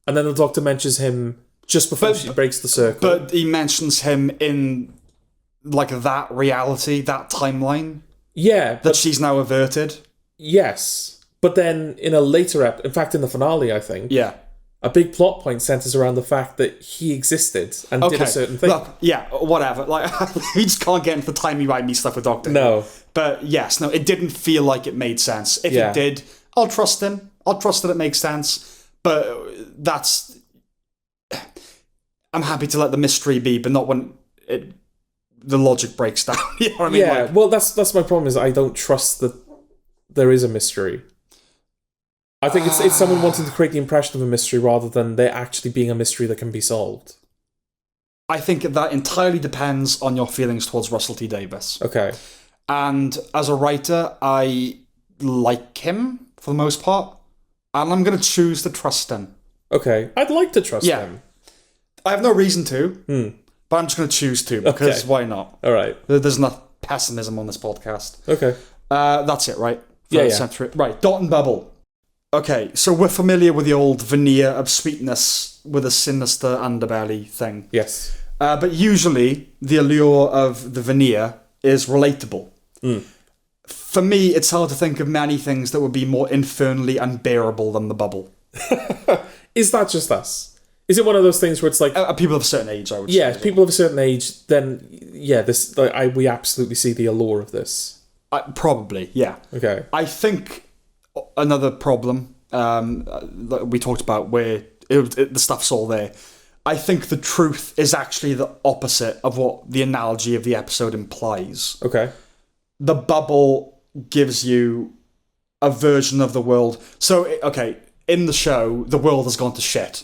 Speaker 2: and then the Doctor mentions him just before she breaks the circle.
Speaker 1: But he mentions him in, like, that reality, that timeline.
Speaker 2: Yeah.
Speaker 1: That she's now averted.
Speaker 2: Yes. But then in a later in fact, in the finale, I think.
Speaker 1: Yeah.
Speaker 2: A big plot point centers around the fact that he existed and did a certain thing.
Speaker 1: Look, whatever. Like, we just can't get into the timey-wimey stuff with Doctor Who.
Speaker 2: No.
Speaker 1: But yes, no, it didn't feel like it made sense. If it did, I'll trust him. I'll trust that it makes sense. But that's... I'm happy to let the mystery be, but not when the logic breaks down. You know what I mean?
Speaker 2: Yeah, well, that's my problem is I don't trust that there is a mystery. I think it's someone wanting to create the impression of a mystery rather than there actually being a mystery that can be solved.
Speaker 1: I think that entirely depends on your feelings towards Russell T Davies.
Speaker 2: Okay.
Speaker 1: And as a writer, I like him for the most part, and I'm going to choose to trust him.
Speaker 2: Okay. I'd like to trust him.
Speaker 1: I have no reason to, but I'm just going to choose to, because why not?
Speaker 2: All right.
Speaker 1: There's enough pessimism on this podcast.
Speaker 2: Okay.
Speaker 1: That's it, right?
Speaker 2: Yeah.
Speaker 1: Right, Dot and Bubble. Okay, so we're familiar with the old veneer of sweetness with a sinister underbelly thing.
Speaker 2: Yes.
Speaker 1: But usually, the allure of the veneer is relatable. For me, it's hard to think of many things that would be more infernally unbearable than the bubble.
Speaker 2: Is that just us? Is it one of those things where it's like...
Speaker 1: people of a certain age, I would say.
Speaker 2: Yeah, people of a certain age, then, yeah, this we absolutely see the allure of this.
Speaker 1: Probably, yeah.
Speaker 2: Okay.
Speaker 1: I think another problem that we talked about where the stuff's all there, I think the truth is actually the opposite of what the analogy of the episode implies.
Speaker 2: Okay.
Speaker 1: The bubble gives you a version of the world. So, okay, in the show, the world has gone to shit.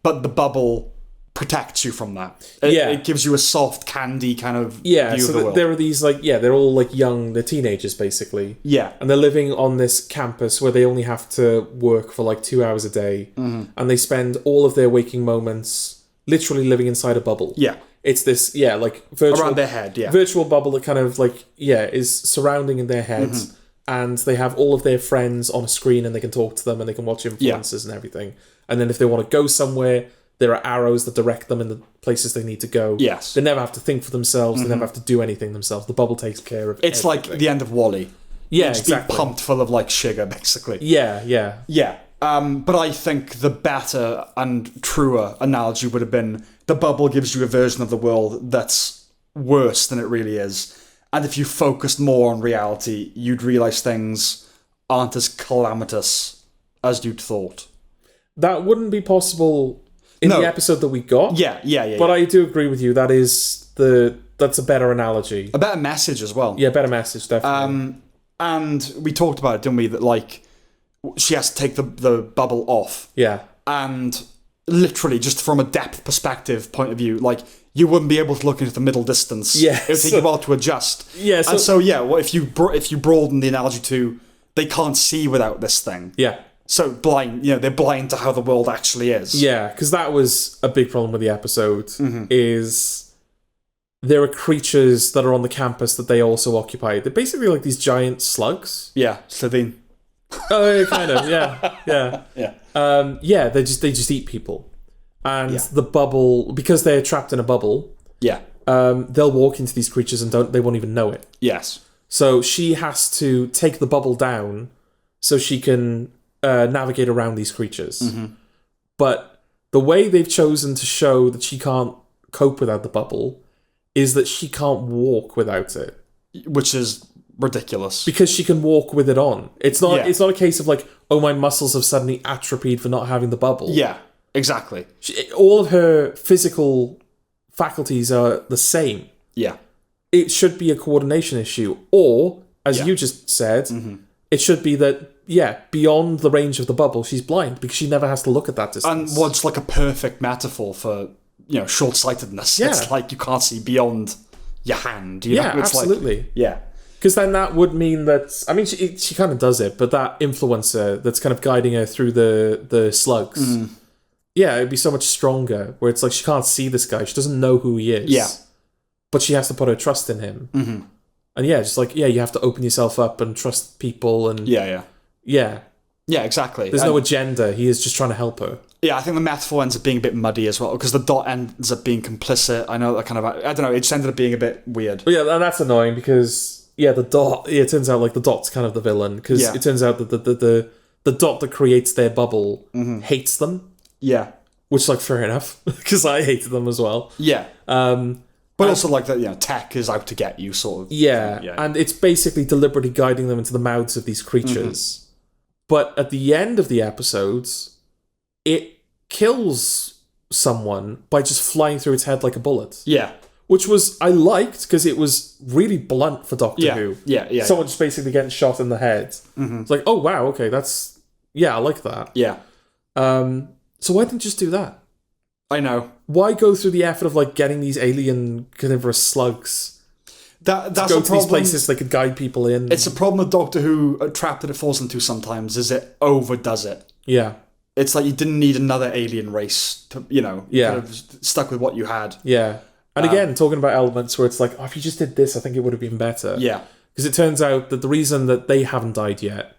Speaker 1: But the bubble protects you from that. It gives you a soft candy kind of view of the world.
Speaker 2: There are these, like, they're all, like, young, they're teenagers, basically.
Speaker 1: Yeah.
Speaker 2: And they're living on this campus where they only have to work for, like, 2 hours a day. And they spend all of their waking moments literally living inside a bubble.
Speaker 1: Yeah.
Speaker 2: It's this, like, virtual...
Speaker 1: Around their head, yeah.
Speaker 2: Virtual bubble that kind of, like, is surrounding in their heads. And they have all of their friends on a screen and they can talk to them and they can watch influencers and everything. And then if they want to go somewhere, there are arrows that direct them in the places they need to go.
Speaker 1: Yes.
Speaker 2: They never have to think for themselves. They never have to do anything themselves. The bubble takes care of
Speaker 1: It's
Speaker 2: everything.
Speaker 1: like the end of WALL-E.
Speaker 2: Yeah,
Speaker 1: just
Speaker 2: exactly.
Speaker 1: be pumped full of, like, sugar, basically.
Speaker 2: Yeah.
Speaker 1: Yeah. But I think the better and truer analogy would have been the bubble gives you a version of the world that's worse than it really is. And if you focused more on reality, you'd realise things aren't as calamitous as you'd thought.
Speaker 2: That wouldn't be possible in the episode that we got.
Speaker 1: Yeah.
Speaker 2: But I do agree with you. That's a better analogy.
Speaker 1: A better message as well.
Speaker 2: Yeah, better message, definitely.
Speaker 1: And we talked about it, didn't we? That, like, she has to take the bubble off.
Speaker 2: Yeah.
Speaker 1: And literally, just from a depth perspective point of view, like, you wouldn't be able to look into the middle distance.
Speaker 2: Yeah.
Speaker 1: It would take a while to adjust.
Speaker 2: Yeah.
Speaker 1: If you broaden the analogy to they can't see without this thing.
Speaker 2: Yeah.
Speaker 1: So blind, they're blind to how the world actually is.
Speaker 2: Yeah, because that was a big problem with the episode, is there are creatures that are on the campus that they also occupy. They're basically like these giant slugs.
Speaker 1: Yeah, Slovene.
Speaker 2: Oh, yeah, kind of, yeah.
Speaker 1: Yeah.
Speaker 2: They just eat people. And the bubble, because they're trapped in a bubble, they'll walk into these creatures and they won't even know it.
Speaker 1: Yes.
Speaker 2: So she has to take the bubble down so she can navigate around these creatures. But the way they've chosen to show that she can't cope without the bubble is that she can't walk without it.
Speaker 1: Which is ridiculous.
Speaker 2: Because she can walk with it on. It's not a case of like, oh, my muscles have suddenly atrophied for not having the bubble.
Speaker 1: Yeah, exactly.
Speaker 2: All of her physical faculties are the same.
Speaker 1: Yeah.
Speaker 2: It should be a coordination issue. Or, as you just said, it should be that, beyond the range of the bubble, she's blind because she never has to look at that distance.
Speaker 1: And what's like a perfect metaphor for, short-sightedness. Yeah. It's like you can't see beyond your hand. It's
Speaker 2: absolutely.
Speaker 1: Like, yeah.
Speaker 2: Because then that would mean that... I mean, she kind of does it, but that influencer that's kind of guiding her through the slugs... Yeah, it'd be so much stronger, where it's like she can't see this guy. She doesn't know who he is.
Speaker 1: Yeah.
Speaker 2: But she has to put her trust in him. And just like, you have to open yourself up and trust people and... Yeah.
Speaker 1: Yeah, exactly.
Speaker 2: There's no agenda. He is just trying to help her.
Speaker 1: Yeah, I think the metaphor ends up being a bit muddy as well, because the dot ends up being complicit. I know that kind of... I don't know, it just ended up being a bit weird.
Speaker 2: But and that's annoying, because, the dot... it turns out, like, the dot's kind of the villain, because it turns out that the dot that creates their bubble hates them.
Speaker 1: Yeah.
Speaker 2: Which, like, fair enough, because I hated them as well.
Speaker 1: Yeah. But also, like, that, tech is out to get you, sort of.
Speaker 2: Yeah, and it's basically deliberately guiding them into the mouths of these creatures. But at the end of the episodes, it kills someone by just flying through its head like a bullet. Yeah. Which I liked, because it was really blunt for Doctor Who.
Speaker 1: Yeah.
Speaker 2: Someone just basically getting shot in the head. It's like, oh, wow, okay, that's... Yeah, I like that.
Speaker 1: Yeah.
Speaker 2: So why didn't you just do that?
Speaker 1: I know.
Speaker 2: Why go through the effort of like getting these alien carnivorous slugs
Speaker 1: that's
Speaker 2: to go to these places they could guide people in?
Speaker 1: It's a problem with Doctor Who, a trap that it falls into sometimes, is it overdoes it.
Speaker 2: Yeah.
Speaker 1: It's like you didn't need another alien race to, kind of stuck with what you had.
Speaker 2: Yeah. And again, talking about elements where it's like, oh, if you just did this, I think it would have been better.
Speaker 1: Yeah.
Speaker 2: Because it turns out that the reason that they haven't died yet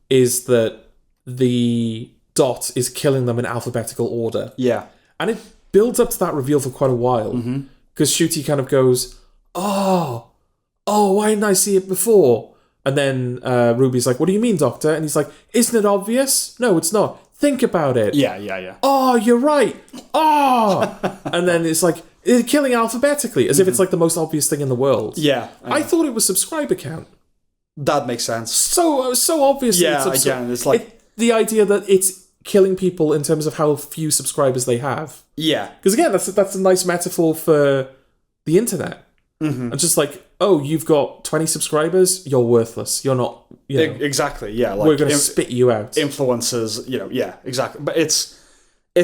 Speaker 2: is that the Dot is killing them in alphabetical order.
Speaker 1: Yeah.
Speaker 2: And it builds up to that reveal for quite a while. Because Shooty kind of goes, oh, why didn't I see it before? And then Ruby's like, what do you mean, Doctor? And he's like, isn't it obvious? No, it's not. Think about it.
Speaker 1: Yeah.
Speaker 2: Oh, you're right. Oh! And then it's like, killing alphabetically, as if it's like the most obvious thing in the world.
Speaker 1: Yeah.
Speaker 2: I thought it was subscriber count.
Speaker 1: That makes sense.
Speaker 2: So obviously.
Speaker 1: Yeah, again, it's like...
Speaker 2: the idea that it's killing people in terms of how few subscribers they have.
Speaker 1: Yeah.
Speaker 2: Because again, that's a nice metaphor for the internet. And just like, oh, you've got 20 subscribers, you're worthless. You're not,
Speaker 1: Exactly, yeah. Like,
Speaker 2: we're going to spit you out.
Speaker 1: Influencers, yeah, exactly. But it's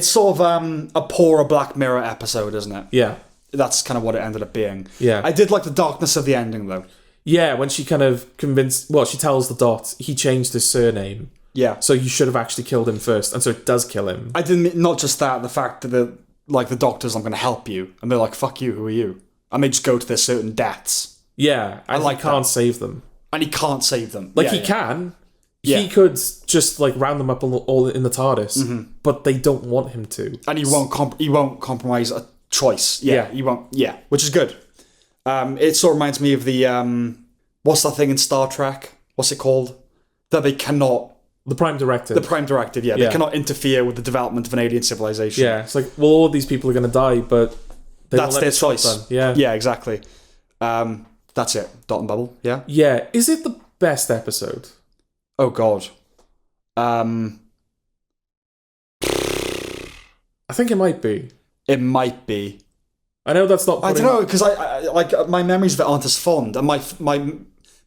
Speaker 1: sort of a poorer Black Mirror episode, isn't it?
Speaker 2: Yeah.
Speaker 1: That's kind of what it ended up being.
Speaker 2: Yeah.
Speaker 1: I did like the darkness of the ending, though.
Speaker 2: Yeah, when she kind of she tells the Dot, he changed his surname.
Speaker 1: Yeah.
Speaker 2: So you should have actually killed him first. And so it does kill him.
Speaker 1: I didn't, not just that, the fact that the doctors, I'm going to help you. And they're like, fuck you, who are you? And they just go to their certain deaths.
Speaker 2: Yeah, and
Speaker 1: I like
Speaker 2: he can't save them.
Speaker 1: And he can't save them.
Speaker 2: Like, he can. Yeah. He could just, like, round them up all in the TARDIS. But they don't want him to.
Speaker 1: And he won't compromise a choice. Yeah, he won't. Yeah, which is good. It sort of reminds me of the... what's that thing in Star Trek? What's it called? That they cannot...
Speaker 2: The Prime Directive.
Speaker 1: The Prime Directive, yeah. They cannot interfere with the development of an alien civilization.
Speaker 2: Yeah, it's like, well, all of these people are going to die, but...
Speaker 1: That's their choice.
Speaker 2: Them. Yeah.
Speaker 1: Yeah, exactly. That's it. Dot and Bubble, yeah?
Speaker 2: Yeah. Is it the best episode?
Speaker 1: Oh, God.
Speaker 2: I think it might be.
Speaker 1: It might be.
Speaker 2: I know that's not...
Speaker 1: I don't know, because I like my memories of it aren't as fond, and my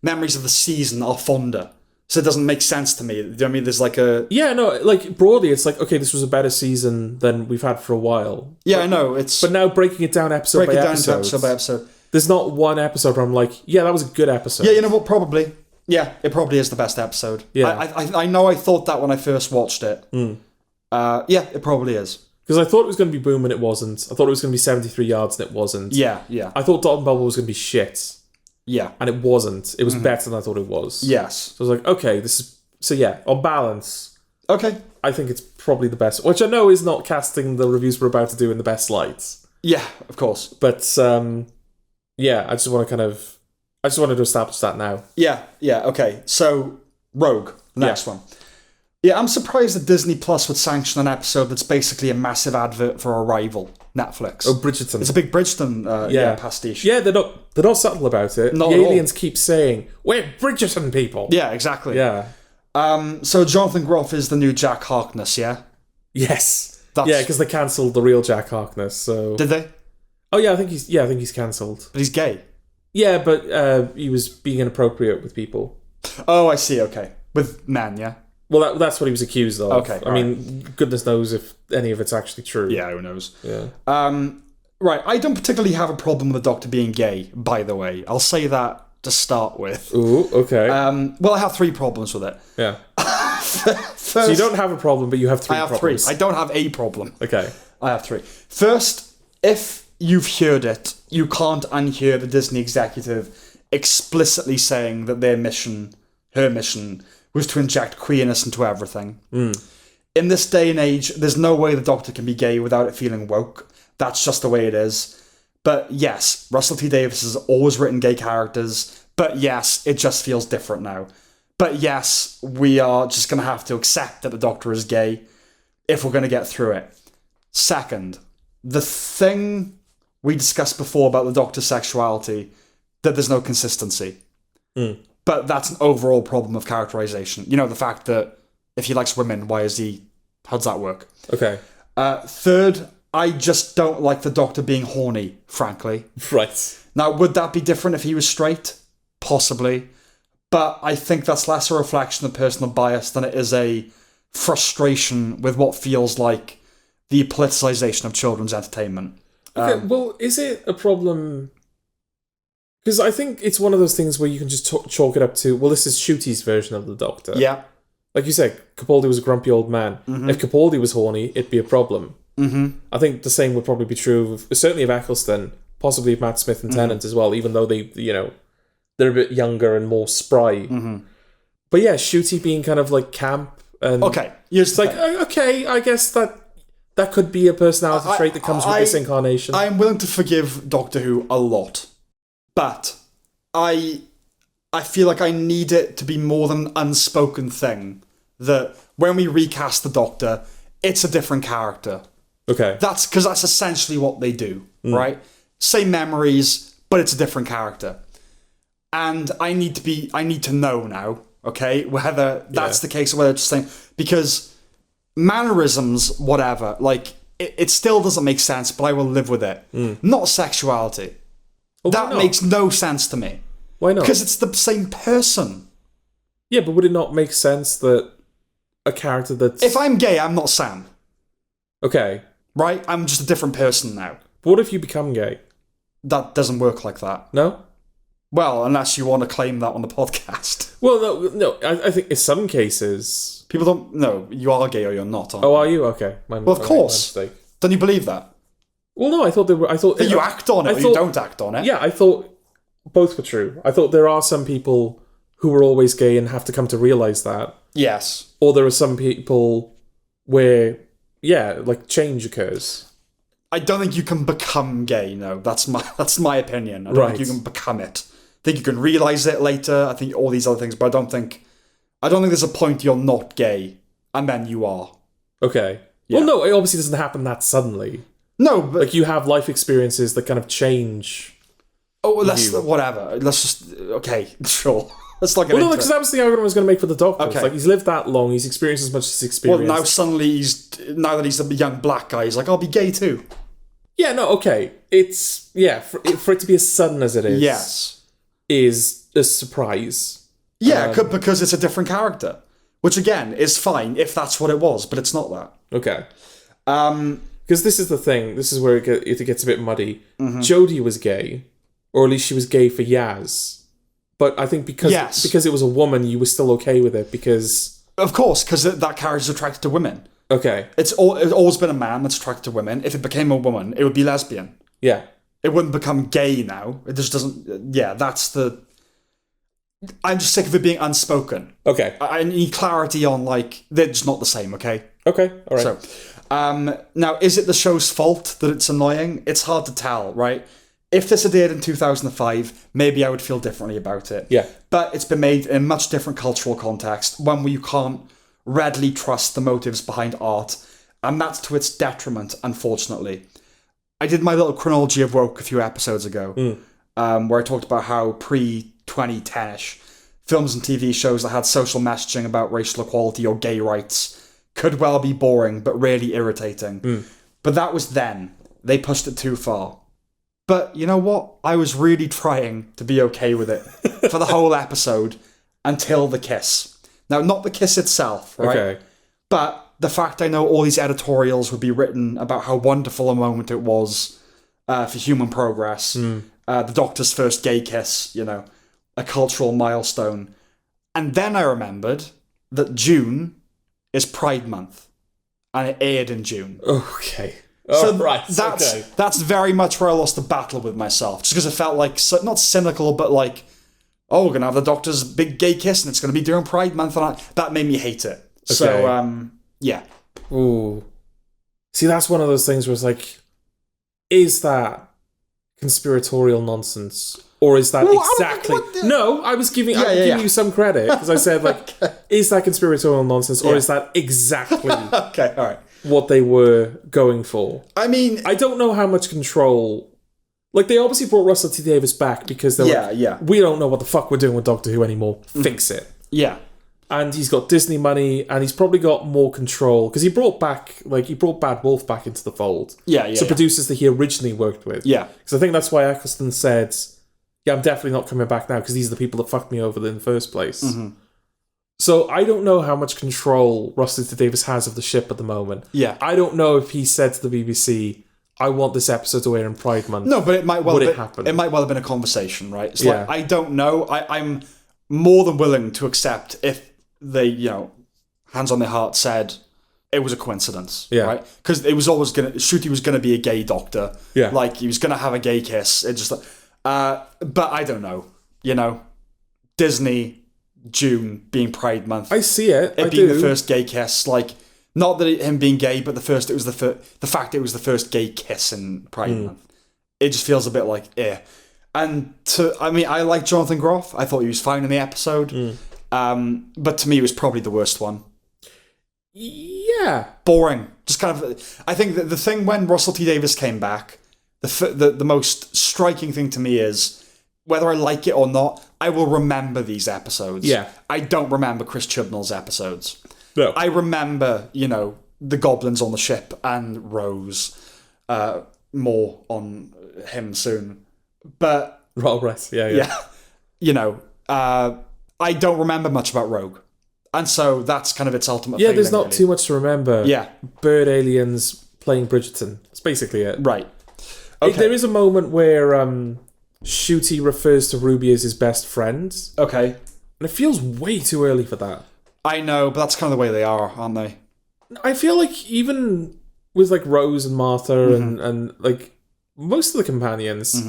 Speaker 1: memories of the season are fonder. So it doesn't make sense to me. Do you know what I mean? There's like a...
Speaker 2: Yeah, no, like, broadly, it's like, okay, this was a better season than we've had for a while.
Speaker 1: Yeah, I know. It's...
Speaker 2: But now breaking it down episode by episode. There's not one episode where I'm like, yeah, that was a good episode.
Speaker 1: Yeah, you know what? Probably. Yeah, it probably is the best episode.
Speaker 2: Yeah.
Speaker 1: I know I thought that when I first watched it. Yeah, it probably is.
Speaker 2: Because I thought it was going to be Boom and it wasn't. I thought it was going to be 73 yards and it wasn't.
Speaker 1: Yeah.
Speaker 2: I thought Dot and Bubble was going to be shit.
Speaker 1: Yeah.
Speaker 2: And it wasn't. It was better than I thought it was.
Speaker 1: Yes.
Speaker 2: So I was like, okay, this is... So yeah, on balance...
Speaker 1: Okay.
Speaker 2: I think it's probably the best. Which I know is not casting the reviews we're about to do in the best lights.
Speaker 1: Yeah, of course.
Speaker 2: But, yeah, I just want to establish that now.
Speaker 1: Yeah, okay. So, Rogue, next one. Yeah, I'm surprised that Disney Plus would sanction an episode that's basically a massive advert for a rival, Netflix.
Speaker 2: Oh, Bridgerton.
Speaker 1: It's a big Bridgerton pastiche.
Speaker 2: Yeah, they're not subtle about it.
Speaker 1: Not
Speaker 2: the
Speaker 1: at
Speaker 2: aliens
Speaker 1: all.
Speaker 2: keep saying, we're Bridgerton people.
Speaker 1: Yeah, exactly.
Speaker 2: Yeah.
Speaker 1: So Jonathan Groff is the new Jack Harkness, yeah?
Speaker 2: Yes. Yeah, because they cancelled the real Jack Harkness, so...
Speaker 1: Did they?
Speaker 2: Oh, yeah, I think he's cancelled.
Speaker 1: But he's gay.
Speaker 2: Yeah, but he was being inappropriate with people.
Speaker 1: Oh, I see, okay. With men, yeah?
Speaker 2: Well, that's what he was accused of.
Speaker 1: Okay,
Speaker 2: I mean, goodness knows if any of it's actually true.
Speaker 1: Yeah, who knows?
Speaker 2: Yeah.
Speaker 1: Right, I don't particularly have a problem with the Doctor being gay, by the way. I'll say that to start with.
Speaker 2: Ooh, okay.
Speaker 1: Well, I have 3 problems with it.
Speaker 2: Yeah.
Speaker 1: First,
Speaker 2: so you don't have a problem, but you have 3 problems.
Speaker 1: I have 3. I don't have a problem.
Speaker 2: Okay.
Speaker 1: I have 3. First, if you've heard it, you can't unhear the Disney executive explicitly saying that her mission, was to inject queerness into everything. In this day and age, there's no way the Doctor can be gay without it feeling woke. That's just the way it is. But yes, Russell T Davies has always written gay characters. But yes, it just feels different now. But yes, we are just going to have to accept that the Doctor is gay if we're going to get through it. Second, the thing we discussed before about the Doctor's sexuality, that there's no consistency. But that's an overall problem of characterization. You know, the fact that if he likes women, how does that work?
Speaker 2: Okay.
Speaker 1: Third, I just don't like the Doctor being horny, frankly.
Speaker 2: Right.
Speaker 1: Now, would that be different if he was straight? Possibly. But I think that's less a reflection of personal bias than it is a frustration with what feels like the politicization of children's entertainment.
Speaker 2: Okay, well, is it a problem... Because I think it's one of those things where you can just chalk it up to, well, this is Shooty's version of the Doctor.
Speaker 1: Yeah.
Speaker 2: Like you said, Capaldi was a grumpy old man. If Capaldi was horny, it'd be a problem. I think the same would probably be true, certainly of Eccleston, possibly of Matt Smith and Tennant as well, even though they're a bit younger and more spry. But yeah, Shooty being kind of like camp And
Speaker 1: Okay,
Speaker 2: it's like, okay, I guess that could be a personality trait that comes with this incarnation.
Speaker 1: I'm willing to forgive Doctor Who a lot, but I feel like I need it to be more than an unspoken thing. That when we recast the Doctor, it's a different character.
Speaker 2: Okay.
Speaker 1: That's because that's essentially what they do, right? Same memories, but it's a different character. And I need to know now, okay, whether that's the case or whether it's just saying, because mannerisms, whatever, like, it still doesn't make sense, but I will live with it. Not sexuality.
Speaker 2: Well,
Speaker 1: that makes no sense to me.
Speaker 2: Why not?
Speaker 1: Because it's the same person.
Speaker 2: Yeah, but would it not make sense that a character that's...
Speaker 1: If I'm gay, I'm not Sam.
Speaker 2: Okay.
Speaker 1: Right? I'm just a different person now.
Speaker 2: But what if you become gay?
Speaker 1: That doesn't work like that.
Speaker 2: No?
Speaker 1: Well, unless you want to claim that on the podcast.
Speaker 2: Well, no. I think in some cases...
Speaker 1: People don't... No, you are gay or you're not, aren't
Speaker 2: Oh,
Speaker 1: you?
Speaker 2: are you? Okay.
Speaker 1: Well, of course. Don't you believe that?
Speaker 2: Well, no, I thought there were...
Speaker 1: That you act on it or you don't act on it?
Speaker 2: Yeah, I thought both were true. I thought there are some people who are always gay and have to come to realise that.
Speaker 1: Yes.
Speaker 2: Or there are some people where, like change occurs.
Speaker 1: I don't think you can become gay, no. That's my opinion. I don't think you can become it. I think you can realise it later. I think all these other things, but I don't think there's a point you're not gay, and then you are.
Speaker 2: Okay. Yeah. Well, no, it obviously doesn't happen that suddenly.
Speaker 1: No, but...
Speaker 2: Like, you have life experiences that kind of change...
Speaker 1: Oh, whatever. Let's just... Okay, sure. Let's not get
Speaker 2: well, no,
Speaker 1: into
Speaker 2: because that was the argument I was going to make for the Doctor.
Speaker 1: Okay.
Speaker 2: It's like, he's lived that long, he's experienced as much as he's experienced.
Speaker 1: Well, now suddenly now that he's a young black guy, he's like, I'll be gay too.
Speaker 2: Yeah, no, okay. It's... Yeah, for it to be as sudden as it is...
Speaker 1: Yes.
Speaker 2: Is a surprise.
Speaker 1: Yeah, because it's a different character. Which, again, is fine if that's what it was, but it's not that.
Speaker 2: Okay. Because this is the thing. This is where it gets a bit muddy. Jodie was gay. Or at least she was gay for Yaz. But I think because it was a woman, you were still okay with it because...
Speaker 1: Of course, because that character's attracted to women.
Speaker 2: Okay.
Speaker 1: It's always been a man that's attracted to women. If it became a woman, it would be lesbian.
Speaker 2: Yeah.
Speaker 1: It wouldn't become gay now. It just doesn't... Yeah, that's the... I'm just sick of it being unspoken.
Speaker 2: Okay.
Speaker 1: I need clarity on, like, they're just not the same, okay?
Speaker 2: Okay, all right.
Speaker 1: So, now, is it the show's fault that it's annoying? It's hard to tell, right? If this had aired in 2005, maybe I would feel differently about it.
Speaker 2: Yeah.
Speaker 1: But it's been made in a much different cultural context, one where you can't readily trust the motives behind art, and that's to its detriment, unfortunately. I did my little chronology of woke a few episodes ago, where I talked about how pre-2010-ish, films and TV shows that had social messaging about racial equality or gay rights could well be boring, but really irritating. But that was then. They pushed it too far. But you know what? I was really trying to be okay with it for the whole episode until the kiss. Now, not the kiss itself, right? Okay. But the fact I know all these editorials would be written about how wonderful a moment it was for human progress. The Doctor's first gay kiss, a cultural milestone. And then I remembered that June is Pride Month. And it aired in June.
Speaker 2: Okay.
Speaker 1: So that's very much where I lost the battle with myself. Just because it felt like, not cynical, but like, oh, we're going to have the Doctor's big gay kiss and it's going to be during Pride Month. And that made me hate it. Okay. So, yeah.
Speaker 2: Ooh. See, that's one of those things where it's like, is that conspiratorial nonsense? Or is that exactly... No, I was giving you some credit. Because I said, like, is that conspiratorial nonsense? Or is that exactly...
Speaker 1: Okay, all right.
Speaker 2: What they were going for.
Speaker 1: I mean...
Speaker 2: I don't know how much control... Like, they obviously brought Russell T Davies back because they're we don't know what the fuck we're doing with Doctor Who anymore. Fix it.
Speaker 1: Yeah.
Speaker 2: And he's got Disney money, and he's probably got more control. Because he brought Bad Wolf back into the fold. So producers that he originally worked with.
Speaker 1: Yeah.
Speaker 2: Because I think that's why Eccleston said, yeah, I'm definitely not coming back now, because these are the people that fucked me over in the first place. So I don't know how much control Russell T Davies has of the ship at the moment.
Speaker 1: Yeah.
Speaker 2: I don't know if he said to the BBC, I want this episode to air in Pride Month.
Speaker 1: No, but it might well
Speaker 2: happen.
Speaker 1: It might well have been a conversation, right? It's like, I don't know. I'm more than willing to accept if they, hands on their heart said it was a coincidence, right? Because it was always Shruti was gonna be a gay Doctor.
Speaker 2: Yeah.
Speaker 1: Like he was gonna have a gay kiss. It just but I don't know. Disney June being Pride Month.
Speaker 2: I see it.
Speaker 1: It being the first gay kiss, like not that him being gay, but the fact it was the first gay kiss in Pride Month. It just feels a bit like And I like Jonathan Groff. I thought he was fine in the episode. But to me, it was probably the worst one.
Speaker 2: Yeah,
Speaker 1: boring. Just kind of. I think that the thing when Russell T Davies came back, the most striking thing to me is whether I like it or not, I will remember these episodes.
Speaker 2: Yeah,
Speaker 1: I don't remember Chris Chibnall's episodes.
Speaker 2: No,
Speaker 1: I remember the goblins on the ship and Rose. More on him soon, but
Speaker 2: right, yeah.
Speaker 1: I don't remember much about Rogue. And so that's kind of its ultimate
Speaker 2: failing,
Speaker 1: there's
Speaker 2: not too much to remember.
Speaker 1: Yeah.
Speaker 2: Bird aliens playing Bridgerton. That's basically it.
Speaker 1: Right. Okay.
Speaker 2: There is a moment where Shooty refers to Ruby as his best friend.
Speaker 1: Okay.
Speaker 2: And it feels way too early for that.
Speaker 1: I know, but that's kind of the way they are, aren't they?
Speaker 2: I feel like even with like Rose and Martha and like most of the companions,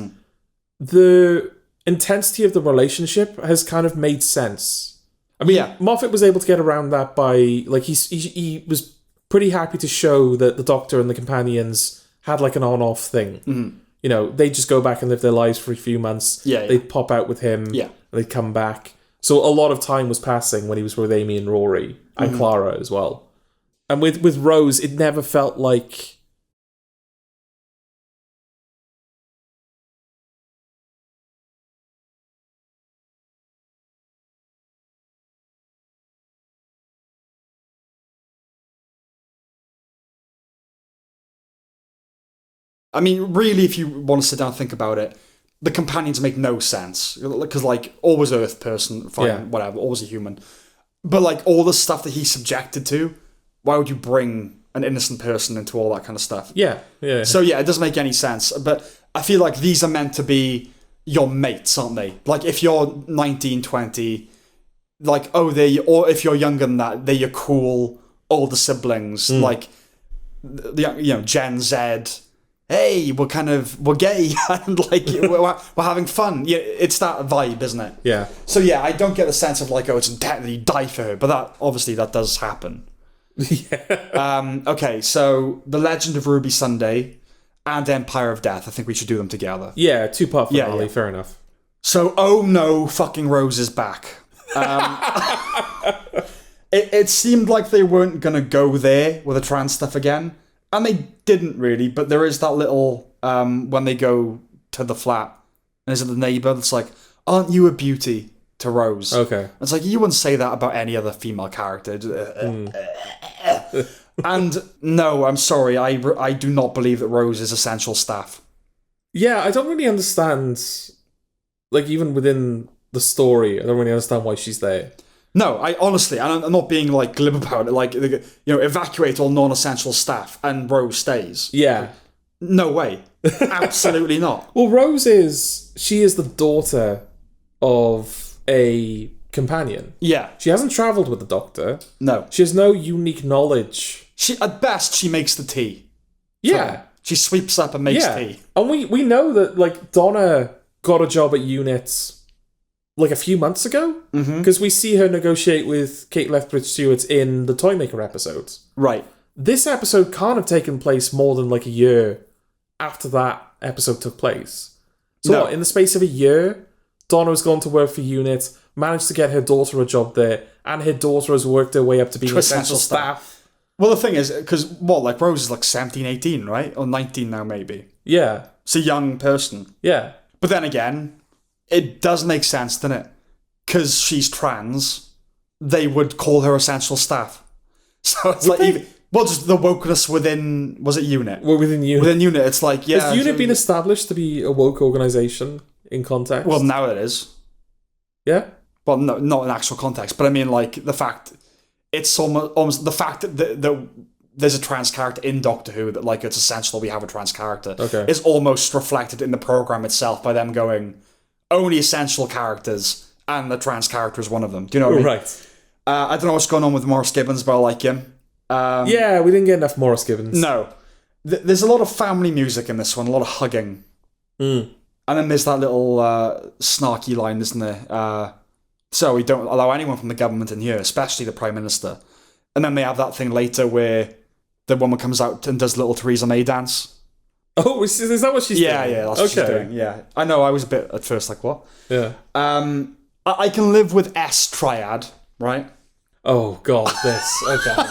Speaker 2: the intensity of the relationship has kind of made sense. I mean, Moffat was able to get around that by, like, he was pretty happy to show that the Doctor and the companions had, like, an on-off thing. They'd just go back and live their lives for a few months. They'd pop out with him. And they'd come back. So a lot of time was passing when he was with Amy and Rory and Clara as well. And with Rose, it never felt like...
Speaker 1: I mean, really, if you want to sit down and think about it, the companions make no sense. Because, like, always Earth person, fine, whatever, always a human. But, like, all the stuff that he's subjected to, why would you bring an innocent person into all that kind of stuff?
Speaker 2: Yeah.
Speaker 1: So, it doesn't make any sense. But I feel like these are meant to be your mates, aren't they? Like, if you're 19, 20, like, or if you're younger than that, they're your cool older siblings. Like, Gen Z... Hey, we're gay and like we're having fun. Yeah, it's that vibe, isn't it?
Speaker 2: Yeah.
Speaker 1: So I don't get the sense of like, it's that you die for her, but that does happen.
Speaker 2: Yeah.
Speaker 1: Okay, so The Legend of Ruby Sunday and Empire of Death. I think we should do them together.
Speaker 2: Yeah, 2-part finale. Fair enough.
Speaker 1: So, oh no, fucking Rose is back. It seemed like they weren't gonna go there with the trans stuff again. And they didn't really, but there is that little, when they go to the flat, and is it the neighbour that's like, aren't you a beauty to Rose?
Speaker 2: Okay.
Speaker 1: It's like, you wouldn't say that about any other female character. And no, I'm sorry, I do not believe that Rose is essential staff.
Speaker 2: Yeah, I don't really understand, like, even within the story, I don't really understand why she's there.
Speaker 1: No, I honestly, and I'm not being like glib about it, like, evacuate all non-essential staff and Rose stays.
Speaker 2: Yeah.
Speaker 1: No way. Absolutely not.
Speaker 2: Well, she is the daughter of a companion.
Speaker 1: Yeah.
Speaker 2: She hasn't travelled with the Doctor.
Speaker 1: No.
Speaker 2: She has no unique knowledge.
Speaker 1: At best, she makes the tea.
Speaker 2: Yeah.
Speaker 1: She sweeps up and makes tea.
Speaker 2: And we know that, like, Donna got a job at Unit like a few months ago, because we see her negotiate with Kate Lethbridge-Stewart in the Toymaker episodes.
Speaker 1: Right.
Speaker 2: This episode can't have taken place more than like a year after that episode took place. So in the space of a year, Donna has gone to work for Unit, managed to get her daughter a job there, and her daughter has worked her way up to being essential staff.
Speaker 1: Well, the thing is, because Rose is like 17, 18, right? Or 19 now, maybe.
Speaker 2: Yeah.
Speaker 1: It's a young person.
Speaker 2: Yeah.
Speaker 1: But then again, it does make sense, doesn't it? Because she's trans, they would call her essential staff. So it's just the wokeness within, was it Unit?
Speaker 2: Well, within Unit.
Speaker 1: Within Unit, it's like,
Speaker 2: Has Unit been established to be a woke organisation in context?
Speaker 1: Well, now it is.
Speaker 2: Yeah?
Speaker 1: Well, no, not in actual context, but I mean, like, the fact, it's almost the fact that there's a trans character in Doctor Who, that, like, it's essential we have a trans character, is almost reflected in the programme itself by them going, only essential characters, and the trans character is one of them. Do you know what I mean?
Speaker 2: Right.
Speaker 1: I don't know what's going on with Morris Gibbons, but I like him.
Speaker 2: Yeah, we didn't get enough Morris Gibbons.
Speaker 1: No. There's a lot of family music in this one, a lot of hugging. And then there's that little snarky line, isn't there? So we don't allow anyone from the government in here, especially the Prime Minister. And then they have that thing later where the woman comes out and does Little Theresa May dance.
Speaker 2: Oh, is that what she's doing?
Speaker 1: Yeah, that's what she's doing. Yeah, I know. I was a bit at first like, what?
Speaker 2: Yeah.
Speaker 1: I can live with S triad, right?
Speaker 2: Oh God, this. Okay.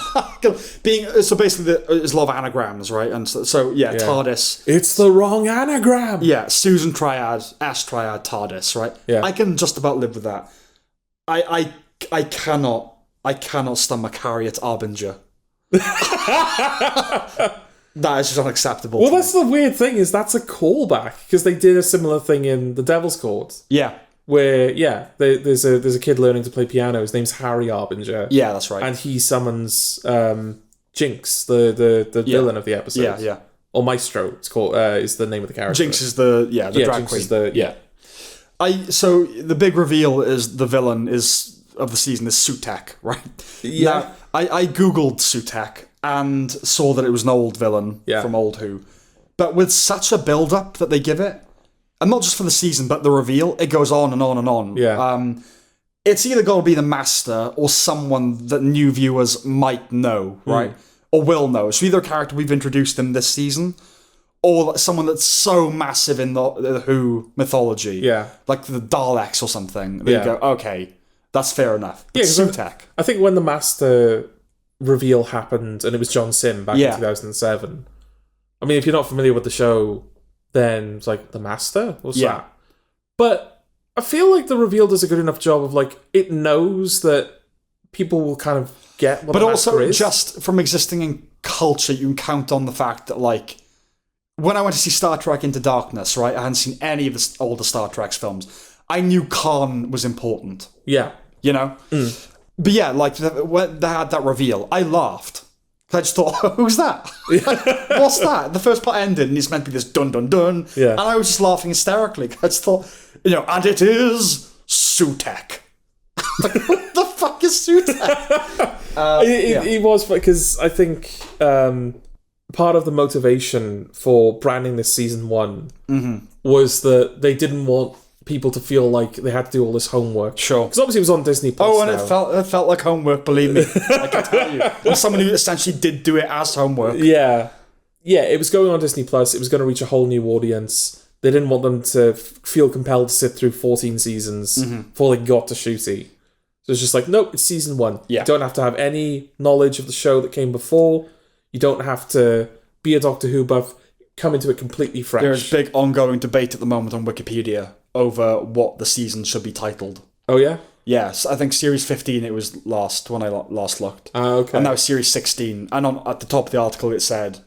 Speaker 1: So basically, there's a lot of anagrams, right? And so TARDIS.
Speaker 2: It's the wrong anagram.
Speaker 1: Yeah, Susan triad, S triad, TARDIS, right? Yeah. I can just about live with that. I cannot stomach Harriet Arbinger. That is just unacceptable.
Speaker 2: Well, that's the weird thing, is that's a callback, because they did a similar thing in The Devil's Court.
Speaker 1: Yeah.
Speaker 2: Where, there's a kid learning to play piano. His name's Harry Arbinger.
Speaker 1: Yeah, that's right.
Speaker 2: And he summons Jinx, the villain of the episode.
Speaker 1: Yeah.
Speaker 2: Or Maestro, it's called, is the name of the character.
Speaker 1: Jinx is the drag queen. So the big reveal is the villain of the season is Sutek, right?
Speaker 2: Yeah.
Speaker 1: Now, I googled Sutek and saw that it was an old villain from Old Who. But with such a build-up that they give it, and not just for the season, but the reveal, it goes on and on and on.
Speaker 2: Yeah.
Speaker 1: It's either got to be the Master or someone that new viewers might know, right? Or will know. It's either a character we've introduced in this season, or someone that's so massive in the Who mythology.
Speaker 2: Yeah.
Speaker 1: Like the Daleks or something. They go, okay, that's fair enough. But Sutek.
Speaker 2: I think when the Master reveal happened, and it was John Sim back in 2007. I mean, if you're not familiar with the show, then it's like, the Master? What's that? But I feel like the reveal does a good enough job of, like, it knows that people will kind of get what the Master is.
Speaker 1: Just from existing in culture, you can count on the fact that, like, when I went to see Star Trek Into Darkness, right, I hadn't seen any of the older Star Trek films. I knew Khan was important.
Speaker 2: Yeah.
Speaker 1: You know? But yeah, like, when they had that reveal, I laughed. I just thought, who's that? What's that? The first part ended and it's meant to be this dun dun dun.
Speaker 2: Yeah.
Speaker 1: And I was just laughing hysterically. I just thought, and it is Sutek. Like, what the fuck is Sutek?
Speaker 2: It was, because I think part of the motivation for branding this season 1 was that they didn't want people to feel like they had to do all this homework.
Speaker 1: Sure.
Speaker 2: Because obviously it was on Disney Plus.
Speaker 1: Oh, and it felt like homework, believe me. I can tell you. And someone who essentially did do it as homework.
Speaker 2: Yeah. Yeah, it was going on Disney Plus. It was going to reach a whole new audience. They didn't want them to feel compelled to sit through 14 seasons before they got to Shooty. So it's just like, nope, it's season 1.
Speaker 1: Yeah.
Speaker 2: You don't have to have any knowledge of the show that came before. You don't have to be a Doctor Who buff. Come into it completely fresh.
Speaker 1: There's big ongoing debate at the moment on Wikipedia over what the season should be titled.
Speaker 2: Oh, yeah?
Speaker 1: Yes, I think Series 15 it was last, when I last looked.
Speaker 2: Okay.
Speaker 1: And now Series 16. And at the top of the article it said,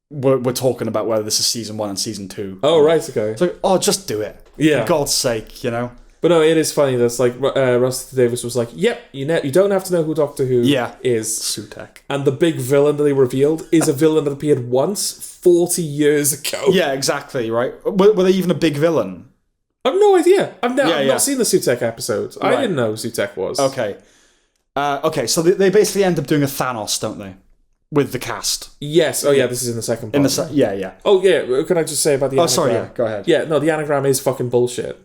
Speaker 1: we're talking about whether this is Season 1 and Season 2.
Speaker 2: Oh, right, okay.
Speaker 1: So, just do it.
Speaker 2: Yeah.
Speaker 1: For God's sake,
Speaker 2: But no, it is funny that's like, Rusty Davis was like, yep, you don't have to know who Doctor Who is.
Speaker 1: Sutek.
Speaker 2: And the big villain that they revealed is a villain that appeared once 40 years ago.
Speaker 1: Yeah, exactly, right? Were they even a big villain?
Speaker 2: I have no idea. I've not seen the Sutek episode. Right. I didn't know who Sutek was.
Speaker 1: Okay. So they basically end up doing a Thanos, don't they? With the cast.
Speaker 2: Yes. Oh, yeah, this is in the second part.
Speaker 1: Yeah.
Speaker 2: Oh, yeah, can I just say about the anagram?
Speaker 1: Oh, sorry, yeah, go ahead.
Speaker 2: Yeah, no, the anagram is fucking bullshit.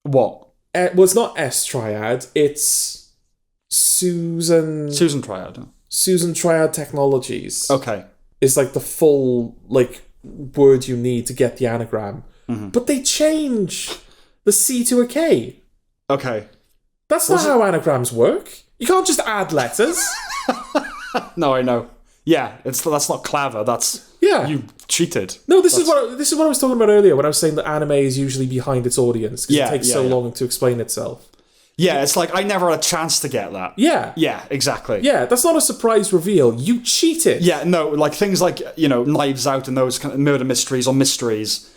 Speaker 1: What?
Speaker 2: Well, it's not S Triad, it's Susan
Speaker 1: Triad.
Speaker 2: Susan Triad Technologies.
Speaker 1: Okay.
Speaker 2: Is like the full, like, word you need to get the anagram. But they change the C to a K.
Speaker 1: Okay.
Speaker 2: That's not how anagrams work. You can't just add letters.
Speaker 1: No, I know. Yeah, that's not clever. That's you cheated.
Speaker 2: No, this is what I was talking about earlier when I was saying that anime is usually behind its audience because it takes so long to explain itself.
Speaker 1: Yeah, it's like I never had a chance to get that.
Speaker 2: Yeah.
Speaker 1: Yeah, exactly.
Speaker 2: Yeah, that's not a surprise reveal. You cheated.
Speaker 1: Yeah, no, like things like, Knives Out and those kind of murder mysteries or mysteries,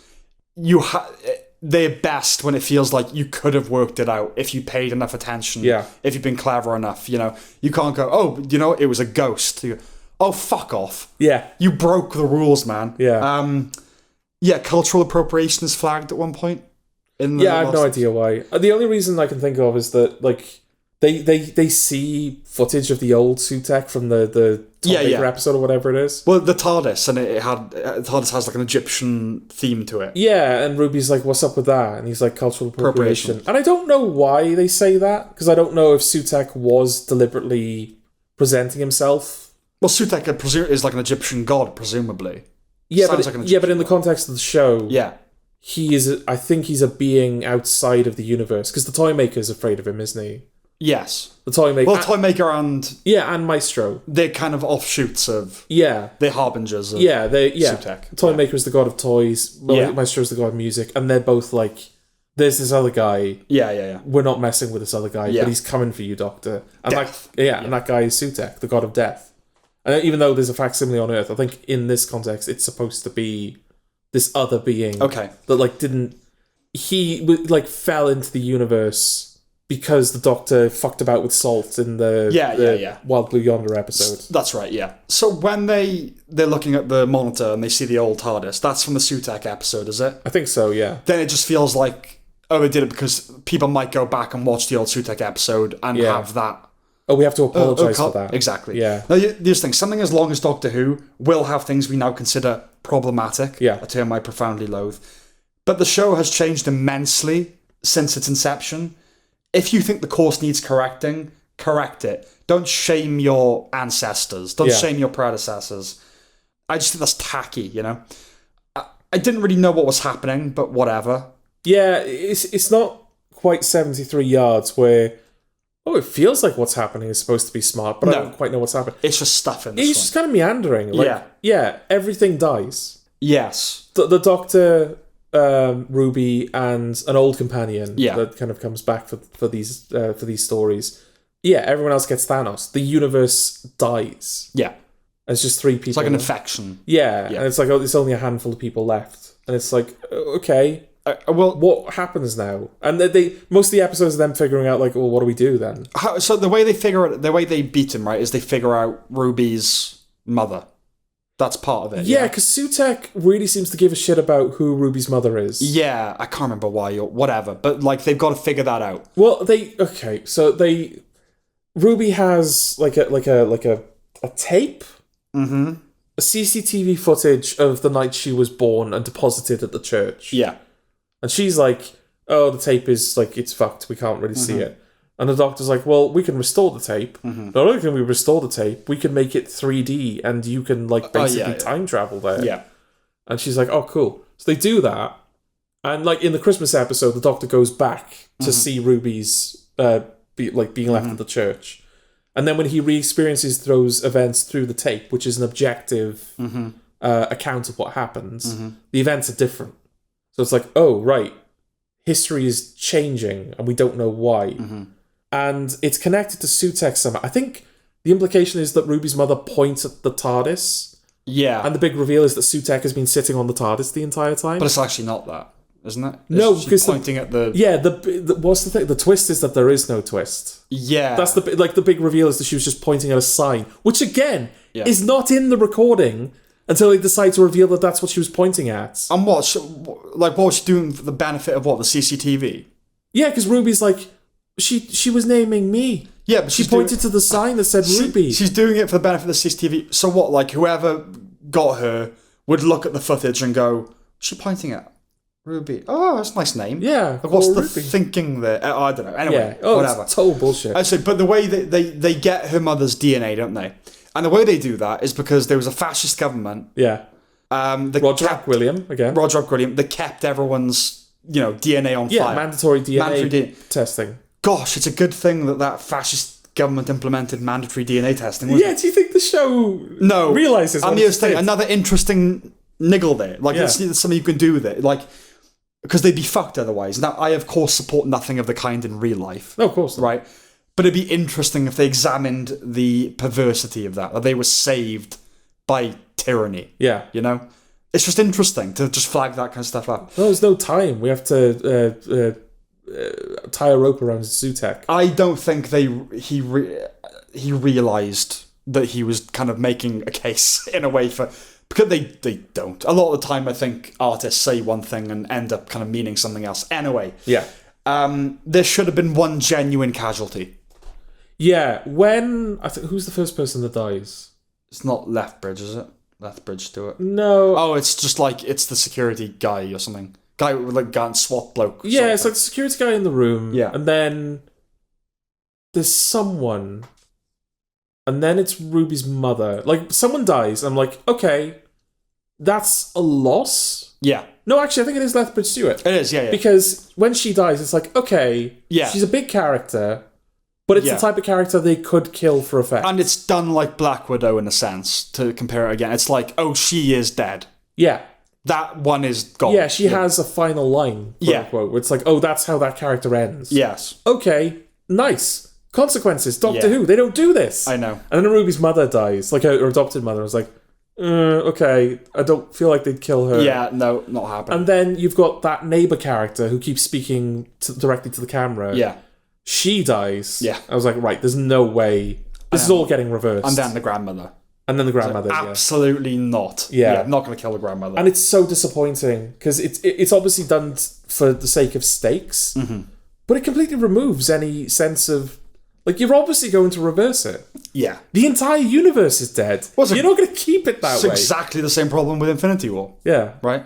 Speaker 1: they're best when it feels like you could have worked it out if you paid enough attention.
Speaker 2: Yeah.
Speaker 1: If you've been clever enough, you can't go, it was a ghost. You go, oh, fuck off.
Speaker 2: Yeah.
Speaker 1: You broke the rules, man.
Speaker 2: Yeah.
Speaker 1: Cultural appropriation is flagged at one point.
Speaker 2: I have no idea why. The only reason I can think of is that, like, they see footage of the old Sutekh from the Toymaker episode or whatever it is.
Speaker 1: Well, the TARDIS, and TARDIS has like an Egyptian theme to it.
Speaker 2: Yeah, and Ruby's like, "What's up with that?" And he's like, "Cultural appropriation." And I don't know why they say that, because I don't know if Sutekh was deliberately presenting himself.
Speaker 1: Well, Sutekh is like an Egyptian god, presumably.
Speaker 2: Yeah, but in the context of the show, I think he's a being outside of the universe, because the Toymaker's afraid of him, isn't he?
Speaker 1: Yes.
Speaker 2: The Toymaker.
Speaker 1: Well, Toymaker and...
Speaker 2: Yeah, and Maestro.
Speaker 1: They're kind of offshoots of...
Speaker 2: Yeah.
Speaker 1: They're harbingers of
Speaker 2: Sutekh. Toymaker is the god of toys. Maestro is the god of music. And they're both like, there's this other guy.
Speaker 1: Yeah.
Speaker 2: We're not messing with this other guy, but he's coming for you, Doctor. And
Speaker 1: death.
Speaker 2: And that guy is Sutekh, the god of death. And even though there's a facsimile on Earth, I think in this context, it's supposed to be this other being.
Speaker 1: Okay.
Speaker 2: That, like, he, like, fell into the universe... because the Doctor fucked about with salt in the Wild Blue Yonder episode.
Speaker 1: That's right, yeah. So when they're looking at the monitor and they see the old TARDIS, that's from the Sutekh episode, is it?
Speaker 2: I think so, yeah.
Speaker 1: Then it just feels like, they did it because people might go back and watch the old Sutekh episode and have that.
Speaker 2: Oh, we have to apologise for that.
Speaker 1: Exactly.
Speaker 2: Yeah.
Speaker 1: Now, these things, something as long as Doctor Who will have things we now consider problematic,
Speaker 2: a
Speaker 1: term I profoundly loathe. But the show has changed immensely since its inception. If you think the course needs correcting, correct it. Don't shame your ancestors. Don't shame your predecessors. I just think that's tacky, you know? I didn't really know what was happening, but whatever.
Speaker 2: Yeah, it's not quite 73 yards where, it feels like what's happening is supposed to be smart, but I don't quite know what's happening.
Speaker 1: It's just stuff in this
Speaker 2: It's just kind of meandering. Like, everything dies.
Speaker 1: Yes.
Speaker 2: The Doctor... Ruby and an old companion that kind of comes back for these stories. Yeah, everyone else gets Thanos. The universe dies.
Speaker 1: Yeah.
Speaker 2: It's just 3 people.
Speaker 1: It's like an infection.
Speaker 2: Yeah, and it's like, it's only a handful of people left. And it's like, okay, well, what happens now? And most of the episodes of them figuring out, like, well, what do we do then?
Speaker 1: So the way they beat him, right, is they figure out Ruby's mother. That's part of it.
Speaker 2: Yeah, because Sutekh really seems to give a shit about who Ruby's mother is.
Speaker 1: Yeah, I can't remember why or whatever, but like they've got to figure that out.
Speaker 2: Well, Ruby has like a tape, a CCTV footage of the night she was born and deposited at the church.
Speaker 1: Yeah,
Speaker 2: and she's like, "Oh, the tape is like it's fucked. We can't really see it." And the Doctor's like, well, we can restore the tape. Not only can we restore the tape, we can make it 3D and you can like basically time travel there.
Speaker 1: Yeah.
Speaker 2: And she's like, oh, cool. So they do that. And like in the Christmas episode, the Doctor goes back to see Ruby's being left at the church. And then when he re-experiences those events through the tape, which is an objective account of what happens, the events are different. So it's like, oh, right. History is changing and we don't know why. And it's connected to Sutekh somehow. I think the implication is that Ruby's mother points at the TARDIS.
Speaker 1: Yeah.
Speaker 2: And the big reveal is that Sutekh has been sitting on the TARDIS the entire time.
Speaker 1: But it's actually not that, isn't it?
Speaker 2: No, because
Speaker 1: pointing at the...
Speaker 2: Yeah, what's the thing? The twist is that there is no twist.
Speaker 1: Yeah.
Speaker 2: That's the big reveal is that she was just pointing at a sign, which again is not in the recording until they decide to reveal that that's what she was pointing at.
Speaker 1: And what was she doing for the benefit of what? The CCTV?
Speaker 2: Yeah, because Ruby's like... She was naming me.
Speaker 1: Yeah, but
Speaker 2: she pointed to the sign that said Ruby.
Speaker 1: She's doing it for the benefit of the CCTV. So what? Like whoever got her would look at the footage and go, "She pointing at Ruby. Oh, that's a nice name."
Speaker 2: Yeah.
Speaker 1: Like, what's the thinking there? I don't know. Anyway, whatever.
Speaker 2: It's total bullshit.
Speaker 1: Actually, but the way they get her mother's DNA, don't they? And the way they do that is because there was a fascist government.
Speaker 2: Yeah. Roger William again.
Speaker 1: Roger William. They kept everyone's DNA on fire.
Speaker 2: Yeah, mandatory DNA testing.
Speaker 1: Gosh, it's a good thing that fascist government implemented mandatory DNA testing, wasn't it?
Speaker 2: Do you think the show realises what it's did?
Speaker 1: Another interesting niggle there. Like, there's something you can do with it. Like, because they'd be fucked otherwise. Now, I, of course, support nothing of the kind in real life.
Speaker 2: No, of course not.
Speaker 1: Right? But it'd be interesting if they examined the perversity of that they were saved by tyranny.
Speaker 2: Yeah.
Speaker 1: You know? It's just interesting to just flag that kind of stuff up.
Speaker 2: No, there's no time. We have to... tie a rope around Sutekh.
Speaker 1: I don't think he realised that he was kind of making a case in a way for... Because they don't. A lot of the time, I think artists say one thing and end up kind of meaning something else. Anyway.
Speaker 2: Yeah.
Speaker 1: There should have been one genuine casualty.
Speaker 2: Yeah, when who's the first person that dies?
Speaker 1: It's not Lethbridge, is it? Lethbridge Stewart.
Speaker 2: No.
Speaker 1: Oh, it's just like it's the security guy or something. Guy with like gun SWAT bloke.
Speaker 2: Yeah, it's like the security guy in the room.
Speaker 1: Yeah.
Speaker 2: And then there's someone. And then it's Ruby's mother. Like, someone dies. I'm like, okay, that's a loss.
Speaker 1: Yeah.
Speaker 2: No, actually, I think it is Lethbridge Stewart.
Speaker 1: It is, yeah.
Speaker 2: Because when she dies, it's like, okay,
Speaker 1: yeah,
Speaker 2: she's a big character, but it's the type of character they could kill for effect.
Speaker 1: And it's done like Black Widow in a sense, to compare it again. It's like, oh, she is dead.
Speaker 2: Yeah.
Speaker 1: That one is gone.
Speaker 2: Yeah, she has a final line, quote unquote, where it's like, oh, that's how that character ends.
Speaker 1: Yes.
Speaker 2: Okay, nice. Consequences. Doctor Who, they don't do this.
Speaker 1: I know.
Speaker 2: And then Ruby's mother dies, like her adopted mother. I was like, okay, I don't feel like they'd kill her.
Speaker 1: Yeah, no, not happening.
Speaker 2: And then you've got that neighbour character who keeps speaking directly to the camera.
Speaker 1: Yeah.
Speaker 2: She dies.
Speaker 1: Yeah.
Speaker 2: I was like, right, there's no way. This is all getting reversed.
Speaker 1: And then the grandmother.
Speaker 2: And then the grandmother,
Speaker 1: absolutely not.
Speaker 2: Yeah.
Speaker 1: Not going to kill the grandmother.
Speaker 2: And it's so disappointing, because it's obviously done for the sake of stakes, but it completely removes any sense of... Like, you're obviously going to reverse it.
Speaker 1: Yeah.
Speaker 2: The entire universe is dead. You're not going to keep it that way.
Speaker 1: It's exactly the same problem with Infinity War.
Speaker 2: Yeah.
Speaker 1: Right?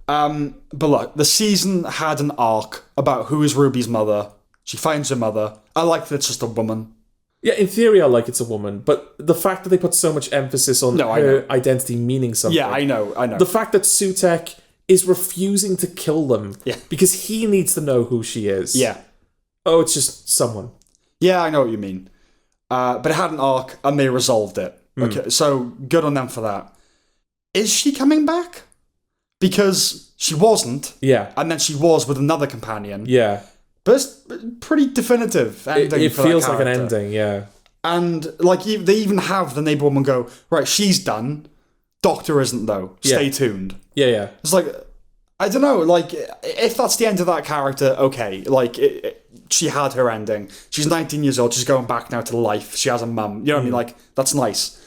Speaker 1: But look, the season had an arc about who is Ruby's mother. She finds her mother. I like that it's just a woman.
Speaker 2: Yeah, in theory, I like it's a woman, but the fact that they put so much emphasis on her identity meaning something.
Speaker 1: Yeah, I know.
Speaker 2: The fact that Sutek is refusing to kill them because he needs to know who she is.
Speaker 1: Yeah.
Speaker 2: Oh, it's just someone.
Speaker 1: Yeah, I know what you mean. But it had an arc, and they resolved it. Okay, so good on them for that. Is she coming back? Because she wasn't.
Speaker 2: Yeah.
Speaker 1: And then she was with another companion.
Speaker 2: Yeah.
Speaker 1: But it's pretty definitive ending.
Speaker 2: It
Speaker 1: for
Speaker 2: feels
Speaker 1: that
Speaker 2: like an
Speaker 1: character.
Speaker 2: ending, yeah.
Speaker 1: And like they even have the neighbour woman go, right, she's done. Doctor isn't though. Stay tuned.
Speaker 2: Yeah, yeah.
Speaker 1: It's like, I don't know, like if that's the end of that character, okay. Like she had her ending. She's 19 years old. She's going back now to life. She has a mum. You know what I mean? Like that's nice.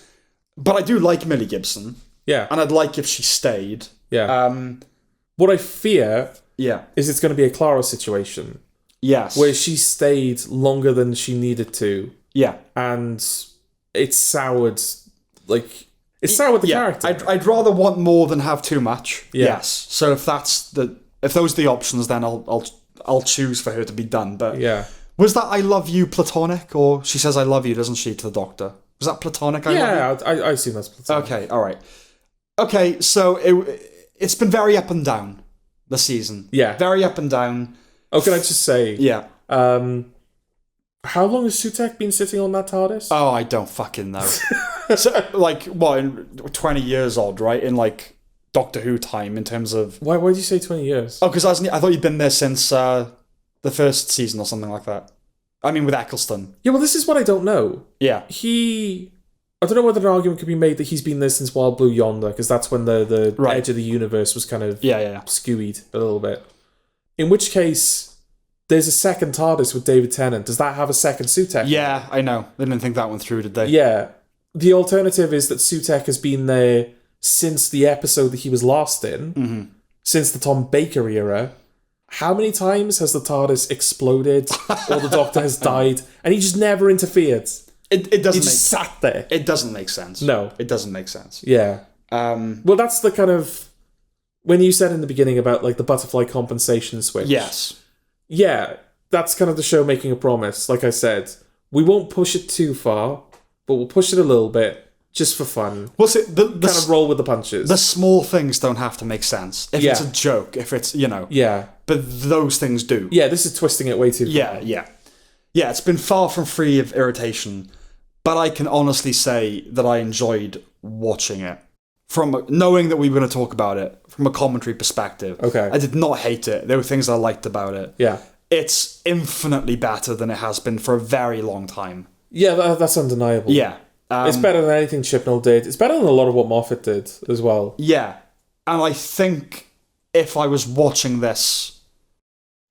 Speaker 1: But I do like Millie Gibson.
Speaker 2: Yeah.
Speaker 1: And I'd like if she stayed.
Speaker 2: Yeah. What I fear is it's going to be a Clara situation.
Speaker 1: Yes.
Speaker 2: Where she stayed longer than she needed to.
Speaker 1: Yeah.
Speaker 2: And it's soured, like, it's soured the character.
Speaker 1: I'd rather want more than have too much.
Speaker 2: Yeah.
Speaker 1: Yes. So if those are the options, then I'll choose for her to be done. But was that I love you platonic, or she says I love you, doesn't she, to the Doctor? Was that platonic?
Speaker 2: I assume that's platonic.
Speaker 1: Okay. All right. Okay. So it's been very up and down this season.
Speaker 2: Yeah.
Speaker 1: Very up and down.
Speaker 2: Oh, can I just say?
Speaker 1: Yeah.
Speaker 2: How long has Sutek been sitting on that TARDIS?
Speaker 1: Oh, I don't fucking know. So, like, what, in 20 years odd, right? In, like, Doctor Who time, in terms of...
Speaker 2: Why did you say 20 years?
Speaker 1: Oh, because I thought you'd been there since the first season or something like that. I mean, with Eccleston.
Speaker 2: Yeah, well, this is what I don't know.
Speaker 1: Yeah.
Speaker 2: I don't know whether an argument could be made that he's been there since Wild Blue Yonder, because that's when the edge of the universe was kind of skewied a little bit. In which case, there's a second TARDIS with David Tennant. Does that have a second Sutek?
Speaker 1: Yeah, I know. They didn't think that one through, did they?
Speaker 2: Yeah. The alternative is that Sutek has been there since the episode that he was last in, since the Tom Baker era. How many times has the TARDIS exploded or the Doctor has died and he just never interfered?
Speaker 1: It doesn't.
Speaker 2: He just sat there.
Speaker 1: It doesn't make sense.
Speaker 2: No,
Speaker 1: it doesn't make sense.
Speaker 2: Yeah. Well, that's the kind of when you said in the beginning about like the butterfly compensation switch.
Speaker 1: Yes.
Speaker 2: Yeah, that's kind of the show making a promise. Like I said, we won't push it too far, but we'll push it a little bit just for fun.
Speaker 1: What's it? The
Speaker 2: kind of roll with the punches.
Speaker 1: The small things don't have to make sense. If it's a joke, if it's
Speaker 2: Yeah.
Speaker 1: But those things do.
Speaker 2: Yeah, this is twisting it way too far.
Speaker 1: Yeah. It's been far from free of irritation. But I can honestly say that I enjoyed watching it. From knowing that we were going to talk about it from a commentary perspective.
Speaker 2: Okay.
Speaker 1: I did not hate it. There were things I liked about it.
Speaker 2: Yeah.
Speaker 1: It's infinitely better than it has been for a very long time.
Speaker 2: Yeah, that's undeniable.
Speaker 1: Yeah.
Speaker 2: It's better than anything Chibnall did. It's better than a lot of what Moffat did as well.
Speaker 1: Yeah. And I think if I was watching this,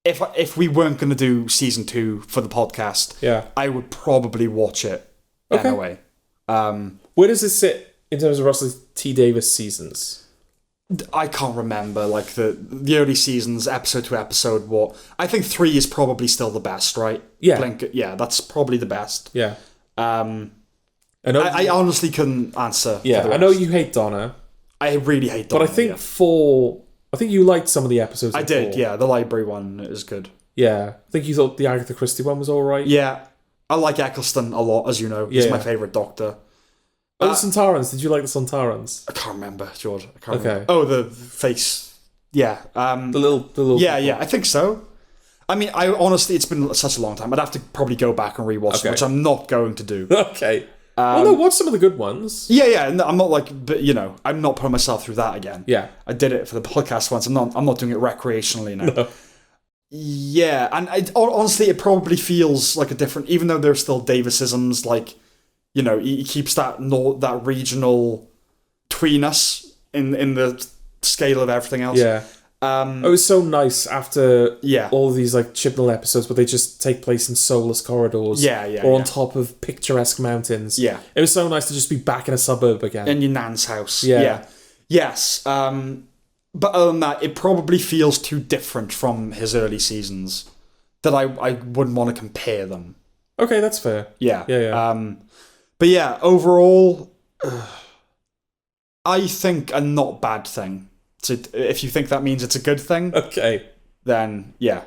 Speaker 1: if we weren't going to do season 2 for the podcast, I would probably watch it anyway.
Speaker 2: Where does it sit in terms of Russell T Davies seasons?
Speaker 1: I can't remember, like, the early seasons, episode to episode, what... I think 3 is probably still the best, right?
Speaker 2: Yeah.
Speaker 1: Blink, yeah, that's probably the best.
Speaker 2: Yeah.
Speaker 1: I honestly couldn't answer.
Speaker 2: Yeah, I know you hate Donna.
Speaker 1: I really hate Donna.
Speaker 2: But I think I think you liked some of the episodes.
Speaker 1: I did, yeah. The library one is good.
Speaker 2: Yeah. I think you thought the Agatha Christie one was alright.
Speaker 1: Yeah. I like Eccleston a lot, as you know. He's my favourite Doctor.
Speaker 2: The Sontarans. Did you like the Sontarans?
Speaker 1: I can't remember, George. I can't remember. Oh, the face. Yeah. The
Speaker 2: little.
Speaker 1: Yeah, yeah. I think so. I mean, I honestly, it's been such a long time. I'd have to probably go back and rewatch them, which I'm not going to do.
Speaker 2: Okay. Well, no, watch some of the good ones.
Speaker 1: Yeah, yeah. And I'm not like, but I'm not putting myself through that again.
Speaker 2: Yeah.
Speaker 1: I did it for the podcast once. I'm not doing it recreationally now. No. Yeah, and honestly, it probably feels like a different, even though there's still Davisisms, like, he keeps that regional tweeness in the scale of everything else.
Speaker 2: Yeah. It was so nice after all of these like Chibnall episodes where they just take place in soulless corridors or on top of picturesque mountains.
Speaker 1: Yeah.
Speaker 2: It was so nice to just be back in a suburb again.
Speaker 1: In your nan's house.
Speaker 2: Yeah.
Speaker 1: Yes. But other than that, it probably feels too different from his early seasons that I wouldn't want to compare them.
Speaker 2: Okay, that's fair.
Speaker 1: Yeah.
Speaker 2: Yeah.
Speaker 1: But yeah, overall, I think a not bad thing. So if you think that means it's a good thing,
Speaker 2: okay,
Speaker 1: then yeah.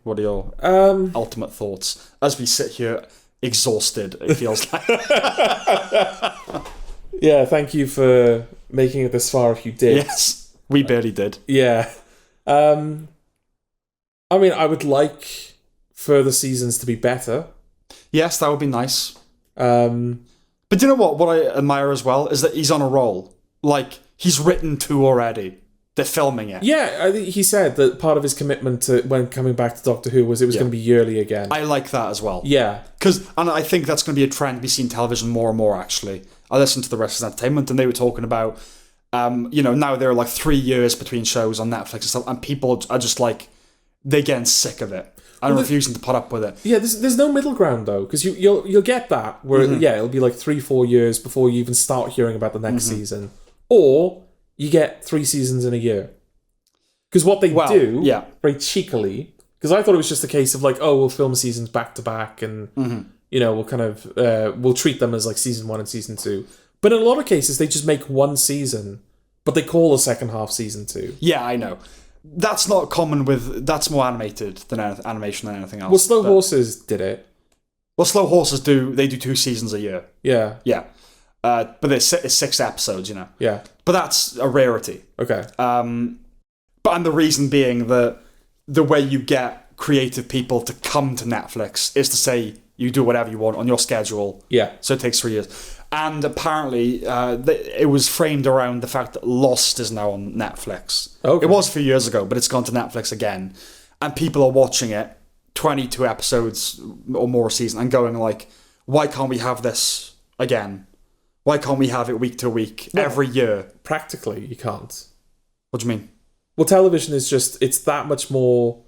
Speaker 1: What are your ultimate thoughts as we sit here exhausted? It feels like.
Speaker 2: Yeah, thank you for making it this far. If you did,
Speaker 1: yes, we barely did.
Speaker 2: Yeah, I mean, I would like further seasons to be better.
Speaker 1: Yes, that would be nice. But do you know what I admire as well is that he's on a roll. Like, he's written 2 already. They're filming it.
Speaker 2: Yeah, I think he said that part of his commitment to when coming back to Doctor Who was it was going to be yearly again.
Speaker 1: I like that as well.
Speaker 2: Yeah.
Speaker 1: And I think that's going to be a trend we see in television more and more, actually. I listened to the rest of Entertainment and they were talking about, now there are like 3 years between shows on Netflix and stuff, and people are just like, they're getting sick of it. I'm refusing to put up with it.
Speaker 2: Yeah, there's no middle ground though, because you'll get that where it'll be like 3-4 years before you even start hearing about the next season, or you get 3 seasons in a year. Because what they do, very cheekily, because I thought it was just a case of like, oh, we'll film seasons back to back, and we'll kind of we'll treat them as like season 1 and season 2. But in a lot of cases, they just make 1 season, but they call the second half season 2.
Speaker 1: Yeah, I know. That's not common that's more animated than animation than anything else.
Speaker 2: Well, Slow Horses did it.
Speaker 1: Well, Slow Horses do 2 seasons a year.
Speaker 2: Yeah.
Speaker 1: Yeah. But it's 6 episodes,
Speaker 2: Yeah.
Speaker 1: But that's a rarity.
Speaker 2: Okay.
Speaker 1: But the reason being that the way you get creative people to come to Netflix is to say you do whatever you want on your schedule.
Speaker 2: Yeah.
Speaker 1: So it takes 3 years. And apparently, it was framed around the fact that Lost is now on Netflix.
Speaker 2: Okay.
Speaker 1: It was a few years ago, but it's gone to Netflix again. And people are watching it, 22 episodes or more a season, and going like, why can't we have this again? Why can't we have it week to week, every year?
Speaker 2: Practically, you can't.
Speaker 1: What do you mean?
Speaker 2: Well, television is it's that much more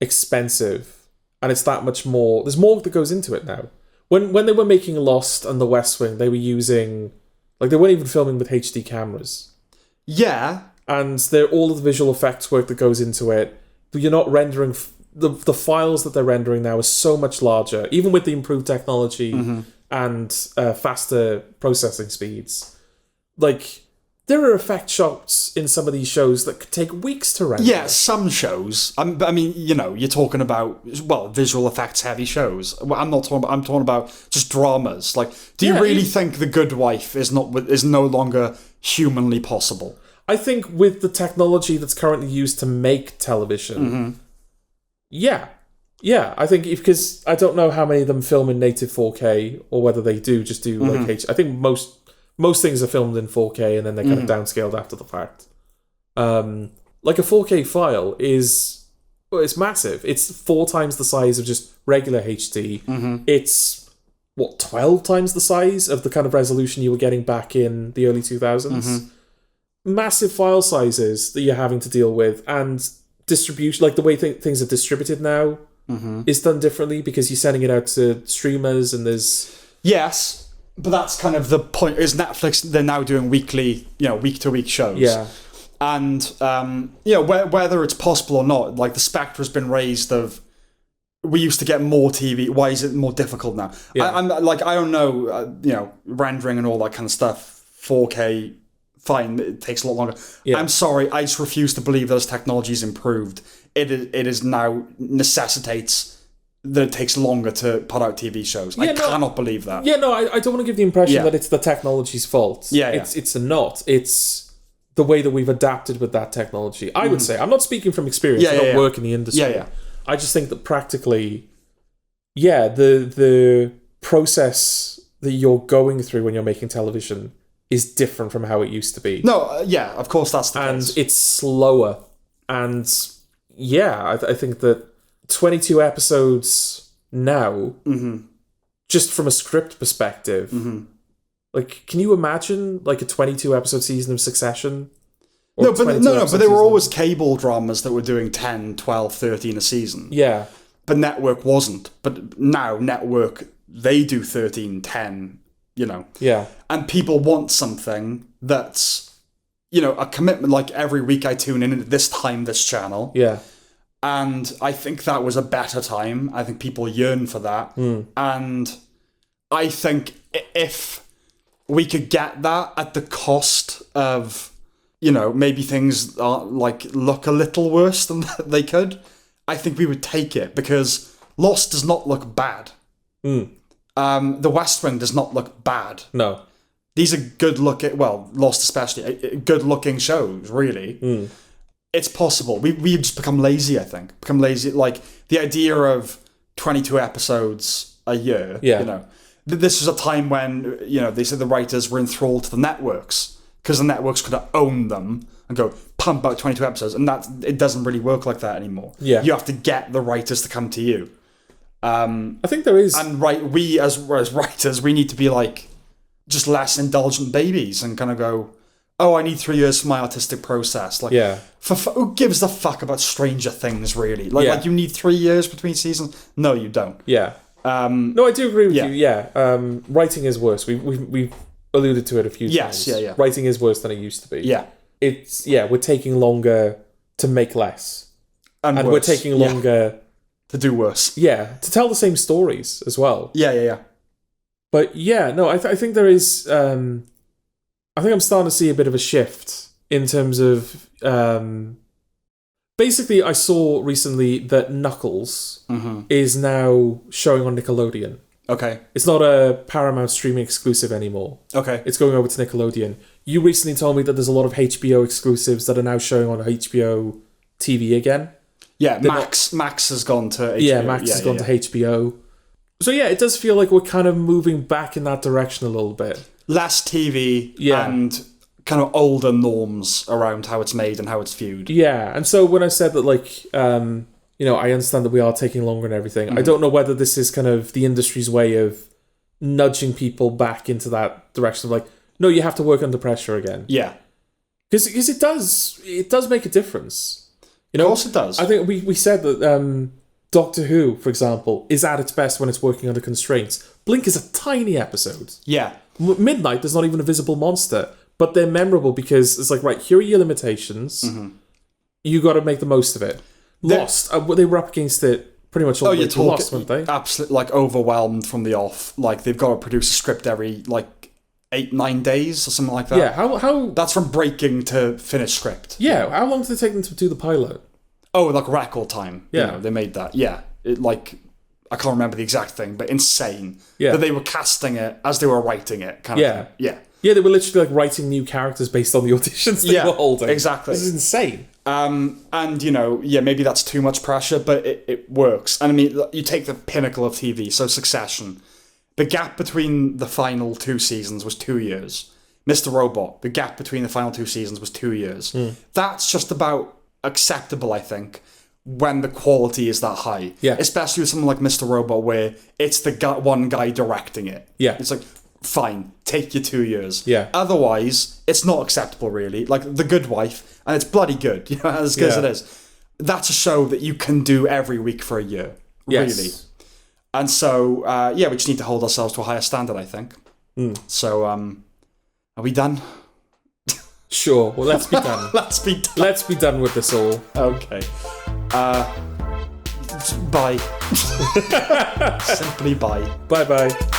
Speaker 2: expensive, and it's that much more... There's more that goes into it now. When they were making Lost and The West Wing, they were using... Like, they weren't even filming with HD cameras.
Speaker 1: Yeah.
Speaker 2: And all of the visual effects work that goes into it. You're not rendering... The files that they're rendering now are so much larger, even with the improved technology and faster processing speeds. Like... There are effect shots in some of these shows that could take weeks to render.
Speaker 1: Yeah, some shows. I mean, you're talking about, visual effects heavy shows. I'm talking about just dramas. Like, do you really think The Good Wife is no longer humanly possible?
Speaker 2: I think with the technology that's currently used to make television, yeah, I think because I don't know how many of them film in native 4K or whether they do like HD. I think most things are filmed in 4K and then they're kind of downscaled after the fact. Like a 4K file it's massive. It's 4 times the size of just regular HD. It's 12 times the size of the kind of resolution you were getting back in the early 2000s. Massive file sizes that you're having to deal with, and distribution, like the way things are distributed now, is done differently because you're sending it out to streamers and there's...
Speaker 1: Yes. But that's kind of the point. Is Netflix? They're now doing weekly, week-to-week shows.
Speaker 2: Yeah.
Speaker 1: And whether it's possible or not, like the spectre has been raised of. We used to get more TV. Why is it more difficult now?
Speaker 2: Yeah.
Speaker 1: I'm like, I don't know, rendering and all that kind of stuff. 4K, fine. It takes a lot longer.
Speaker 2: Yeah.
Speaker 1: I'm sorry. I just refuse to believe that as technology's improved, it is now necessitates that it takes longer to put out TV shows. I cannot believe that.
Speaker 2: Yeah, no, I don't want to give the impression that it's the technology's fault.
Speaker 1: Yeah,
Speaker 2: It's not. It's the way that we've adapted with that technology. I would say. I'm not speaking from experience. I don't work in the industry.
Speaker 1: Yeah.
Speaker 2: I just think that practically, the process that you're going through when you're making television is different from how it used to be.
Speaker 1: No, of course that's the case.
Speaker 2: And it's slower. And I think that 22 episodes now, just from a script perspective, like, can you imagine like a 22 episode season of Succession?
Speaker 1: But there were always cable dramas that were doing 10, 12, 13 a season.
Speaker 2: Yeah.
Speaker 1: But network wasn't. But now network, they do 13, 10,
Speaker 2: Yeah.
Speaker 1: And people want something that's, a commitment. Like every week I tune in at this time, this channel.
Speaker 2: Yeah.
Speaker 1: And I think that was a better time. I think people yearn for that. And I think if we could get that at the cost of... maybe things are look a little worse than they could. I think we would take it because Lost does not look bad. The West Wing does not look bad.
Speaker 2: No.
Speaker 1: These are good-looking... Well, Lost especially. Good-looking shows, really. It's possible. We've just become lazy, I think. Become lazy. Like, the idea of 22 episodes a year, This was a time when, they said the writers were enthralled to the networks. Because the networks could have owned them and go, pump out 22 episodes. And it doesn't really work like that anymore.
Speaker 2: Yeah.
Speaker 1: You have to get the writers to come to you.
Speaker 2: I think there is...
Speaker 1: And we as writers, we need to be just less indulgent babies and kind of go, oh, I need 3 years for my artistic process. Who gives a fuck about Stranger Things, really? Like you need 3 years between seasons? No, you don't.
Speaker 2: Yeah. No, I do agree with you. Yeah. Writing is worse. We've alluded to it a few times.
Speaker 1: Yeah.
Speaker 2: Writing is worse than it used to be.
Speaker 1: Yeah.
Speaker 2: We're taking longer to make less. And we're taking longer...
Speaker 1: to do worse.
Speaker 2: Yeah, to tell the same stories as well.
Speaker 1: Yeah.
Speaker 2: But I think there is... I think I'm starting to see a bit of a shift in terms of... basically, I saw recently that Knuckles is now showing on Nickelodeon.
Speaker 1: Okay.
Speaker 2: It's not a Paramount streaming exclusive anymore. Okay. It's going over to Nickelodeon. You recently told me that there's a lot of HBO exclusives that are now showing on HBO TV again.
Speaker 1: Yeah, Max has gone to HBO.
Speaker 2: Yeah, Max has gone to HBO. So it does feel like we're kind of moving back in that direction a little bit.
Speaker 1: Less TV and kind of older norms around how it's made and how it's viewed. Yeah,
Speaker 2: and so when I said that, I understand that we are taking longer and everything. I don't know whether this is kind of the industry's way of nudging people back into that direction of no, you have to work under pressure again.
Speaker 1: Yeah.
Speaker 2: Because it does make a difference.
Speaker 1: Of course it does.
Speaker 2: I think we said that Doctor Who, for example, is at its best when it's working under constraints. Blink is a tiny episode.
Speaker 1: Yeah.
Speaker 2: Midnight, there's not even a visible monster. But they're memorable because it's right, here are your limitations. You got to make the most of it. Lost, they were up against it pretty much all the way to Lost, weren't they?
Speaker 1: Absolutely, overwhelmed from the off. They've got to produce a script every, 8-9 days or something like that.
Speaker 2: Yeah, how...
Speaker 1: That's from breaking to finished script.
Speaker 2: Yeah, how long did it take them to do the pilot?
Speaker 1: Oh, record time.
Speaker 2: Yeah.
Speaker 1: They made that. Yeah. I can't remember the exact thing, but insane.
Speaker 2: Yeah.
Speaker 1: That they were casting it as they were writing it, kind of thing. Yeah.
Speaker 2: Yeah, they were literally writing new characters based on the auditions they were holding.
Speaker 1: Exactly.
Speaker 2: This is insane.
Speaker 1: And, maybe that's too much pressure, but it works. And I mean, you take the pinnacle of TV, so Succession. The gap between the final 2 seasons was 2 years. Mr. Robot, the gap between the final 2 seasons was 2 years. That's just about acceptable, I think, when the quality is that high.
Speaker 2: Yeah.
Speaker 1: Especially with something like Mr. Robot, where it's the one guy directing it.
Speaker 2: Yeah.
Speaker 1: It's fine, take your 2 years.
Speaker 2: Yeah.
Speaker 1: Otherwise, it's not acceptable, really. The Good Wife, and it's bloody good, as good as it is. That's a show that you can do every week for a year, really. And so, we just need to hold ourselves to a higher standard, I think. So, are we done?
Speaker 2: Sure. Well, let's be done.
Speaker 1: Let's be done.
Speaker 2: Let's be done with this all.
Speaker 1: Okay. Bye. Simply bye.
Speaker 2: Bye-bye.